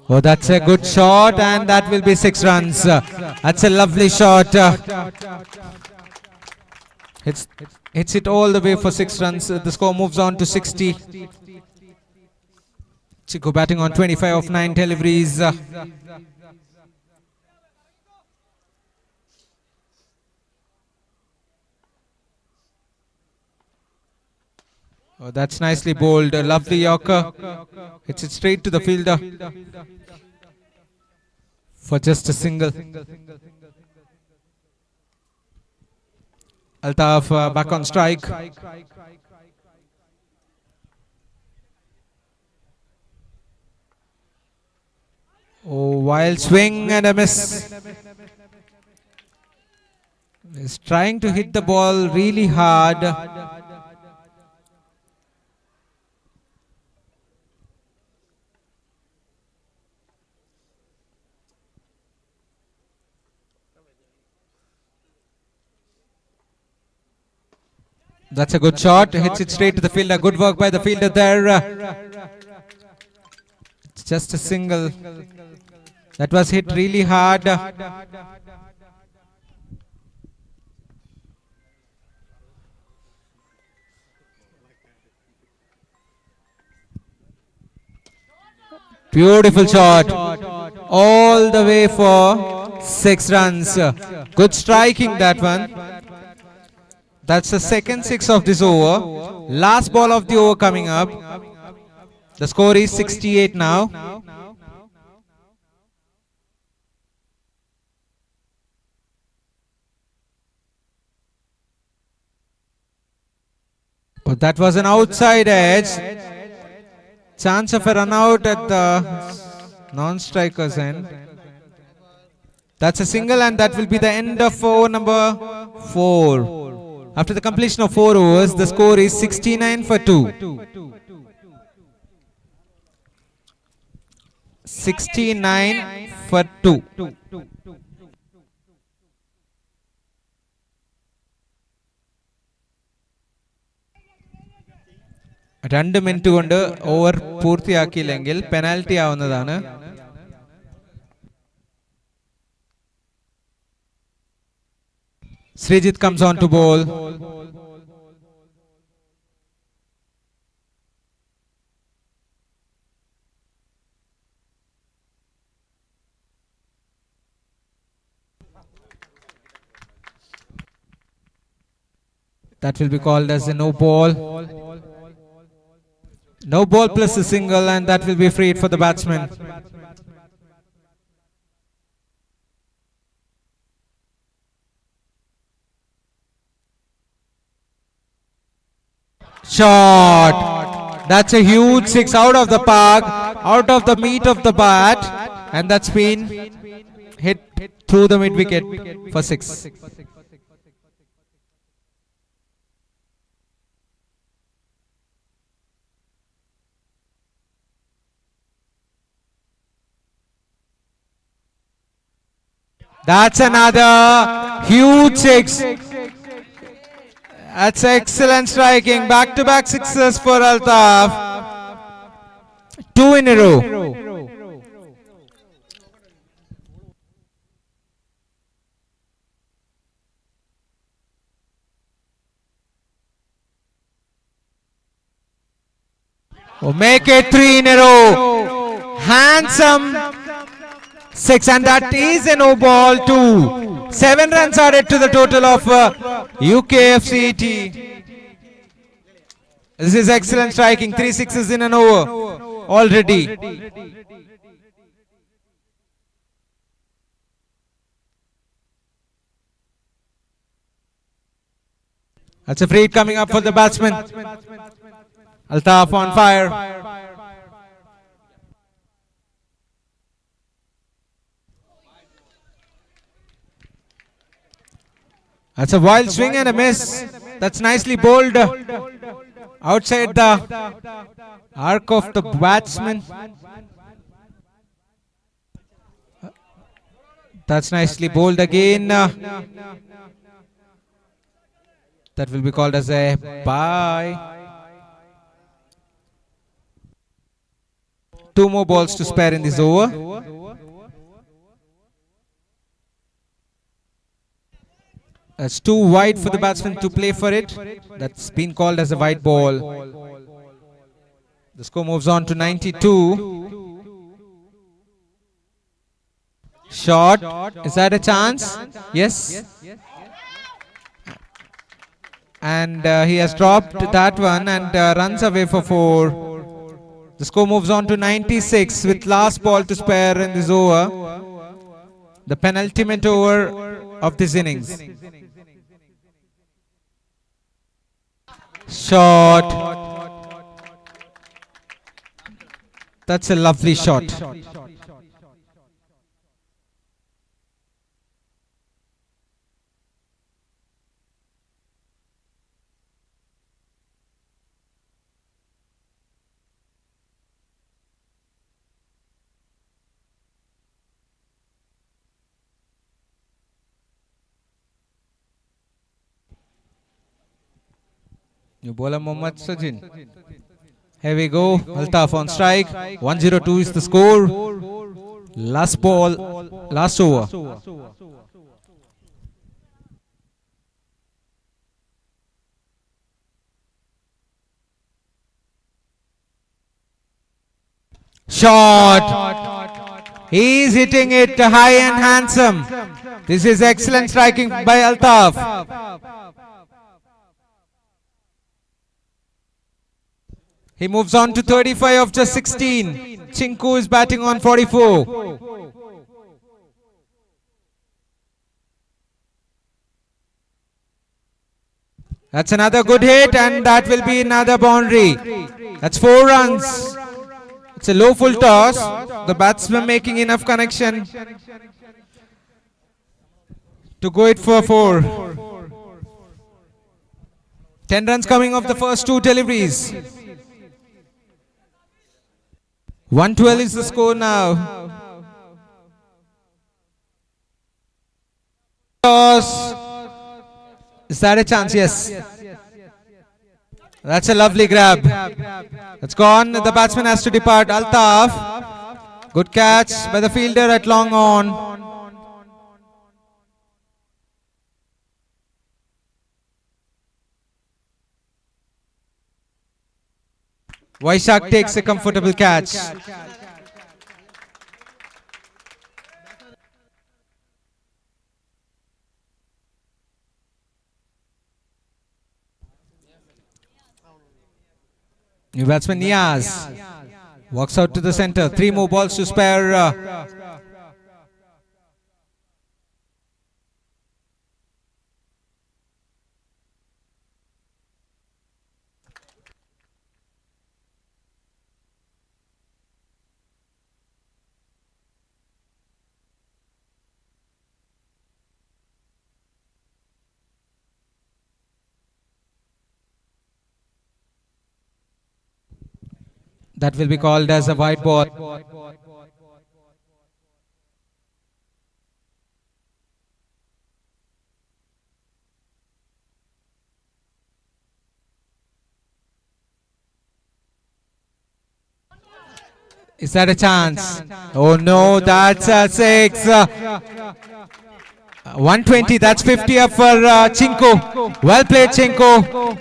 Oh, that's a good shot, and that will be 6 runs. That's a lovely shot. Hits it all the way for 6 runs. The score moves on to 60. Chico batting on 25 of 9 deliveries. Oh, that's nicely bowled. A lovely Yorker. Hits it straight to the fielder for just a single. Altaf back on strike. Oh, wild swing and a miss. He's trying to hit the ball really hard. That's a good shot. Hits it straight to the fielder. Good work by the fielder there. It's just a single. That was hit really hard. Beautiful shot. All the way for 6 runs. Good striking, that one. That's the second 6 of this over. Last ball of the over coming up. The score is 68 now. But that was an outside edge. Chance of a run out at the non-striker's end. That's a single, and that will be the end of over number 4. After the completion of 4 overs, the score is 69 for 2. 69 for 2. രണ്ട് minute കൊണ്ട് over പൂർത്തിയാക്കിയില്ലെങ്കിൽ penalty ആവുന്നതാണ്. Srijit comes on to bowl. That will be called as a no ball. No ball plus a single, and that will be freed for the batsman. Shot. That's a huge six out of the park, out of the meat of the bat, and that's been hit through the mid wicket for six. That's another huge six. That's excellent striking. Back-to-back sixes for Altaf. 2 in a row. Oh, make it 3 in a row. Handsome six, and that is a no ball too. 7 runs added to the total of UKFCT. This is excellent striking. 3 sixes in an over already. That's a free hit coming up for the batsman. Altaf on fire. That's a wild swing and a miss. That's nicely bowled outside the arc of the batsman. That's nicely bowled again. That will be called as a bye. 2 more balls to spare in this over. That's too wide for the batsman to play for it. That's been called as a wide ball. The score moves on to 92. Shot. Is that a chance? Yes. And he has dropped that one and runs away for 4. The score moves on to 96 with last ball to spare in this over. The penultimate over of this innings. Shot. That's a lovely shot. New bowler Mohammad Sajin. Here we go. Altaf on strike. 102 is the score. Last ball, last over. Shot. He's hitting it high and handsome. This is excellent striking by Altaf. He moves on to 35 of just 16. Chinku is batting on 44. That's another good hit, and that will be another boundary. That's 4 runs. It's a low full toss. The batsman making enough connection to go it for 4. 10 runs coming off the first 2 deliveries. 112 is the score now. Toss. Is that a chance? Yes. That's a lovely grab. It's gone. The batsman has to depart. Altaf. Good catch by the fielder at long on. Vaishak takes a comfortable catch. New batsman Niaz walks out to the center. 3 more balls to spare. That will be called as a white ball. Is that a chance? Oh no, that's a 6. 120, that's 50 up for Chinko. Well played, Chinko.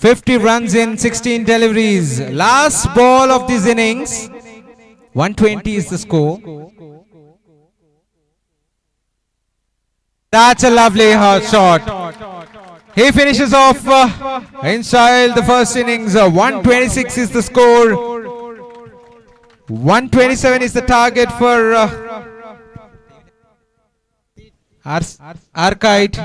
50 runs in 16 deliveries. Last ball of this innings. 120 is the score. That's a lovely shot. He finishes off inside the first innings. 126 is the score. 127 is the target for Arcite.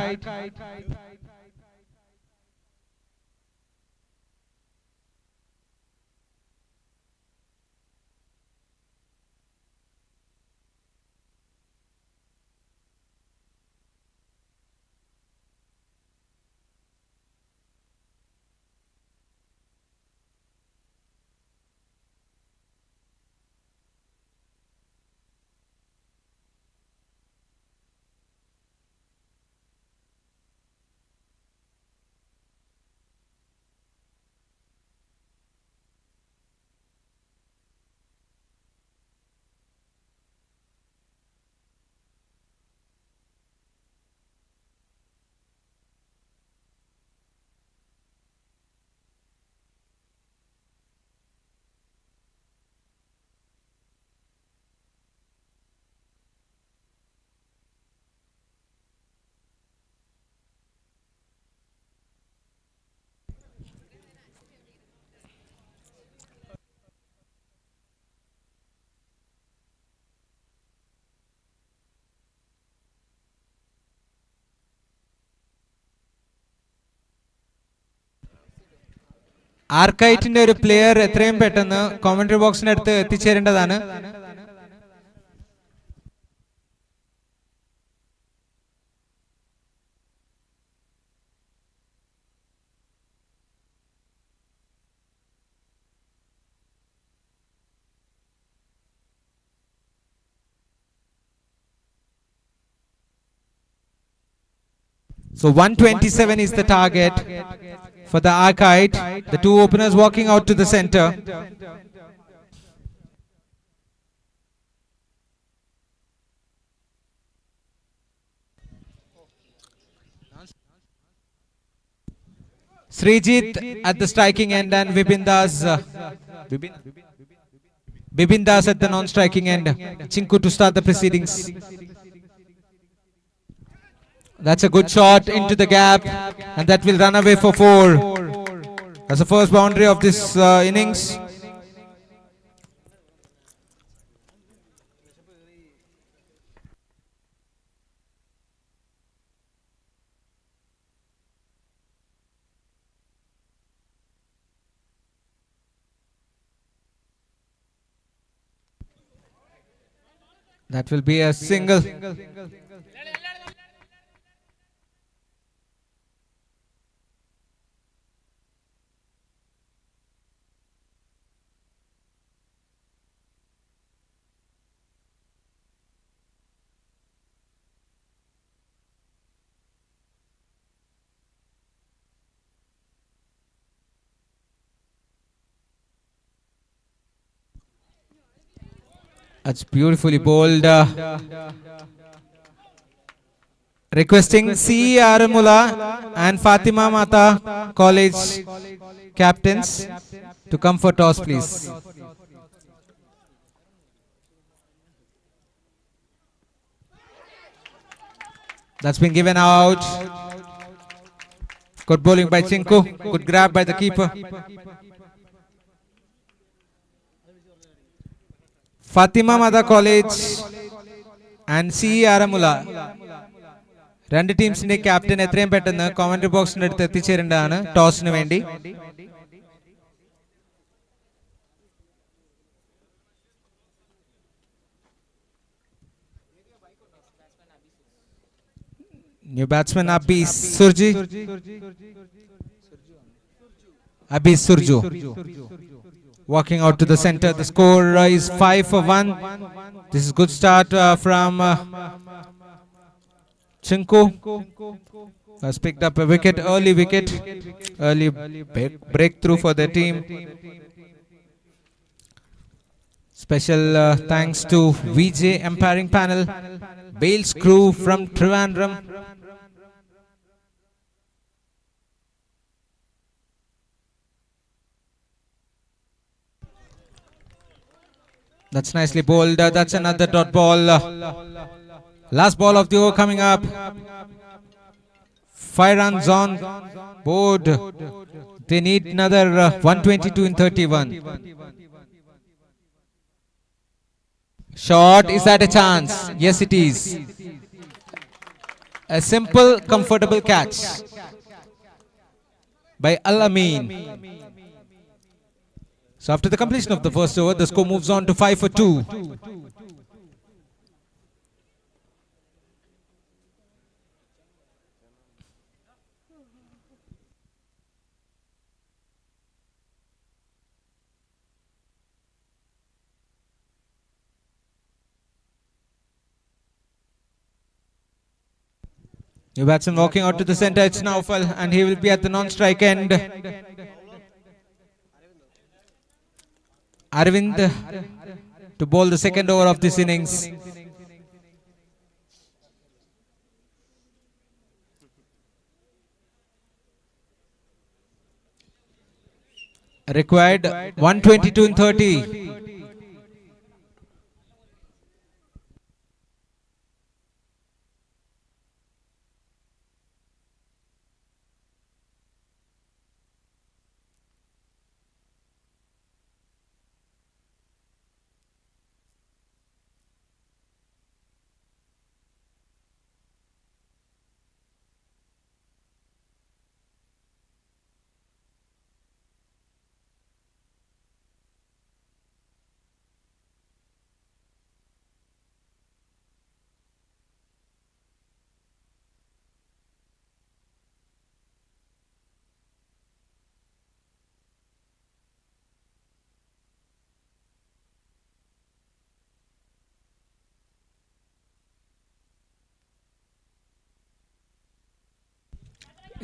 ആർക്കൈറ്റിന്റെ ഒരു player എത്രയും പെട്ടെന്ന് commentary ബോക്സിനടുത്ത് എത്തിച്ചേരേണ്ടതാണ്. So 127 is the target for the Arcite. The two openers walking out to the center. Srijit at the striking end and Bibindas at the non-striking end. Chinku to start the proceedings. That's a good shot into the gap, and that will run away for 4. That's the first boundary of this innings. That will be a single. That's beautifully bowled. Requesting C. Aramula and Fatima Mata College captains to come for toss, please. That's been given out. Good bowling by Chinku. Good grab by the keeper. Fatima Mata College and C. Aramula. രണ്ട് ടീംസിന്റെ captain എത്രയും പെട്ടെന്ന് commentary ബോക്സിന്റെ അടുത്ത് എത്തിച്ചേരേണ്ടതാണ് ടോസിന് വേണ്ടി. New batsman Abis Surji. Abis Surju walking out to the center. The score is 5 for 1. This is good start from Chinku. Has picked up a wicket, early breakthrough for the team. Special thanks to VJ umpiring panel, Bales crew from Trivandrum. That's nicely bowled. That's another dot ball. Last ball of the over coming up. 5 runs on board. They need another 122 in 31. Shot. Is that a chance? Yes, it is. A simple, comfortable catch by Al-Amin. So after the completion of the first over, the score moves on to 5 for 2. New batsman walking out to the centre. It's Naufal and he will be at the non-strike end. Arvind to bowl the second over of this innings. Required 122 in 30.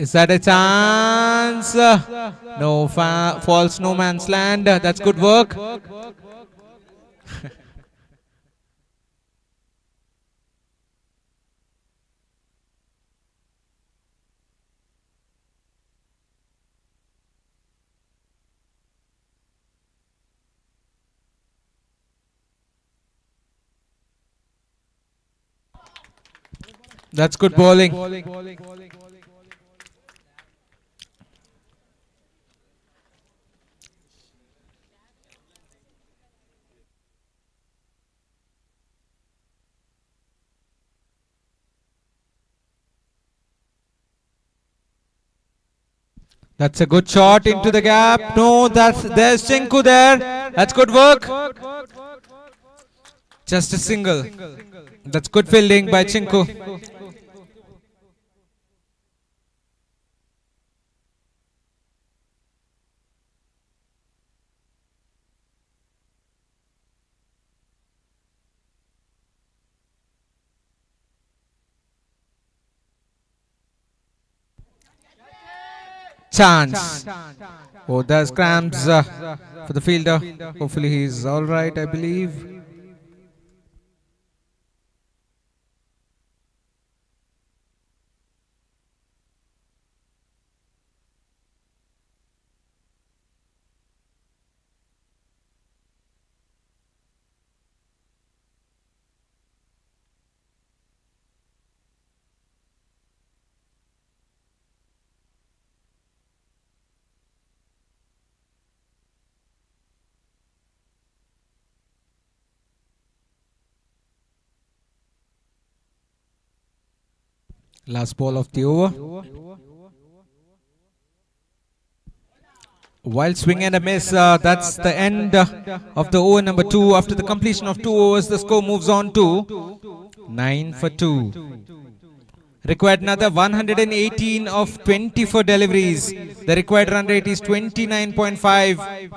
Is that a chance? No, false no man's land. That's good work. That's good bowling. That's a good shot into the gap. No, there's Chinku there. That's good work. Just a single. That's good fielding by Chinku. Chance. Oh, there's cramps for the fielder. Hopefully he's all right, I believe. Last ball of the over. Wild swing and a miss. That's the end of the over number 2. After the completion of 2 overs, the score moves on to 9 for 2. Required another 118 of 24 deliveries. The required run rate is 29.5.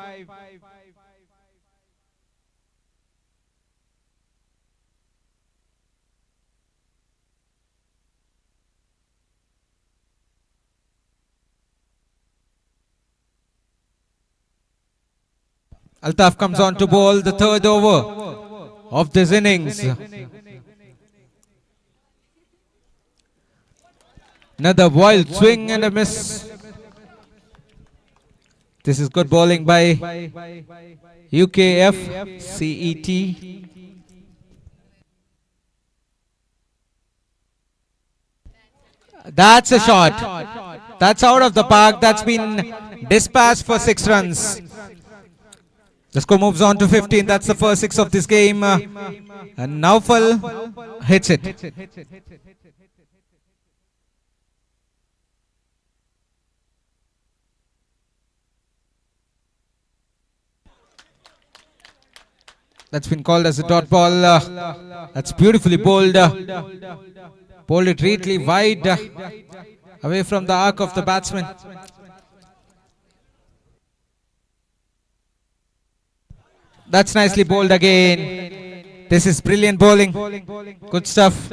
Altaf comes on to bowl the third over of this innings. Another wild swing and a miss. This is good bowling by UKF CET. That's a shot. That's out of the park. That's been dispatched for 6 runs. The score moves on to 15. That's the first 6 of this game. And Naufal hits it. That's been called as a dot ball. That's beautifully bowled. Bowled it really wide away from the arc of the batsman. That's nicely bowled again. This is brilliant bowling. Good stuff.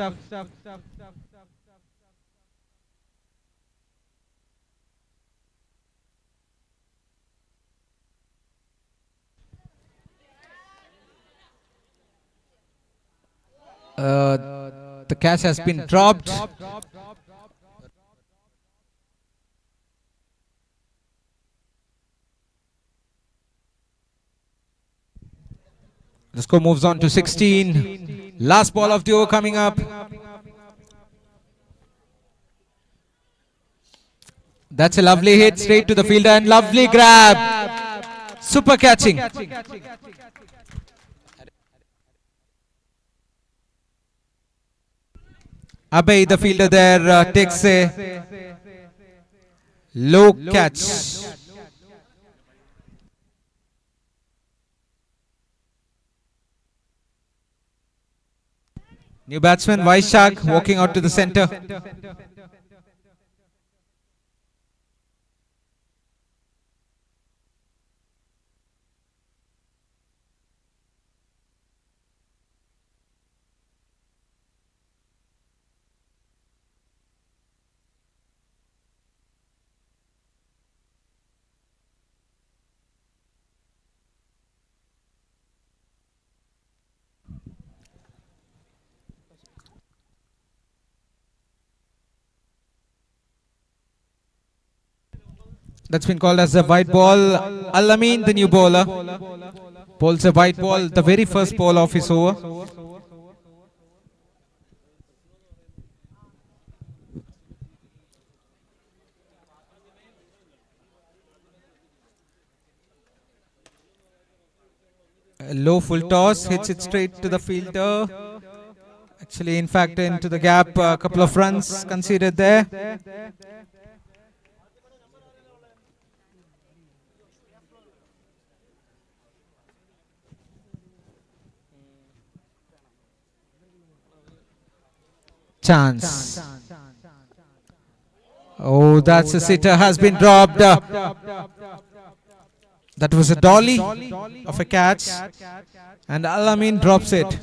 The catch has been dropped. The score moves on to 16. Last ball of the over coming up. That's a lovely hit straight to the fielder and lovely grab. Super catching. Abhay, the fielder there, takes a low catch. New batsman Vaishak walking out to the centre. That's been called as a white ball. Al-Amin, the new bowler, bowls a white ball, the very first ball of his over. A low full toss, hits it straight to the fielder. Actually, in fact, into the gap, a couple of runs conceded there. Chance. Oh, that's a sitter, has been dropped. That was a dolly of a catch, and Al-Amin drops it.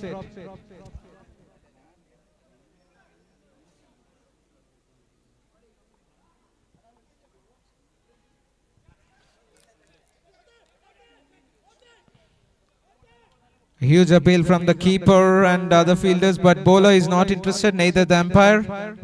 A huge appeal from the keeper and other fielders, but bowler is not interested, neither the umpire.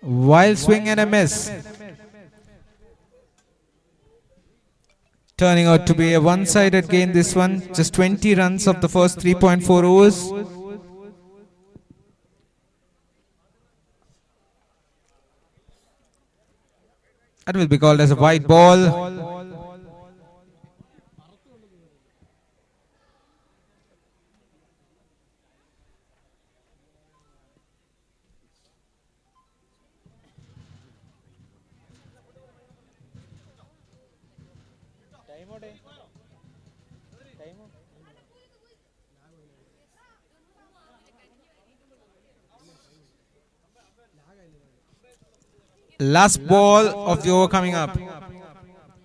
Wild swing and a miss. Turning out to be a one-sided game, this one. Just 20 runs of the first 3.4 overs. That will be called as a white ball. Last ball of the over coming up.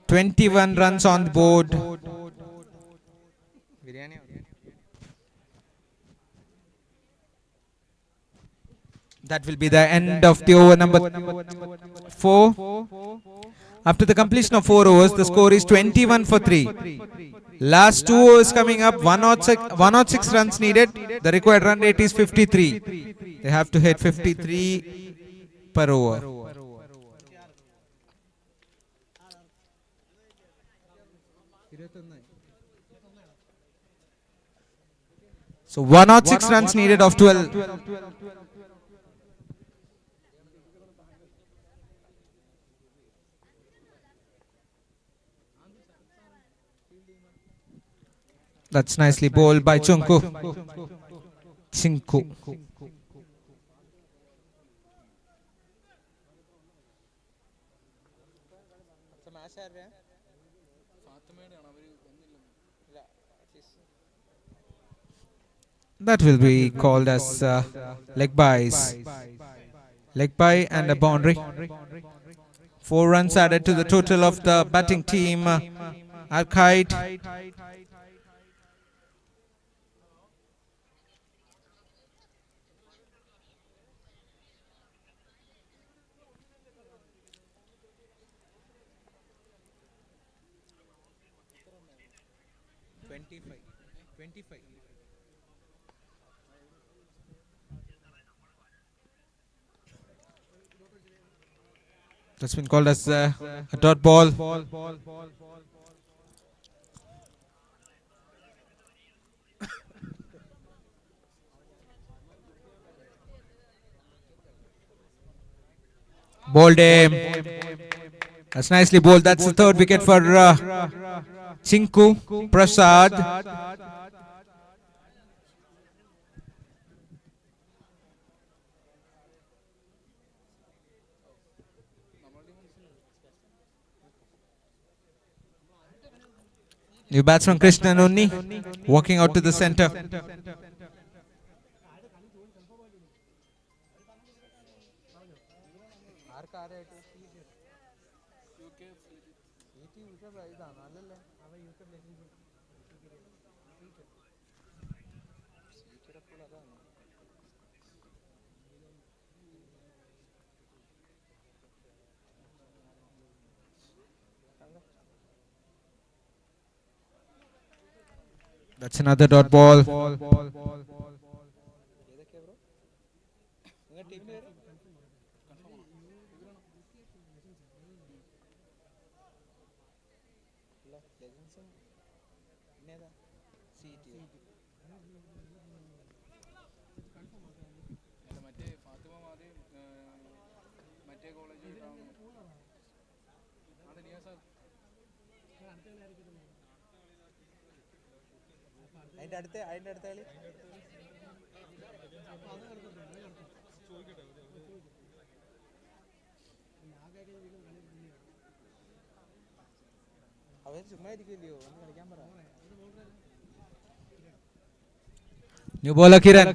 21 runs on the board. That will be the end of the over number 4. After the completion of 4 overs, the score is 21 for 3. Last 2 overs coming up, 106 runs needed. The required run rate is 53. They have to hit 53 per over. So 106 runs needed of 12. That's nicely bowled by Chinku. That will be called as leg byes. Leg bye and a boundary. 4 runs added to the total of the batting team. Arcade. That's been called as a dot ball. Bowled him. That's nicely bowled. That's the 3rd wicket for Chinku Prasad. New batsman Krishnan Unni walking out to the centre. That's another dot ball. New bowler Kiran.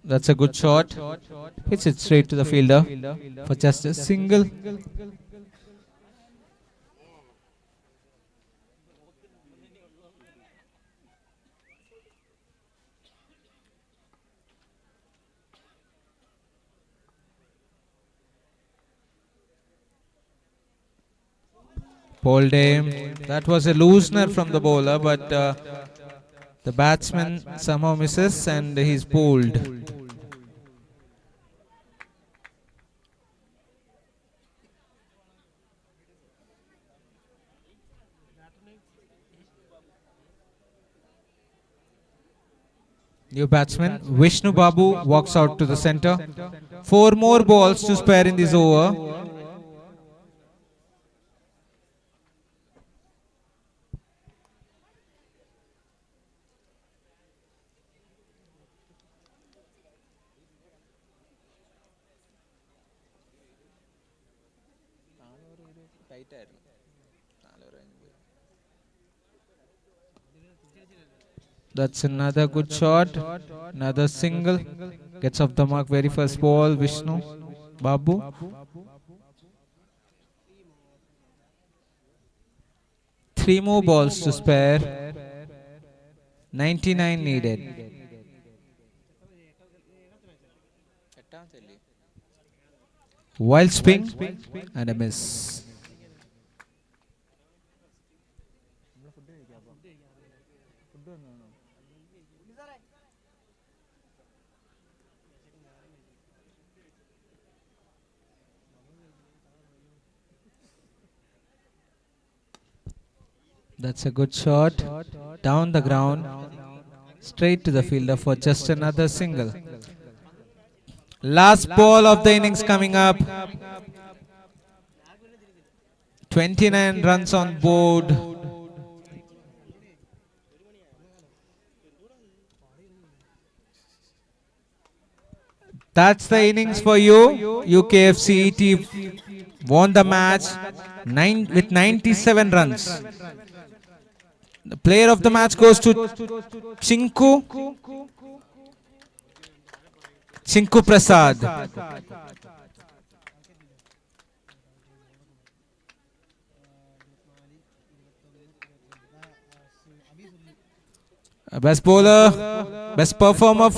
That's a good shot. Hits it straight to the fielder for just a single. Bowled him. That was a loosener from the bowler, but the batsman somehow misses and he's bowled. New batsman Vishnu Babu walks out to the centre. 4 more balls to spare in this over. Tight ആയിരുന്നു 4 over കഴിഞ്ഞപ്പോൾ. That's another good shot. Another single. Gets off the mark very first ball. Vishnu. Babu. 3 more balls to spare. 99 needed. എട്ടാമത്തെ അല്ലേ? Wild swing and a miss. That's a good shot. Down the ground. Straight to the fielder for just another single. Last ball of the innings coming up. 29 runs on board. That's the innings for you. UKFCET won the match with 97 runs. The player of the match goes to Chinku Prasad. Best bowler, best performer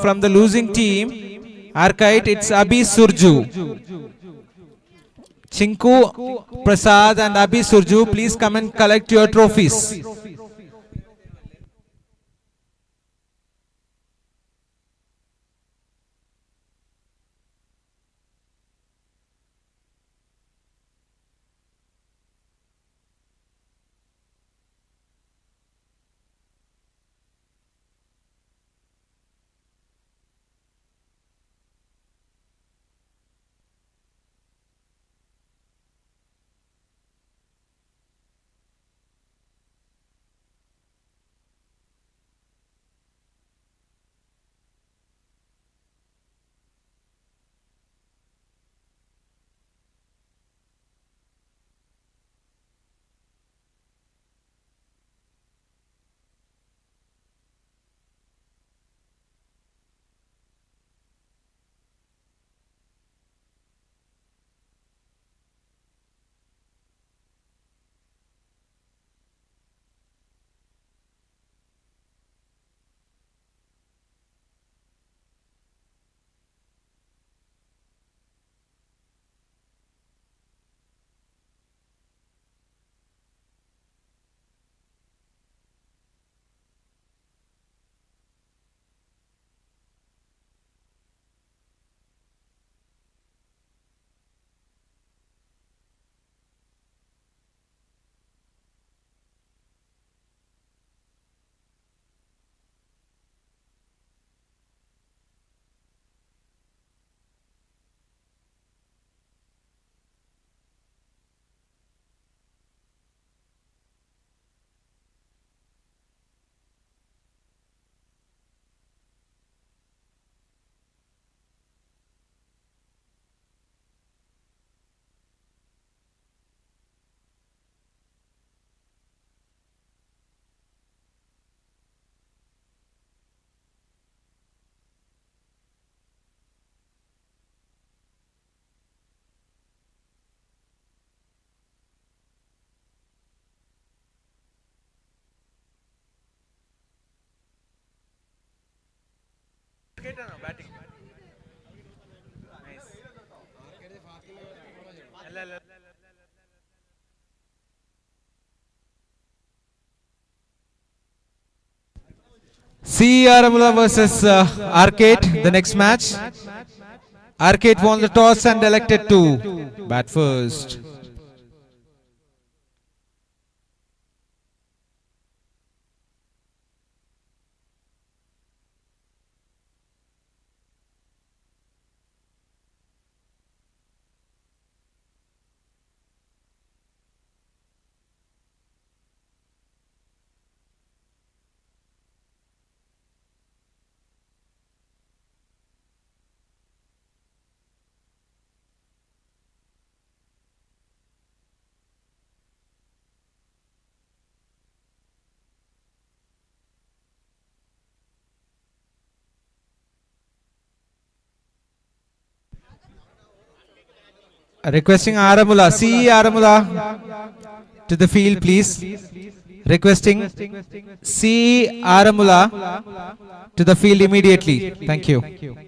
from the losing team, Arcite, it's Abhi Surju. Chinku Prasad and Abhi Surju, please come and collect your trophies. C. Aramula versus Arcade, the next match. Arcade won the toss and elected to bat first. Requesting Aramula, C. Aramula to the field, please. Requesting C. Aramula to the field immediately. Thank you.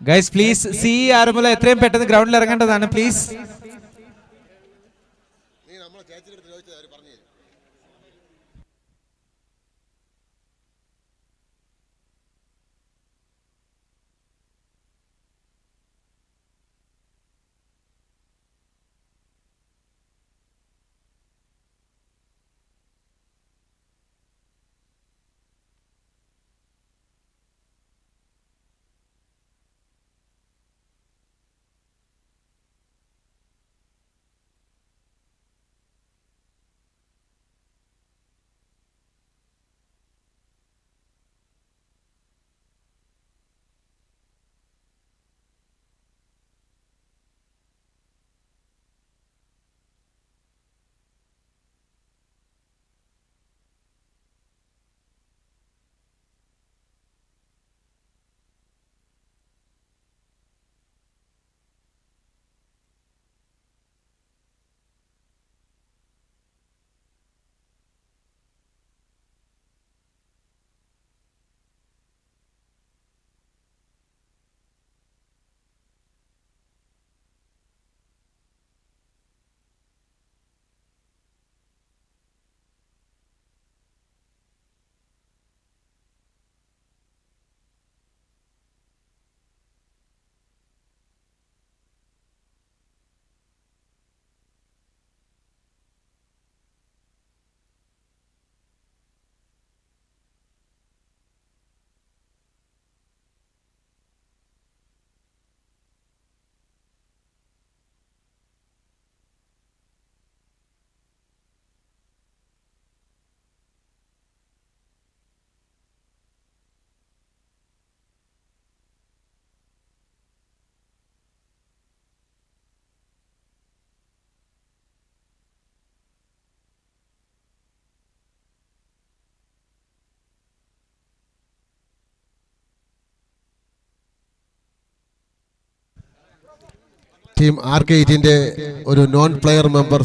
Guys, please see Aramula എത്രയും പെട്ടെന്ന് ഗ്രൗണ്ടിൽ ഇറങ്ങേണ്ടതാണ് please. Team R-K-8 ഒരു non player member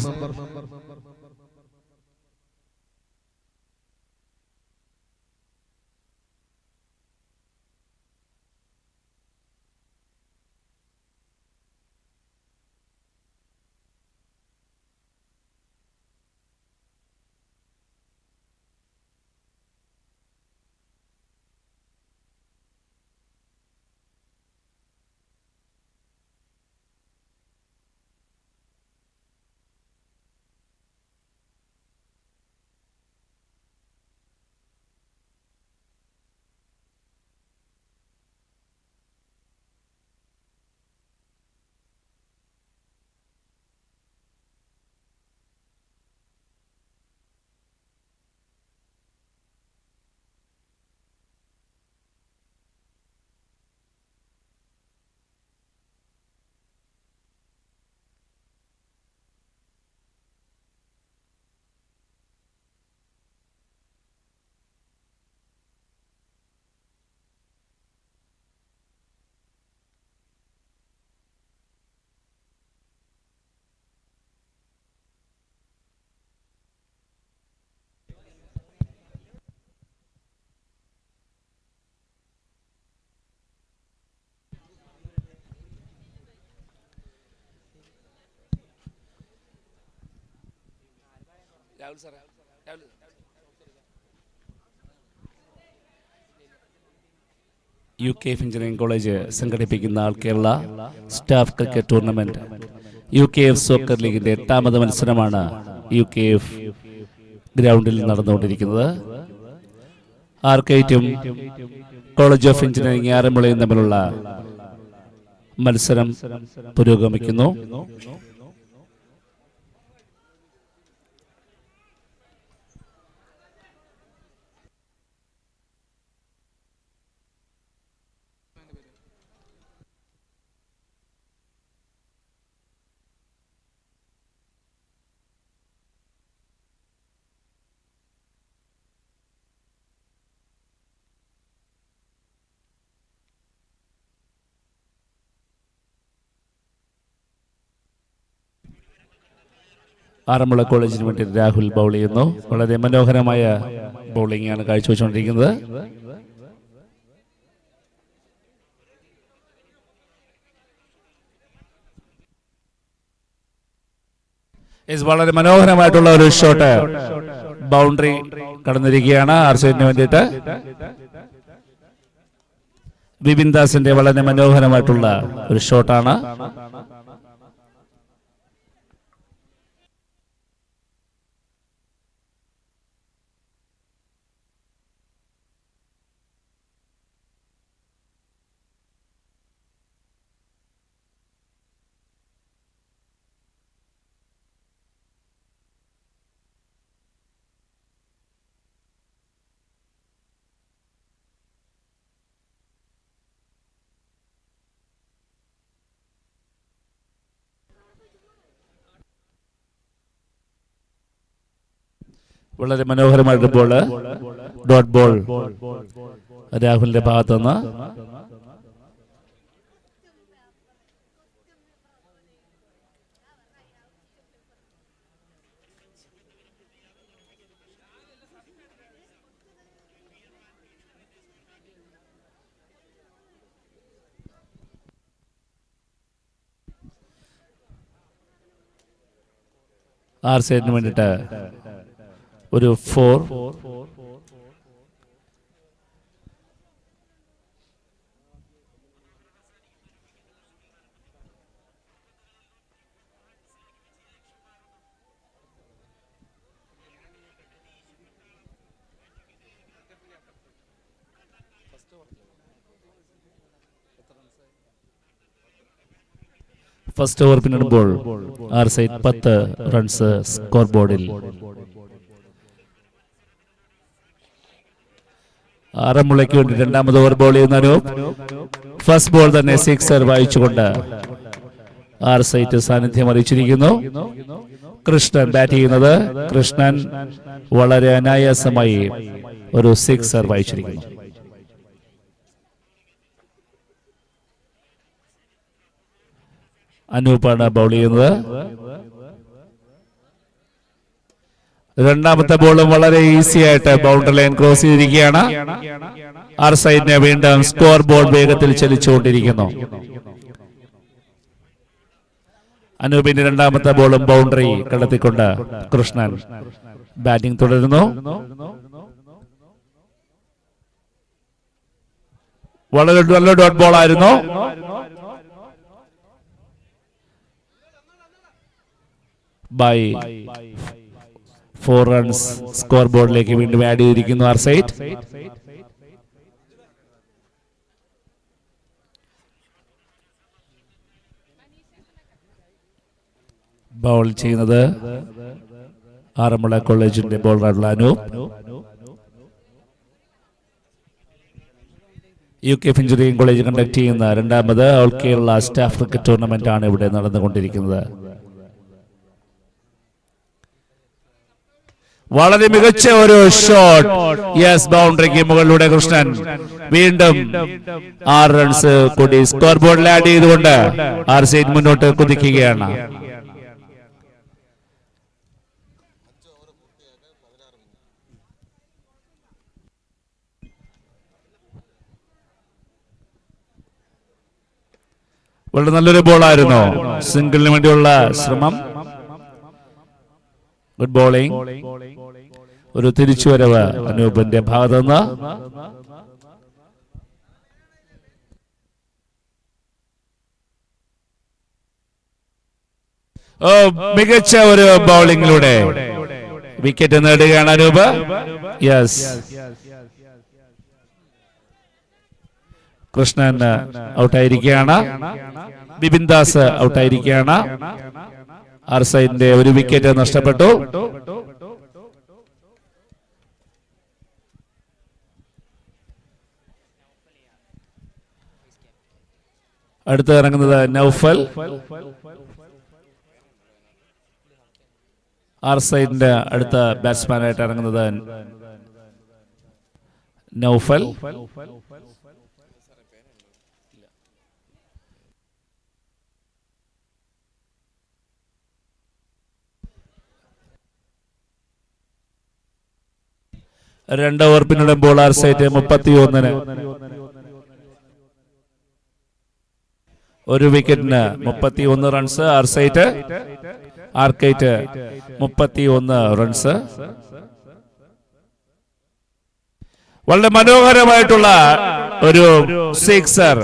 UKF engineering college സംഘടിപ്പിക്കുന്ന Kerala staff cricket tournament UKF soccer ലീഗിന്റെ 8ാമത് മത്സരമാണ് UKF ഗ്രൗണ്ടിൽ നടന്നുകൊണ്ടിരിക്കുന്നത്. ആർക്കേറ്റും കോളേജ് ഓഫ് എഞ്ചിനീയറിംഗ് ആറന്മുളയും തമ്മിലുള്ള മത്സരം പുരോഗമിക്കുന്നു. ആറന്മുള കോളേജിന് വേണ്ടി രാഹുൽ ബൗൾ ചെയ്യുന്നു. വളരെ മനോഹരമായ ബൗളിംഗ് ആണ് കാഴ്ചവെച്ചുകൊണ്ടിരിക്കുന്നത്. വളരെ മനോഹരമായിട്ടുള്ള ഒരു ഷോട്ട് ബൗണ്ടറി കടന്നിരിക്കുകയാണ് ആർസൈഡിന് വേണ്ടിയിട്ട്. വിപിൻ ദാസിന്റെ വളരെ മനോഹരമായിട്ടുള്ള ഒരു ഷോട്ടാണ്. വളരെ മനോഹരമായിട്ട് ബോള് ഡോട്ട് ബോൾ രാഹുലിന്റെ ഭാഗത്തുനിന്ന്. ആർ സൈഡിന് വേണ്ടിയിട്ട് ഒരു 4. ഫസ്റ്റ് ഓവർ പിന്നിടുമ്പോൾ ആർ സൈഡ് 10 റൺസ് സ്കോർ ബോർഡിൽ. ആറന്മുളയ്ക്ക് വേണ്ടി രണ്ടാമത് ഓവർ ബോൾ ചെയ്യുന്ന അനൂപ്. ഫസ്റ്റ് ബോൾ തന്നെ സിക്സർ വായിച്ചുകൊണ്ട് ആർ സൈറ്റ് സാന്നിധ്യം അറിയിച്ചിരിക്കുന്നു. കൃഷ്ണൻ ബാറ്റ് ചെയ്യുന്നത്. കൃഷ്ണൻ വളരെ അനായാസമായി ഒരു സിക്സർ വായിച്ചിരിക്കുന്നു. അനൂപാണ് ബൗൾ ചെയ്യുന്നത്. രണ്ടാമത്തെ ബോളും വളരെ ഈസി ആയിട്ട് ബൗണ്ടറി ലൈൻ ക്രോസ് ചെയ്തിരിക്കുകയാണ്. ആർ സൈഡിനെ വീണ്ടും സ്കോർ ബോർഡ് വേഗത്തിൽ ചലിച്ചുകൊണ്ടിരിക്കുന്നു. അനൂപിന്റെ രണ്ടാമത്തെ ബോളും ബൗണ്ടറി കടത്തിക്കൊണ്ട് കൃഷ്ണൻ ബാറ്റിംഗ് തുടരുന്നു. വളരെ നല്ല ഡോട്ട് ബോൾ ആയിരുന്നു. ബൈ 4 റൺസ് സ്കോർ ബോർഡിലേക്ക് വീണ്ടും ആഡ് ചെയ്തിരിക്കുന്നു ആർ സൈഡ്. ബൗൾ ചെയ്യുന്നത് ആറന്മുള കോളേജിന്റെ ബോളറായിട്ടുള്ള അനൂപ്. UK എഞ്ചിനീയറിംഗ് കോളേജ് കണ്ടക്ട് ചെയ്യുന്ന രണ്ടാമത് all Kerala staff cricket tournament ആണ് ഇവിടെ നടന്നുകൊണ്ടിരിക്കുന്നത്. വളരെ മികച്ച ഒരു ഷോട്ട്. യെസ്, ബൗണ്ടറിക്ക് മുകളിലൂടെ കൃഷ്ണൻ വീണ്ടും 6 റൺസ് കൂടി സ്കോർ ബോർഡിൽ ആഡ് ചെയ്തുകൊണ്ട് ആർ സൈഡ് മുന്നോട്ട് കുതിക്കുകയാണ്. വളരെ നല്ലൊരു ബോളായിരുന്നു. സിംഗിളിന് വേണ്ടിയുള്ള ശ്രമം. Good bowling. ഒരു തിരിച്ചുവരവ് അനൂപിന്റെ ഭാഗത്തുനിന്ന്. മികച്ച ഒരു ബൗളിംഗിലൂടെ വിക്കറ്റ് നേടുകയാണ് അനൂപ്. യെസ്, കൃഷ്ണൻ ഔട്ടായിരിക്കുകയാണ്. ബിപിൻ ദാസ് ഔട്ടായിരിക്കുകയാണ്. ആർ സൈഡിന്റെ ഒരു വിക്കറ്റ് നഷ്ടപ്പെട്ടു. അടുത്ത് ഇറങ്ങുന്നത് നൗഫൽ. ആർ സൈഡിന്റെ അടുത്ത ബാറ്റ്സ്മാനായിട്ട് ഇറങ്ങുന്നത് നൗഫൽ. രണ്ട് ഓവർ പിന്നിടുമ്പോൾ ആർ സൈറ്റ് 31 ഒരു വിക്കറ്റിന് 31 റൺസ്. ആർ സൈറ്റ് ആർക്കൈറ്റ് 31 റൺസ്. വളരെ മനോഹരമായിട്ടുള്ള ഒരു സിക്സർ.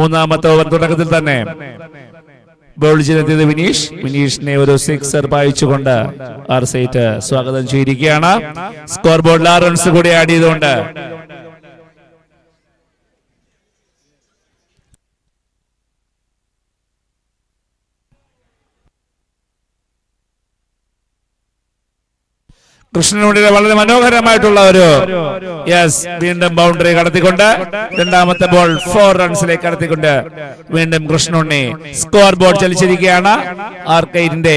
മൂന്നാമത്തെ ഓവർ തുടക്കത്തിൽ തന്നെ ബോൾ ചെയ്തെത്തിയത് വിനീഷിനെ ഒരു സിക്സർ പായിച്ചുകൊണ്ട് ആർ സൈറ്റ് സ്വാഗതം ചെയ്തിരിക്കുകയാണ്. സ്കോർ ബോർഡിൽ 6 റൺസ് കൂടി ആഡ് ചെയ്തുകൊണ്ട് കൃഷ്ണനുണ്ണിയുടെ വളരെ മനോഹരമായിട്ടുള്ള ഒരു വീണ്ടും ബൗണ്ടറി കടത്തിക്കൊണ്ട് രണ്ടാമത്തെ ബോൾ 4 റൺസിലേക്ക് കടത്തിക്കൊണ്ട് വീണ്ടും കൃഷ്ണനുണ്ണി സ്കോർ ബോർഡ് ചലിച്ചിരിക്കുകയാണ്. ആർക്കൈറ്റിന്റെ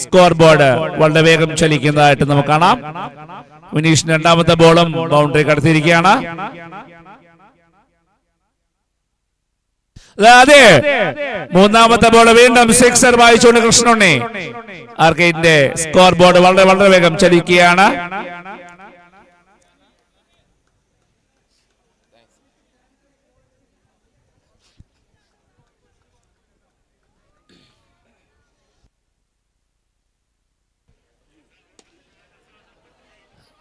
സ്കോർ ബോർഡ് വളരെ വേഗം ചലിക്കുന്നതായിട്ട് നമുക്ക് കാണാം. വിനീഷിന് രണ്ടാമത്തെ ബോളും ബൗണ്ടറി കടത്തിയിരിക്കുകയാണ്. അതെ, മൂന്നാമത്തെ ബോൾ വീണ്ടും സിക്സർ വായിച്ചുകൊണ്ട് കൃഷ്ണനുണ്ണി. ആർക്കൈറ്റിന്റെ സ്കോർ ബോർഡ് വളരെ വളരെ വേഗം ചലിക്കുകയാണ്.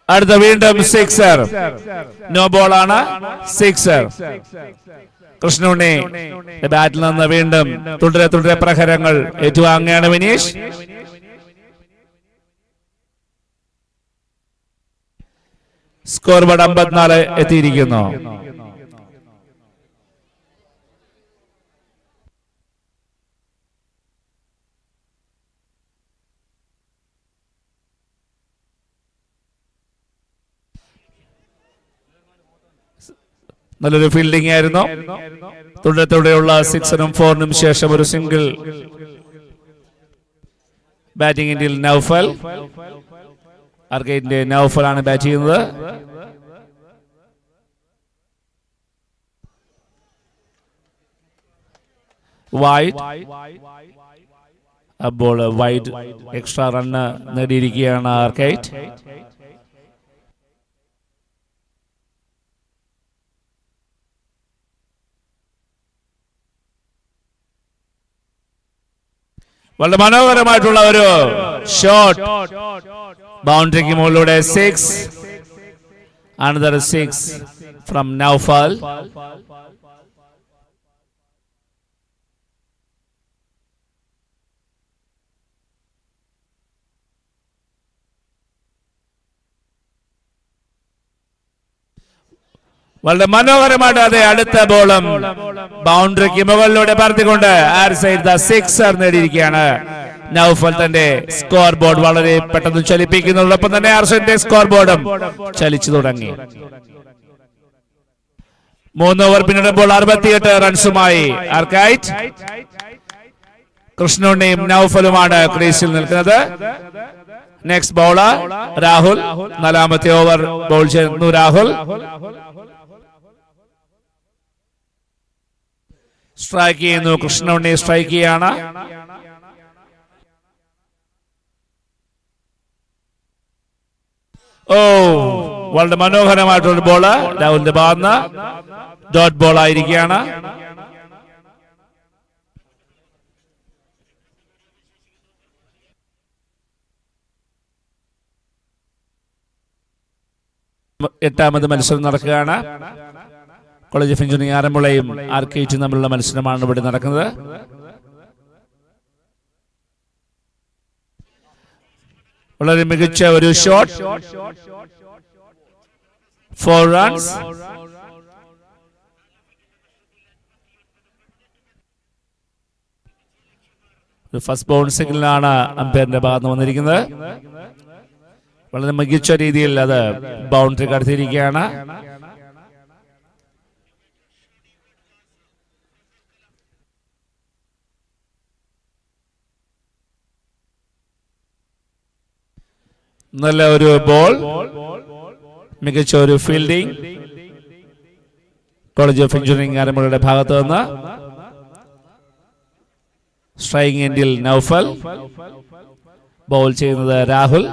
അടുത്ത വീണ്ടും സിക്സർ. നോ ബോളാണ്. സിക്സർ. കൃഷ്ണുണ്ണി ബാറ്റിൽ നിന്ന് വീണ്ടും തുടരെ പ്രഹരങ്ങൾ ഏറ്റുവാങ്ങുകയാണ് വിനീഷ്. സ്കോർ ബോർഡ് 54 എത്തിയിരിക്കുന്നു. നല്ലൊരു ഫീൽഡിംഗ് ആയിരുന്നു. തുടരെയുള്ള 6നും 4നും ശേഷം ഒരു സിംഗിൾ. ബാറ്റിംഗ് ഇന്ത്യയിൽ നൗഫൽ. ആർക്കൈറ്റിന്റെ നൗഫലാണ് ബാറ്റ് ചെയ്യുന്നത്. വൈഡ്. അപ്പോൾ വൈഡ് എക്സ്ട്രാ റണ്ണ് നേടിയിരിക്കുകയാണ് ആർക്കൈറ്റ്. വളരെ മനോഹരമായിട്ടുള്ള ഒരു ഷോട്ട്. ബൗണ്ടറിക്ക് മുകളിലൂടെ 6. Another 6 from Naufal. വളരെ മനോഹരമായിട്ട് അതെ അടുത്ത ബോളും ബൗണ്ടറിക്ക് മുകളിലൂടെ പറത്തിക്കൊണ്ട് ആർ സൈഡ് സിക്സർ നേടിയിരിക്കുകയാണ് നൗഫൽ. തന്റെ സ്കോർ ബോർഡ് വളരെ പെട്ടെന്ന് ചലിപ്പിക്കുന്നതോടൊപ്പം തന്നെ ആർ സൈഡിന്റെ സ്കോർ ബോർഡും ചലിച്ചു തുടങ്ങി. 3 ഓവർ പിന്നിടുമ്പോൾ 68 റൺസുമായി ആർക്കൈറ്റ്. കൃഷ്ണുണ്ണിയും നൗഫലുമാണ് ക്രീസിൽ നിൽക്കുന്നത്. Next bowler Rahul. 4ാമത്തെ ഓവർ ബോൾ ചെയ്യുന്നു രാഹുൽ. സ്ട്രൈക്ക് ചെയ്യുന്നു കൃഷ്ണുണ്ണി. സ്ട്രൈക്ക് ചെയ്യാണ്. വളരെ മനോഹരമായിട്ടുള്ള ബോള് രാഹുലിന്റെ ഭാഗത്ത് ഡോട്ട് ബോൾ ആയിരിക്കുകയാണ്. എട്ടാമത് മത്സരം നടക്കുകയാണ്. കോളേജ് ഓഫ് എഞ്ചിനീയറിംഗ് ആറന്മുളയും ആർക്കേറ്റും തമ്മിലുള്ള മത്സരമാണ് ഇവിടെ നടക്കുന്നത്. വളരെ മികച്ച ഒരു ഷോട്ട്. 4 runs. ഫസ്റ്റ് ബൗൺസിംഗിലാണ് അമ്പയറിന്റെ ഭാഗത്ത് വന്നിരിക്കുന്നത്. വളരെ മികച്ച രീതിയിൽ അത് ബൗണ്ടറി കടത്തിയിരിക്കുകയാണ്. നല്ല ഒരു ബോൾ, മികച്ച ഒരു ഫീൽഡിംഗ് കോളേജ് ഓഫ് എഞ്ചിനീയറിംഗ് ആരംഭങ്ങളുടെ ഭാഗത്ത് നിന്ന്. സ്ട്രൈക്കിംഗ് എൻഡിൽ നൗഫൽ, ബൗൾ ചെയ്യുന്നത് രാഹുൽ.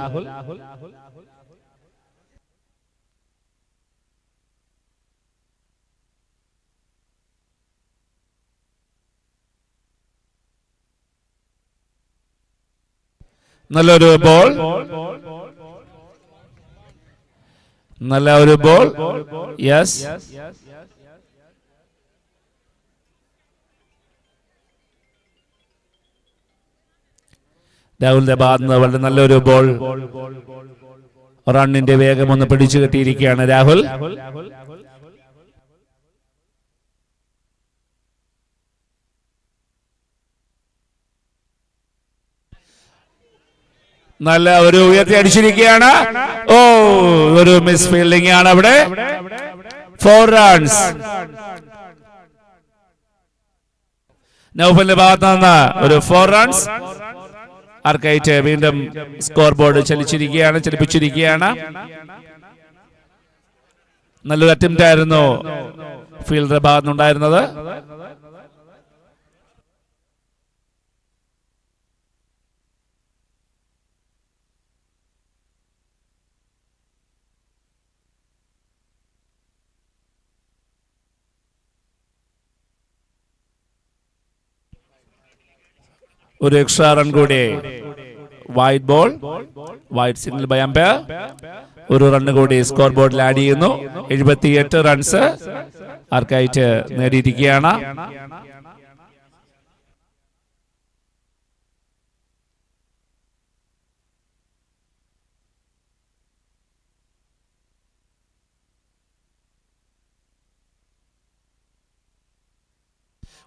നല്ലൊരു ബോൾ, നല്ല ഒരു ബോൾ. യെസ്, രാഹുലിന്റെ ഭാഗത്ത് നിന്ന് വളരെ നല്ലൊരു ബോൾ. റണ്ണിന്റെ വേഗം ഒന്ന് പിടിച്ചു കെട്ടിയിരിക്കുകയാണ് രാഹുൽ. നല്ല ഒരു ഉയർത്തി അടിച്ചിരിക്കുകയാണ്. ഓ, ഒരു മിസ് ഫീൽഡിംഗ് ആണ് അവിടെ. 4 runs. നൗഫലിന്റെ ഭാഗത്ത് നിന്ന് ഒരു 4 runs. ആർക്കായിട്ട് വീണ്ടും സ്കോർ ബോർഡ് ചലിപ്പിച്ചിരിക്കുകയാണ്. നല്ലൊരു അറ്റംപ്റ്റ് ആയിരുന്നു ഫീൽഡറുടെ ഭാഗത്തുനിന്നുണ്ടായിരുന്നത്. ഒരു എക്സ്ട്രാ റൺ കൂടി. Wide ball, wide signal by umpire. ഒരു റൺ കൂടി സ്കോർ ബോർഡിൽ ആഡ് ചെയ്യുന്നു. 78 റൺസ് ആർക്കായിട്ട് നേടിയിരിക്കുകയാണ്.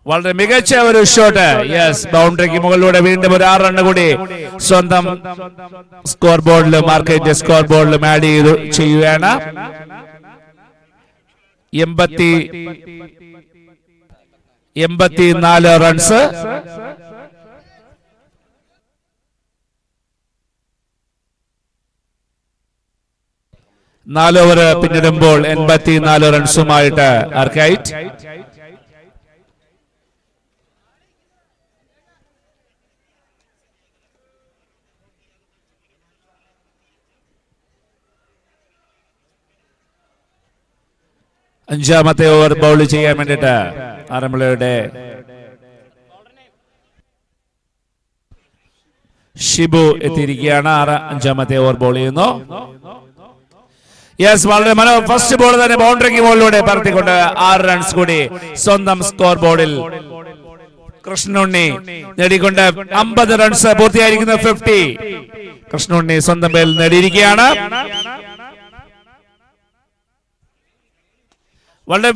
വളരെ മികച്ച ഒരു ഷോട്ട്. യെസ്, ബൗണ്ടറിക്ക് മുകളിലൂടെ വീണ്ടും ഒരു 6 റൺ കൂടി സ്വന്തം സ്കോർ ബോർഡിലും മാർക്കറ്റ് സ്കോർ ബോർഡിലും ആഡ് ചെയ്യുകയാണ്. 84 റൺസ്. നാല് ഓവർ പിന്നിടുമ്പോൾ 84 റൺസുമായിട്ട് ആർക്കൈറ്റ്. അഞ്ചാമത്തെ ഓവർ ബൗൾ ചെയ്യാൻ വേണ്ടിയിട്ട് ആറന്മുളയുടെ ഷിബു എത്തിയിരിക്കുകയാണ്. അഞ്ചാമത്തെ ഓവർ ബൗൾ ചെയ്യുന്നു. യെസ്, വളരെ ഫസ്റ്റ് ബോൾ തന്നെ ബൗണ്ടറിക്ക് മുകളിലൂടെ പറത്തിക്കൊണ്ട് 6 റൺസ് കൂടി സ്വന്തം സ്കോർ ബോർഡിൽ കൃഷ്ണുണ്ണി നേടിക്കൊണ്ട് 50 റൺസ് പൂർത്തിയായിരിക്കുന്ന 50 കൃഷ്ണുണ്ണി സ്വന്തം പേരിൽ നേടിയിരിക്കുകയാണ്.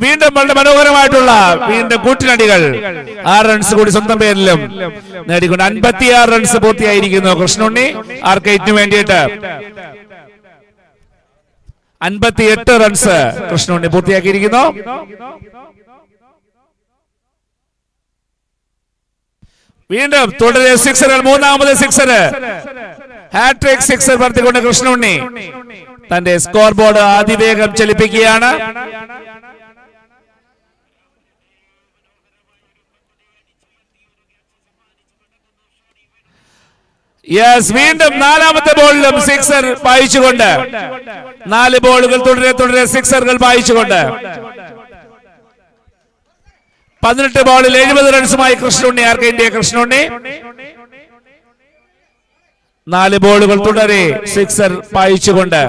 വീണ്ടും വളരെ മനോഹരമായിട്ടുള്ള കൂട്ടിനടികൾ. 6 റൺസ് കൂടി സ്വന്തം പേരിലും നേടിക്കൊണ്ട് 56 റൺസ് പൂർത്തിയായിരിക്കുന്നു കൃഷ്ണുണ്ണി. ആർക്കൈറ്റിന് വേണ്ടിയിട്ട് 58 റൺസ് കൃഷ്ണുണ്ണി പൂർത്തിയാക്കിയിരിക്കുന്നു. വീണ്ടും തുടരെ സിക്സറുകൾ. മൂന്നാമത് സിക്സർ, ഹാട്രിക് സിക്സർ പറത്തിക്കൊണ്ട് കൃഷ്ണുണ്ണി തന്റെ സ്കോർ ബോർഡ് അതിവേഗം ചലിപ്പിക്കുകയാണ്. യെസ്, വീണ്ടും നാലാമത്തെ ബോളിലും സിക്സർ പായിച്ചുകൊണ്ട് 4 ബോളുകൾ തുടരെ സിക്സറുകൾ പായിച്ചുകൊണ്ട് 18 ബോളിൽ 70 റൺസുമായി കൃഷ്ണുണ്ണി. ആർക്കെ കൃഷ്ണുണ്ണി 4 ബോളുകൾ തുടരെ സിക്സർ പായിച്ചുകൊണ്ട്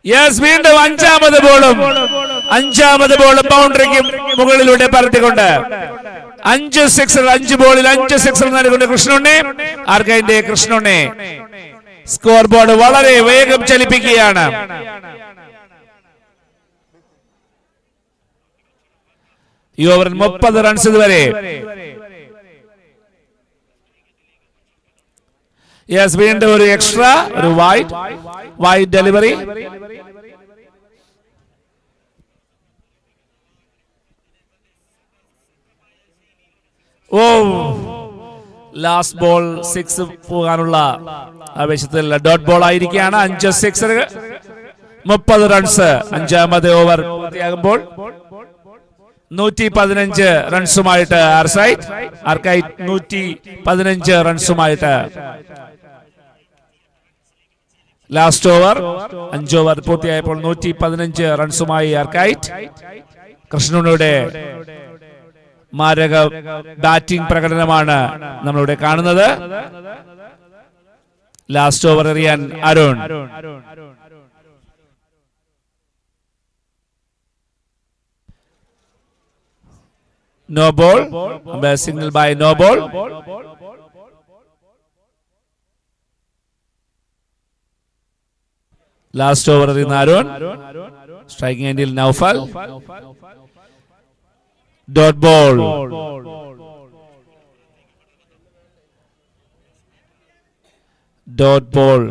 യെസ്, വീണ്ടും അഞ്ചാമത് ബോളും അഞ്ചാമത് ബോൾ ബൗണ്ടറിക്ക് മുകളിലൂടെ പറത്തിക്കൊണ്ട് 5 സിക്സർ, 5 ബോളിൽ 5 സിക്സർ നൽകുന്ന കൃഷ്ണുണ്ണി. ആർക്കൈന്റെ കൃഷ്ണുണ്ണി സ്കോർ ബോർഡ് വളരെ വേഗം ചലിപ്പിക്കുകയാണ്. ഈ ഓവറിൽ 30 റൺസ് ഇതുവരെ. യെസ്, വീണ്ടും ഒരു എക്സ്ട്രാ, ഒരു വൈഡ് ഡെലിവറി. ഓ, ലാസ്റ്റ് ബോൾ 6 പോകാനുള്ള ആവേശത്തിൽ ഡോട്ട് ബോൾ ആയിരിക്കുകയാണ്. 5 സിക്സർ, 30 റൺസ്. അഞ്ചാമത് ഓവർ പൂർത്തിയാകുമ്പോൾ 115 റൺസുമായിട്ട് ആർക്കൈറ്റ് 115 റൺസുമായിട്ട്. ലാസ്റ്റ് ഓവർ 5 ഓവർ പൂർത്തിയായപ്പോൾ 115 റൺസുമായി ആർക്കൈറ്റ്. കൃഷ്ണനുടെ മാരക ബാറ്റിംഗ് പ്രകടനമാണ് നമ്മളിവിടെ കാണുന്നത്. ലാസ്റ്റ് ഓവർ എറിയാൻ Arun. No ball. Signal by no ball. Last over in Arun. Striking endil Naufal. Dot ball. Dot ball.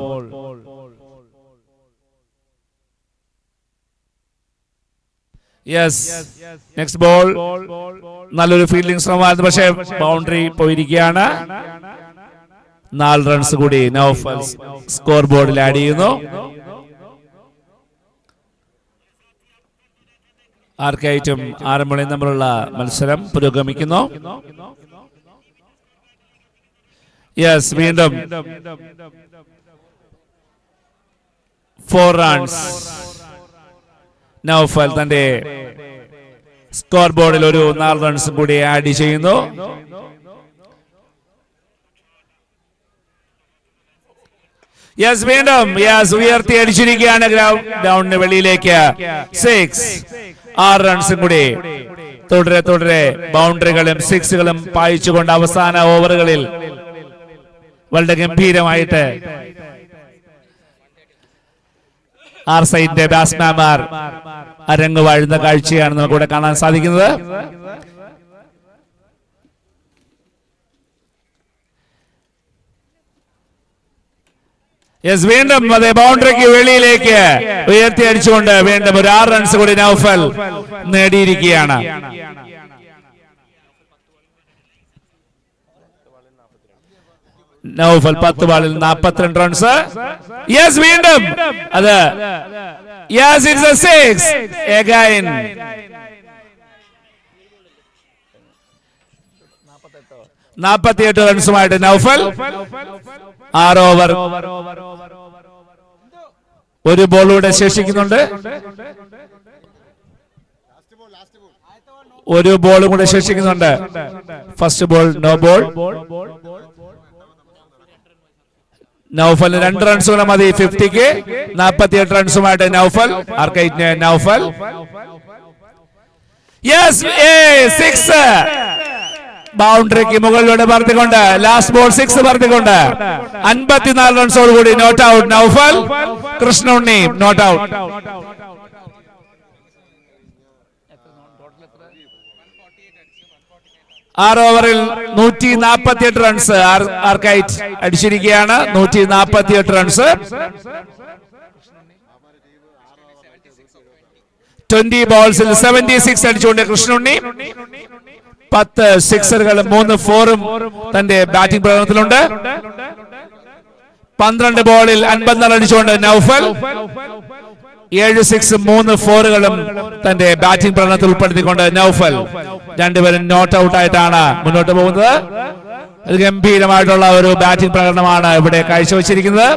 Yes, next ball. നല്ലൊരു ഫീൽഡിംഗ് ശ്രമമായിരുന്നു, പക്ഷേ ബൗണ്ടറി പോയിരിക്കുകയാണ്. 4 റൺസ് കൂടി നൗഫൽ സ്കോർ ബോർഡിൽ ആഡ് ചെയ്യുന്നു. ആർക്കൈറ്റും ആറന്മുളയും തമ്മിലുള്ള മത്സരം പുരോഗമിക്കുന്നു. യെസ്, വീണ്ടും 4 റൺസ്. നൗഫൽ തന്റെ സ്കോർ ബോർഡിൽ ഒരു 4 റൺസും കൂടി ആഡ് ചെയ്യുന്നു. യെസ്, വീണ്ടും ഉയർത്തി അടിച്ചിരിക്കുകയാണ് ഗ്രൗണ്ടിന് വെളിയിലേക്ക്. 6, 6 റൺസും കൂടി. തുടരെ ബൗണ്ടറികളും സിക്സുകളും പായിച്ചുകൊണ്ട് അവസാന ഓവറുകളിൽ വളരെ ഗംഭീരമായിട്ട് ആർ സൈഡിന്റെ ബാറ്റ്സ്മാൻമാർ അരങ്ങ് വാഴുന്ന കാഴ്ചയാണ് നമുക്കിവിടെ കാണാൻ സാധിക്കുന്നത്. യെസ്, വീണ്ടും അതെ ബൗണ്ടറിക്ക് വെളിയിലേക്ക് ഉയർത്തി അടിച്ചുകൊണ്ട് വീണ്ടും ഒരു 6 റൺസ് കൂടി നൗഫൽ നേടിയിരിക്കുകയാണ്. നൗഫൽ 10 ബാളിൽ 42 റൺസ്. യെസ്, വീണ്ടും അത് യെസ്, ഇറ്റ്സ് എ 6 അഗൈൻ. 48 റൺസുമായിട്ട് നൗഫൽ. 6 ഓവർ, ഒരു ബോളൂടെ ശേഷിക്കുന്നുണ്ട്. ഒരു ബോളും കൂടെ ശേഷിക്കുന്നുണ്ട്. First ball no ball. നൗഫലിന് 2 റൺസ് കൂടെ മതി 50ക്ക്. 48 റൺസുമായിട്ട് നൗഫൽ. ആർക്കൈറ്റിന് നൗഫൽ. യെസ്, 6 ബൗണ്ടറിക്ക് മുകളിലൂടെ പറത്തിക്കൊണ്ട് ലാസ്റ്റ് ബോൾ 6 പറത്തിക്കൊണ്ട് 54 റൺസോട് കൂടി നോട്ട് ഔട്ട് നൗഫൽ. കൃഷ്ണുണ്ണി നോട്ട് ഔട്ട്. ആറ് ഓവറിൽ 148 റൺസ് ആർക്കൈറ്റ് അടിച്ചിരിക്കുകയാണ്. 148 റൺസ്. 20 ബോൾസിൽ 76 അടിച്ചുകൊണ്ട് കൃഷ്ണുണ്ണി. 10 സിക്സറുകളും 3 ഫോറും തന്റെ ബാറ്റിംഗ് പ്രകടനത്തിലുണ്ട്. 12 ബോളിൽ 54 അടിച്ചുകൊണ്ട് നൗഫൽ. 7 സിക്സ് 3 ഫോറുകളും തന്റെ ബാറ്റിംഗ് പ്രകടനത്തിൽ ഉൾപ്പെടുത്തിക്കൊണ്ട് നൗഫൽ. രണ്ടുപേരും നോട്ട് ഔട്ട് ആയിട്ടാണ് മുന്നോട്ട് പോകുന്നത്. ഗംഭീരമായിട്ടുള്ള ഒരു ബാറ്റിംഗ് പ്രകടനമാണ് ഇവിടെ കാഴ്ചവെച്ചിരിക്കുന്നത്.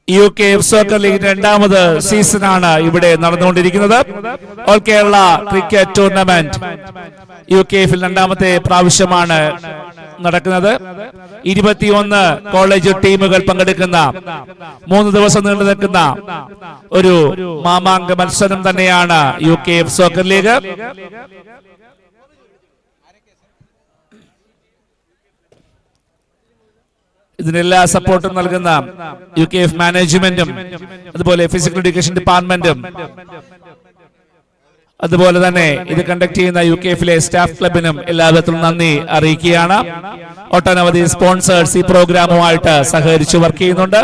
UK സോക്കർ ലീഗ് 2ാമത് സീസണാണ് ഇവിടെ നടന്നുകൊണ്ടിരിക്കുന്നത്. All Kerala cricket tournament UKF 2ാമത്തെ പ്രാവശ്യമാണ് നടക്കുന്നത്. 21 കോളേജ് ടീമുകൾ പങ്കെടുക്കുന്ന 3 ദിവസം നീണ്ടു നിൽക്കുന്ന ഒരു മാമാങ്ക മത്സരം തന്നെയാണ് UKF സോക്കർ ലീഗ്. ഇതിനെല്ലാ സപ്പോർട്ടും നൽകുന്ന UKF മാനേജ്മെന്റും അതുപോലെ ഫിസിക്കൽ എഡ്യൂക്കേഷൻ ഡിപ്പാർട്ട്മെന്റും അതുപോലെ തന്നെ ഇത് കണ്ടക്ട് ചെയ്യുന്ന UKF-ലെ സ്റ്റാഫ് ക്ലബിനും എല്ലാവിധത്തിലും നന്ദി അറിയിക്കുകയാണ്. ഒട്ടനവധി സ്പോൺസേഴ്സ് ഈ പ്രോഗ്രാമുമായിട്ട് സഹകരിച്ച് വർക്ക് ചെയ്യുന്നുണ്ട്.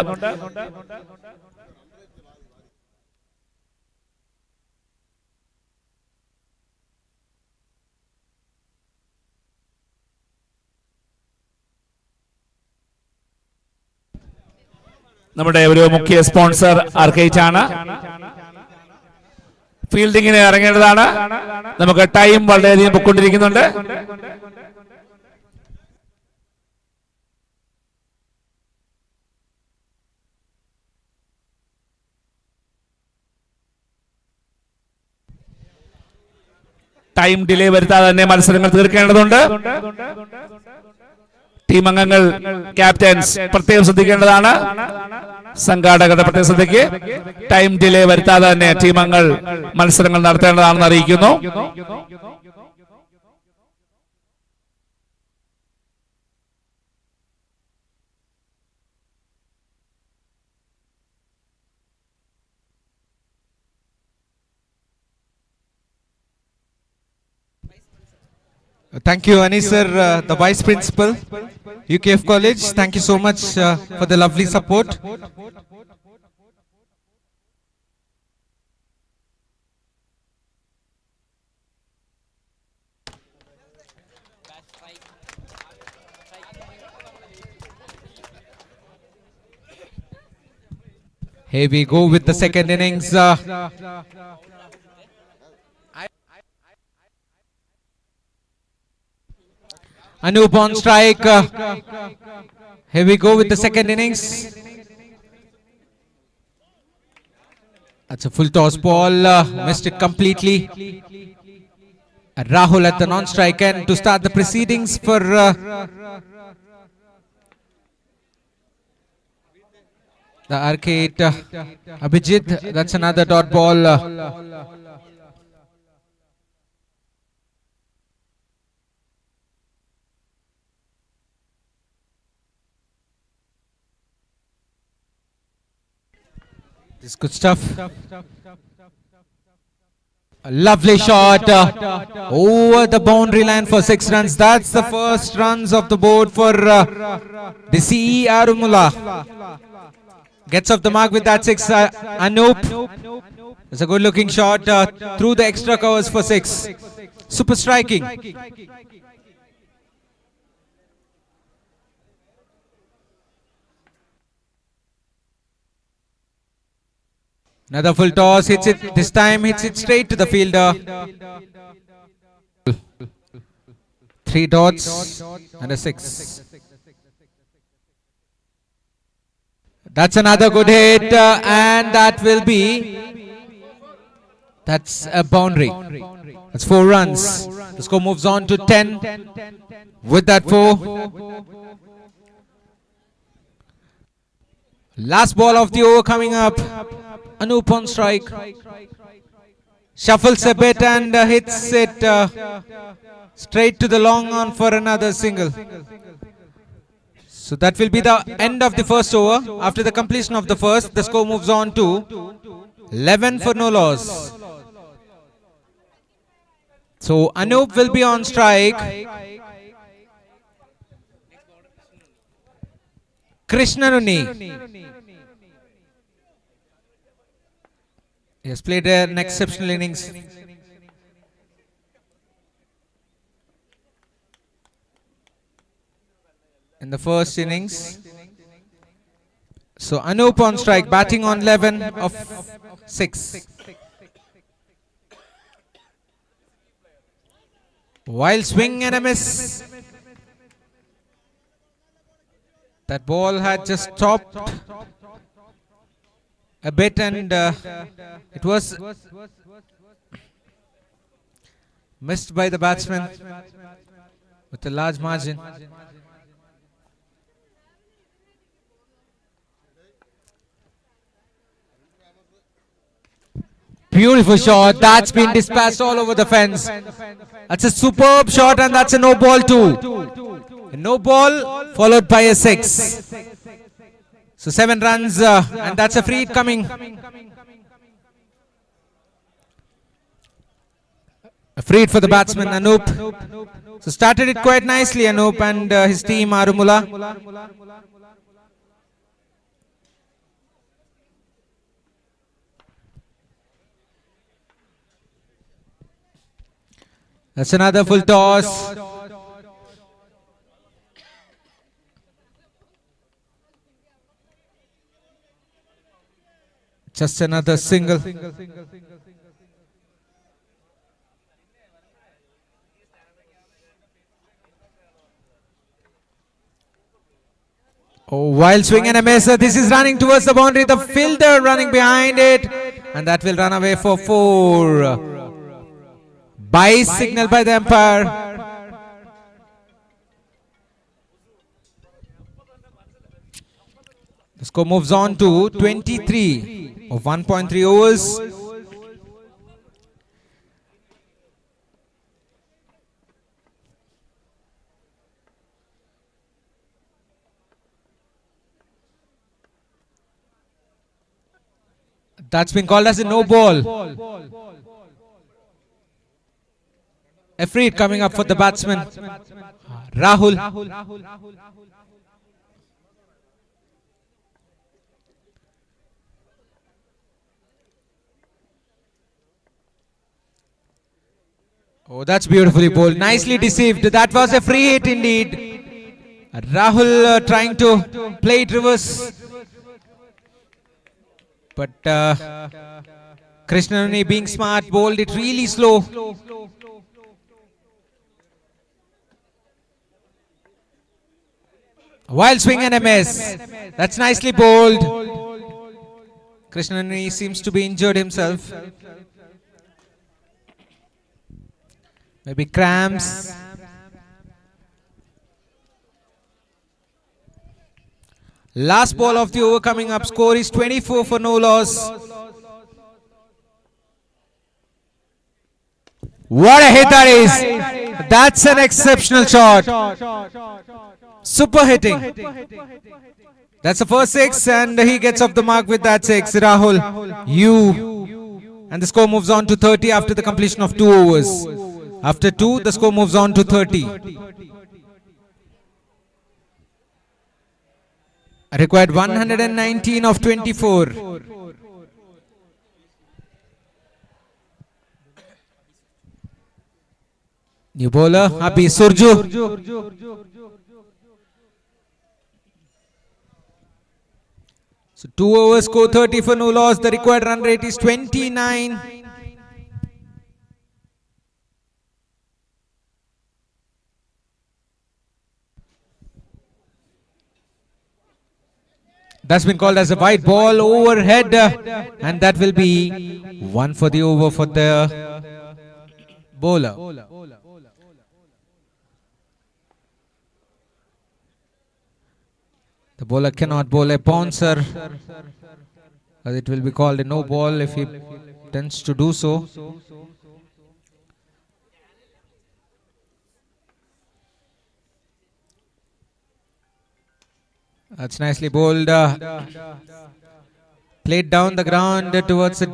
നമ്മുടെ ഒരു മുഖ്യ സ്പോൺസർ ആർക്കേറ്റ് ആണ്. ഫീൽഡിങ്ങിന് ഇറങ്ങേണ്ടതാണ്. നമുക്ക് ടൈം വളരെയധികം പൊക്കൊണ്ടിരിക്കുന്നുണ്ട്. ടൈം ഡിലേ വരുത്താതെ തന്നെ മത്സരങ്ങൾ തീർക്കേണ്ടതുണ്ട്. ടീം അംഗങ്ങൾ ക്യാപ്റ്റൻസ് പ്രത്യേകം ശ്രദ്ധിക്കേണ്ടതാണ്. സംഘാടകരുടെ പ്രത്യേക ശ്രദ്ധയ്ക്ക് ടൈം ഡിലേ വരുത്താതെ തന്നെ ടീം അംഗങ്ങൾ മത്സരങ്ങൾ നടത്തേണ്ടതാണെന്ന് അറിയിക്കുന്നു. Thank you, Anis sir, the Vice Principal, UKF College. Thank you so much for the lovely support. Here we go with the second innings. Anup on strike. Here we go with the second innings. That's a full toss ball. Missed it completely. Rahul at the non-strike end to start the proceedings for the arcade. Abhijit, that's another dot ball. This good stuff. A lovely shot over the boundary line for 6 runs. That's the first runs of the board for the CE Arumula. Gets off the mark with that 6. Anup. It's a good looking shot through the extra covers for 6. Super striking. Another full toss, hits it, this time hits it straight to the fielder. 3 dots and a 6. That's another good hit and that will be, that's a boundary. That's 4 runs. The score moves on to 10 with that 4. Last ball of the over coming up. Anup on strike. Shuffles a bit and hits it straight to the long on for another single. So that will be the end of the first over. After the completion of the first, the score moves on to 11 for no loss. So Anup will be on strike. Krishnanuni. He has played an exceptional innings. In the first innings. So Anup on strike, batting on 11 of 6. Wild swing and a miss. That ball had just stopped a bit and it was missed by the batsman with a large margin. Beautiful shot. That's been dispatched all over the fence. That's a superb shot, and that's a no ball too. A no ball followed by a 6. So 7 runs, and that's a free hit coming. A free hit for the batsman Anup. So started it quite nicely, Anup and his team Arumula. That's another full toss. Just another single. Oh, wild swing and a miss. This is running towards the boundary. The fielder running behind it. And that will run away for 4. By signal by the umpire. The score moves on to 23 of 1.3 overs. That's been called as a no ball. A free hit coming up for the batsman Rahul. Oh, that's beautifully bowled. Nicely deceived. That was a free hit indeed. Rahul trying to play it reverse. But Krishnanani being smart bowled it really slow. Wild swing and a miss. That's nicely bowled. Krishnanani seems to be injured himself. Maybe cramps. Last ball of the over coming up. Score is 24 for no loss. What a hit that is. That's an exceptional shot. Super hitting. That's the first 6 and he gets off the mark with that 6. Rahul, you. And the score moves on to 30 after the completion of 2 overs. After 2, the score moves on to 30. Required 119 of 24. New bowler, Abhi Surju. So 2 overs, score 30 for no loss. The required run rate is 29. That's been called as a white ball overhead, and that will be 1 for the over for the bowler. The bowler cannot bowl a bouncer, as it will be called a no ball if he tends to do so. That's nicely bowled. Played down the ground towards a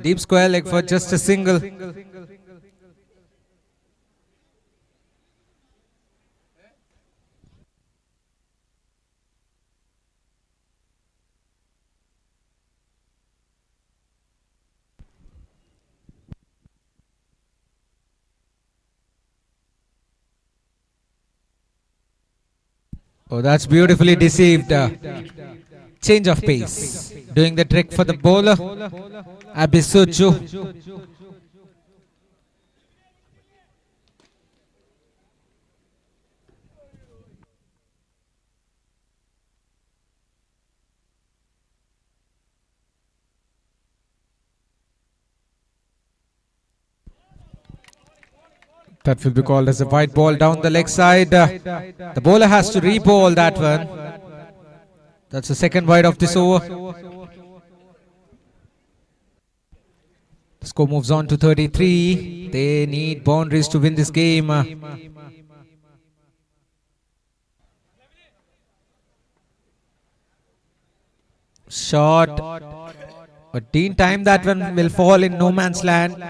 deep square leg for just a single. Oh, that's beautifully deceived. Change of pace. Doing the trick for the bowler. Abisuchu. That will be called as a white ball down the leg side. The bowler has to re-bowl that one. That's the second wide of this over. Score moves on to 33. They need boundaries to win this game. Shot. But Dean time that one will fall in no man's land.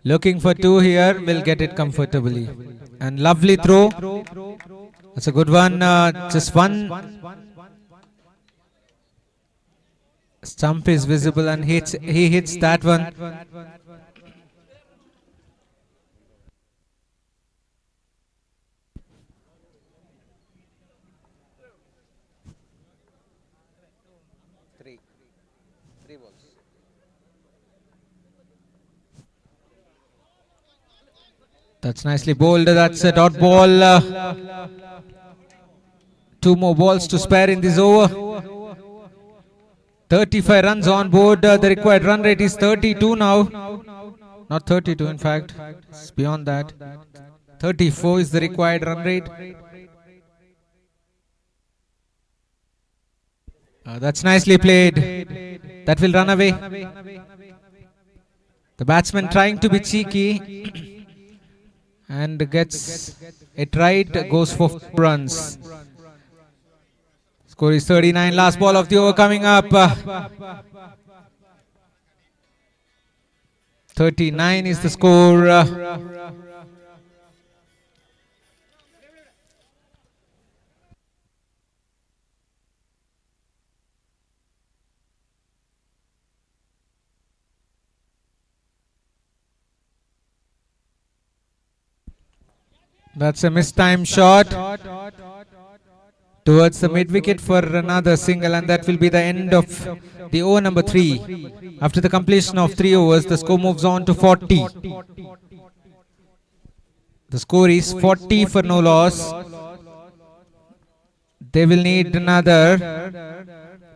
Looking for two here, will get it comfortably. And lovely throw. That's a good one. Just one stump is visible and he hits that one. Three balls. That's nicely bowled. That's a dot ball. Two more balls to spare in this over. 35 runs on board. The required run rate is 32 now. Not 32 in fact. It's beyond that. 34 is the required run rate. That's nicely played. That will run away. The batsman trying to be cheeky and gets it right. Goes for 4 runs. Score is 39. Last ball of the over coming up. 39 is the score. That's a mistimed shot towards the mid-wicket for another single, and that will be the end of the over number 3. After the completion of 3 overs, the score moves on to 40. The score is 40 for no loss. They will need another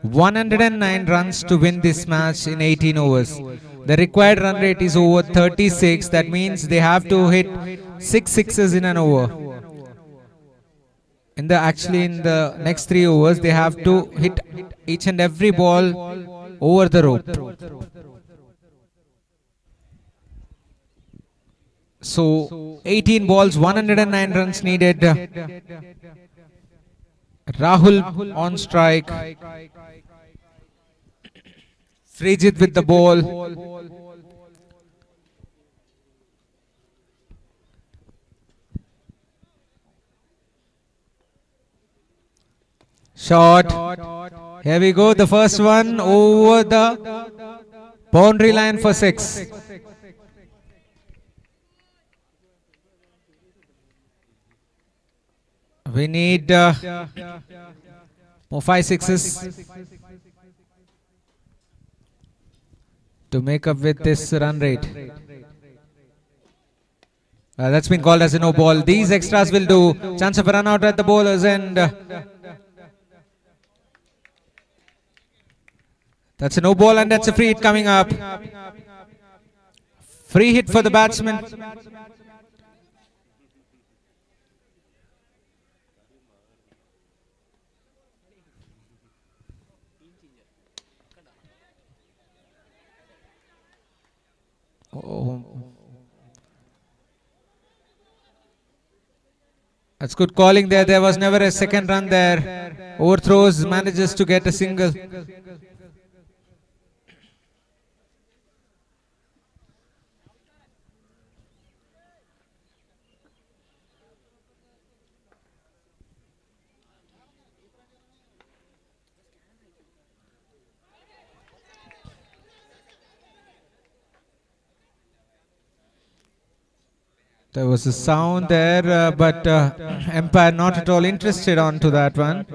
109 runs to win this match in 18 overs. The required run rate is over 36. That means they have to hit 6 sixes in an over. In the next 3 overs, they have to hit each and every ball over the rope. So 18 balls, 109 runs needed. Rahul on strike. Srijit with the ball. Shot. Here we go. The first one over the boundary line for 6. We need more 5 sixes to make up with this run rate. That's been called as a no ball. These extras will do. Chance of a run out at the bowler's end. That's a no ball and that's a free hit coming up. Free hit for the batsman. Oh. That's good calling there. There was never a second run there. Overthrows, manages to get a single. There was a sound there, but umpire not at all interested onto that one.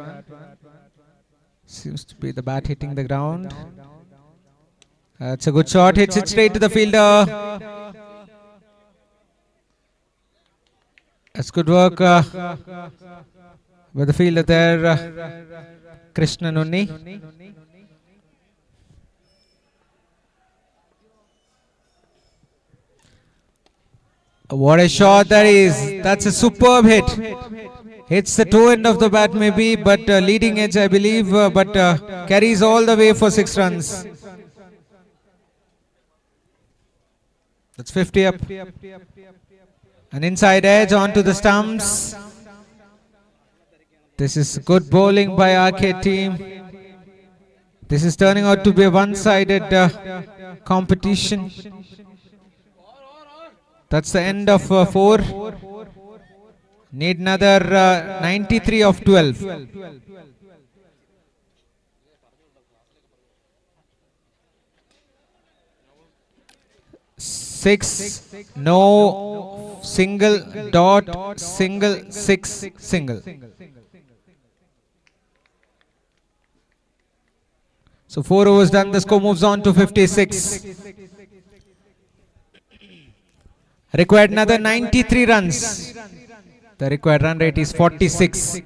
Seems to be the bat hitting the ground. That's a good shot, hits it straight to the fielder. That's good work with the fielder there, Krishnan Unni. What a shot that is. That's a superb hit. Hits the toe end of the bat maybe, but leading edge I believe, but carries all the way for 6 runs. That's 50 up. An inside edge onto the stumps. This is good bowling by Arcade team. This is turning out to be a one-sided competition. That's the end of 4. Need another 93 of 12. 6, no, single, dot, single, 6, single. So 4 overs done, the score moves on to 56. Required another 93 runs. The required run rate is 46.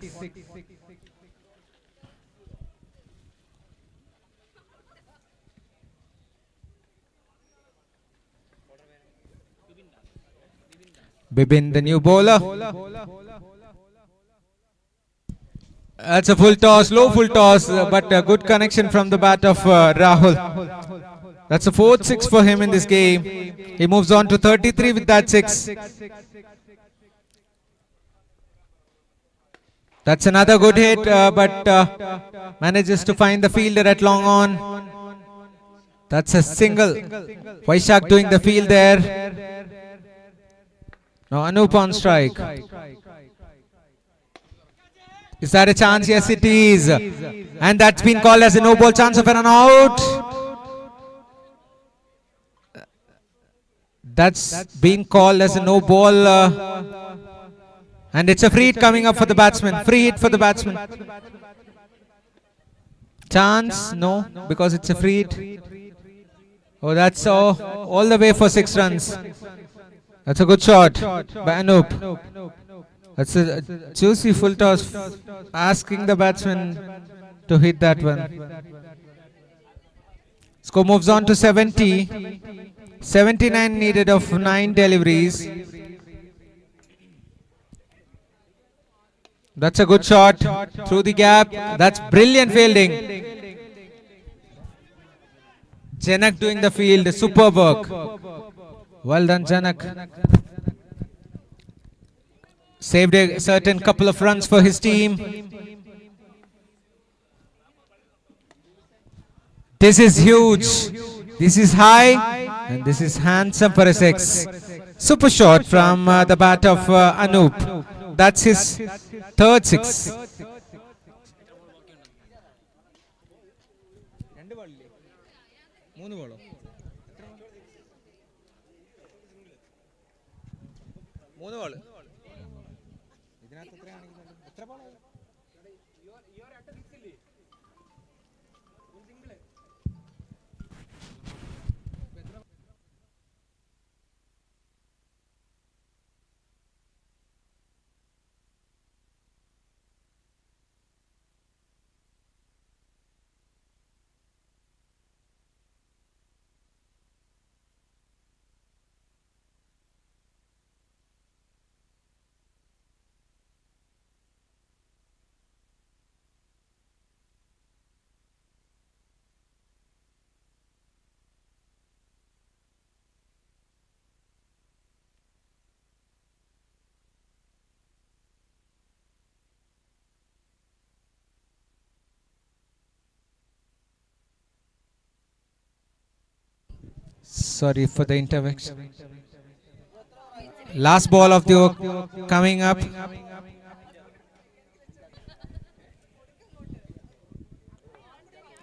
Bibin, the new bowler. That's a full toss, low full toss, but a good connection from the bat of Rahul. That's a 4th 6 for him in this game. He moves on to 33 with that 6. That's another good hit, but manages to find the fielder at long on. That's a single. Vaishak doing the field there. Now Anup on strike. Is that a chance? Yes, it is. And that's been called as a no-ball chance of an out. That's been called as a no-ball. And it's a free hit coming up for the batsman. Free hit for the batsman. Chance? No, because it's a free hit. Oh, that's all the way for 6 runs. That's a good shot by Anup. That's a juicy full toss, asking the batsman to hit that one. Score moves on to 70. 79 needed of 9 deliveries. That's a good shot through the gap. That's brilliant fielding. Janak doing the field. Superb work. Well done, Janak. Saved a certain couple of runs for his team. This is huge. This is high. And this is handsome for a 6. Super shot from the bat of Anup. That's his 3rd 6. Sorry for the intervention. Last ball of the over coming up.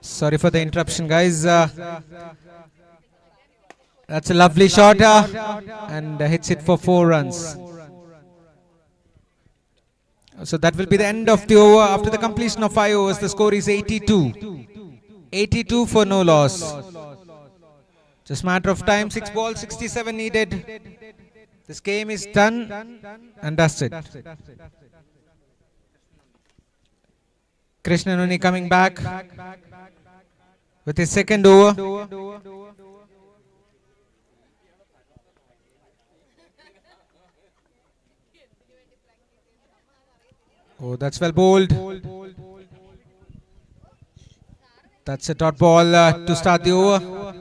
Sorry for the interruption, guys. That's a lovely shot and hits it for 4 runs. So that will be the end of the over. After the completion of 5 overs, the score is 82. 82 for no loss. Just a matter of time, 6 balls, 67 needed. This game is done and dusted. Krishnanuni coming back with his 2nd over. Oh, that's well bowled. That's a dot ball to start the over.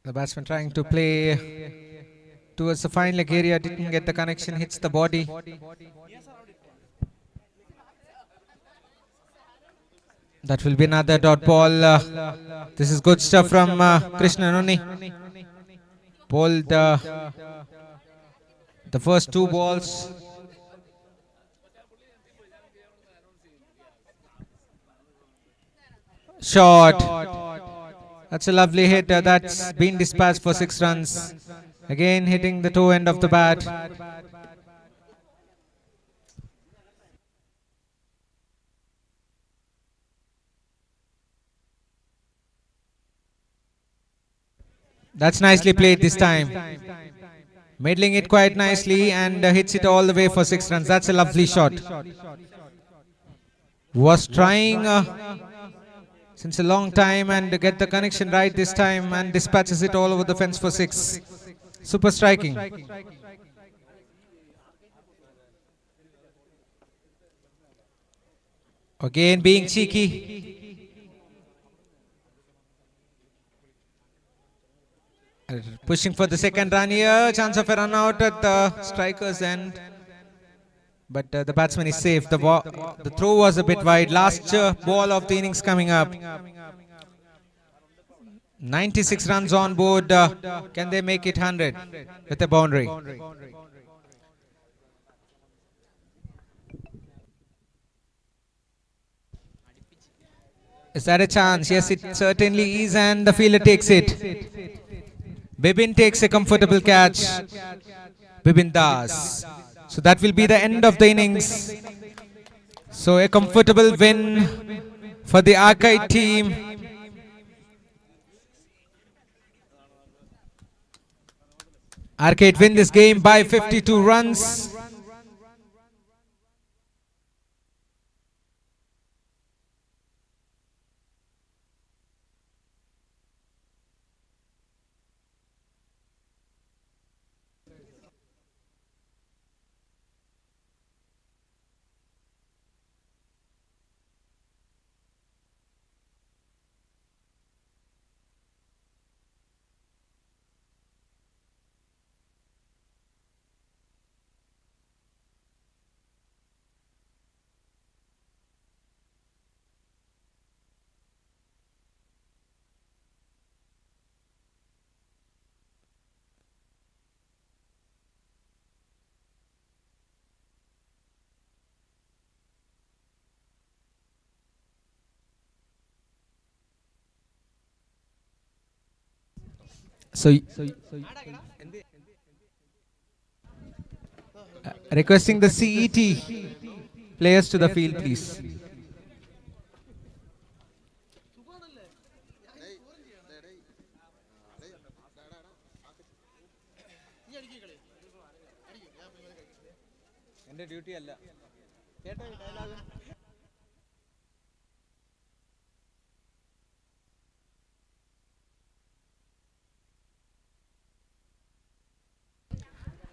The batsman trying to play towards the fine leg area, didn't get the connection, hits the body. That will be another dot ball. This is good stuff from Krishna Nuni. Bowled the first two balls. Shot. That's a lovely hit. That's been dispatched for 6 runs. Again hitting the toe end of the bat. That's nicely played this time. Middling it quite nicely and hits it all the way for 6 runs. That's a lovely shot. Was trying since a long time and get the connection right this time and dispatches it all over the fence for 6. Super striking. Again being cheeky. Pushing for the second run here. Chance of a run out at the striker's end. But the batsman is safe. The throw was a bit wide. Last ball of the innings coming up. 96 runs on board. Can they make it 100 with a boundary? Is that a chance? Yes, it certainly is, and the fielder takes it. Bibin takes a comfortable catch. Bibin does. So that will be the end of the innings. So a comfortable win for the Arcade team. Arcade win this game by 52 runs. So requesting the CET players to the field, please.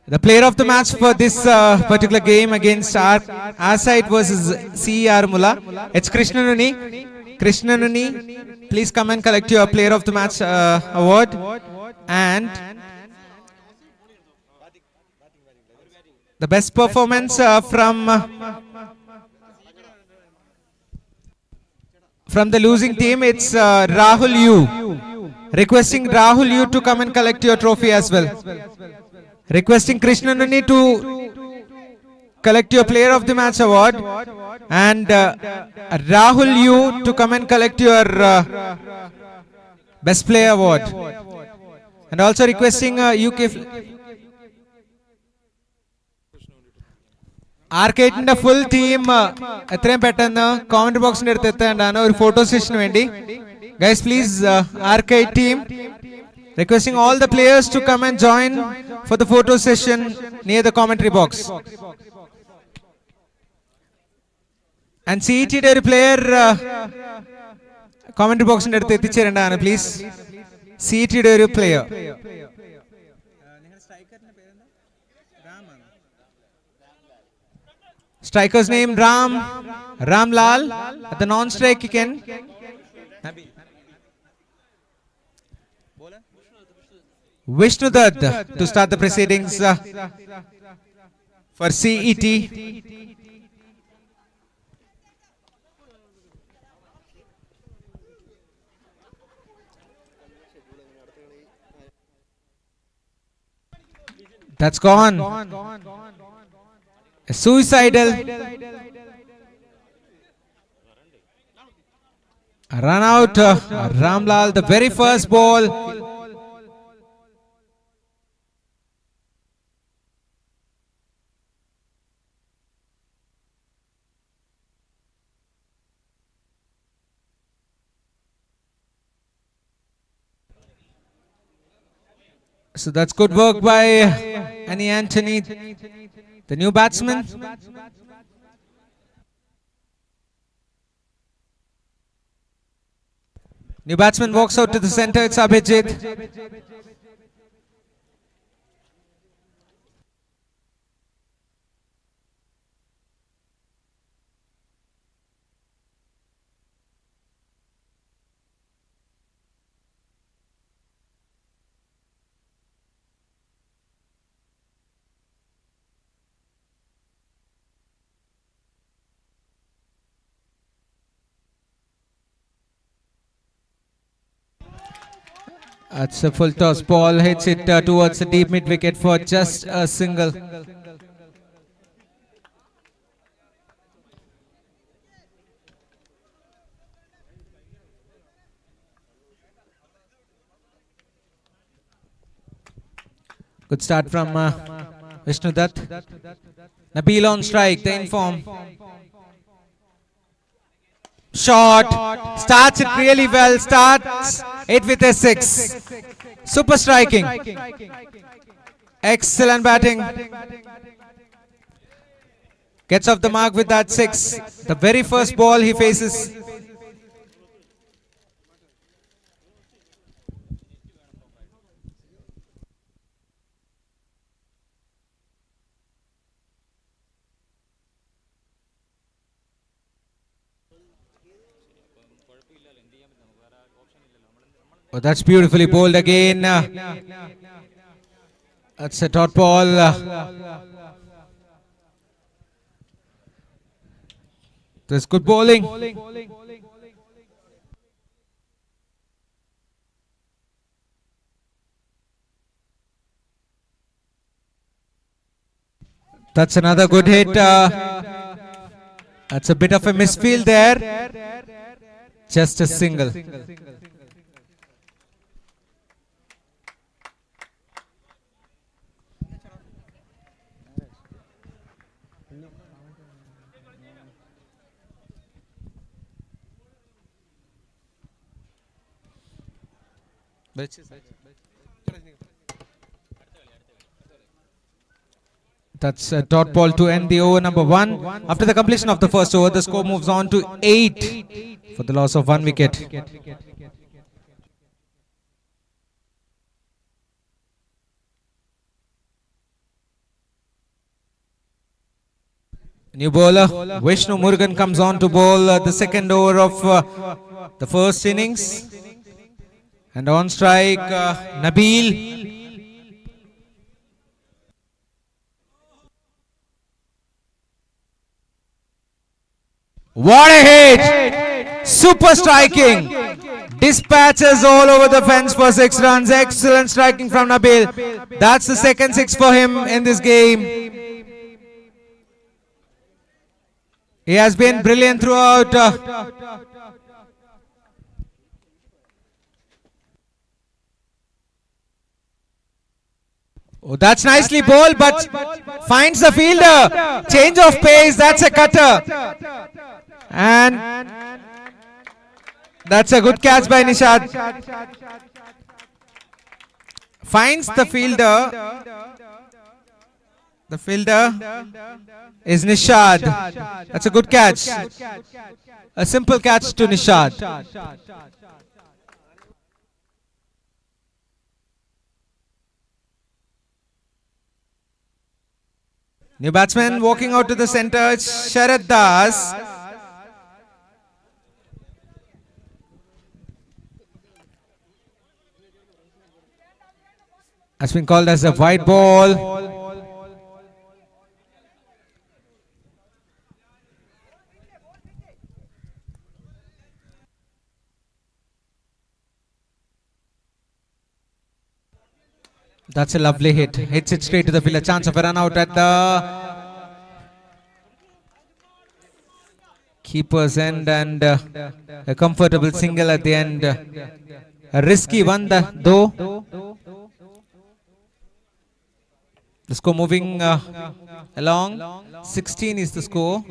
The player of the match for this particular game against our side versus CER Mula, it's Krishna Nuni. Krishna Nuni, please come and collect your player of the match award. And the best performance from the losing team, it's Rahul Yu. Requesting Rahul Yu to come and collect your trophy as well. Requesting Krishna Nuni to collect your player of the match award, and Rahul Yu to come and collect your best player award, and also requesting UK Arcade in the full team etrayum pettannu comment box inde eduthu ettandana oru photo session vendi. Guys, please, Arcade team requesting all the players to come and join for the photo session near the commentary box. And CET ഒരു player commentary box ന്റെ അടുത്ത് എത്തിച്ചേരേണ്ടതാണ്, please. CET ഒരു player. Striker's name Ramlal. At the non-strike he can. Vishnu Dutt to start the proceedings for CET. That's gone. A suicidal. A run out. Ramlal, the very first ball. So that's good work by Annie Anthony, the new batsman. New batsman walks out to the center. It's Abhijit. That's a full toss ball, hits it towards the deep mid wicket for just a single. Good start from Vishnu Dutt. Nabil on strike, the inform. Shot, starts it really well, starts it with a 6. Super striking. Excellent batting. Gets off the mark with that 6. The very first ball he faces. Oh, that's beautifully bowled again. That's a dot ball. That's good bowling. That's another good hit. That's a bit of a misfield there. Just a single. That's a dot ball to end the over number 1. After the completion of the first over, the score moves on to 8 for the loss of 1 wicket. New bowler Vishnu Murugan comes on to bowl the second over of the first innings. And on strike, Nabil. What a hit! Super striking. Dispatches all over the fence for 6 runs. Excellent striking from Nabil. That's the second 6 for him in this game. He has been brilliant throughout. Oh, that's nicely bowled, but finds the fielder. Change of pace, that's a cutter. And that's a good catch by Nishad. Finds the fielder. The fielder is Nishad. That's a good catch. A simple catch to Nishad. New batsman walking out to the center. It's Sharad Das. Has been called as a white ball. That's a lovely hit. Hits it straight to the fielder. Chance of a run out at the keeper's end, and a comfortable single at the end. A risky one though. The score moving along. 16 is the score.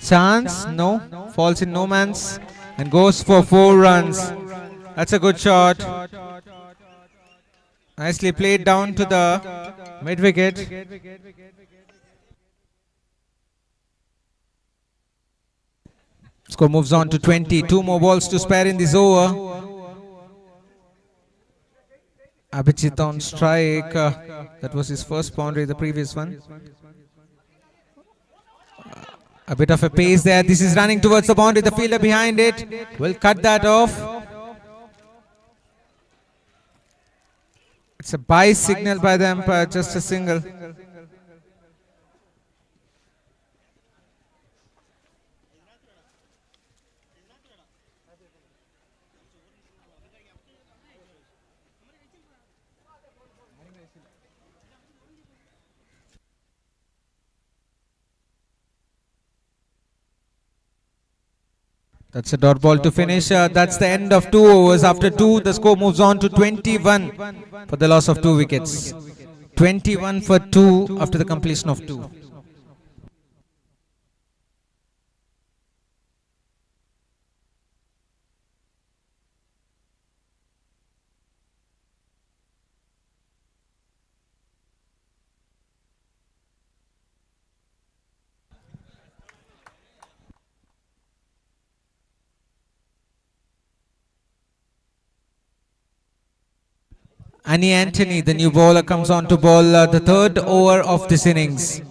Chance, no, falls in no man's and goes for 4 runs. That's a good shot. Nicely played down to the mid wicket. Score moves on to 20. 2 more balls to spare in this over. Abhijit on strike. That was his first boundary, the previous one. A bit of a pace there. This is running towards the boundary. The fielder behind it will cut that off. It's a bye signal by the umpire, just a single. That's a dot ball to finish. That's the end of 2 overs. After 2, the score moves on to 21 for the loss of 2 wickets. 21 for 2 after the completion of 2. Annie Anthony, the new bowler, comes on to bowl the 3rd over of this innings.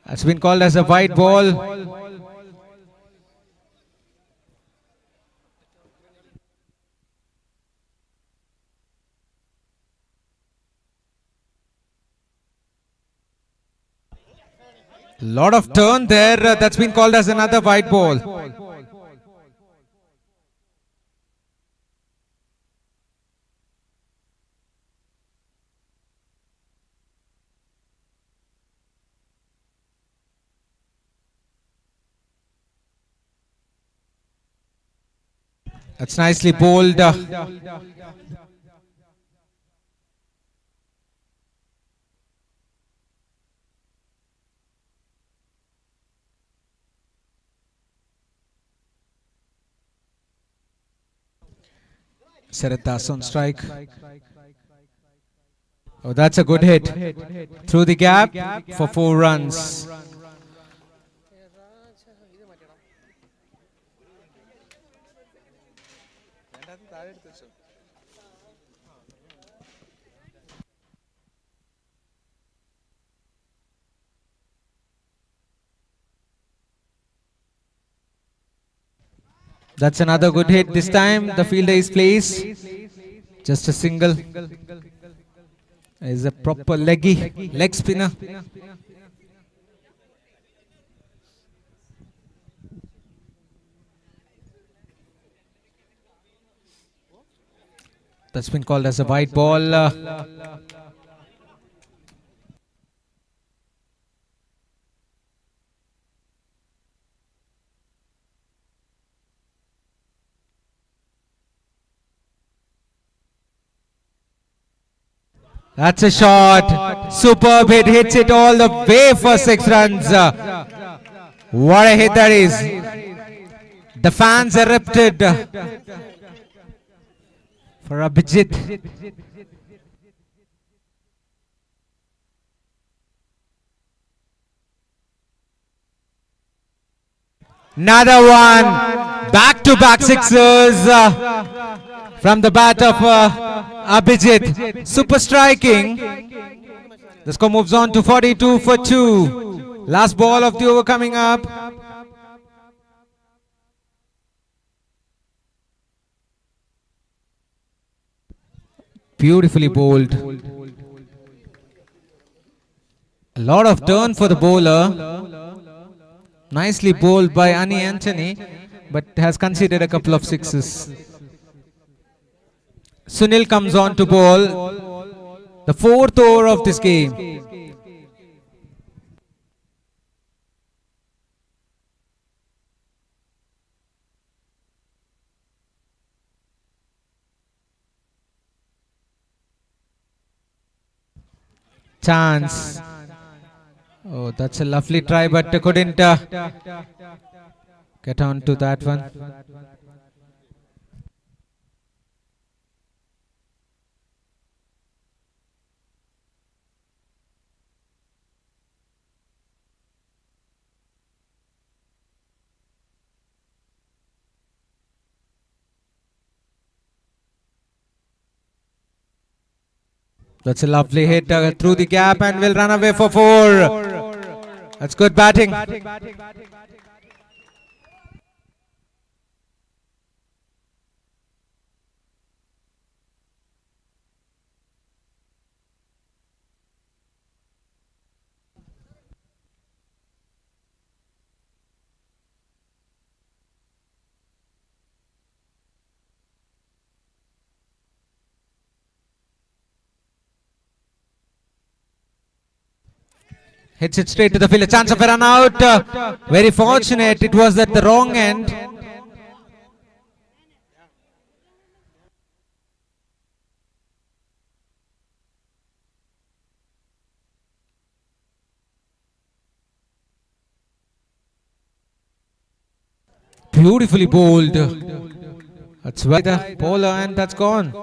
It's been called as a white ball. Lot of turn there. That's been called as another white ball. That's nicely bowled. Saradas on strike. Oh, that's a good hit. Through the gap for 4 runs. That's another good hit. This time the fielder is placed. Just a single. Is a proper leg spinner. That's been called as a white ball. That's a shot. Superb hit. Hits it all the way for 6 runs. What a hit that is. The fans erupted for Abhijit. Another one. Back-to-back sixers from the bat of Abhijit. Super striking. The score moves on to 42 for 2. Last ball of the over coming up. Beautifully bowled. A lot of turn for the bowler. Nicely bowled by Annie Anthony, but has conceded a couple of sixes. Sunil comes on to bowl. The 4th over of this game. Chance. Oh, that's a lovely try, but couldn't get on to that one. That's a lovely hit through the gap and will run away for 4. That's good batting. Hits it straight to the field. A chance of a run out. Very fortunate. It was at the wrong end. Beautifully bowled. That's why the bowler, and that's gone.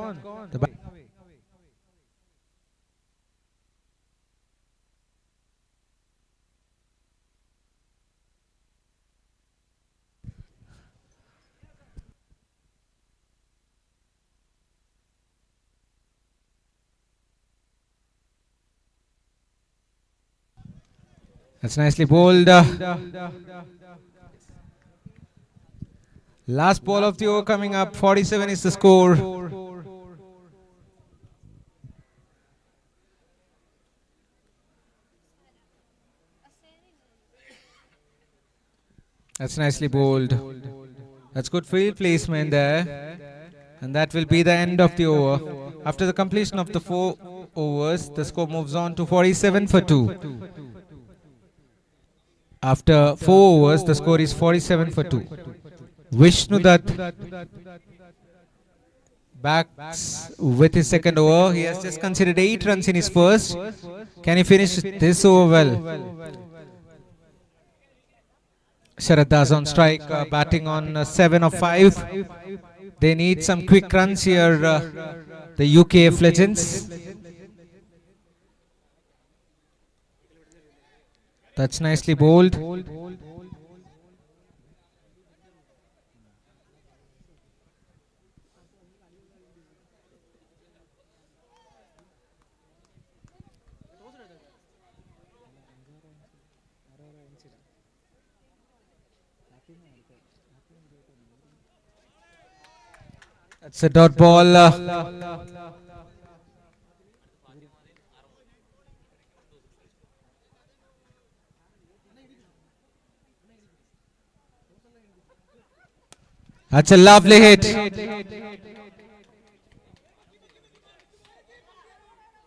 That's nicely bowled. Last ball of the over coming up. 47 is the score. That's nicely bowled. That's good field placement there. And that will be the end of the over. After the completion of the 4 overs, the score moves on to 47 for 2. After 4 overs, the score is 47 for 2. Vishnu Dutt backs with his second over. He has just conceded 8 runs in his first. Can he finish this over well? Sharad Das on strike, batting on 7 of 5. They need some quick runs here, the UKF legends. That's nicely bowled. That's a dot ball. That's a lovely hit.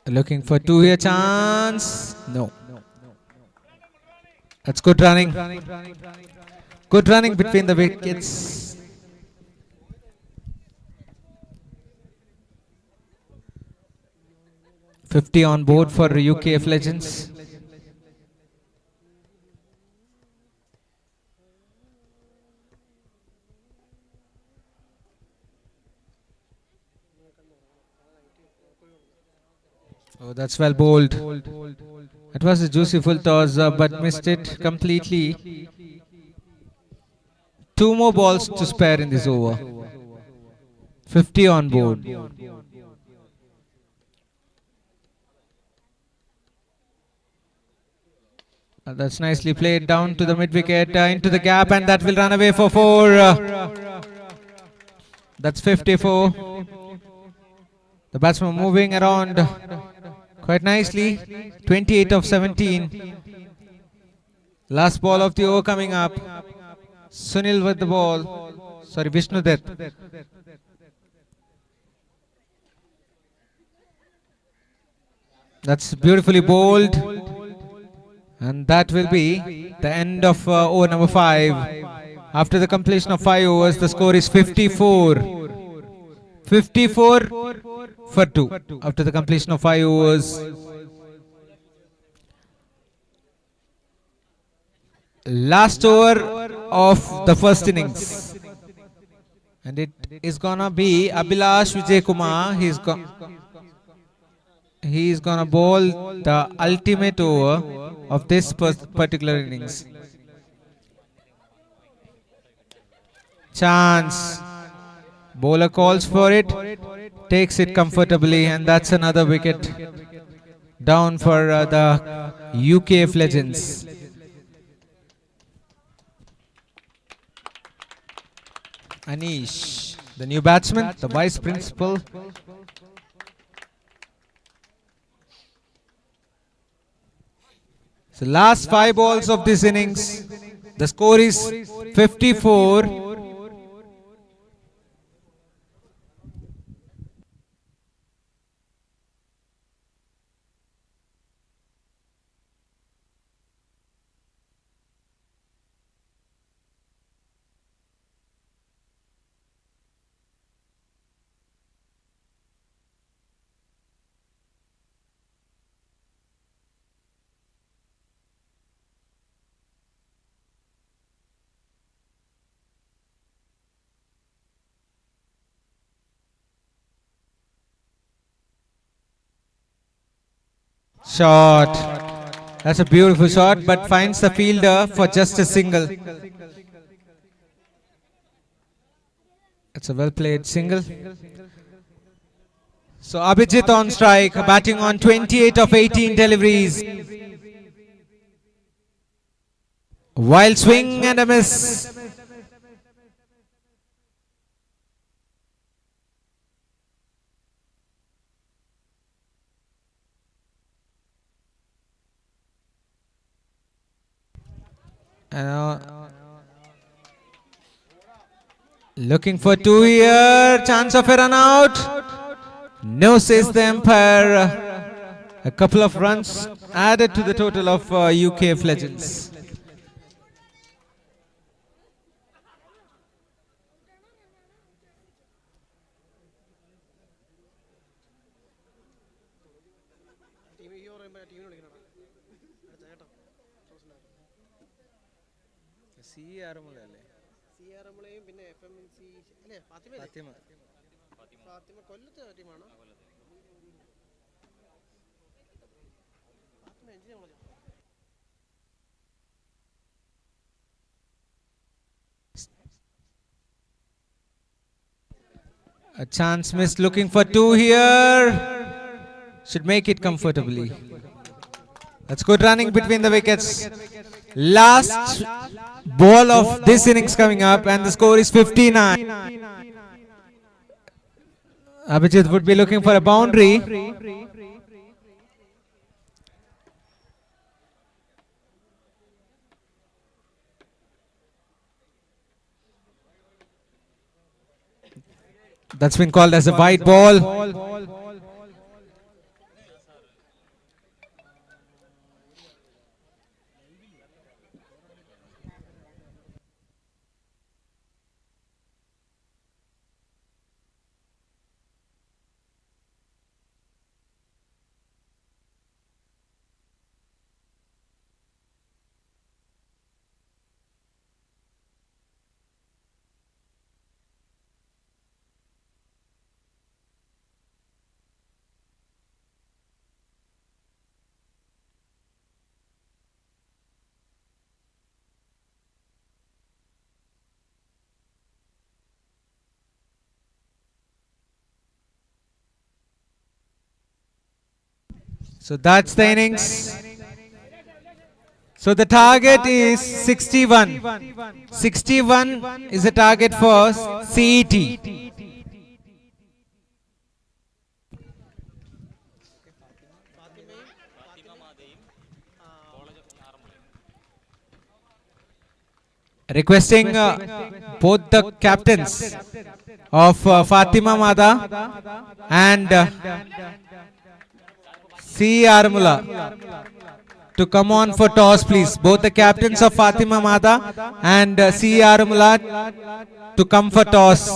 Looking for two here chance. No. That's good running. Good running between the wickets. .50 on board for UKF Legends. Oh, that's well bowled. It was a juicy full toss, but missed it completely. Two more balls to spare in this over. 50 on board. That's nicely played down to the mid wicket, into the gap, and that will run away for 4. That's 54. The batsman moving around quite nicely. 28 of 17. Last ball of the over coming up. Sunil with the ball. Sorry, Vishnu Dutt. That's beautifully bowled. And that will be the end of over number 5. After the completion of 5 overs, the score is 54. 54 for 2. After the completion of 5 overs. Last over of the first innings. And it is gonna be Abhilash Vijay Kumar. He's gonna bowl the ultimate over of this particular innings. Chance. Bowler calls for it, takes it comfortably, and that's another wicket down for the UKF Legends. Anish, the new batsman, the vice principal. So last 5 balls of this innings, the score is 54. Shot. That's a beautiful shot, but finds the fielder for just a single. It's a well played single. So Abhijit on strike, batting on 28 of 18 deliveries. Wild swing and a miss. Looking for 2 here. Chance of a run out. No, says the umpire. A couple of runs added to the total of UKF Legends. A chance missed, looking for 2 here. Should make it comfortably. That's good running between the wickets. Last ball of this innings coming up, and the score is 59. Abhijit would be looking for a boundary. That's been called as a white ball. So that's the innings. So the target is 61. 61 is the target for CET. Requesting both the captains of Fatima Mada and C. Armula to come on for toss, please. Both the captains of Fatima Mada and C. Armula to come for toss.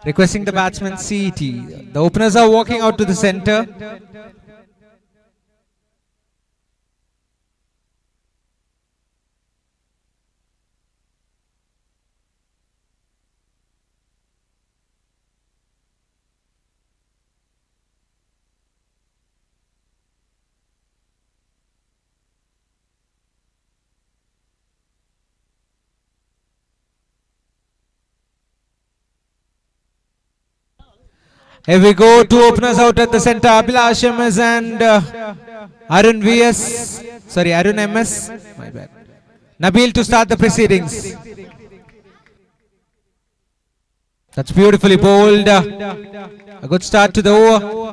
Requesting the batsman CET. The openers are walking out to the center. Here we go, two openers out at the center, Abhilash MS and Arun VS, sorry Arun MS, my bad. Nabil to start the proceedings. That's beautifully bowled, a good start to the over.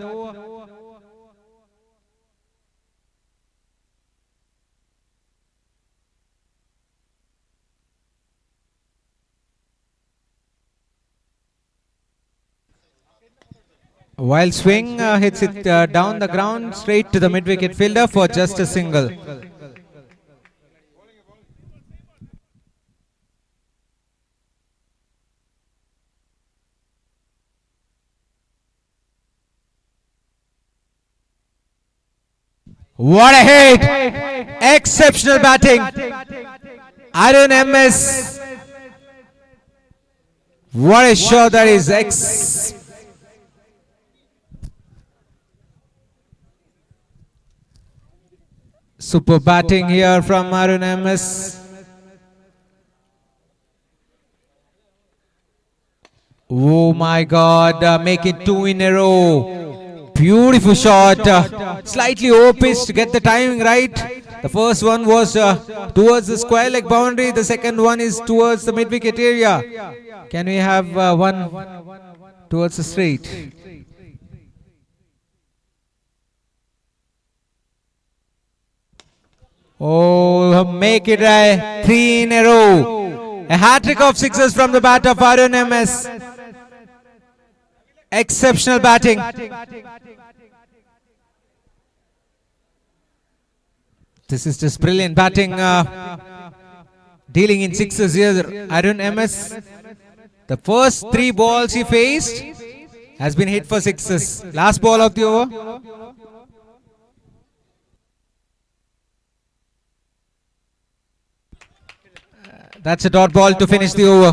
While swing hits it down the ground straight to the mid-wicket fielder for just a single. What a hit! Exceptional batting. Arun MS. What a shot that is. Super batting here from Arun MS. Oh my God, make it two in a row. Beautiful shot, slightly off-pitch to get the timing right. The first one was towards the square leg boundary, the second one is towards the mid-wicket area. Can we have one towards the straight? Oh, make it three in a row. A hat-trick of sixes from the bat of Arun MS. Exceptional batting. This is just brilliant batting. Dealing in sixes here, Arun MS. The first three balls he faced has been hit for sixes. Last ball of the over. That's a dot ball to finish the over.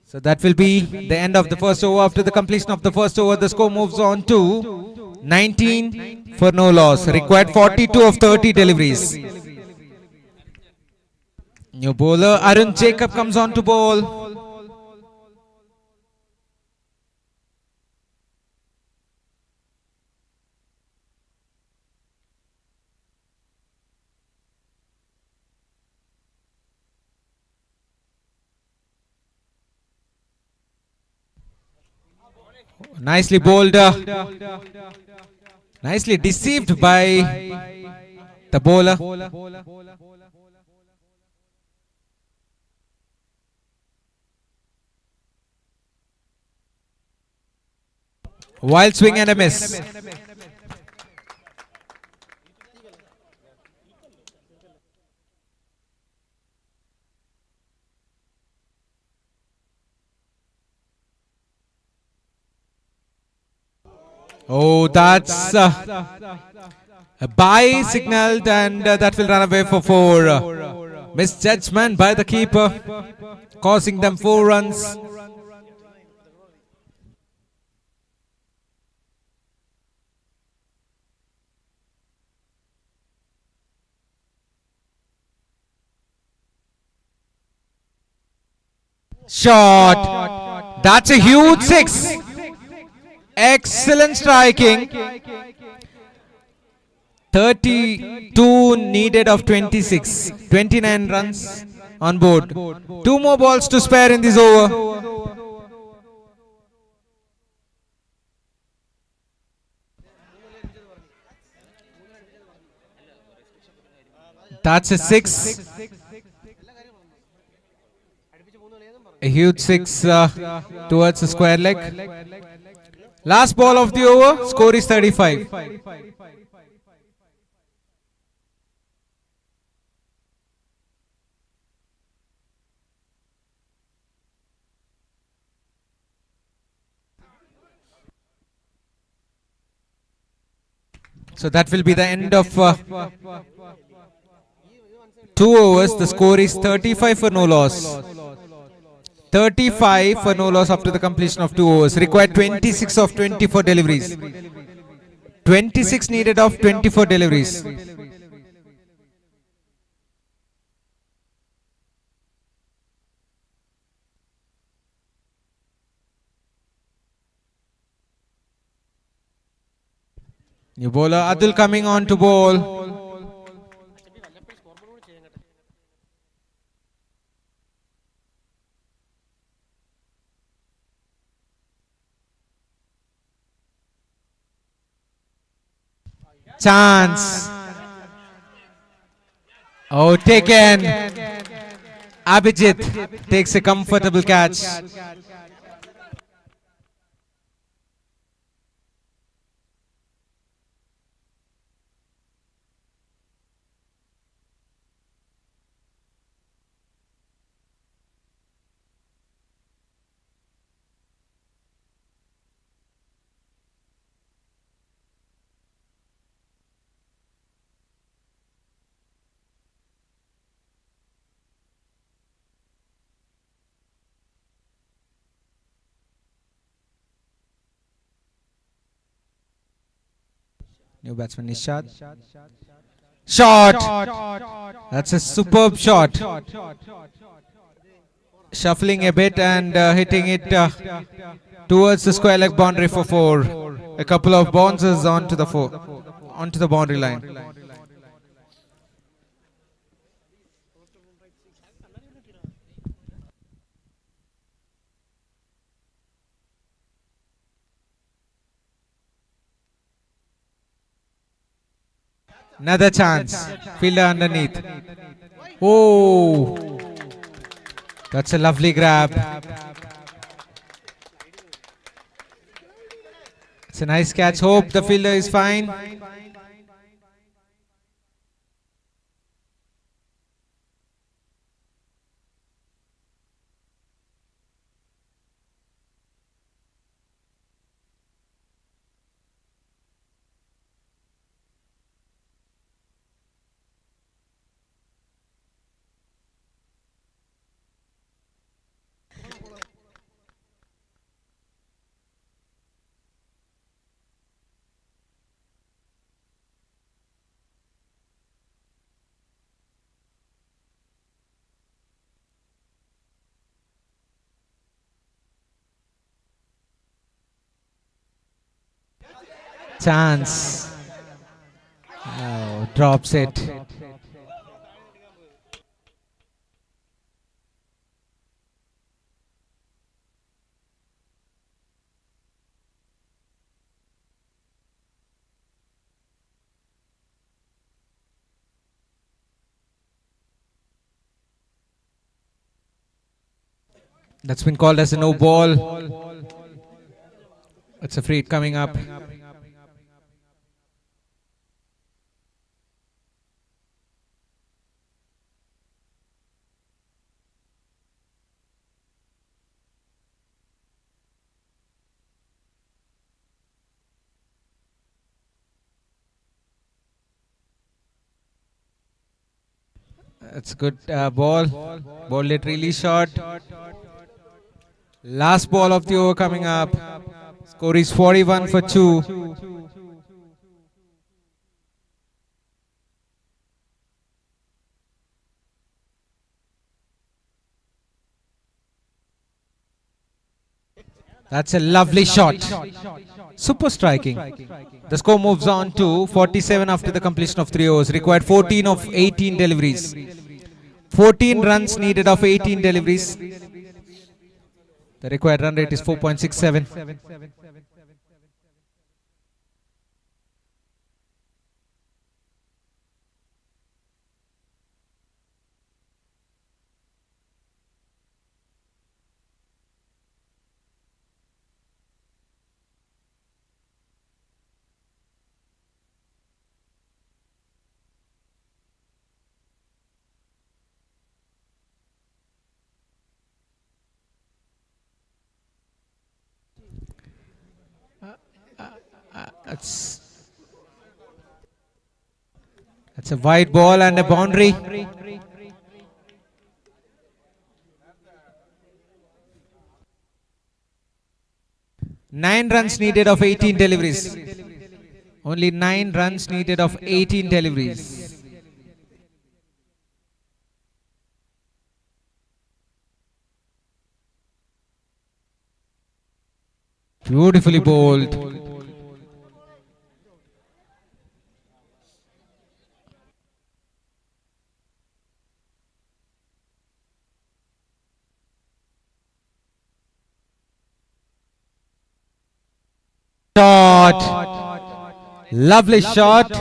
So that will be the end of the first over. After the completion of the first over, the score moves on to 19 for no loss. Required 42 of 30 deliveries. New bowler Arun Jacob comes on to bowl. Nicely bowled. Nicely deceived by the bowler. Wild swing and a miss. Oh, that's a bye signaled, and that will run away for 4. Misjudgment by the keeper, causing them 4 runs. Shot. That's a huge 6. Excellent striking. 32 needed of 26. 29 runs on board. 2 more balls to spare in this over. That's a 6. A huge 6 towards the square leg. Last ball of the over, score is 35. So that will be the end of 2 overs. The score is 35 for no loss. 35 for no loss after the completion of 2 overs. Required 26 of 24 deliveries. 26 needed of 24 deliveries. New bowler Adul coming on to bowl. Chance. Oh, taken. Abhijit takes a comfortable catch. New batsman Nishad. Shot. That's a superb shot. Shuffling a bit and hitting it towards the square leg boundary for 4. A couple of bounces onto the boundary line. Another chance. Fielder underneath. Oh, that's a lovely grab. It's a nice catch. Hope the fielder is fine. chance. Oh, drops it. That's been called as a no ball. It's a free hit coming up. It's a good ball. Ball it really short. Last ball of the over coming up. Score is 41 for 2. That's a lovely shot. Super striking. The score moves on to 47 after the completion of 3 overs. Required 14 of 18 deliveries. 14 runs needed of 18 deliveries. The required run rate is 4.67. That's a wide ball and a boundary. Nine runs needed of 18 deliveries. Only 9 runs needed of 18 deliveries. Beautifully bowled. Shot. Lovely shot.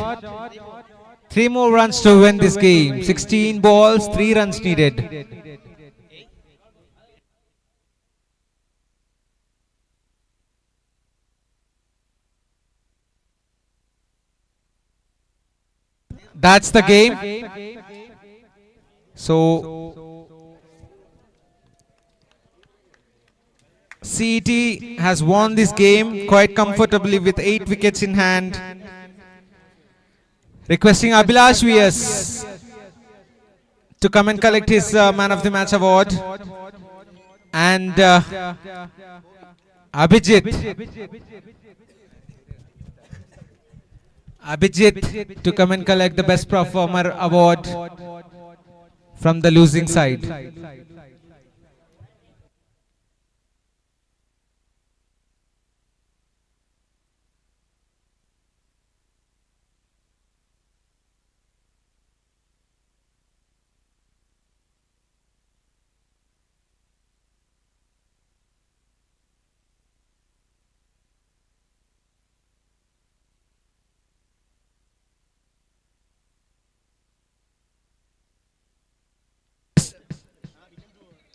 3 more runs to win this game. 16 balls, 3 runs needed. That's the game. So CET has won this game quite comfortably with 8 wickets in hand. Requesting Abhilash VS to come and collect his Man of the Match award. And Abhijit to come and collect the Best Performer award from the losing side.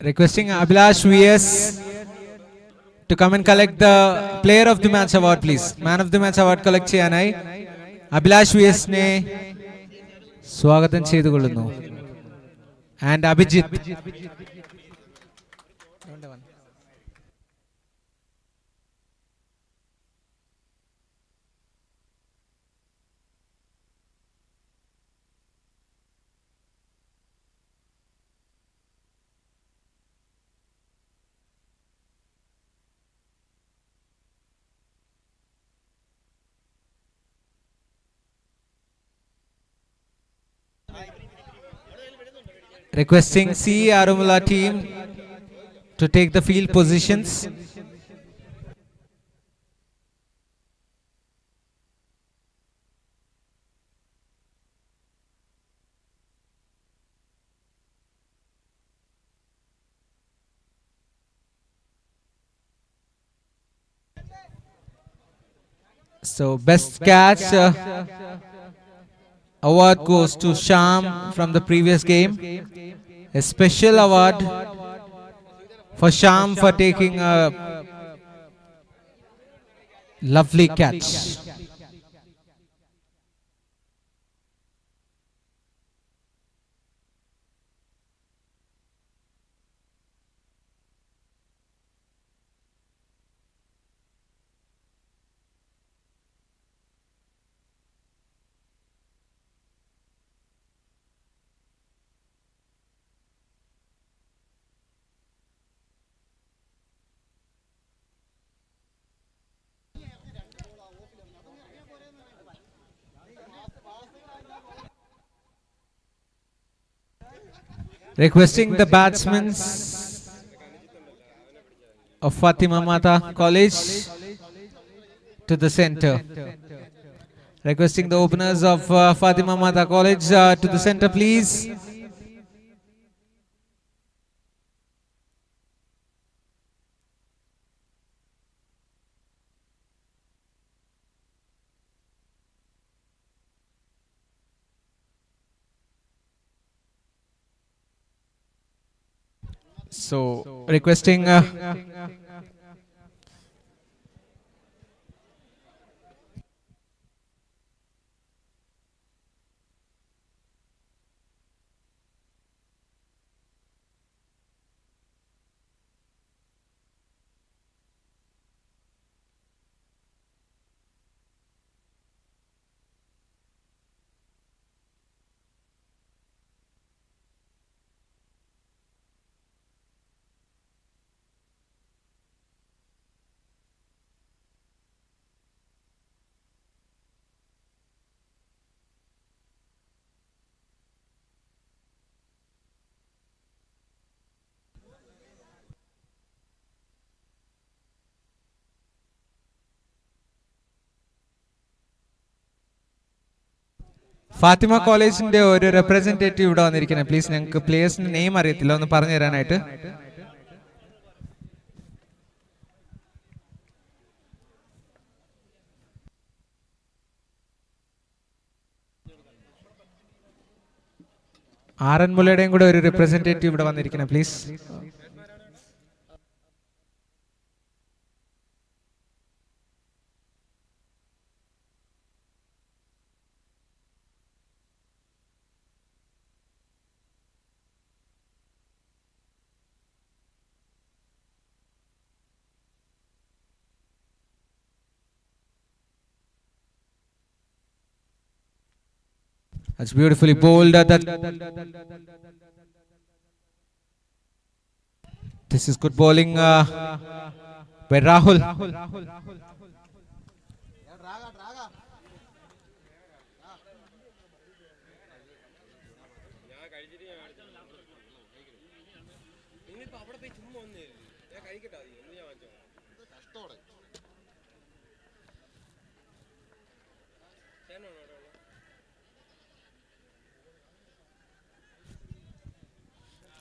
Requesting Abhilash VS to come and collect the Player of the Match award, please. Man of the Match award collect cheyanai Abhilash VS ne swagatham cheyidukolunnu. And Abhijit. Requesting C. Arumula team to take the field positions. So best catch award goes to Sham from the previous game. A special award for Sham for taking a lovely catch. Requesting the batsmen of Fatima Mata College to the center. Requesting the openers of Fatima Mata College to the center, please. So requesting Fathima കോളേജിന്റെ ഒരു representative ഇവിടെ വന്നിരിക്കുന്നത്. Please, ഞങ്ങൾക്ക് പ്ലേയേഴ്സിന്റെ name അറിയത്തില്ല, ഒന്ന് പറഞ്ഞു തരാനായിട്ട്. ആറന്മുളയുടെയും കൂടെ ഒരു റെപ്രസെന്റേറ്റീവ് ഇവിടെ വന്നിരിക്കുന്നത്, please. That's beautifully bowled. This is good bowling by Rahul.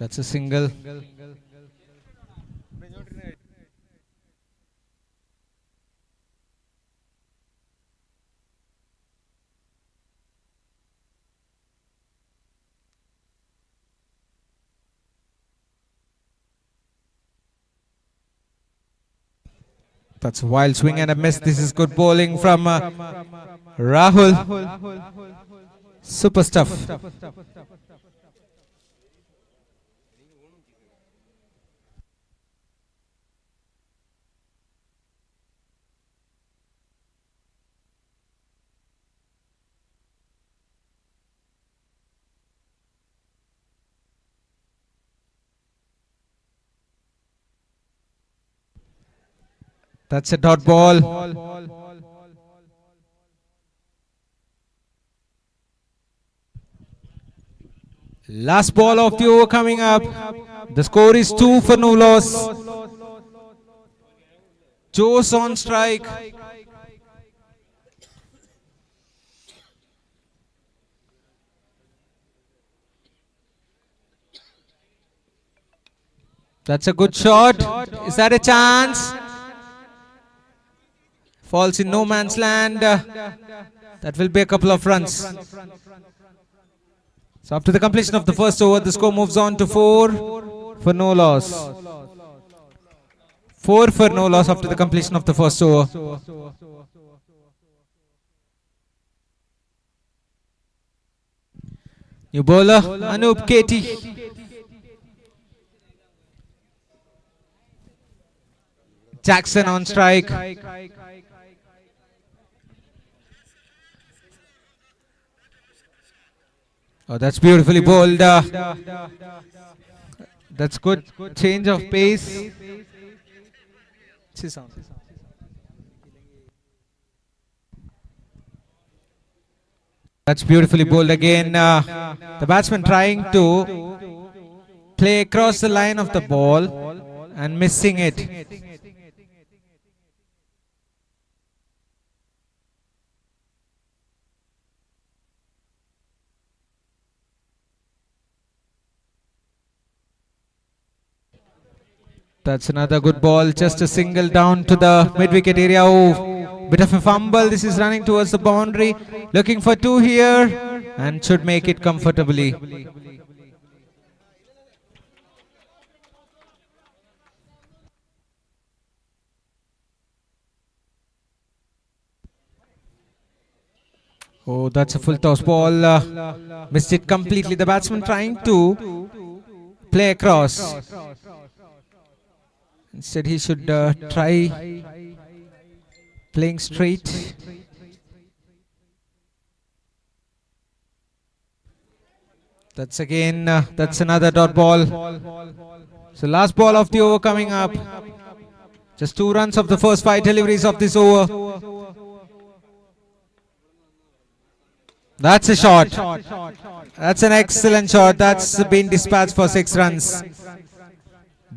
That's a single. That's a wild swing and a miss. This is good bowling from Rahul. Super stuff. That's a dot ball. Last ball of the over coming up. The score is 2 for no loss. Jose on strike. That's a good shot. Is that a chance? Falls in no man's land. That will be a couple of runs. So after the completion of the first over, the score moves on to 4 for no loss. 4 for no loss after the completion of the first over. New bowler Anup Katie. Jackson on strike. Oh, that's beautifully bowled. That's good change of pace. That's beautifully bowled again. The batsman trying to play across the line of the ball and missing it. That's another good ball. Just a single down to the mid-wicket area. Oh, bit of a fumble. This is running towards the boundary. Looking for 2 here and should make it comfortably. Oh, that's a full toss ball. Missed it completely. The batsman trying to play across. Instead, he should try playing straight. That's again, that's another dot ball. So last ball of the over coming up. Just 2 runs of the first 5 deliveries of this over. That's a shot. That's an excellent shot. That's been dispatched for 6 runs.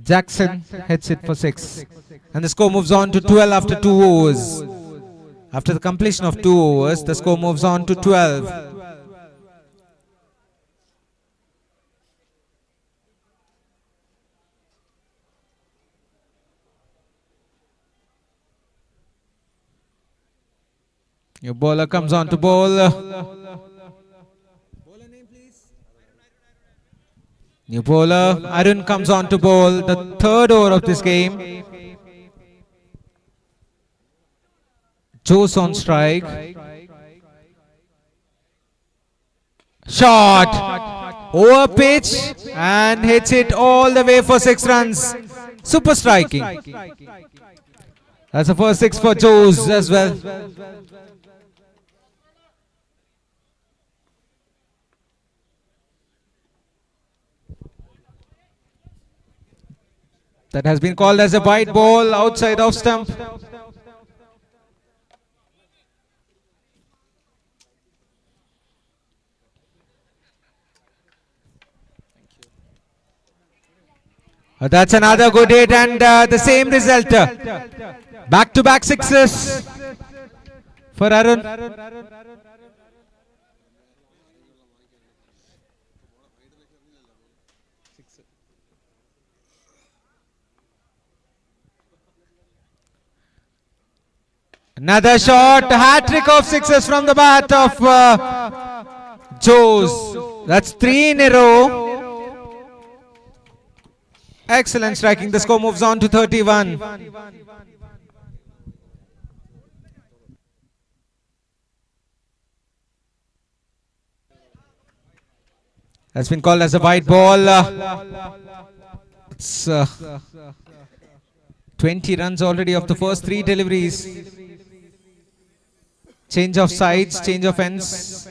Jackson hits it for 6. And the score moves on to 12 after 2 overs. After the completion of 2 overs, the score moves on to 12. Your bowler comes on to bowl. New bowler Arun comes on to bowl. The 3rd over of this game. Jose on strike. Shot over pitch and hits it all the way for 6 runs. Super striking. That's the first 6 for Jose as well. That has been called as a wide ball outside off stump. That's another good hit and the same result. Back-to-back 6s for Arun. Another shot, hat-trick of 6s from the bat of Jose. That's 3 in a row. Excellent striking. The score moves on to 31. That's been called as a white ball. It's 20 runs already of the first 3 deliveries. Change of sides, change of ends.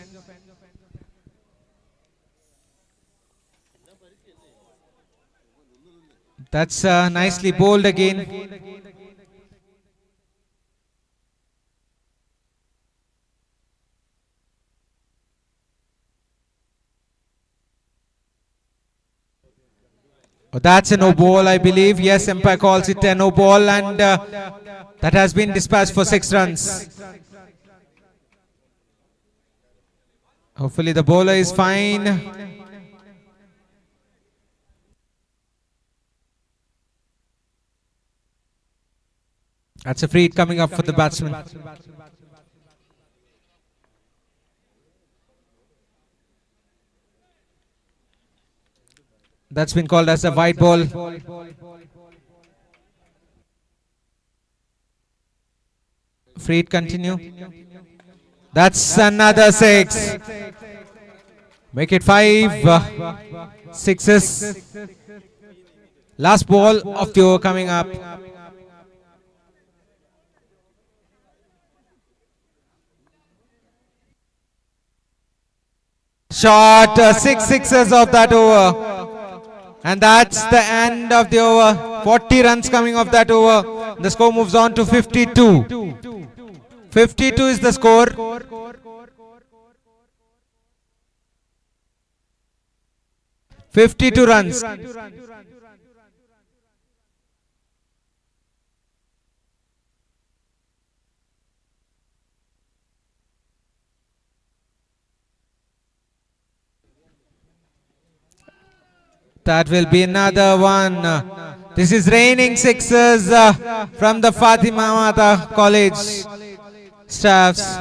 That's nicely bowled again. Oh, that's a no ball, I believe. Yes, umpire calls it a no ball, and that has been dispatched for 6 runs. Hopefully the bowler is fine. That's a free hit coming up for the batsman. That's been called as a white ball. Free hit continue. That's another 6. Make it 5 sixes. Last ball of the over coming up. Shot 6 sixes of that over. And that's the end of the over. 40 runs coming off that over. The score moves on to 52. 52 is the score. 52 runs. That will be another one. This is raining sixes from the Fatima Mata College staffs.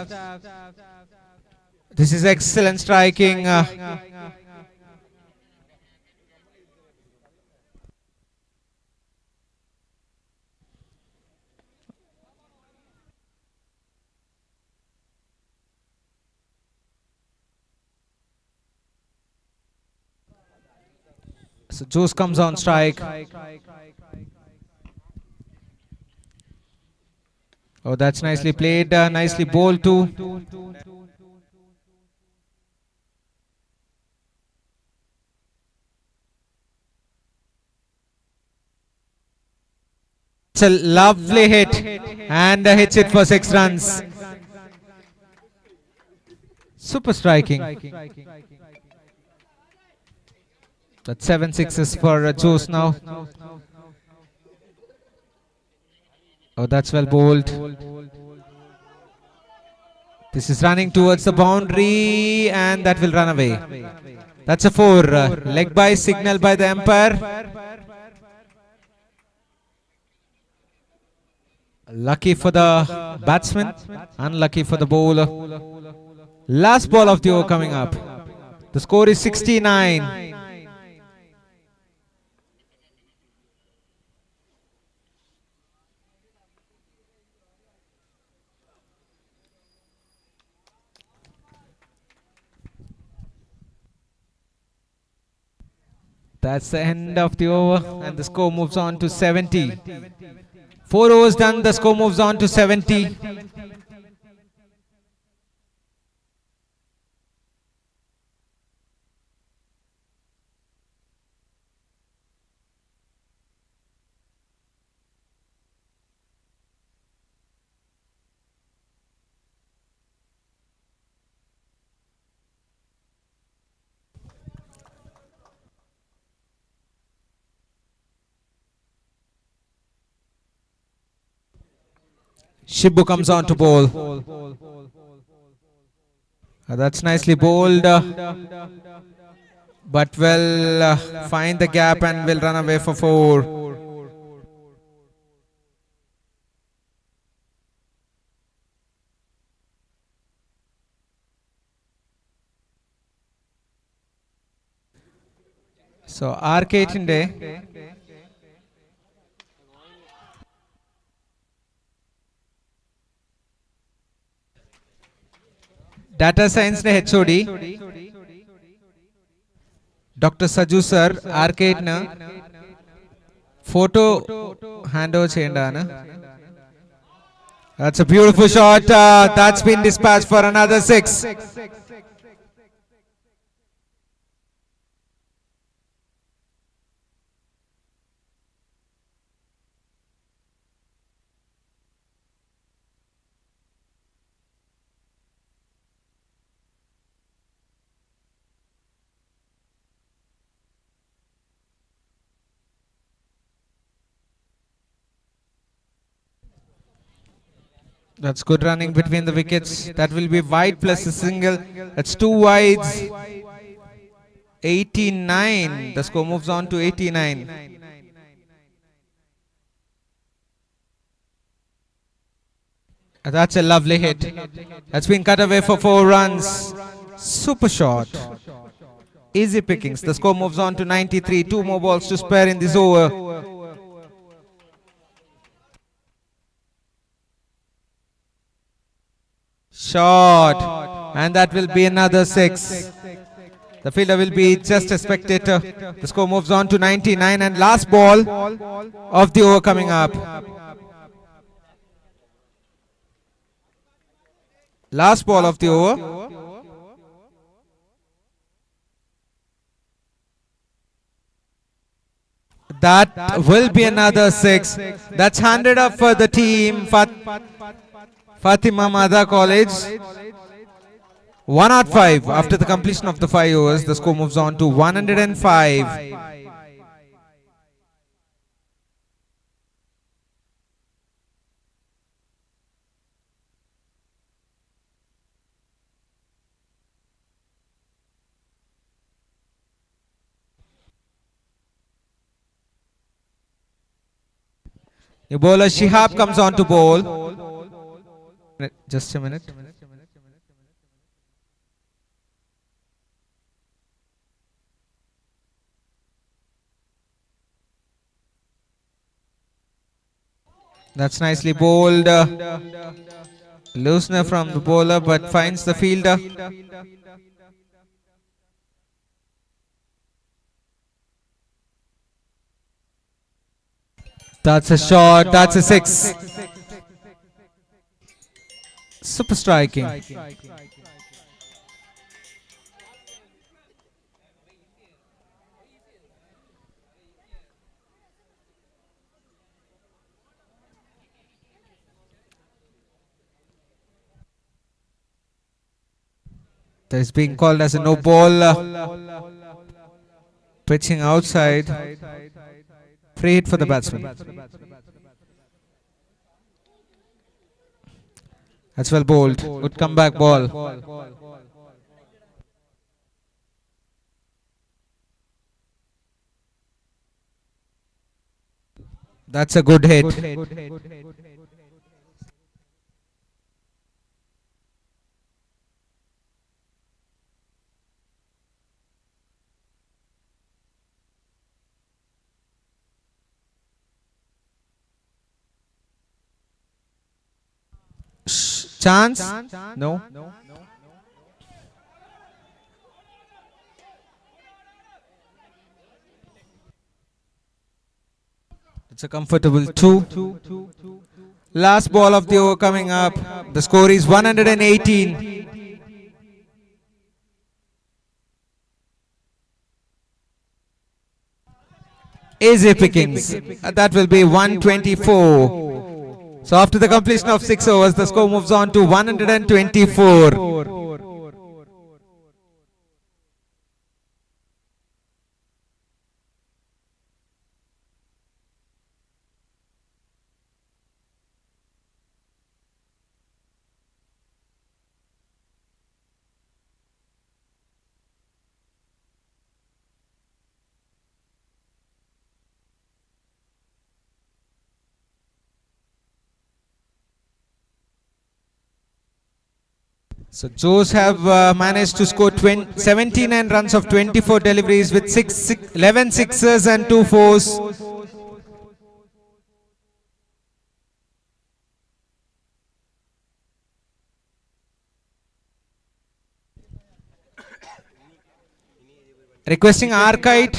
This is excellent striking. So Jose comes on strike. Oh, that's nicely played. Nicely bowled too. It's a lovely hit and hits it for 6 runs. Super striking. That's 7 sixes for Jose now. Oh, that's well bowled. This is running towards the boundary and that will run away. That's a 4. Leg by signal by the umpire. Lucky for the batsman, unlucky for the bowler. Last ball of the over coming up. The score is 69. That's the end of the over and the score moves on to 70. 4 overs done, the score moves on to 70. Shibu comes on to bowl. That's nicely bowled, but will find the gap and will run away for 4. So R-K-inde Data Science HOD Dr. Saju sir arcade na photo hand over cheyandana. That's a beautiful shot. That's been dispatched for another 6. That's good running between the wickets. That will be wide plus a single. That's 2 wides. 89. The score moves on to 89. That's a lovely hit. That's been cut away for 4 runs. Super shot. Easy pickings. The score moves on to 93. 2 more balls to spare in this over. Shot. And that will be another 6. The fielder will be just a spectator. The score moves on to 99 and last ball of the over coming up. Last ball of the over. That will be another 6. That's 100 up for the team. Fatima Mada College. 105 after the completion of the 5 overs. The score moves on to 105. The bowler Shihab comes on to bowl. Just a minute. That's nicely bowled. Loosener from the bowler but finds the fielder. That's a shot. That's a 6. Super striking. That is being called as a no ball. Pitching outside. Free hit for the batsman. That's well bowled. Good comeback ball. That's a good hit. Chance? No. It's a comfortable 2. Last ball of the over coming up. The score is 118. Easy pickings. That will be 124. So after the completion of 6 overs, the score moves on to 124. So Joes have managed to score 79 runs of 24 deliveries with 11 sixes and 2 fours. Requesting Archite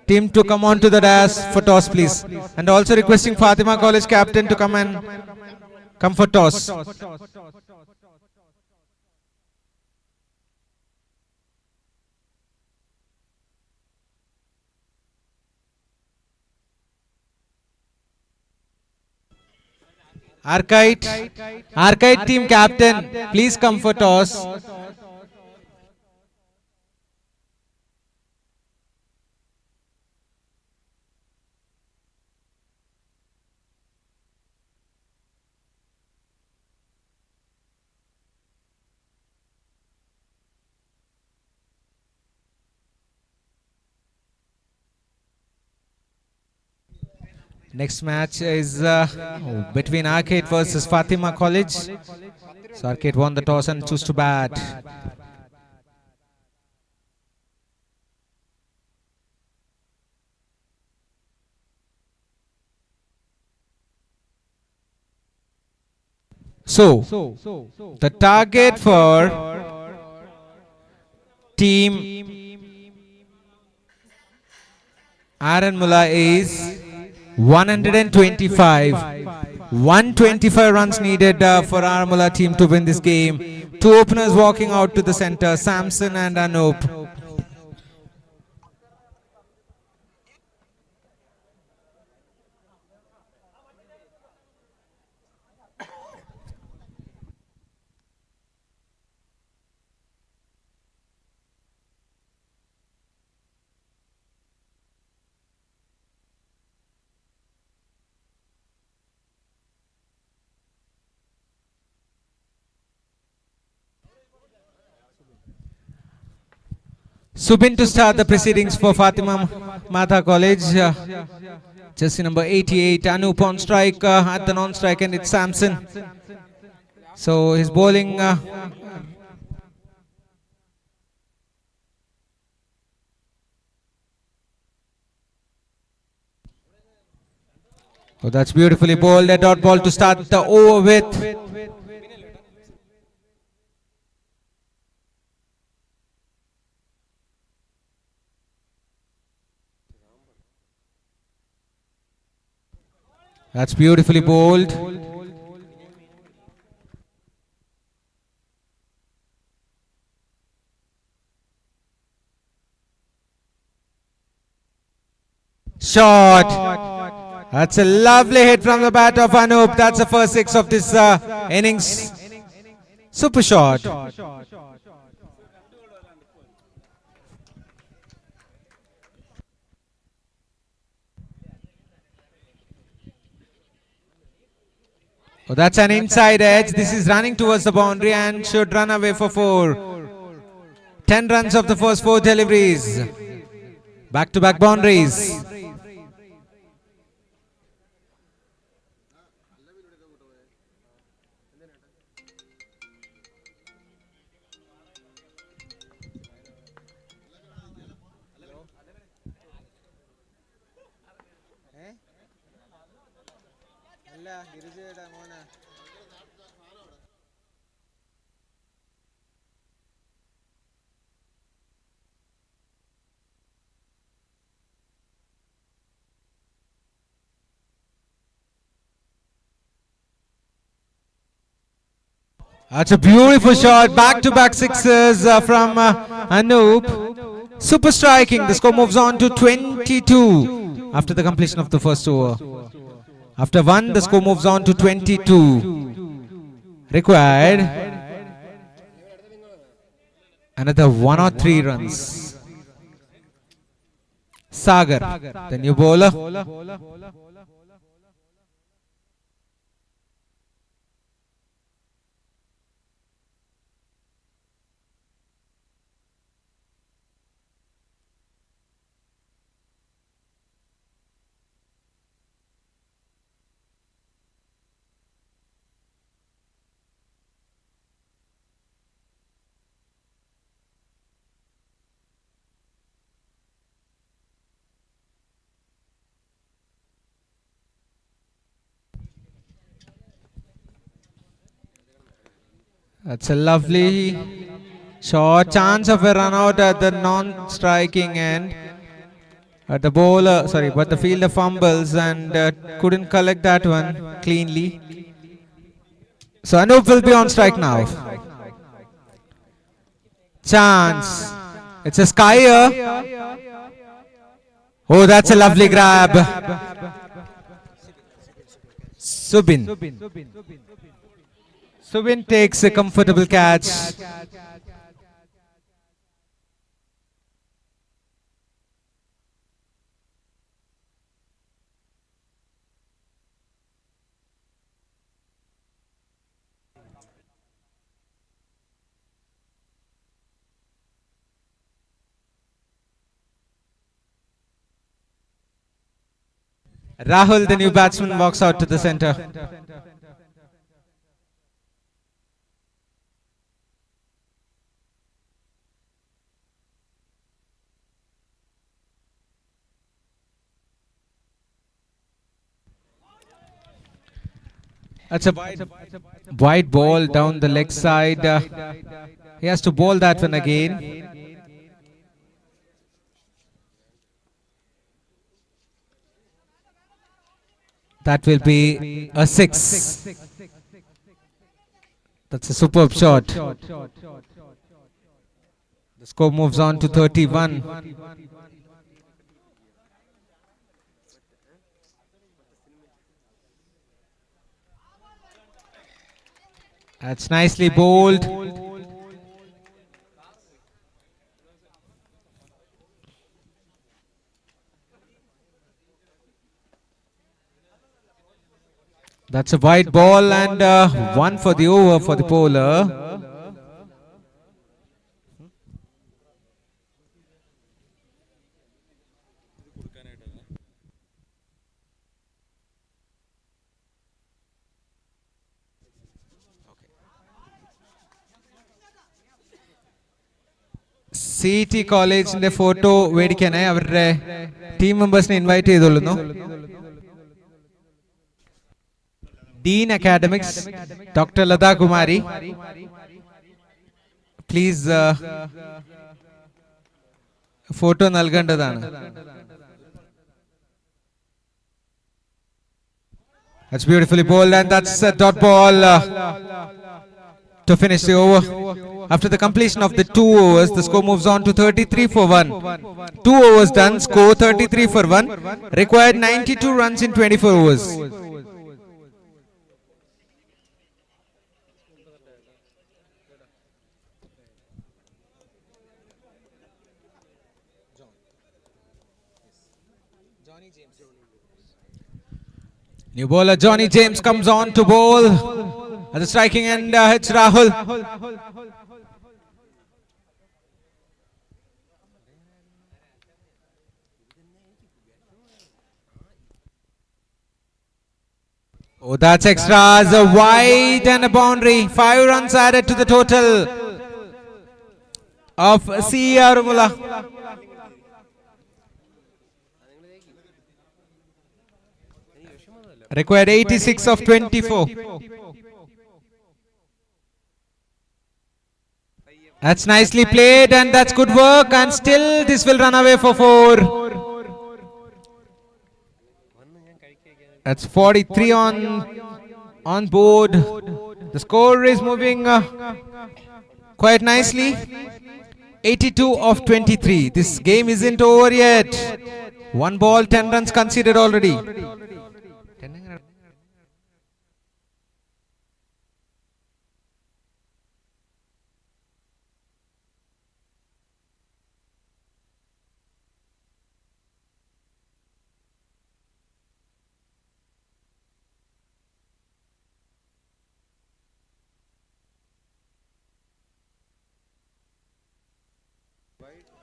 team to come on to the dais for toss please. And also requesting Fatima College captain to come for toss. Archite team captain, please come for toss. Next match is between Arcade versus Fatima College. So Arcade won the toss and chose to bat. So the target for team Aranmula is 125. 125 runs needed for Aranmula team to win this game. Two openers walking out to the center, Samson and Anup. Subin to start the proceedings for Fatima Mata College. Jersey number 88, Anup on strike at the non-strike, and it's Samson. So his bowling oh, that's beautifully bowled. A dot ball to start the over with. That's beautifully bowled. Shot. That's a lovely hit from the bat of Anup. That's the first six of this innings. Super shot. Oh, that's an inside edge. This is running towards the boundary and should run away for 4. 10 runs of the first 4 deliveries. Back-to-back boundaries. That's a beautiful shot. Back-to-back sixes from Anup. Super striking. The score moves on to 22 after the completion of the first over. After 1, the score moves on to 22. Required another 1 or 3 runs. Sagar, the new bowler. That's a lovely short. Chance of a run out at the non-striking end. But the bowler, but the fielder fumbles and couldn't collect that one cleanly. So Anup will be on strike now. Chance. It's a skyer. Oh, that's a lovely grab. Subin. Subin takes a comfortable catch. Rahul, the new batsman, walks out to the center. That's a wide ball down the leg side. He has to bowl that one again. That will be a 6. That's a superb shot. The score moves on to 31. That's nicely bowled. That's a wide ball and 1 for the over for the bowler. CT കോളേജിന്റെ photo മേടിക്കാനേ അവരുടെ team മെമ്പേഴ്സിനെ invite ചെയ്തോളുന്നു. Dean Academics, Dr. Lada Kumari, please photo നൽകേണ്ടതാണ്. That's beautifully bowled and that's a dot ball to finish the over. After the completion of the 2 overs, the score moves on to 33 for 1. 2 overs done, score 33 for 1. Required 92 runs in 24 overs. New bowler Johnny James comes on to bowl at the striking end. It's Rahul. Oh, that's extras. A wide and a boundary. 5 runs added to the total of C. Arumula. Required 86 of 24. That's nicely played and that's good work, and still this will run away for 4. That's 43 on board. The score is moving quite nicely. 82 of 23. This game isn't over yet. 1 ball, 10 runs conceded already.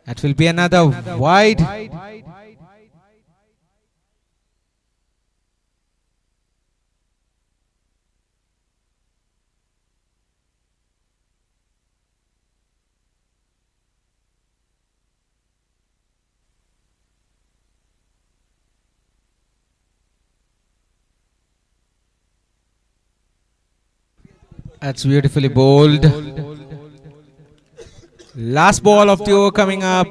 That will be another wide. That's beautifully bowled. Last ball of the over coming up.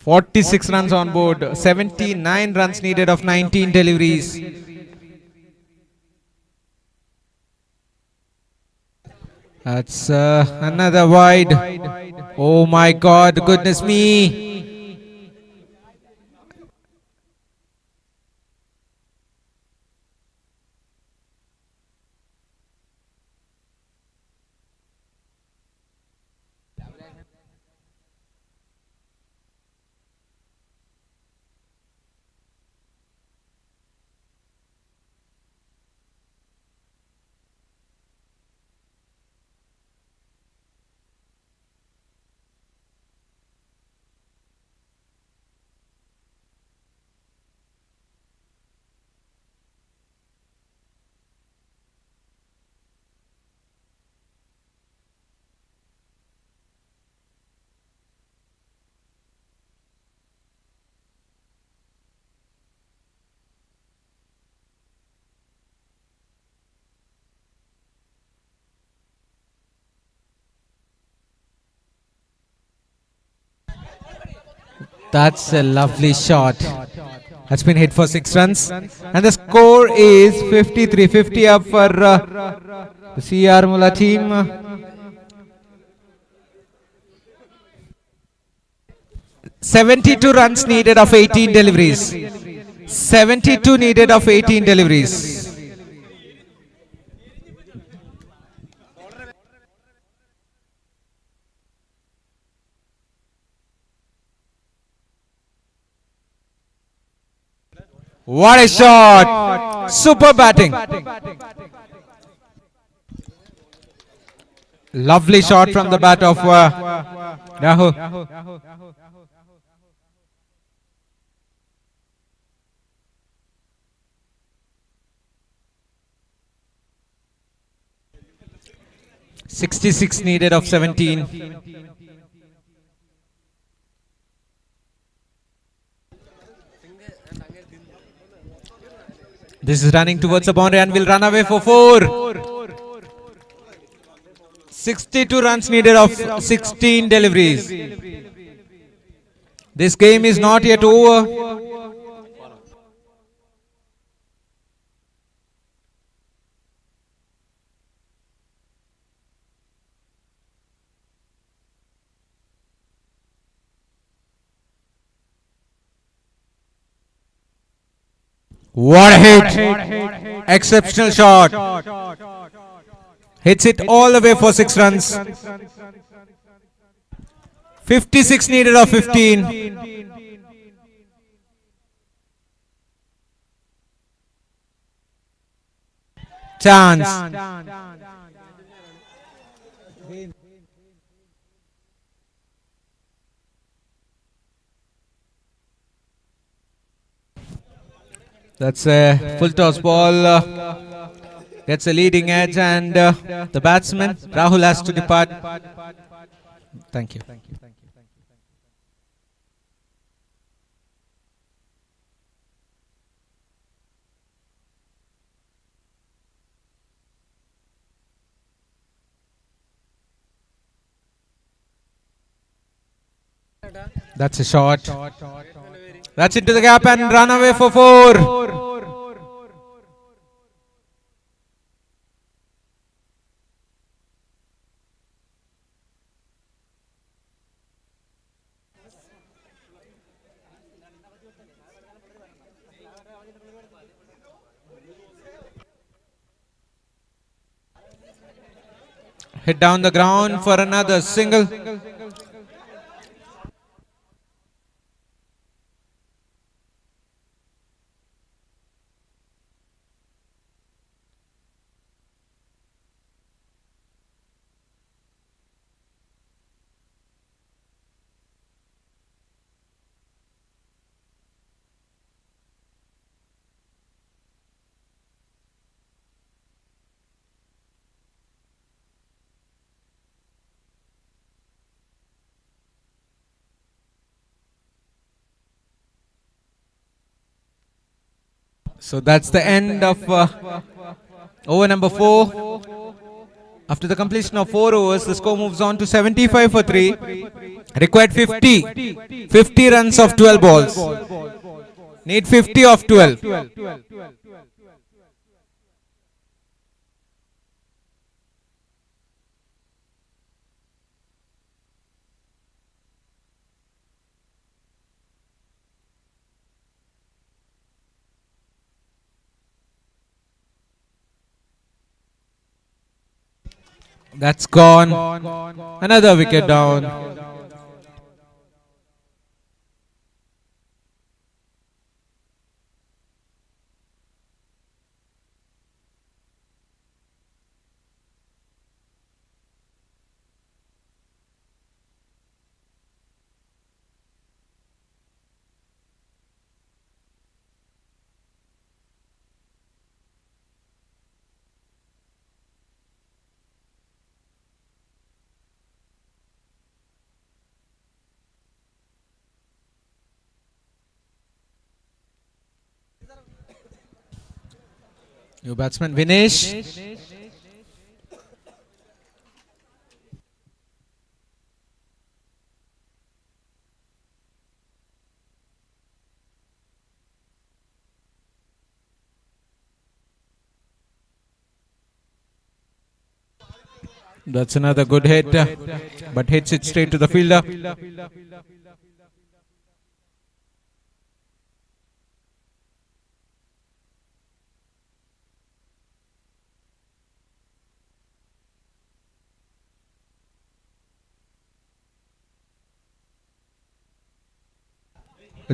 46 runs on board. 79 runs needed of 19 deliveries. That's another wide. Oh my God, goodness me. That's a lovely shot. That's been hit for 6 runs. And the score is 53-50 up for the CR Mula team. 72 runs needed of 18 deliveries. 72 needed of 18 deliveries. What a shot! Super batting. Lovely shot from the bat of Rahul. 66 needed of 17. This is running towards the boundary and will run away for 4. 62 runs needed of 16 deliveries. This game is not yet over. What a hit! Exceptional shot. Hits it all the way for 6 runs. 56 needed of 15. Chance. That's a full toss ball. Gets a leading edge and the batsman Rahul has to depart. Thank you. That's a shot. That's into the gap and run away for 4. Hit down the ground for another single. So that's the end of over number 4. After the completion of 4 overs, the score moves on to 75 for 3. Required 50. 50 runs of 12 balls. Need 50 of 12. That's gone. Another wicket down. New batsman Vinesh. That's another good hit, but hits it straight to the fielder.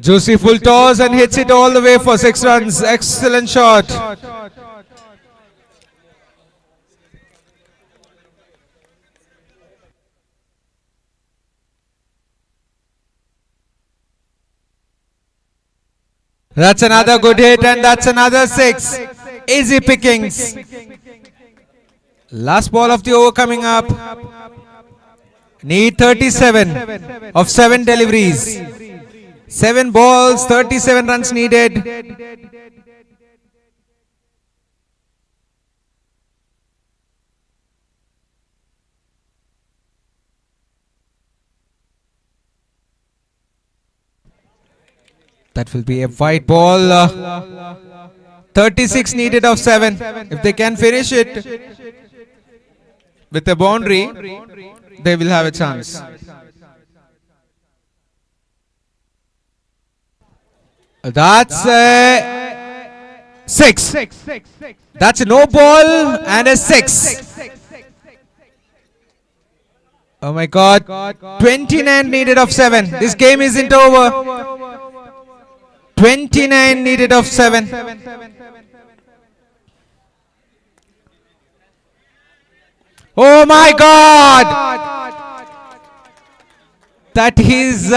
Juicy full toss and hits it all the way for 6 runs. Excellent shot. That's another good hit and that's another 6. Easy pickings. Last ball of the over coming up. Need 37 of 7 deliveries. 7 balls, 37 runs needed. That will be a white ball. 36 needed of 7. If they can finish it with a boundary, they will have a chance. That's a 6. That's a no ball and a 6. Oh my God. 29 needed of 7. This game isn't over. 29 needed of 7. Oh my God! That is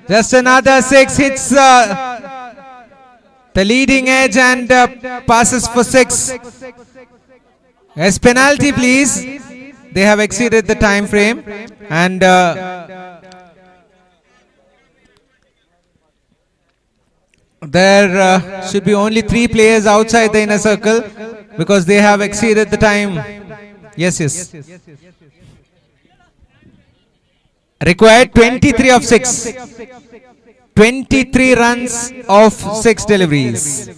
just another 6 hits the leading edge and passes for 6. As penalty, please. They have exceeded the time frame and there should be only 3 players outside the inner circle because they have exceeded the time. Yes. Required 23 of 6. 23 runs of 6 deliveries.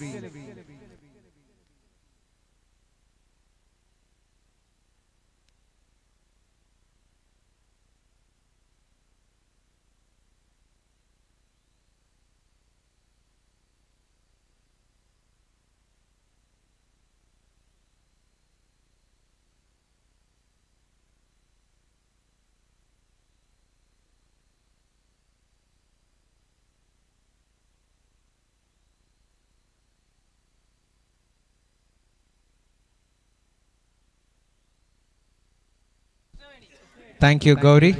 Thank you, Gauri.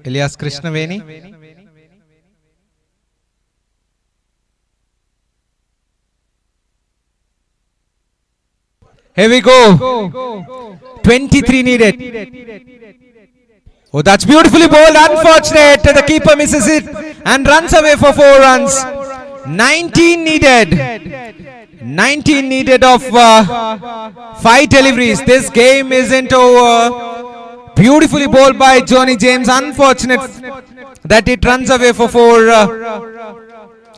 Ilyas Krishnaveni. Here we go. 23 needed. Oh, that's beautifully bowled. Unfortunate. The keeper misses it and runs away for 4 runs. 19 needed. 19 needed of 5 deliveries. This game isn't over. Beautifully bowled by Johnny James. Unfortunate that it runs away for 4.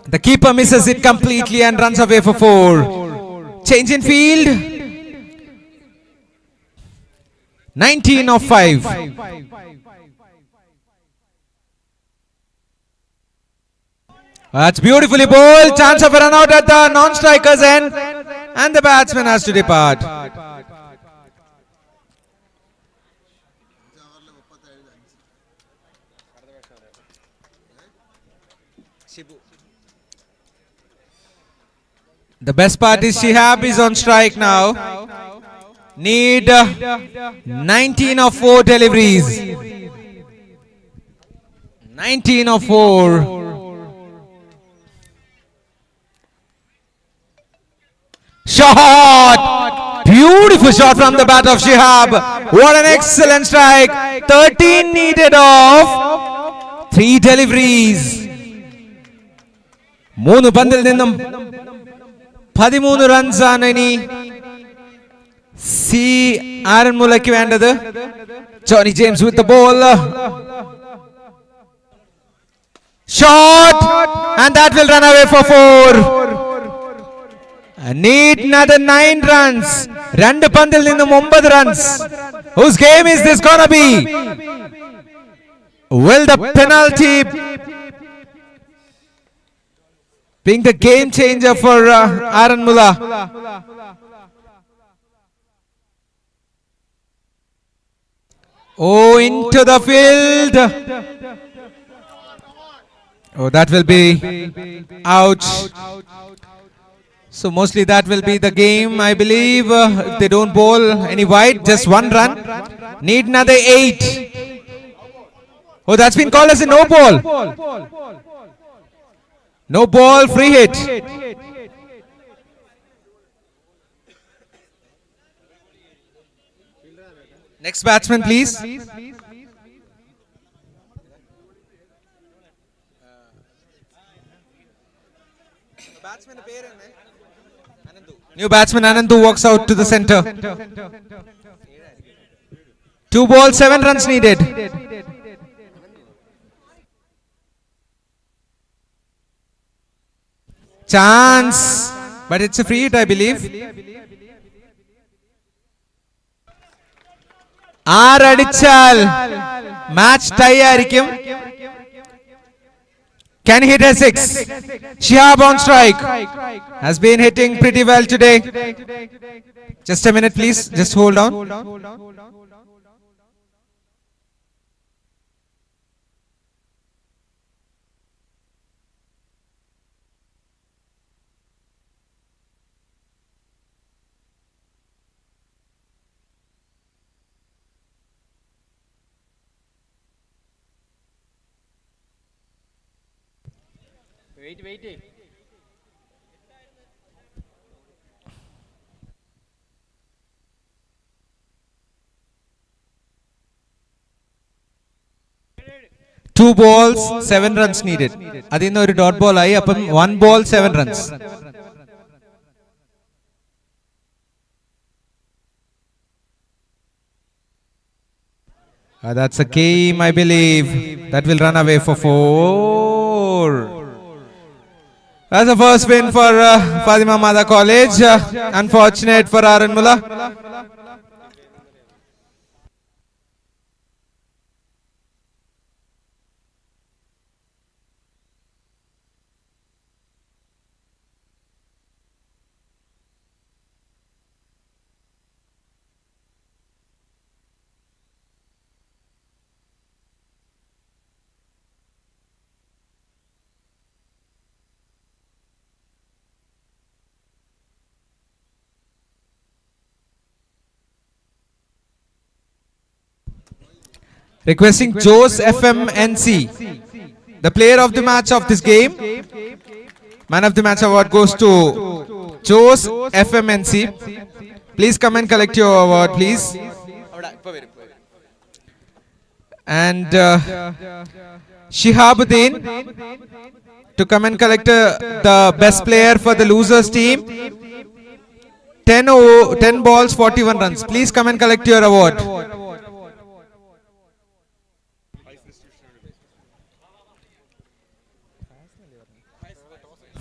The keeper misses it completely and runs away for 4. Change in field. 19 of 5. That's beautifully bowled. Chance of a run out at the non-striker's end and the batsman has to depart. The best part is Shihab is on strike now. Need 19 of 4 deliveries. 19 of 4. Shot! Beautiful shot from the bat of Shihab. What an excellent strike. 13 needed of 3 deliveries. 3 പന്തിൽ നിന്നും 13 runs ആണ് ഇനി C ആറന്മുളയ്ക്ക് വേണ്ടത്. Johnny James with the ball. Shot and that will run away for 4. Need another 9 runs. 2 പന്തിൽ നിന്നും 9 runs. Whose game is this gonna be? Will the penalty being the game changer for Aranmula? Oh, into the field. Oh, that will be out. So mostly that will be the game, I believe. If they don't bowl any wide, just one run. Need another 8. Oh, that's been called as a no ball. No ball, free hit. Next batsman, please. New batsman Anandu walks out to the center. 2 balls, 7 runs needed. Chance, but it's a free hit, I believe. Addichal, match tie ആയിരിക്കും. Can hit a 6. Shihab on strike. Has been hitting pretty well today. Just a minute, please. Just hold on. Wait. 2 balls, 7 runs needed. Adinno oru dot ball aayi. Appam 1 ball, 7 runs. That's a game, I believe. That will run away for 4. That's the first win for Fatima Mada College. Unfortunate for Aranmula. Requesting Jose FMNC, the player of the match of this game. Man of the match award goes to Jose FMNC. Please come and collect your award, please. And Shihabuddin to come and collect the best player for the losers team. 10 balls, 41 runs. Please come and collect your award.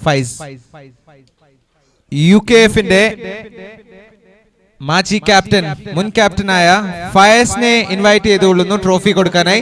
Faiz. UKF-ന്റെ മാജി captain, മുൻ ക്യാപ്റ്റനായ ഫയസിനെ invite ചെയ്തുകൊള്ളുന്നു trophy കൊടുക്കാനായി.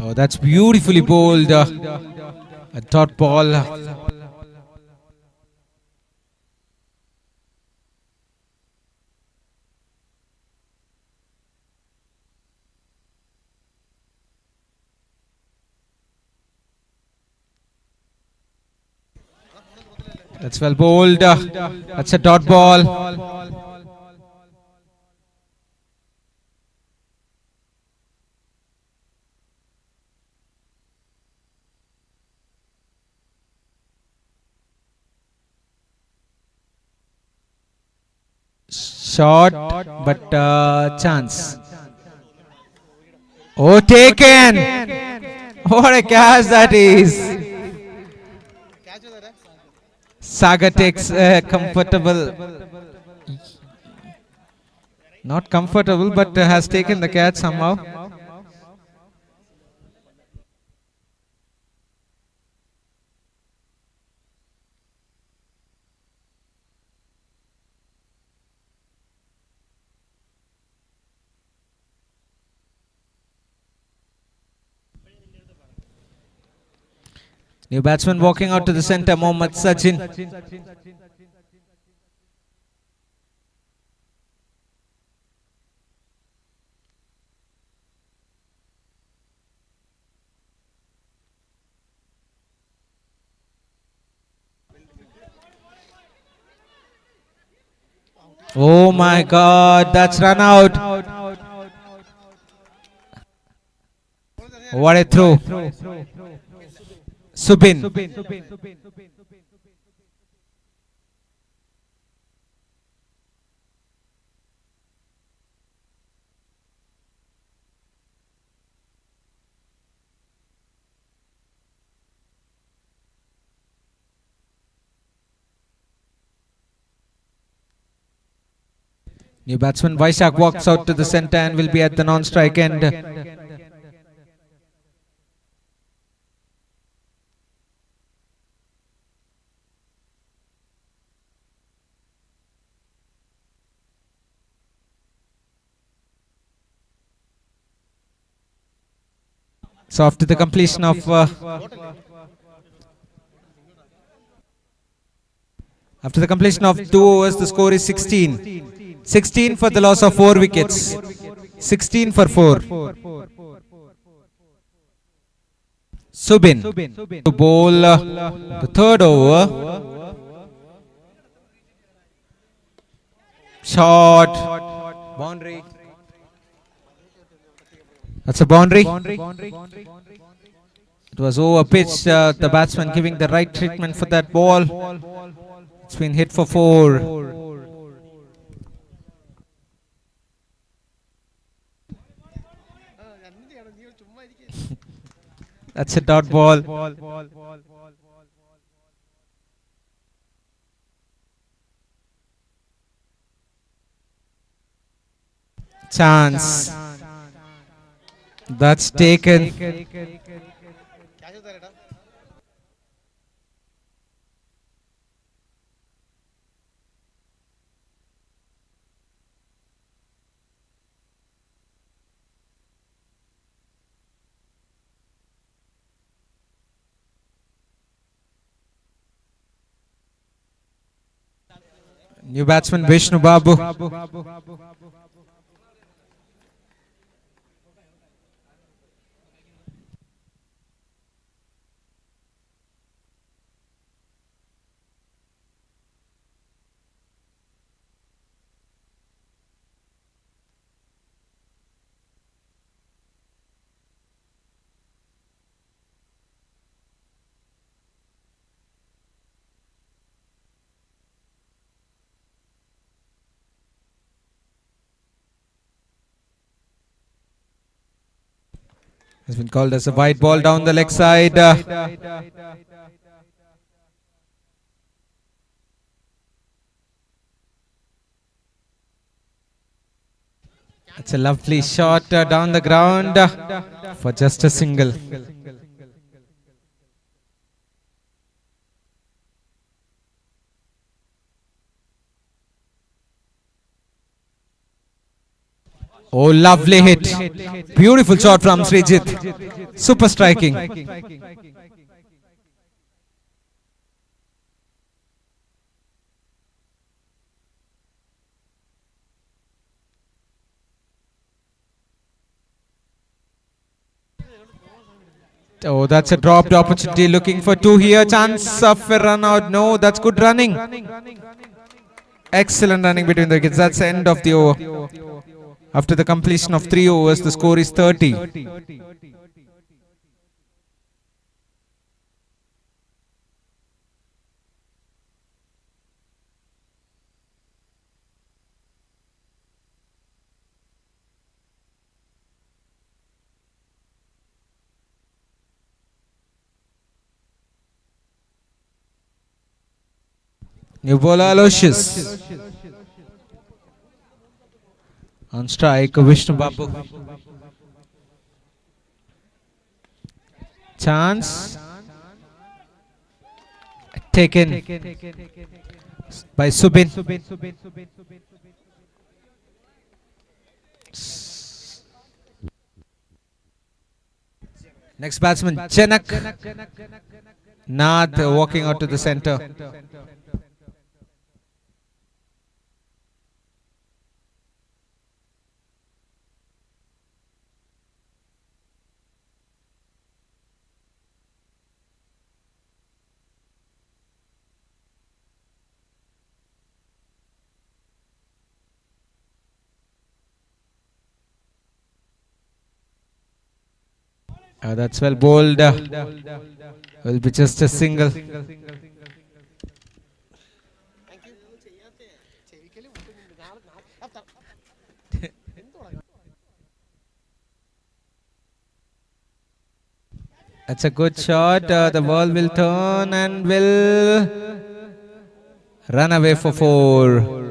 Oh, that's beautifully bowled. A dot ball. That's well bowled. That's a dot ball. Short, but chance. Oh, taken! What a catch that is! catch ചെയ്തേരെ Saga takes comfortable, not comfortable, but has taken the catch somehow. New batsman walking out to the centre, Mohammad Sachin. Oh my God, that's run out. What a throw. Subin. New batsman Vaishak walks out to the centre and will be at the non-strike end. So after the completion of two overs, the score is 16. 16 for the loss of 4 wickets. 16 for 4. Subin to bowl the third over. Shot. Boundary. That's a boundary. It was over pitch. The batsman giving the right treatment for that ball. It's been hit for 4. That's a dot ball. Chance. That's taken. catch ചെയ്തേരെടാ New batsman Vishnu Babu. Has been called as a wide ball down the leg side. It's a lovely shot down the ground for just a single. Oh, lovely hit. Beautiful shot from Srijit. Super striking. Oh, that's a dropped opportunity. Looking for two here. Chance of a run out. No, that's good running. Excellent running between the wickets. That's the end of the over. After the completion of 3 overs, the score is 30. New bowler Aloysius. On strike, Vishnu Babu. Chance. Taken by Subin. Next batsman, Janak. Nath walking out to the center. That's well bowled. Will be just a single. That's a good shot. The ball will turn and will run away for 4.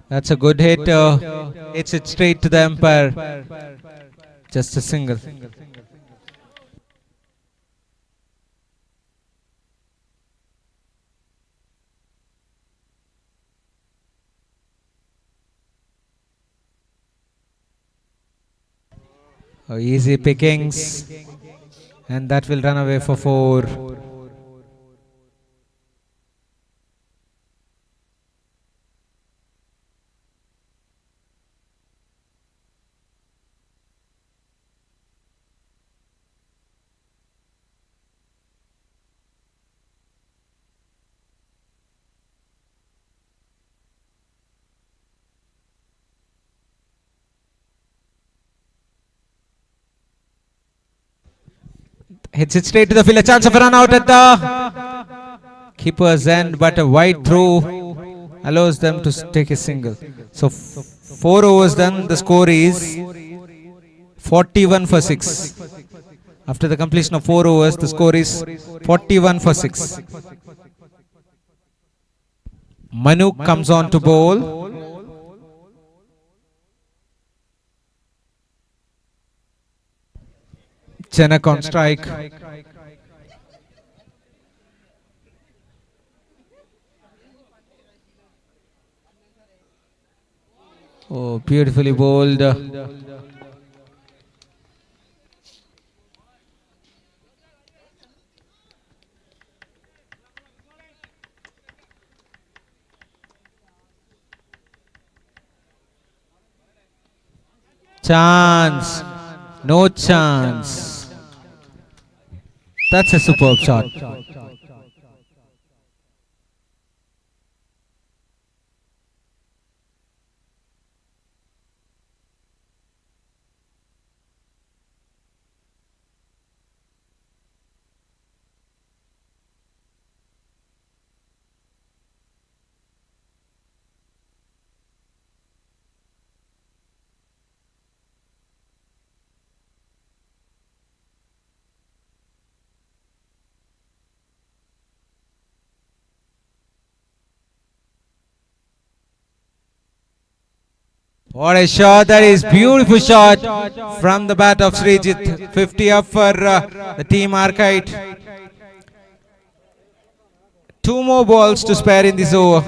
That's a good hit. Hits it straight to the umpire. Just a single. Oh, easy pickings. And that will run away for 4. Hits it straight to the field. A chance of a run out at the keeper's end, but a wide throw allows them to take a single. So 4 overs done. The score is 41 for 6. After the completion of 4 overs, the score is 41 for 6. Manu comes on to bowl. Janak on strike. Oh, beautifully bowled. Chance. No chance. That's a superb shot. What a shot that is. Beautiful shot from the bat of Srijit. 50 up for the team Arcade. 2 more balls to spare in this over.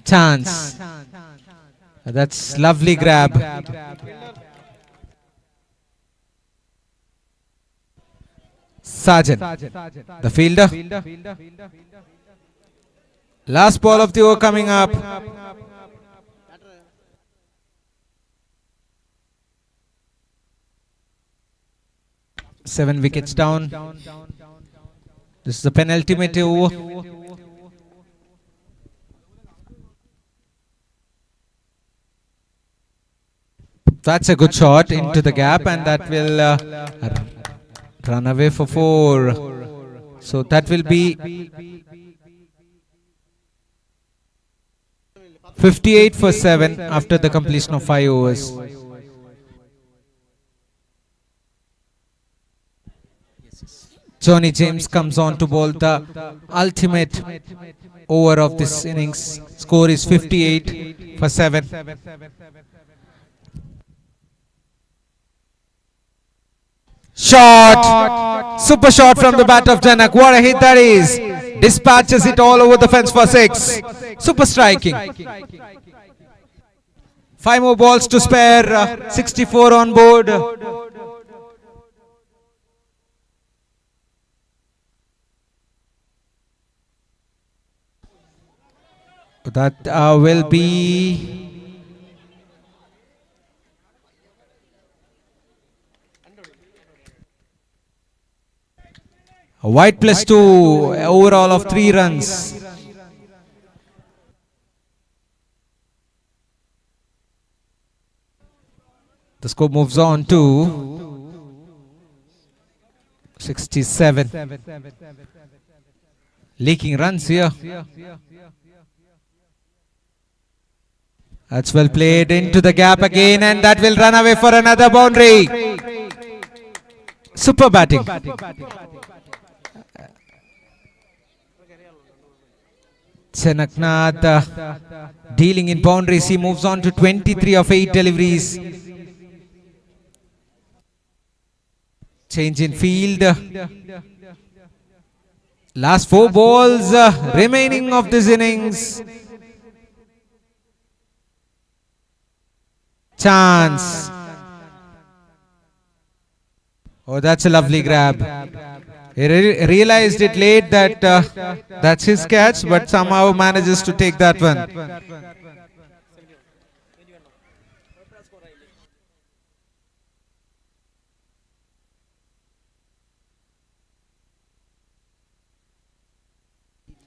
Chance. That's lovely grab. Sargent, the fielder. Last ball of the over coming up. Seven wickets down. This is the penultimate over. That's a good shot into the gap, and that will run away for 4. So that will be 58 for 7 after the completion of 5 overs. Johnny James comes on to bowl the ultimate over of this innings. Score is 58 for 7. Shot! Super shot from the bat of Janak. What a hit that is! Dispatches it all over the fence for 6. Super striking. 5 more balls to spare. 64 on board. That will be a wide +2, overall of 3 runs. The score moves on to 67. Leaking runs here. That's well played into the gap again, and that will run away for another boundary. Super batting. Chanaknath dealing in boundaries. He moves on to 23 of 8 deliveries. Change in field. Last 4 balls remaining of this innings. Chance. Oh, that's a lovely grab. He realized it late that that's his catch, but somehow manages to take that one.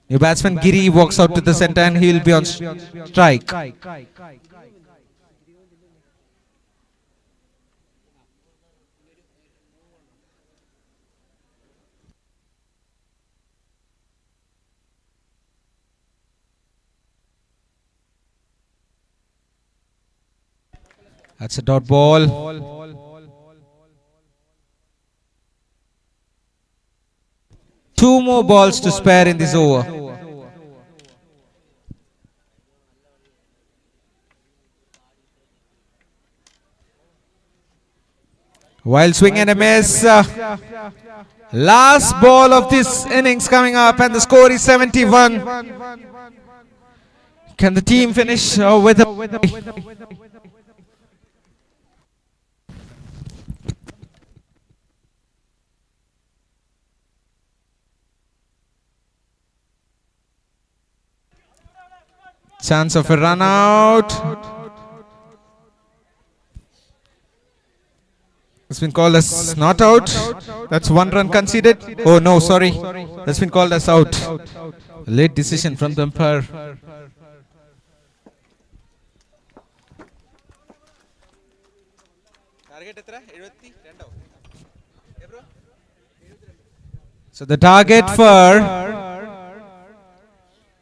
New batsman Giri walks out to the centre, and he will be on strike. That's a dot ball. Two more balls to spare in this over. Wild swing and a miss. Last ball of this innings coming up, and the score is 71. Can the team finish with a... Chance of a run out. It's been called as not out. That's 1 run conceded. Oh no, sorry. That's been called as out. Late decision from the umpire. So the target for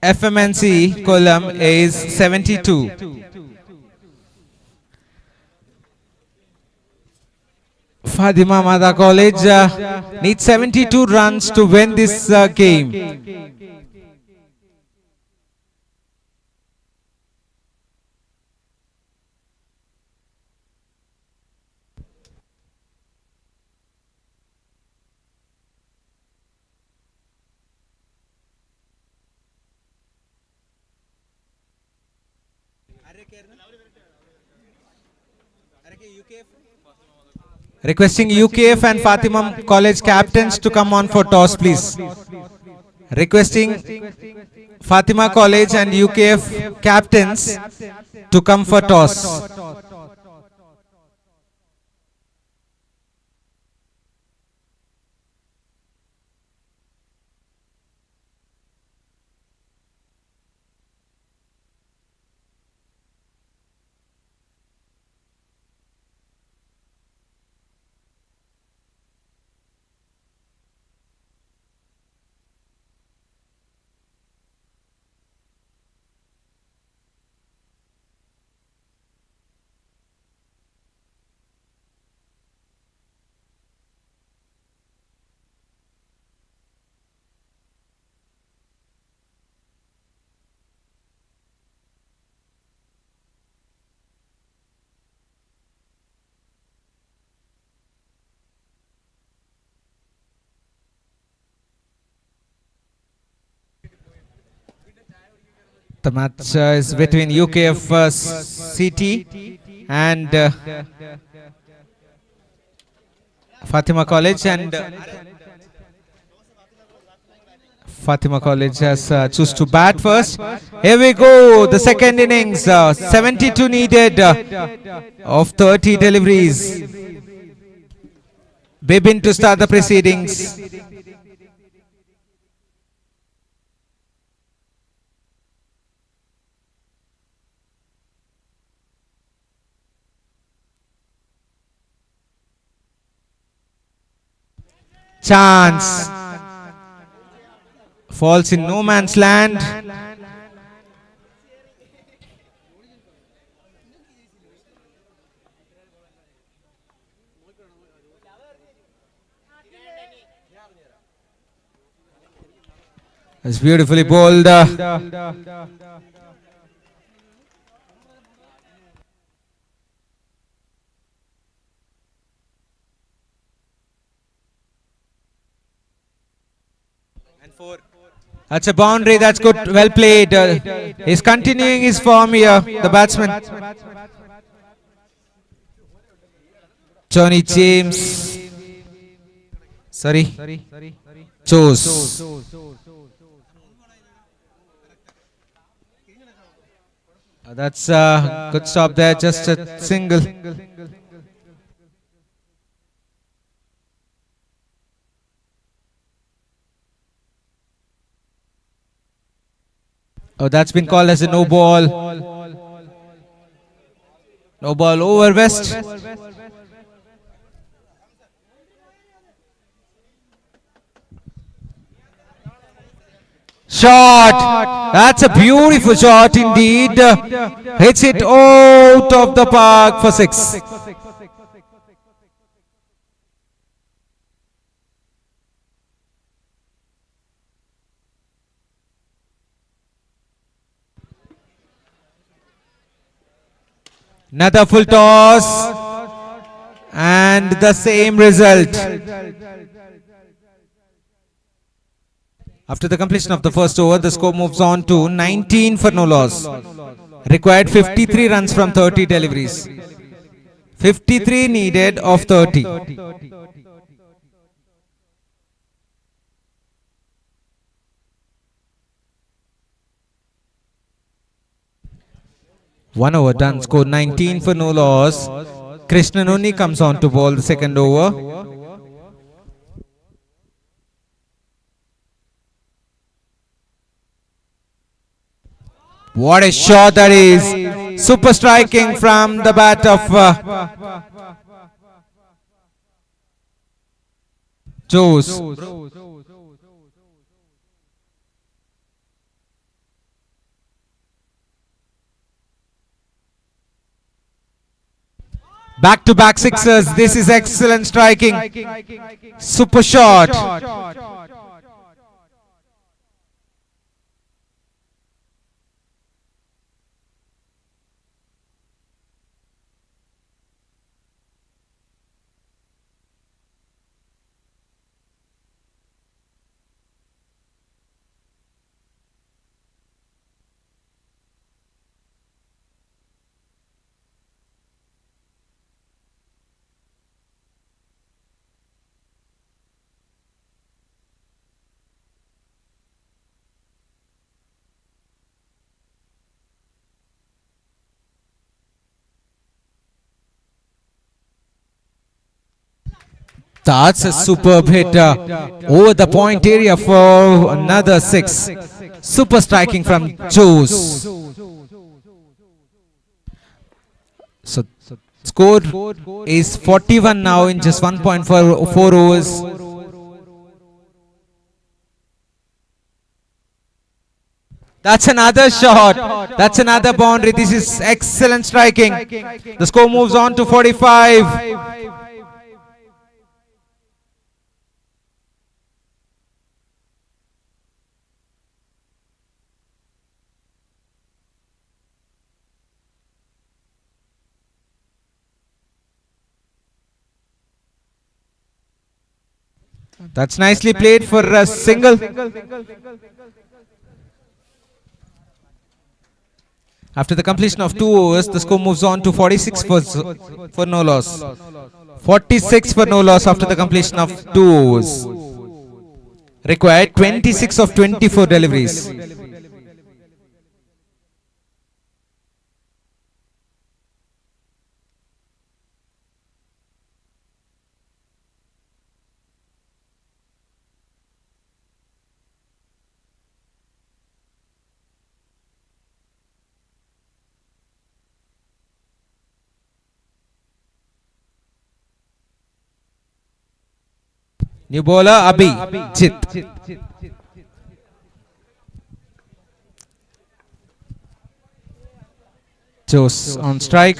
FMNC Kollam is 72. Fatima Mada College needs 72 runs to win this game. Requesting UKF and Fatima College captains to come on for toss, please. Requesting Fatima College and UKF captains to come for toss. The match is between UKF CT and Fatima College, and Fatima College has choose to bat first. Here we go, the second innings, 72 needed of 30 deliveries. Bibin to start the proceedings. Chance falls in no man's land. It's beautifully bowled. That's a boundary. That's good. Well played. He's continuing his form here, the batsman. Johnny James. Sorry. Chose. That's a good stop there. Just a single. Oh, that's been called as a no ball. No ball over West. Shot. That's a beautiful shot indeed. Hits it out of the park for 6. Another full toss, and the same result. After the completion of the first over, the score moves on to 19 for no loss. Required 53 runs from 30 deliveries. 53 needed of 30. One over done, score 19 for no loss. Krishnan only comes on to bowl the second over. What a shot that is. Super striking from the bat of Jose. Back to back sixers. This is excellent striking. Super shot. That's a superb hit over the point area for another six. Super striking from Joes. So score is 41 now in just 1.4 overs. That's another shot. That's another boundary. This is excellent striking. The score moves on to 45. That's nicely played for a single. After the completion of 2 overs, the score moves on to 46 for no loss. 46 for no loss after the completion of 2 overs. Required 26 of 24 deliveries. New bowler Abhijit. Jose on strike.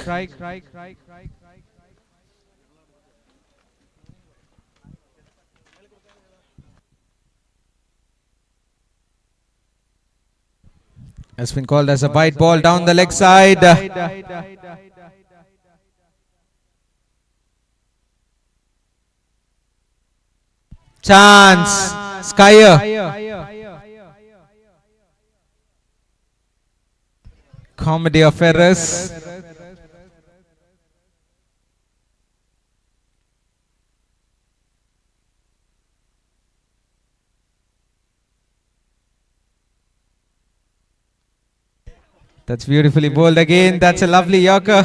Has been called as a white ball down the leg side. Chance. Skyer. Comedy of errors. That's beautifully bowled again. That's a lovely Yorker.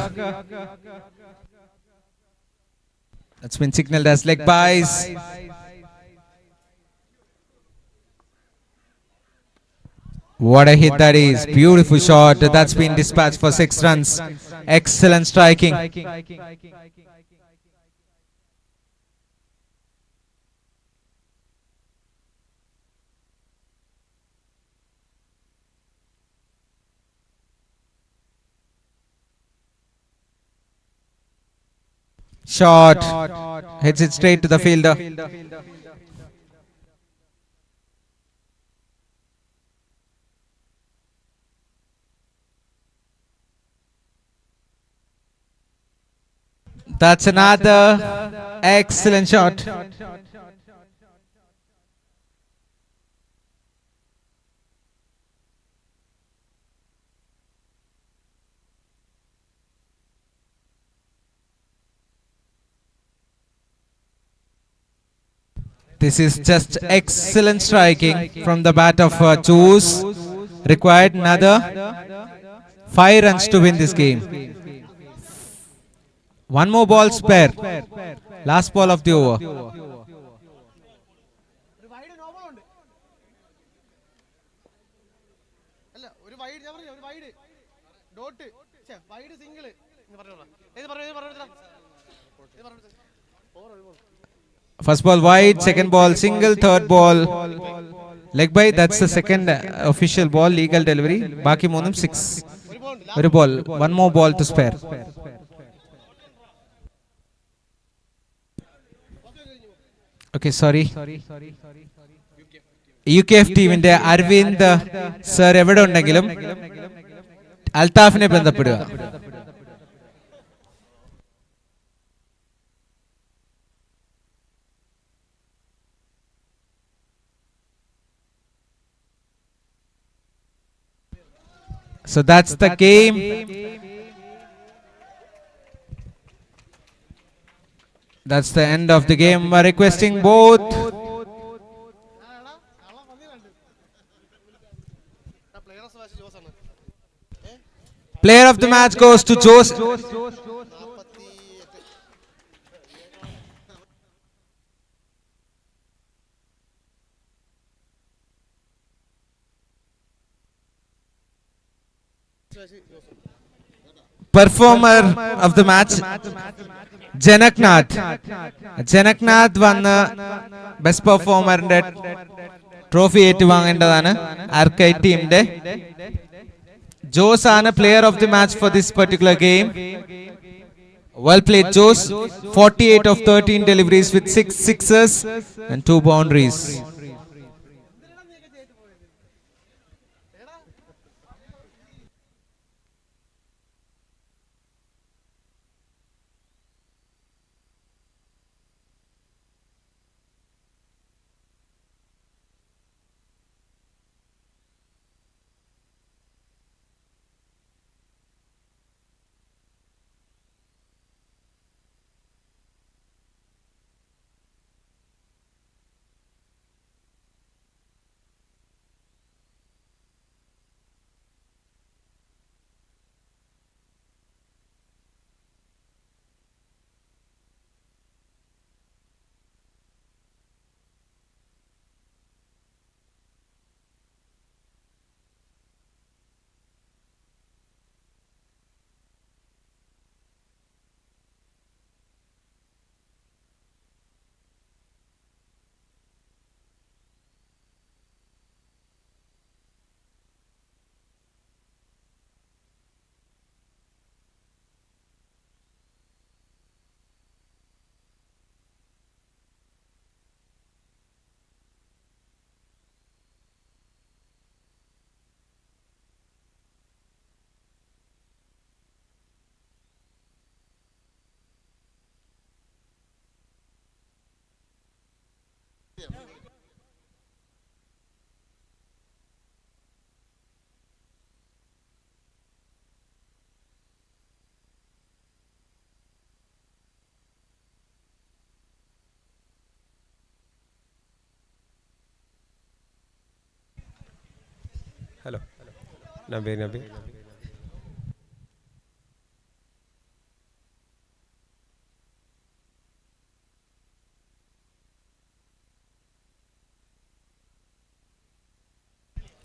That's been signaled as leg byes. What a hit that is. Beautiful shot. That's been dispatched for 6 runs. Excellent striking. Shot. Hits it straight to the fielder. That's another excellent shot. This is just excellent striking from the bat of Jose. Required another 5 runs to win this game. One more ball spare. Last ball of the over. First ball wide, second ball single, third ball leg by. That's the second official ball, legal delivery. Baki monum 6. One more ball to spare. Okay, sorry. UKF ടീമിന്റെ Aravind sir എവിടെ ഉണ്ടെങ്കിലും അൽത്താഫിനെ ബന്ധപ്പെടുക. So that's the game. That's the end of the game. Requesting both players വാച്ച് ജോസാണ്. player of the match goes to Jose. 48. Performer of the match Janaknath വന്ന best പെർഫോമറിന്റെ trophy ഏറ്റുവാങ്ങേണ്ടതാണ് ആർക്കൈറ്റ് ടീമിന്റെ. ജോസ് ആണ് player of the match for this particular game. Well played, Jose. 48 of 13 deliveries with 6 sixes and 2 boundaries. Hello. Nabi.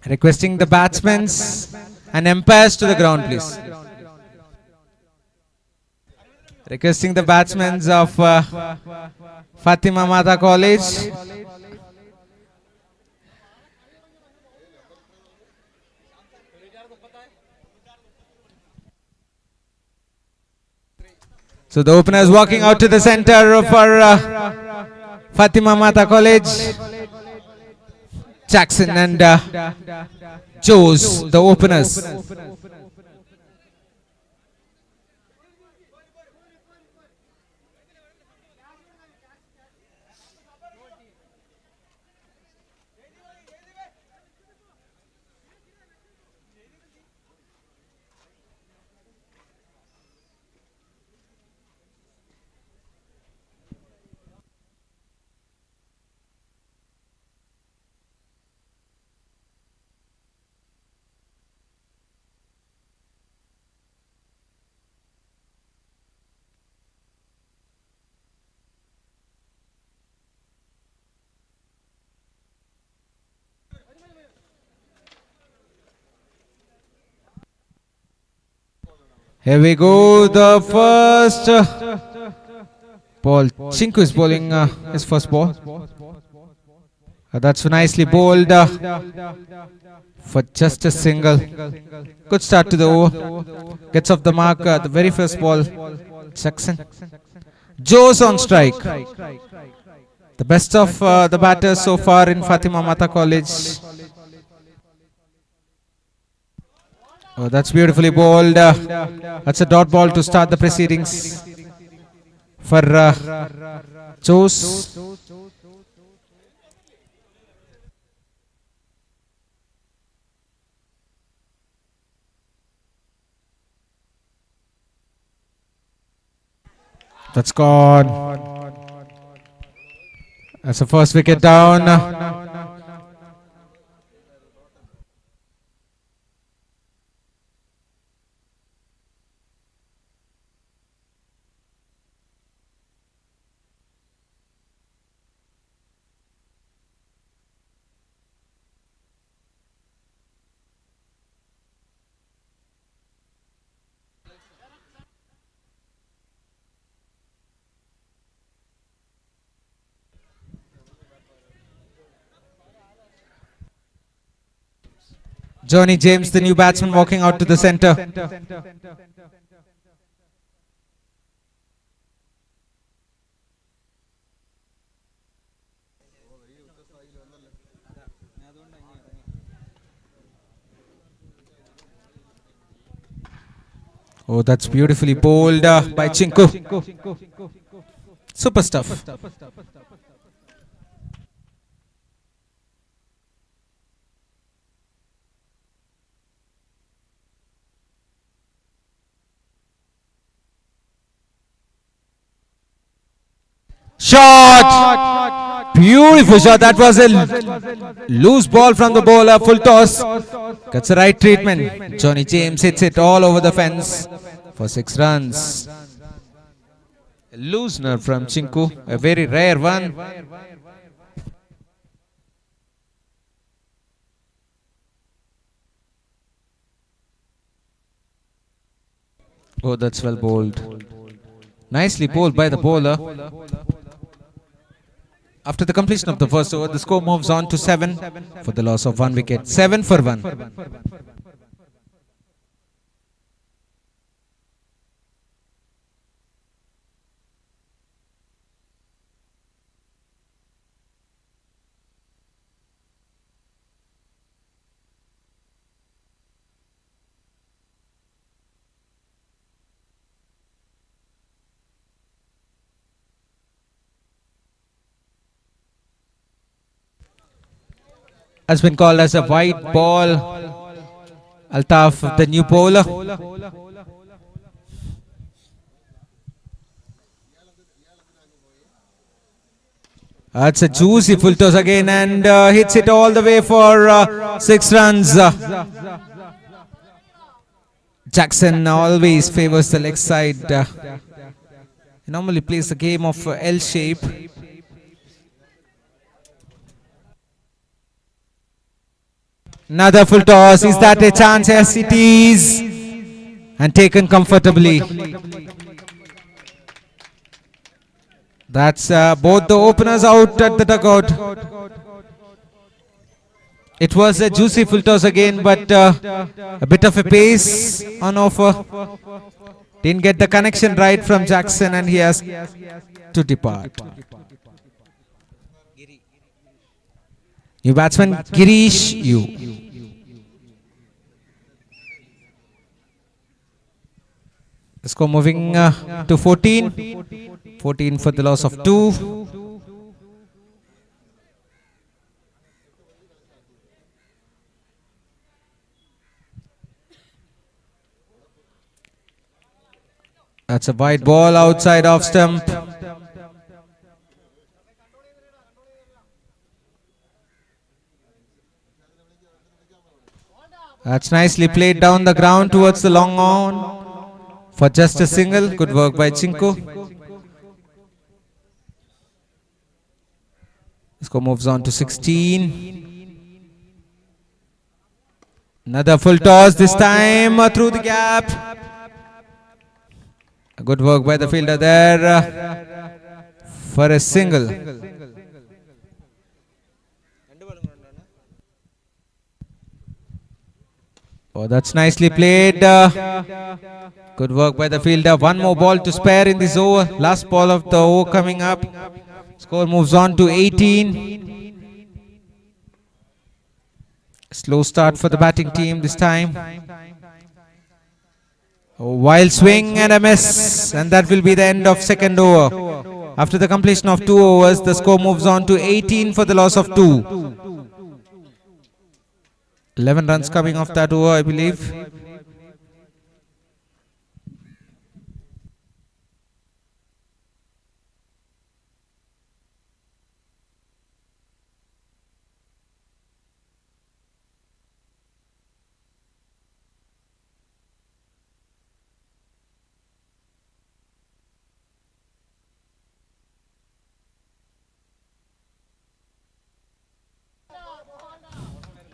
Requesting the batsmen and umpires to the ground, please. Requesting the batsmen of Fatima Mata College. So the opener is walking out to the center for Fatima Mata College. Jackson and Jose, the openers. Here we go, the first ball. Chinku is bowling his first ball. That's nicely bowled for just a single. Good start to the over. Gets off the mark, the very first ball. Jackson. Jose on strike. The best of the batters so far in Fatima Mata College. Oh, that's beautifully bowled. That's a dot ball to start the proceedings for Jose. That's gone. That's the first wicket down. Johnny James, the new batsman, walking out to the centre. Oh, that's beautifully bowled by Chinku. Super stuff. Shot! Beautiful shot. That was a loose ball from the bowler. Full toss. Gets the right treatment. Johnny James hits it all over the fence for 6 runs. A loosener from Chinku. A very rare one. Oh, that's well bowled. Nicely bowled by the bowler. After the completion of the first over, the score moves on to 7 for the loss of 1 wicket. 7 for 1. Has been called as a white ball. Altaf, the new bowler. That's a juicy full toss again and hits it all the way for 6 runs. Jackson always favors the leg side. He normally plays the game of L shape. Another full toss. Is that a chance? Yes, it is. And taken comfortably. That's both the openers out at the dugout. It was a juicy full toss again, but a bit of a pace on offer. Didn't get the connection right from Jackson and he has to depart. New batsman Girish Yu. The score moving to 14. 14 for the loss of 2. That's a wide ball outside off stump. That's nicely played down the ground towards the long on for just a single. Good work by Chinku. Score moves on to 16. Another full toss, this time through the gap. Good work by the fielder there for a single. Oh, that's nicely played. Good work by the fielder. One more ball to spare in this over. Last ball of the over coming up. Score moves on to 18. Slow start for the batting team this time. A wild swing and a miss, and that will be the end of second over. After the completion of 2 overs, the score moves on to 18 for the loss of 2. 11 runs coming off that over, I believe.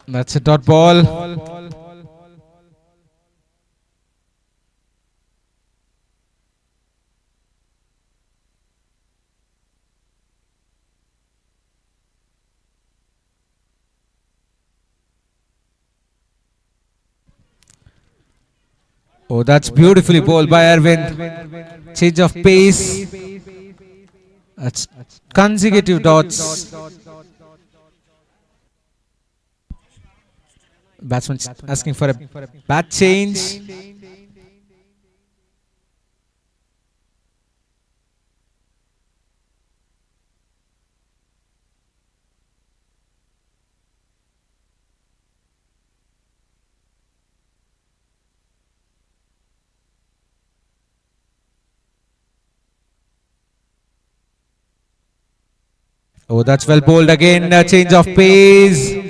That's a dot ball. Oh, that's beautifully bowled by Arvind. Change of pace. That's consecutive dots. Batsman asking for a bat change. Oh, that's well bowled again. Change of pace.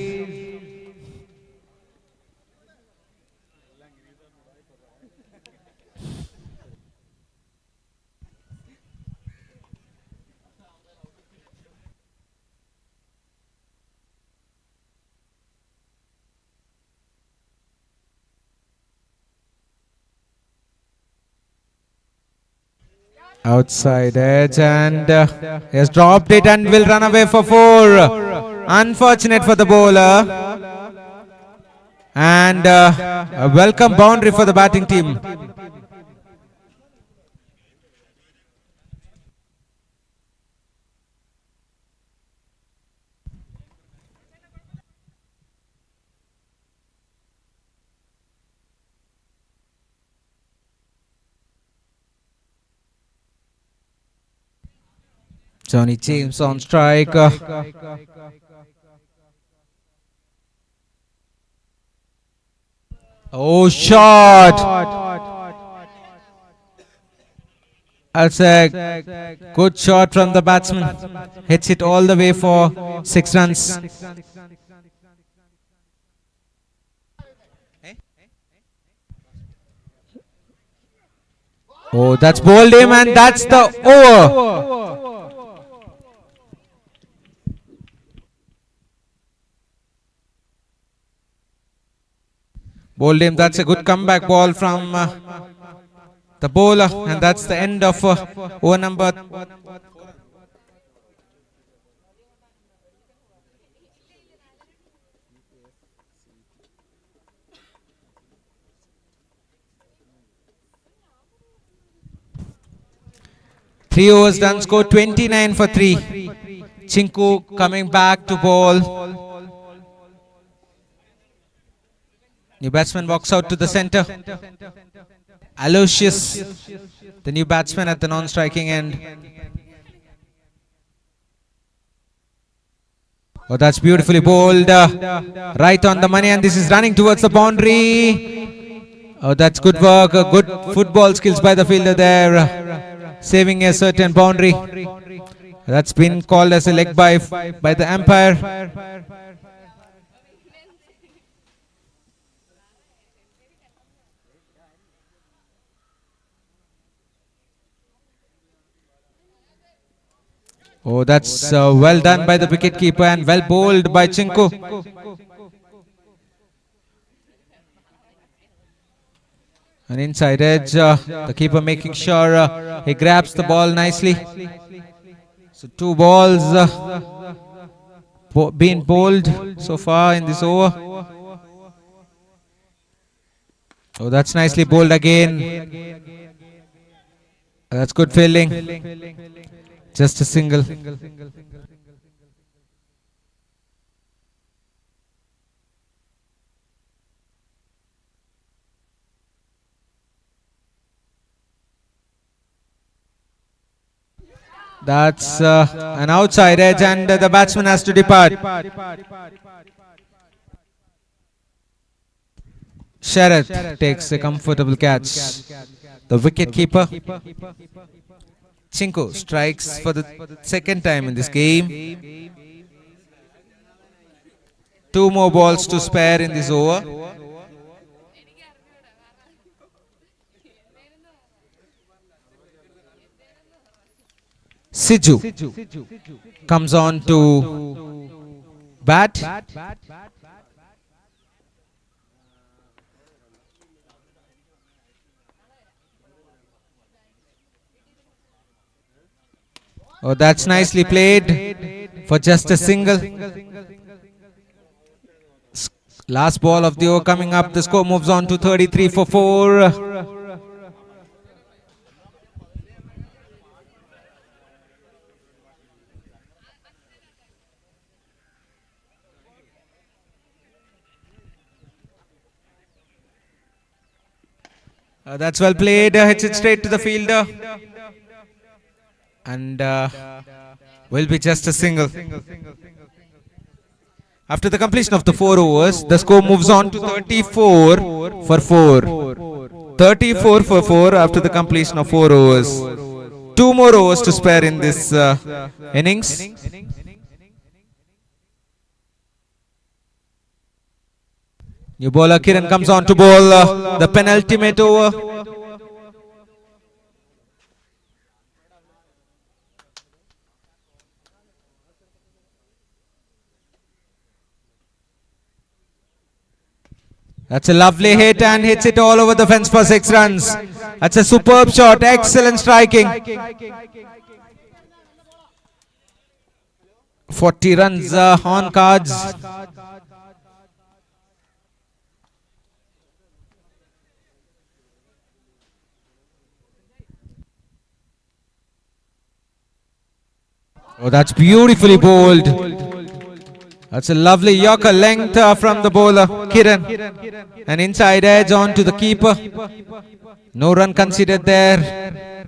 Outside edge, and he has dropped it and will run away for 4. Unfortunate for the bowler. And a welcome boundary for the batting team. Johnny James on strike. Oh, shot! That's a good shot from the batsman. Hits it all the way for 6 runs. Oh, that's bowled him, and that's the over. Bowled him. That's a good comeback ball from the bowler, and that's the end of over number. Three overs done, score 29 for 3. Chinku coming back to bowl. New batsman walks out to the centre. Aloysius, the new batsman at the non-striking end. Oh, that's beautifully bowled. Right on the money, and this is running towards the boundary. Oh, that's good work. Good football skills by the fielder there. Saving a certain boundary. That's been called as a leg by the umpire. Oh, that's well done by the wicketkeeper and well bowled by Chinku. An inside edge, the keeper making sure he grabs the ball nicely. So 2 balls being bowled so far in this over. Oh, that's nicely bowled again. That's good fielding. Just a single. That's an outside edge, and the batsman has to depart. Sharath takes a comfortable catch. The wicket keeper Chinko strikes for the second time in this game. 2 more balls to spare in this over. Siju comes on to bat. Oh, that's nicely played for just a single. Last ball of the over coming up. The score moves on to 33 for 4. That's well played. Hits it straight to the fielder. And will be just a single. After the completion of the 4 overs, the score moves on to 34 for 4. 34 for 4 after the completion of 4 overs. 2 more overs to spare in this innings. New bowler Kiran comes on to bowl the penultimate over. That's a lovely hit and hits it all over the fence for 6 runs. That's a superb shot. Excellent striking. 40 runs on cards. Oh, that's beautifully bowled. That's a lovely Yorker length from the bowler, Kiran. An inside edge on to the keeper. No run considered there.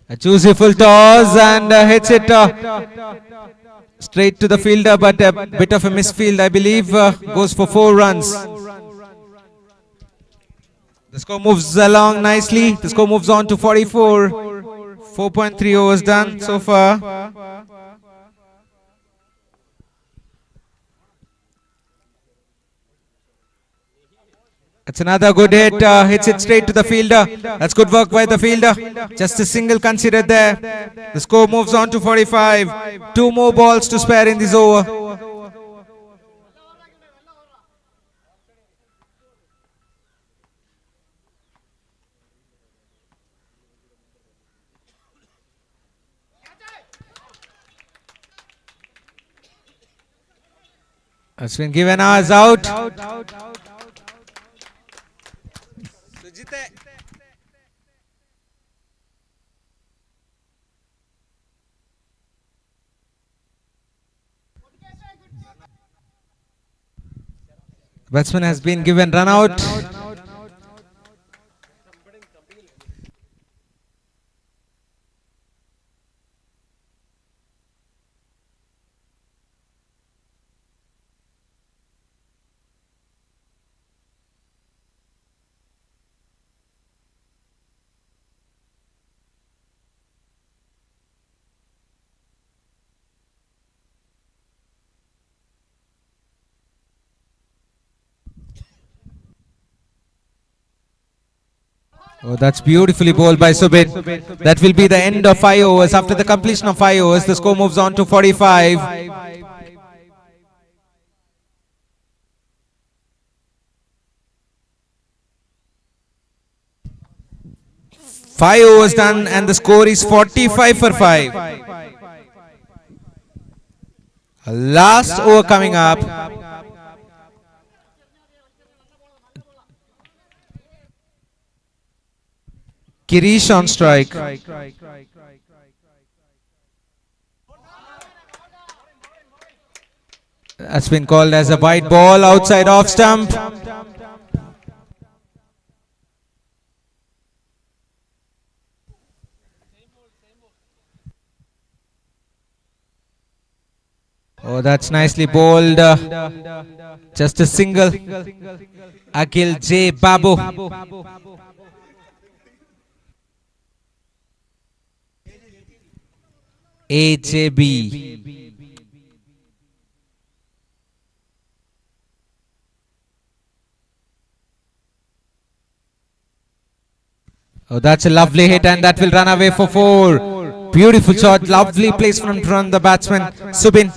A juicy full toss and hits it straight to the fielder, but a bit of a misfield, I believe. Goes for 4 runs. The score moves along nicely. The score moves on to 44. 4.3 overs done so far. That's another good hit. Hits it straight to the fielder. That's good work by the fielder. Just a single considered there. The score moves on to 45. 2 more balls to spare in this over. That's been given as out. Batsman has been given run out. Oh, that's beautifully bowled by Subin. That will be the end of 5 overs. After the completion of 5 overs, the score moves on to 45. 5 overs done and the score is 45 for 5. Last over coming up. Girish on strike. That's been called as a white ball outside off stump. Oh, that's nicely bowled. Just a single. Akhil J. Babu. AJB. Oh, that's a lovely hit, and that will run away for 4. Beautiful shot, lovely placement from the batsman Subin.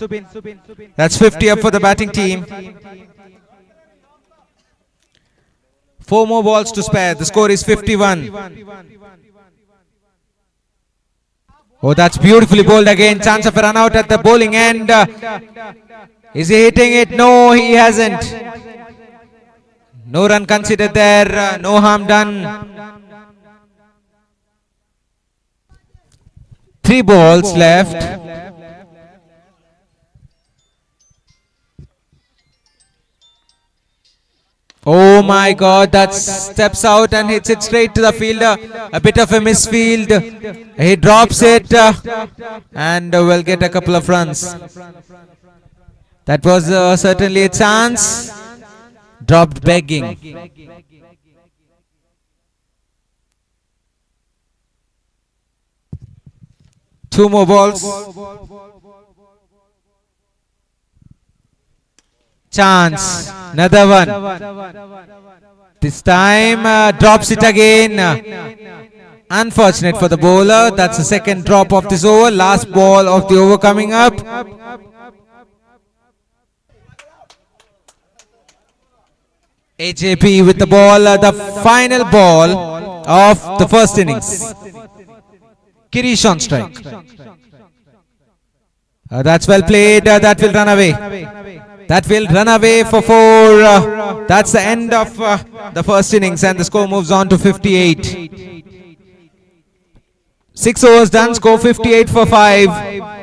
That's 50 up for the batting team. 4 more balls to spare. The score is 51. Oh, that's beautifully bowled again. Chance of a run out at the bowling end. Is he hitting it? No, he hasn't. No run considered there. No harm done. 3 balls left. Oh my God, that steps out and hits it straight to the fielder. A bit of a misfield. He drops it and will get a couple of runs. That was certainly a chance. Dropped begging. Two more balls. Chance. Another one. This time drops it again. Unfortunate for the bowler. That's the second drop of this over. Last ball of the over coming up. AJP with the ball. The final ball of the first innings. Girish on strike. That's well played. That will run away. That will run away for 4. That's the end of the first innings, and the score moves on to 58. 6 overs done. Score 58 for 5.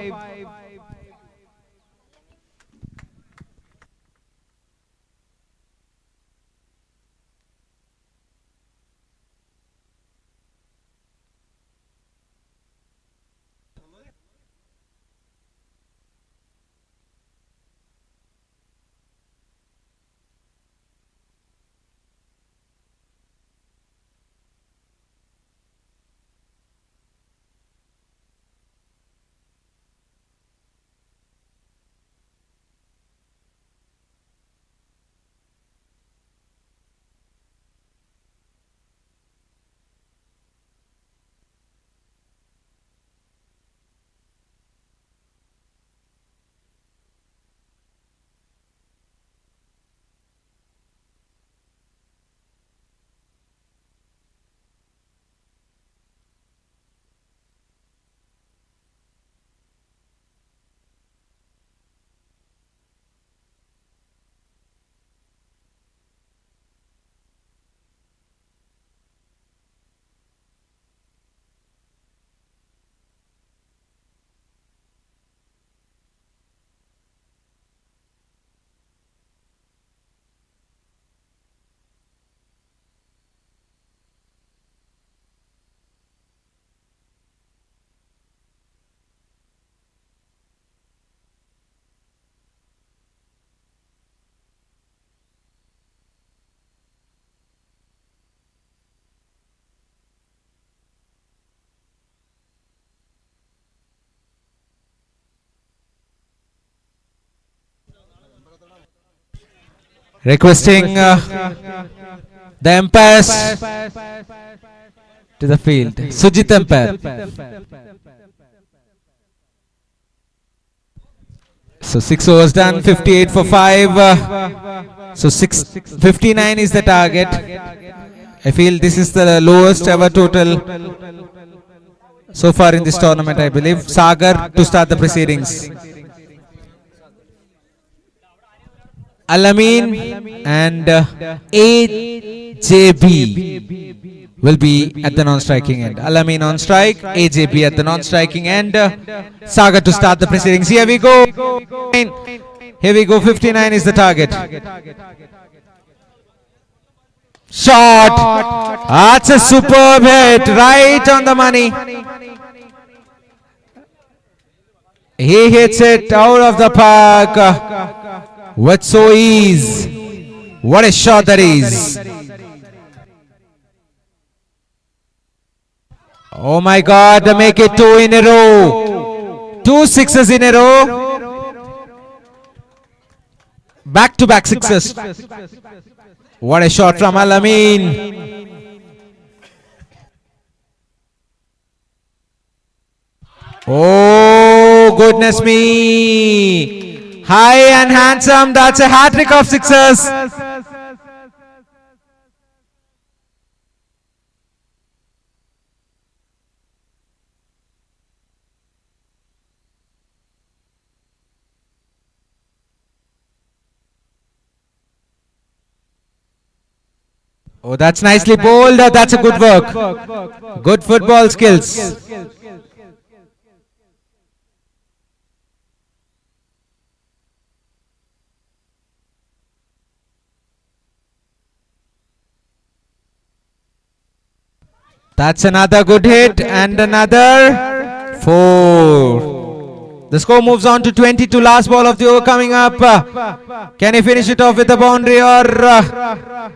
Requesting the umpires to the field. Sujit umpire. So 6 overs done, 58 for 5. So 59 is the target. I feel this is the lowest ever total so far in this tournament, I believe. Sagar to start the proceedings. Alamin and AJB. will be at the non-striking end. Al-Amin on strike, AJB at the non-striking end. Sagar to start the proceedings. Here we go. Here we go. 59 is the target. Shot. That's a superb hit. Right on the money. He hits it out of the park with so ease. What a shot that is. Oh my God, they make it 2 in a row. 2 sixes in a row. Back-to-back sixes. What a shot from Al-Amin. Oh, goodness me. High and handsome. That's a hat-trick of sixes. Oh, that's nicely bowled. That's a good work. Good football skills. That's another good hit and another 4. The score moves on to 22. Last ball of the over coming up. Can he finish it off with a boundary, or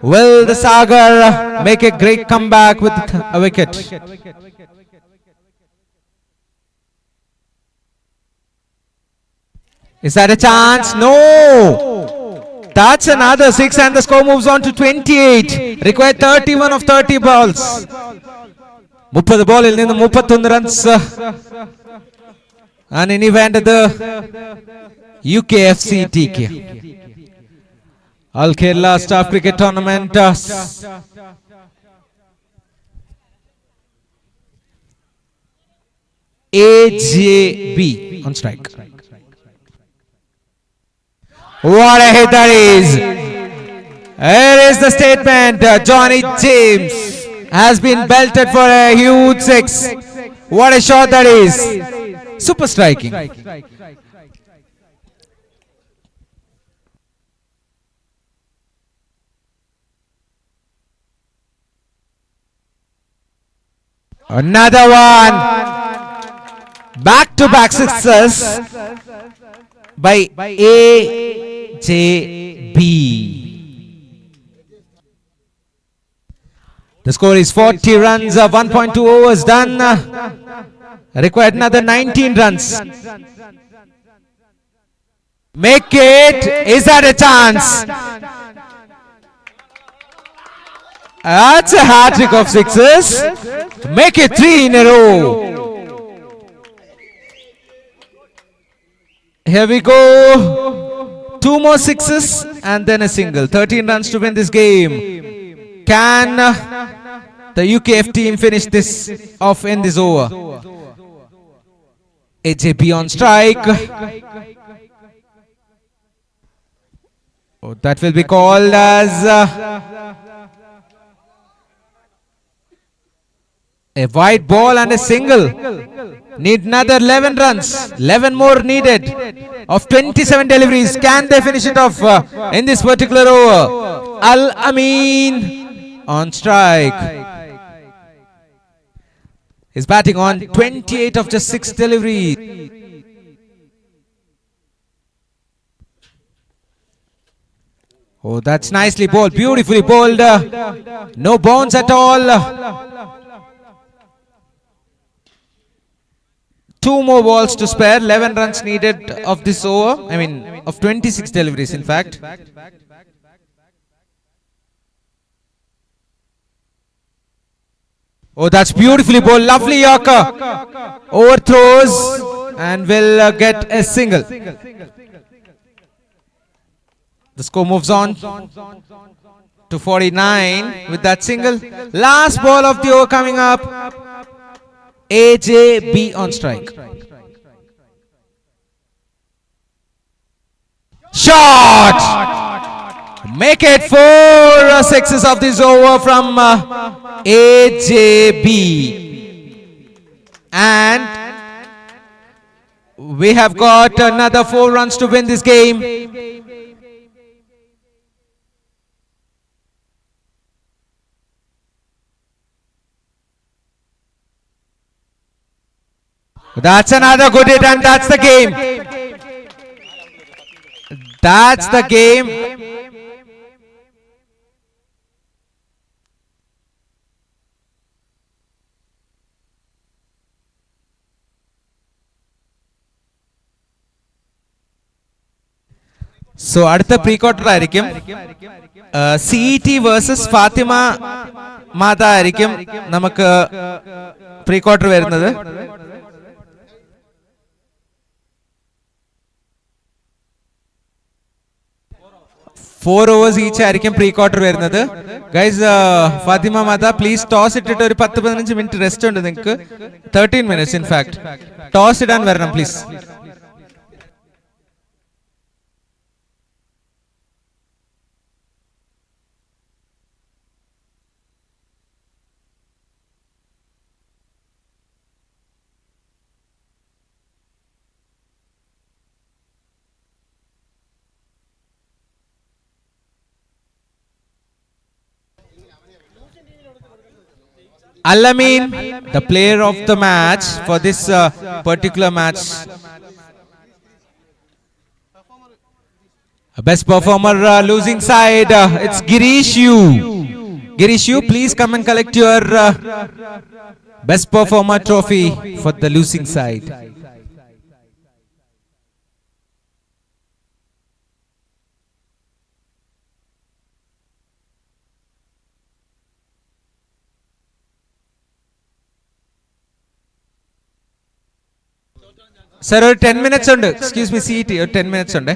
will the Sagar make a great comeback with a wicket? Is that a chance? No! That's another 6 and the score moves on to 28. Required 31 of 30 balls. 30 ballil ninnu 31 runs. And in event of the UKFC TK Al Kerela Staff Cricket Tournament. AJB on strike. What a hit that is! Here is the statement. Johnny James has been belted for a huge 6. What a shot that is! Super striking. Another one. Back-to-back sixes by AJB. The score is 40 runs, 1.2 overs done. Required another 19 runs. Make it. Is that a chance? That's a hat-trick of sixes. Make it 3 in a row. Here we go. 2 more sixes and then a single. 13 runs to win this game. Can the UKF team finish this off in this over? AJB on strike. Oh, that will be called as a wide ball and a single. Need another 11 runs. 11 more needed of 27 deliveries. Can they finish it off in this particular over? Al-Amin on strike. He's batting on 28 of just 6 deliveries. Oh, that's nicely bowled. Beautifully bowled. No bounce at all. 2 more balls to spare. 11 runs needed of this over. I mean, of 26 deliveries, in fact. Oh, that's beautifully bowled. Lovely Yorker. Overthrows and will get a single. The score moves on to 49 with that single. Last ball of the over coming up. AJB on strike. Shot! Make it 4 sixes of this over from AJB. And we have got another 4 runs to win this game. That's another good hit, and that's the game. That's the game. So അടുത്ത pre quarter ആയിരിക്കും CET versus Fatima Mata ആയിരിക്കും നമുക്ക് pre quarter വരുന്നത്. Four overs each ആയിരിക്കും pre quarter വരുന്നത്. Guys, Fatima Mata please toss ഇട്ടിട്ട് ഒരു 10-15 minute rest ഉണ്ട് നിങ്ങൾക്ക്. 13 minutes ഇൻ ഫാക്ട്. ടോസ് ഇടാൻ വരണം please. Alamin, the player of the match for this particular match. Best performer losing side, it's Girishu. Girishu, please come and collect your best performer trophy for the losing side. Sir, 10 minutes ഉണ്ട്. Excuse me, CET, 10 minutes ഉണ്ട്.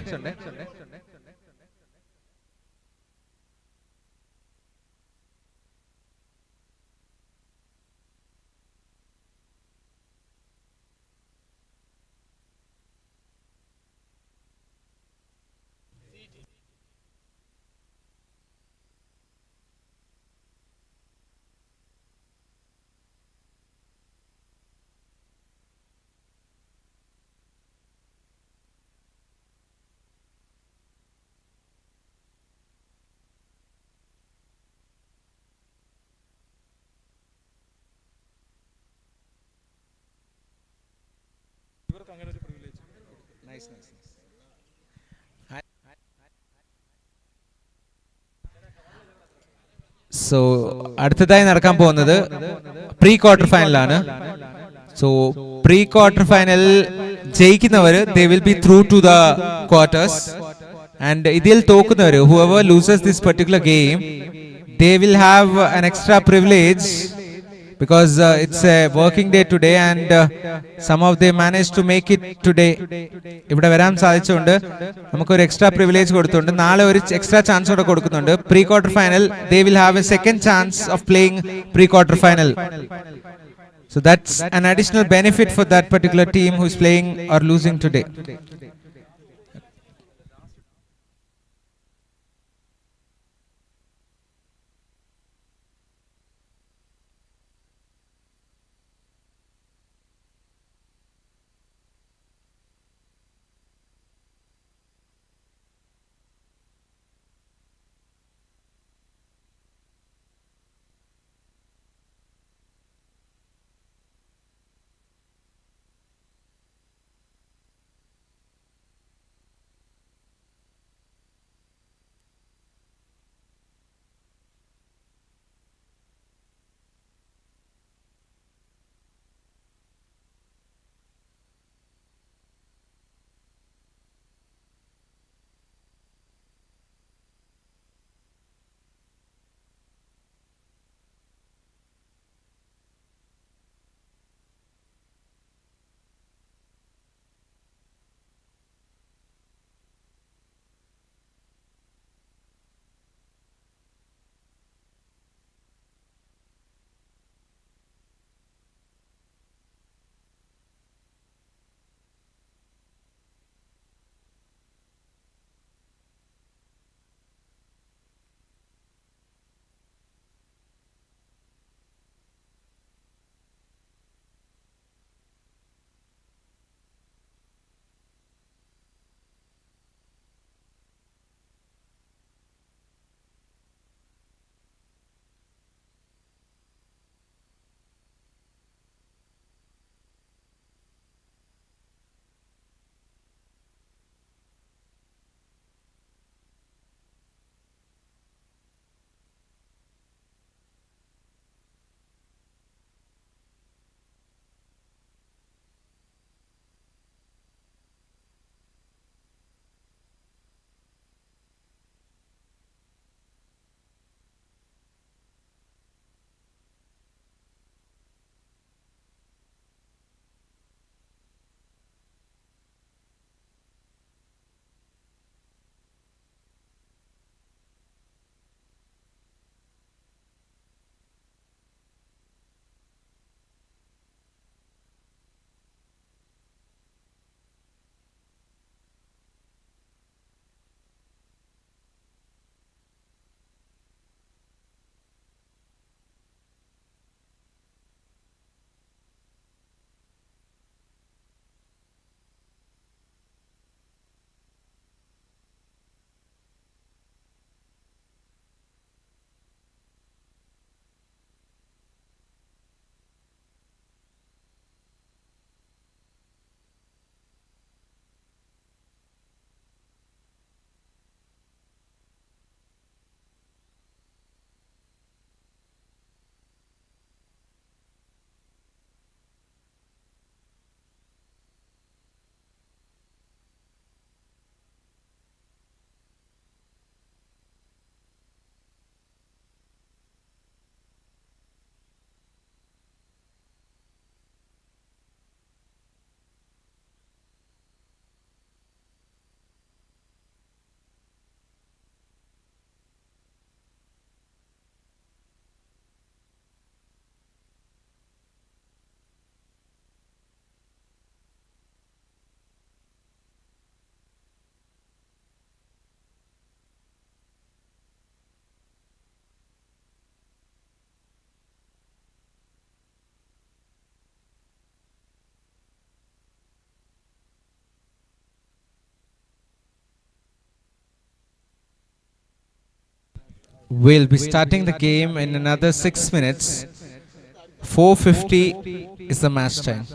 So അടുത്തതായി നടക്കാൻ പോകുന്നത് pre quarter ഫൈനലാണ്. So pre quarter final ജയിക്കുന്നവർ they will be through to the quarters, and ഇതിൽ തോക്കുന്നവർ whoever loses this particular game they will have an extra privilege because it's a working day today and some of they managed to make it today. ഇവിടെ വരാൻ സാധിച്ചുകൊണ്ട് നമുക്കൊരു extra privilege കൊടുത്തുണ്ട്. നാളെ ഒരു extra chance കൂടെ കൊടുക്കുന്നുണ്ട്. Pre quarter final they will have a second chance of playing pre quarter final. So that's an additional benefit for that particular team who is playing or losing today. We'll be starting the game in another 6 minutes. 4:50 is the match time.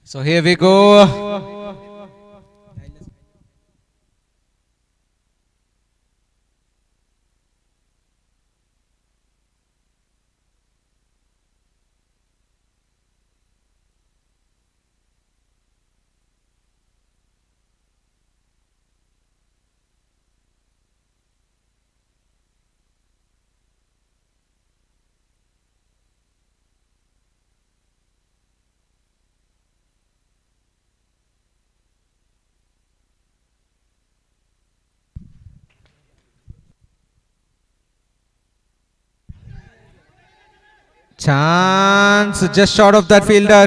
So here we go. Chance just short of that fielder.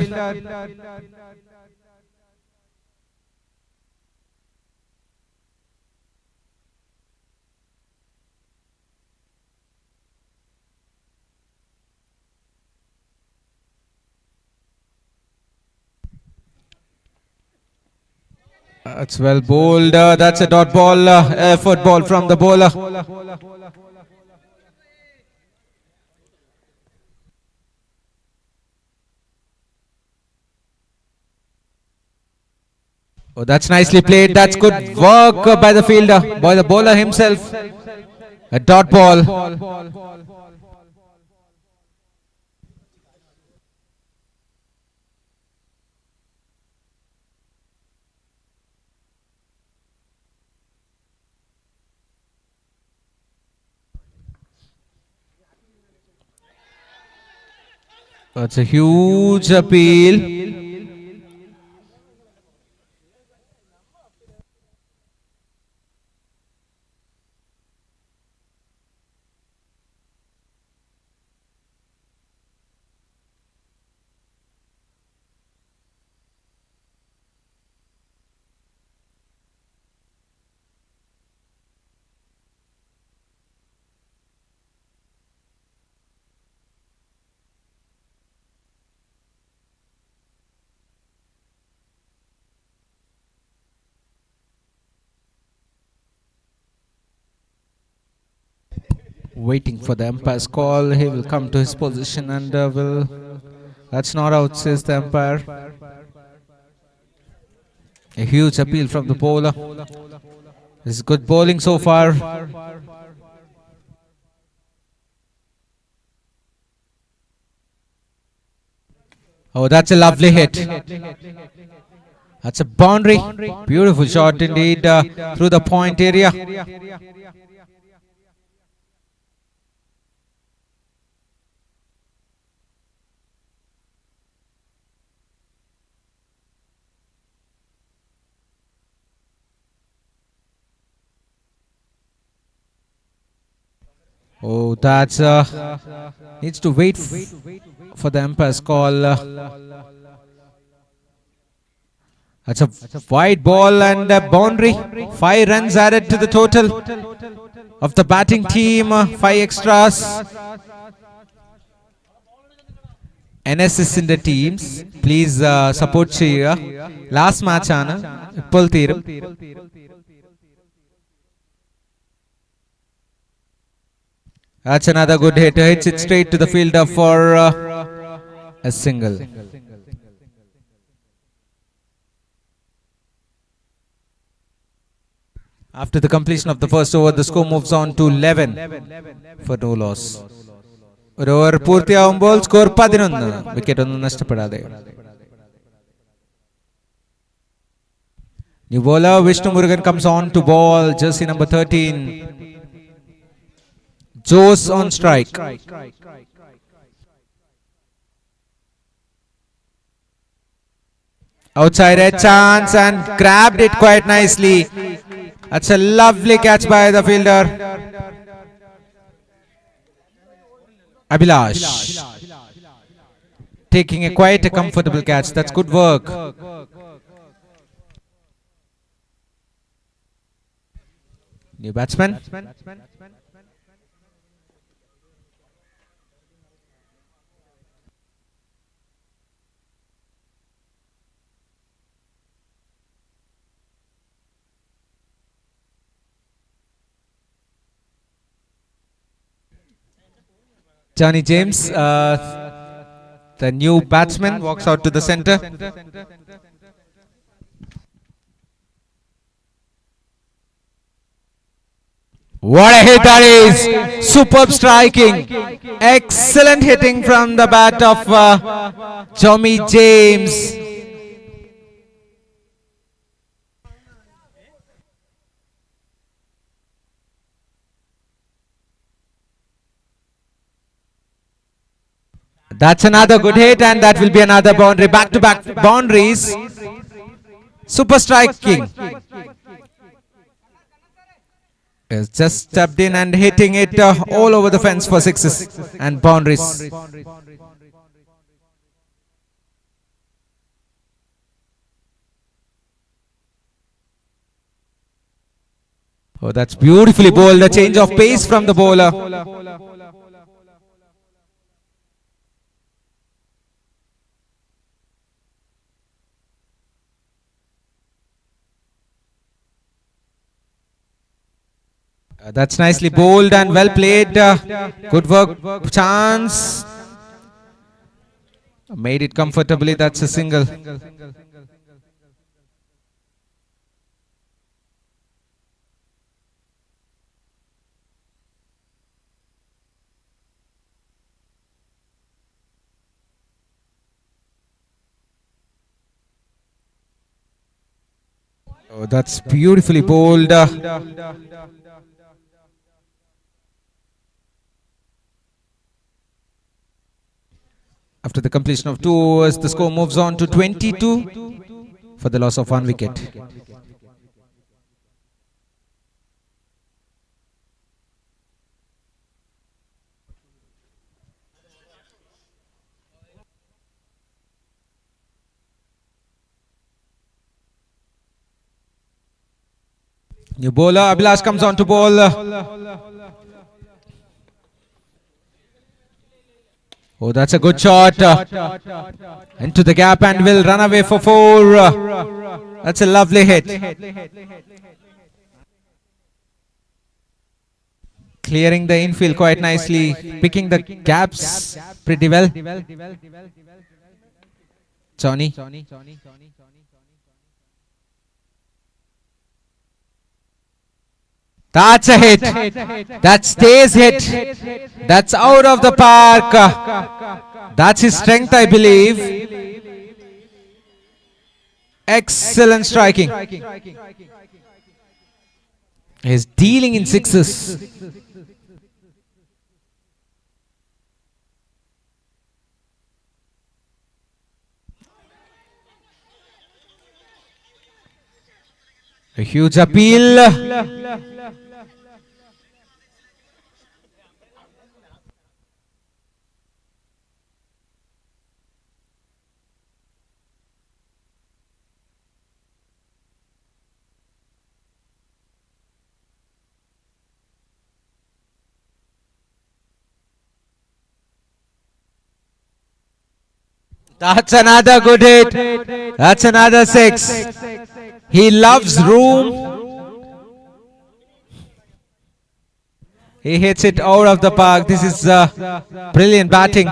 That's well bowled. That's a dot ball. Effort ball from the bowler. Oh, that's nicely played. That's good work by the fielder, by the bowler himself. A dot ball. That's a huge appeal. Waiting for the umpire's call. He will come to his position and will. That's not out, says the umpire. A huge appeal from the bowler. This is good bowling so far. Oh, that's a lovely hit. That's a boundary. Beautiful shot indeed through the point area. Oh, that's needs to wait for the umpire's call. That's a wide ball and a boundary. 5 runs added to the total of the batting team. 5 extras. NSS in the teams. Please support cheya. Last match ana. Ippol theerum. That's another good hit. Hits it straight to the fielder for a single. After the completion of the first over, the score moves on to 11 for no loss. ഒരു over പൂർത്തിയാവുമ്പോൾ score 11. Wicket ഒന്നും നഷ്ടപ്പെടാതെ. New bowler Vishnu Murugan comes on to ball. Jersey number 13. Jose on strike. Outside a chance and grabbed it quite nicely. That's a lovely catch by the fielder. Abhilash taking a quite a comfortable catch. That's good work. New batsman. Johnny James, The new batsman walks out to the center. What a hit that is! Superb striking. Excellent hitting from the bat of Johnny James. That's another good hit, and that will be another boundary. Back-to-back boundaries. Super striking. Yes, just stepped in and hitting it all over the fence for sixes and boundaries. Oh, that's beautifully bowled. A change of pace from the bowler. That's nicely bowled and well played. Good work. Chance. Made it comfortably. That's a single. Oh, that's beautifully bowled. After the completion of 2 overs, the score moves on to 22 for the loss of 1 wicket. New bowler Abhilash comes on to bowl. Oh, that's a good shot. Into the gap and will run away for 4. That's a lovely hit. Clearing the infield quite nicely. Picking the gaps pretty well. Johnny. That's a hit. That stays hit. That's out of the park. That's his strength, I believe. Excellent striking. He's dealing in sixes. A huge appeal. That's another good hit. That's another 6. He loves room. He hits it out of the park. This is brilliant batting.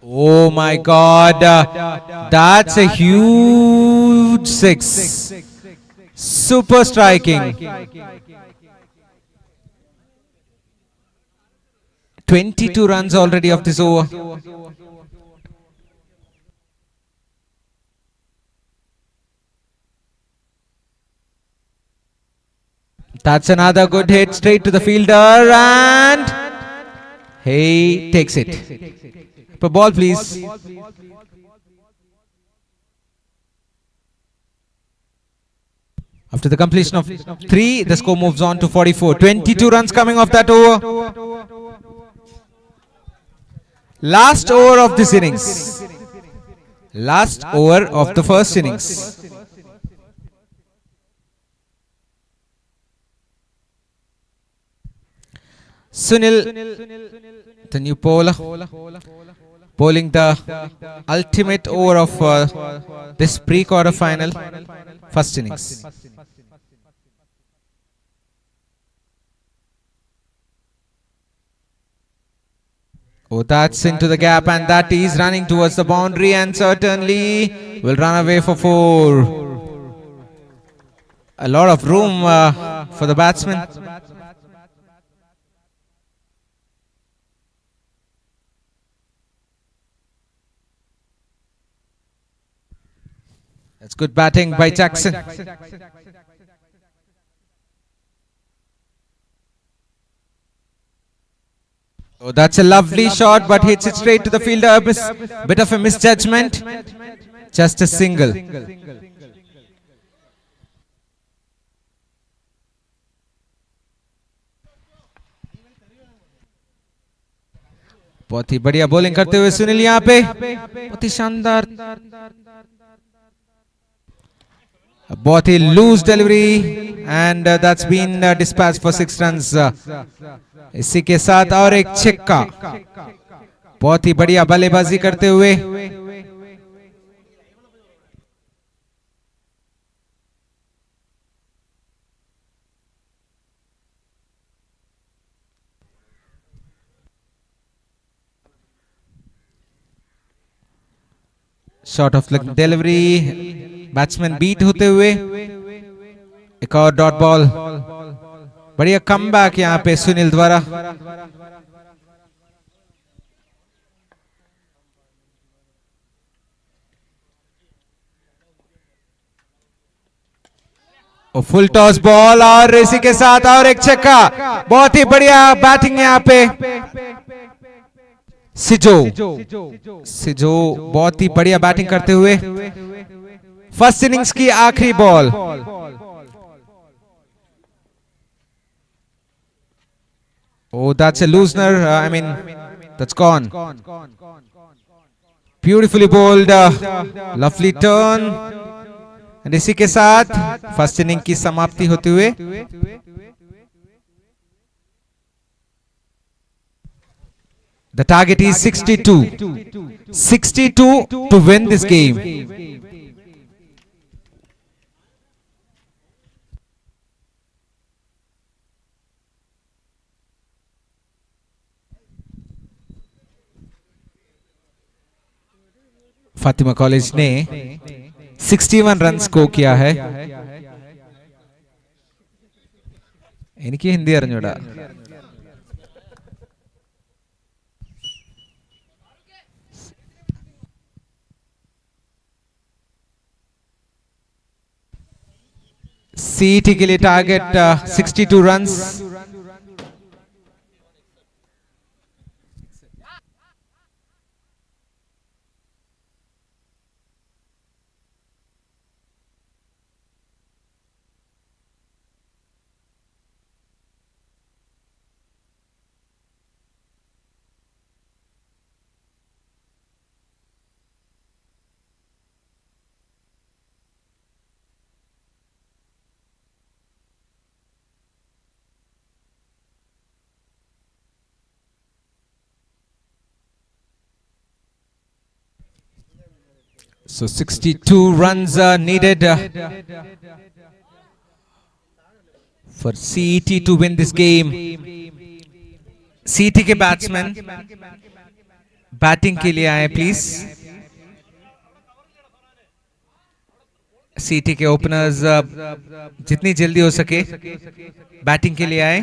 Oh my God, that's a huge 6. Super striking. 22 runs already of this over. That's another good hit straight to the fielder and he takes it. For ball, please. After the completion of 3, the score moves on to 44. 22 runs coming off that over. Last over of this innings. Last over of the first innings. Sunil, the new bowler, bowling the ultimate over of this pre-quarter final, first innings. Oh, that's into the gap, and that is running towards the boundary, and certainly will run away for 4. A lot of room for the batsman. That's good batting by Jackson. Oh, that's a lovely shot, but hits it straight to the fielder. Bit of a misjudgment. Just a single. बहुत ही बढ़िया bowling करते हुए सुनील यहाँ पे, बहुत ही शानदार, बहुत ही loose delivery, and that's been dispatch for 6 runs. इसी के साथ और एक छक्का. बहुत ही बढ़िया बल्लेबाजी करते हुए short of leg delivery, batsman beat होते हुए एक और डॉट बॉल. बढ़िया कमबैक यहाँ पे सुनील द्वारा. फुल टॉस बॉल और इसी के साथ और एक छक्का. बहुत ही बढ़िया बैटिंग यहाँ पे सिजो बहुत ही बढ़िया बैटिंग करते हुए. फर्स्ट इनिंग्स की आखिरी ball. Oh, that's a loosener. I mean, that's gone. Beautifully bowled. Lovely turn. And इसी के साथ फर्स्ट इनिंग की समाप्ति होते हुए the target is 62 to win this game. Fatima college ने 61 रन स्कोर किया है. എനിക്ക് ഹിന്ദി അറിഞ്ഞൂടാ. सीटी के लिए target 62 runs. So 62 runs are needed for CET to win this game. CET के बैट्समैन बैटिंग के लिए आए प्लीज. CET के ओपनर्स जितनी जल्दी हो सके बैटिंग के लिए आए.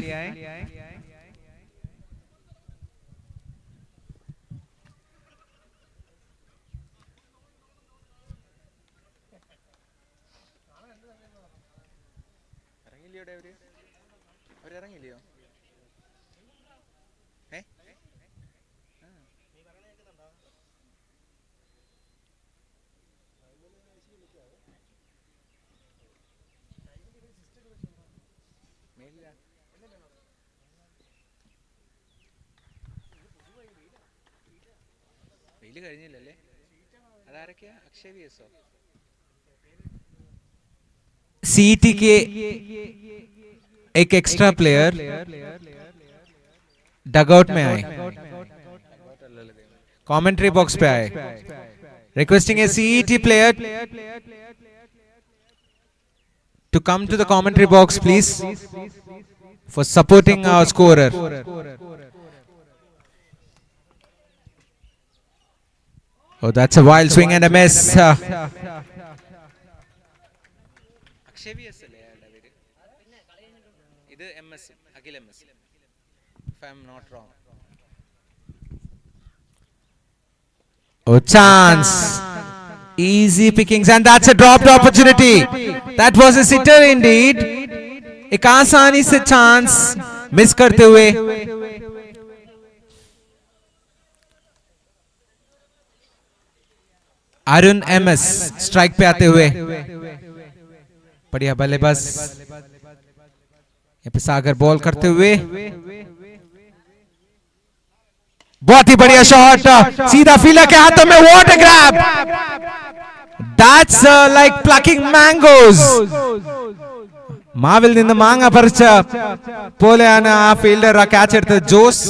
सीईटी के एक एक्स्ट्रा प्लेयर डगआउट में आए, कमेंट्री बॉक्स पे आए. Requesting a CET player to come to the commentary box, please, for supporting our scorer. Oh, that's a wild swing and a miss. If I'm not wrong. Oh, chance. Easy pickings, and that's a dropped opportunity. That was a sitter indeed. एक आसानी से chance miss करते हुए. Arun MS strike पे आते हुए. बढ़िया बल्लेबाज. यहाँ पे सागर बॉल करते हुए. बहुत ही बढ़िया शॉट, सीधा फील्डर के हाथों में. What a grab. That's like plucking mangoes. മാവിൽ നിന്ന് മാങ്ങ പറിച്ച പോലെയാണ് ആ ഫീൽഡർ ആ ക്യാച്ച് എടുത്തത്. Jose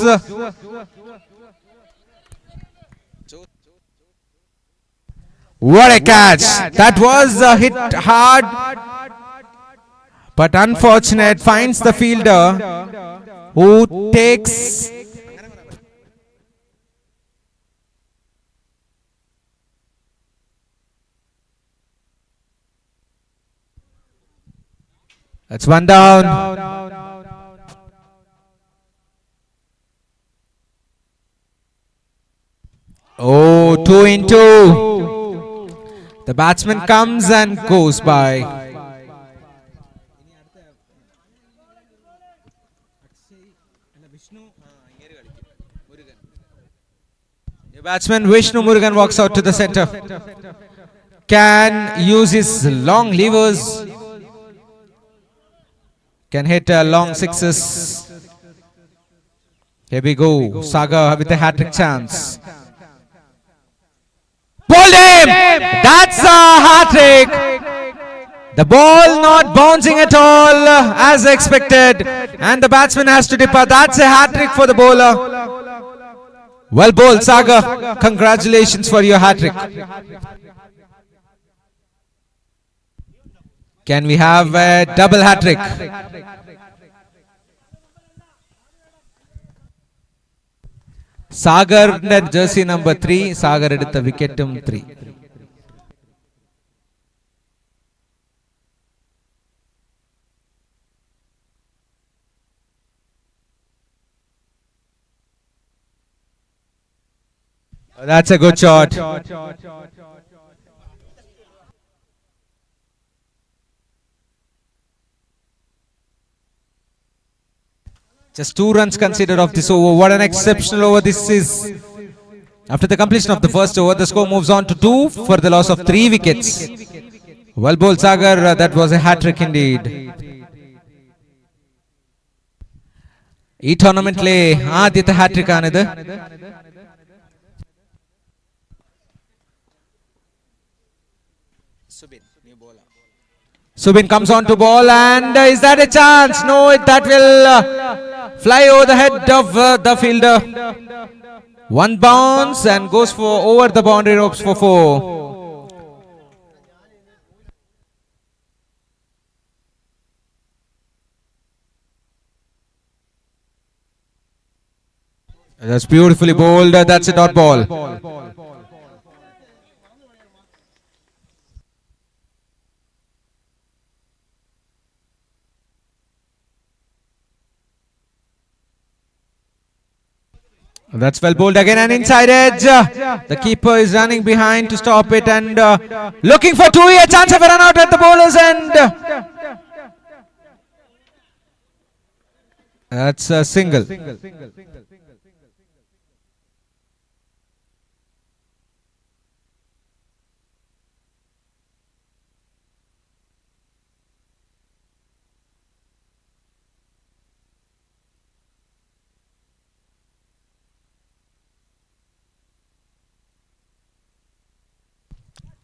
what a catch. That was hit hard but unfortunate. Finds the fielder who takes that's one down. Oh, 2-2. The batsman comes and goes by. The batsman Vishnu Murugan walks out to the center. Can use his long levers. Can hit long sixes. Here we go. Saga with a hat-trick chance. Bowled him! That's a hat-trick. The ball not bouncing at all as expected. And the batsman has to depart. That's a hat-trick for the bowler. Well bowled, Saga. Congratulations for your hat-trick. Can we have a double hat-trick? Sagar jersey number 3. Sagar edutha wicketum 3. That's a good shot. Just 2 runs considered of this over. What an exceptional over this is. After the completion of the first over, the score moves on to 2 for the loss of 3 wickets. Well bowled, Sagar. That was a hat-trick indeed. ಈ ಟೂರ್ನಮೆಂಟ್ಲಿ ಆದ್ಯತೆ hat trick ಆನಿದೆ. Subin comes on to ball, and is that a chance? No, that will fly over the head of the fielder. One bounce and goes for over the boundary ropes for 4. That's beautifully bowled. That's a dot ball. That's well bowled again, and inside edge. The keeper is running behind to stop it, and looking for 2. A chance of a run out at the bowler's end. That's a single.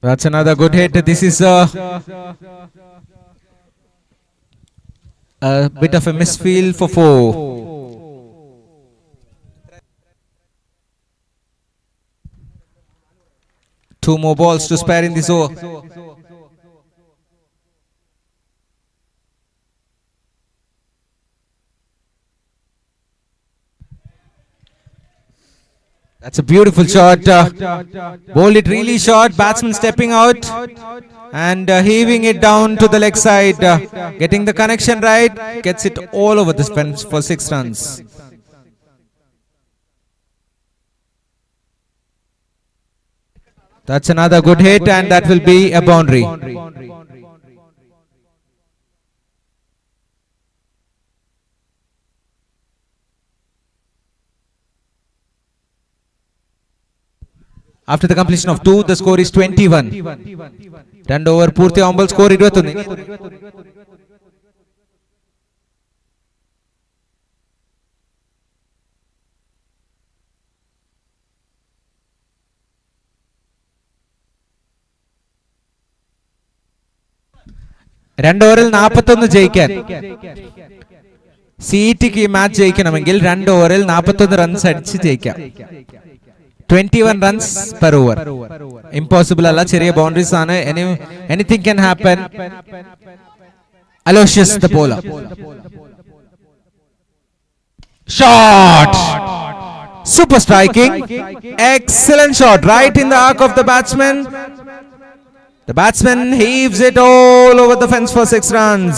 That's another good hit. This is a bit of a misfield for 4. 2 more balls to spare in this over. That's a beautiful shot. Bowled it really short. Batsman stepping out and heaving it down to the leg side. Getting the connection right. Gets it all over the fence for 6 runs. That's another good hit, and that will be a boundary. After the completion of 2, the score is 21. 2 over പൂർത്തിയാവുമ്പോൾ score 21. രണ്ട് ഓവറിൽ 41 ജയിക്കാൻ സിഇടിക്ക് ഈ match ജയിക്കണമെങ്കിൽ 2 ഓവറിൽ 41 runs അടിച്ച് ജയിക്കാം. 21 runs per over. Impossible alla, cheriya boundaries aanu. Anything can happen. Aloysius the bowler. Shot! Super striking. Excellent shot right in the arc of the batsman. The batsman heaves it all over the fence for 6 runs.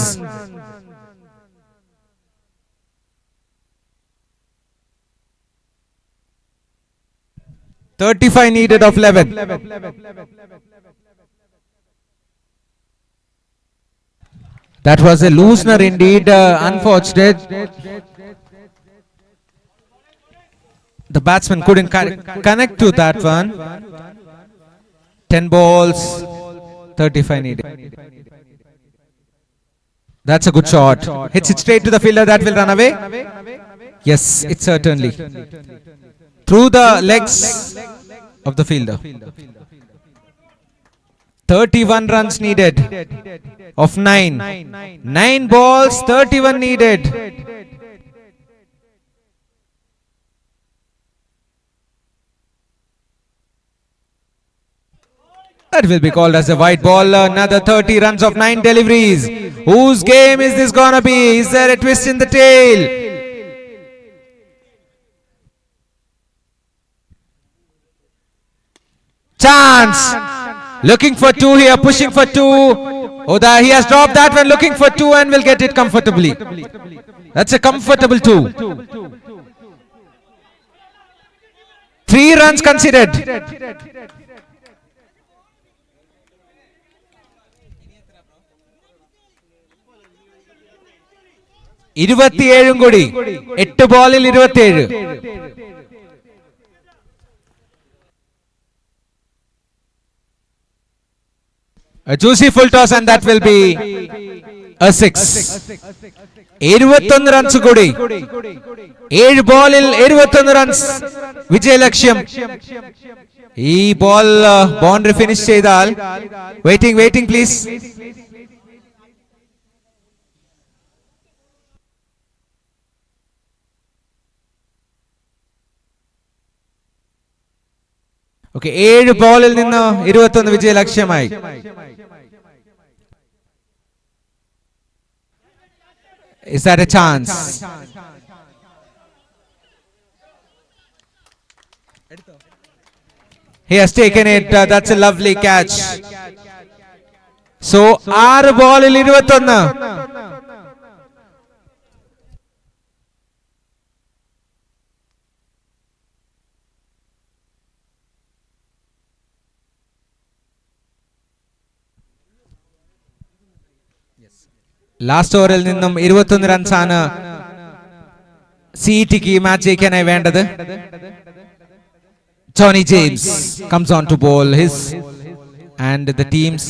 .35 needed of 11. That was a loosener indeed, unfortunate. The batsman couldn't connect to that one. 10 balls, 35 needed. That's a good shot. Hits it straight to the fielder. That will run away. Yes, it certainly. Through the legs of the fielder. 31 runs needed of 9. 9 balls, 31 needed. That will be called as a white ball. Another 30 runs of 9 deliveries. Whose game is this gonna be? Is there a twist in the tail? Chance! Looking for 2 here, pushing for 2. Oda, he has dropped that one, looking for 2 and will get it comfortably. That's a comfortable 2. 3 runs considered. ഇരുപത്തിയേഴും കൂടി 8 ബോളിൽ 27. A juicy full toss and that will be a 6. 21 runs കൂടി 7 ബോളിൽ 21 runs വിജയലക്ഷ്യം. ഈ ball boundary finish ചെയ്താൽ waiting please. Okay, 7 ബോളിൽ നിന്ന് 21 വിജയലക്ഷ്യമായി. Is that a chance? He has taken it. That's a lovely catch. So 6 ball 21. Last ഓവറിൽ നിന്നും 21 runs ആണ് സിഇടിക്ക് ഈ മാച്ച് ജയിക്കാനായി വേണ്ടത്. Johnny James comes on to bowl his and the team's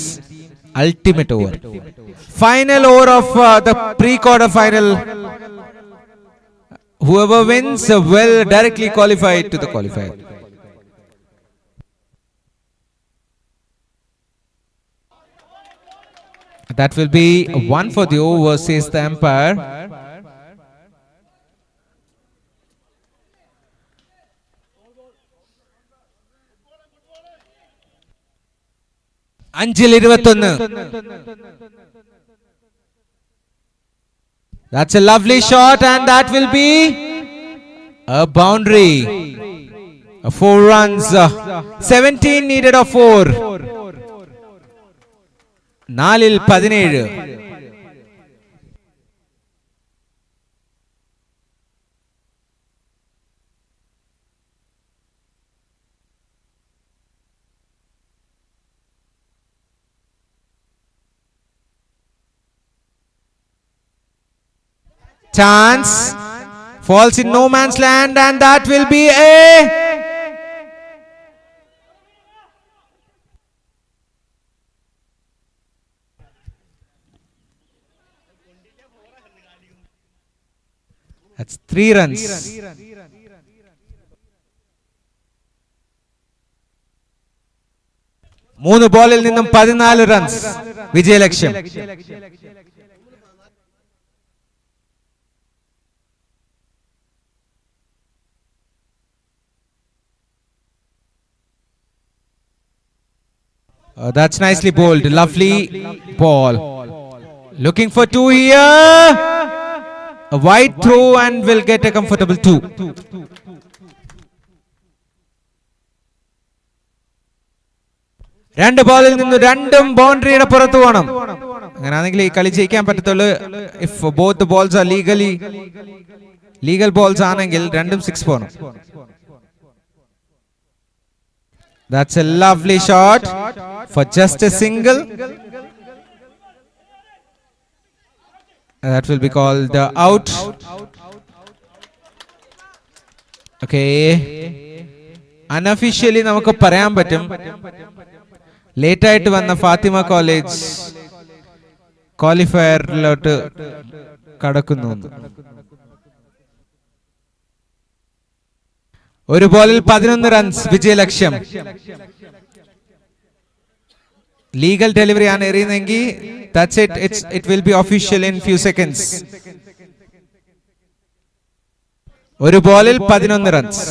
ultimate over. Final over of the pre-quarter final. Whoever wins will directly qualify to the qualifier. That will be 1 for the over, says the umpire. 5-21. That's a lovely shot and that will be a boundary. 4 runs. 17 needed of 4. 4-17. Chance falls in no man's land and that will be a that's 3 runs. 3 ബോളിൽ നിന്നും 14 runs വിജയലക്ഷ്യം. That's nicely bowled. Lovely ball. Looking for 2 here. A wide throw and will get a comfortable 2. രണ്ട് ബോളിൽ നിന്ന് രണ്ടും ബൗണ്ടറിയുടെ പുറത്തു പോകണം. അങ്ങനെയാണെങ്കിൽ ഈ കളി ജയിക്കാൻ പറ്റത്തുള്ളൂ. If both balls are legal balls ആണെങ്കിൽ രണ്ടും 6 പോകണം. That's a lovely shot for just a single. That will be called out. Okay. Unofficially നമുക്ക് പറയാൻ പറ്റും ലേറ്റ് ആയിട്ട് വന്ന ഫാത്തിമ കോളേജ് ക്വാളിഫയറിലോട്ട് കടക്കുന്നു. ഒരു ബോളിൽ 11 റൺസ് വിജയലക്ഷ്യം. ലീഗൽ ഡെലിവറി ആണ് എറിയുന്നെങ്കിൽ that's it will be official in few seconds. ഒരു ബോളിൽ 11 runs.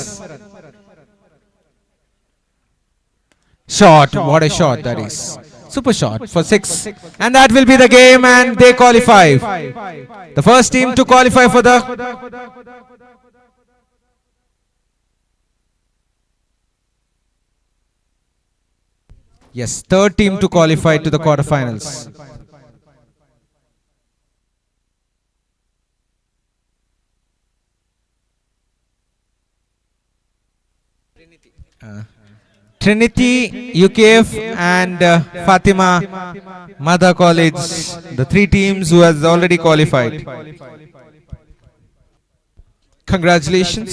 Shot, what a shot that is. Super shot for 6 and that will be the game and they qualify. The first team to qualify for the third team to qualify to the quarterfinals. Trinity, UKF and Fatima Mother College, the 3 teams who has already qualified. Congratulations.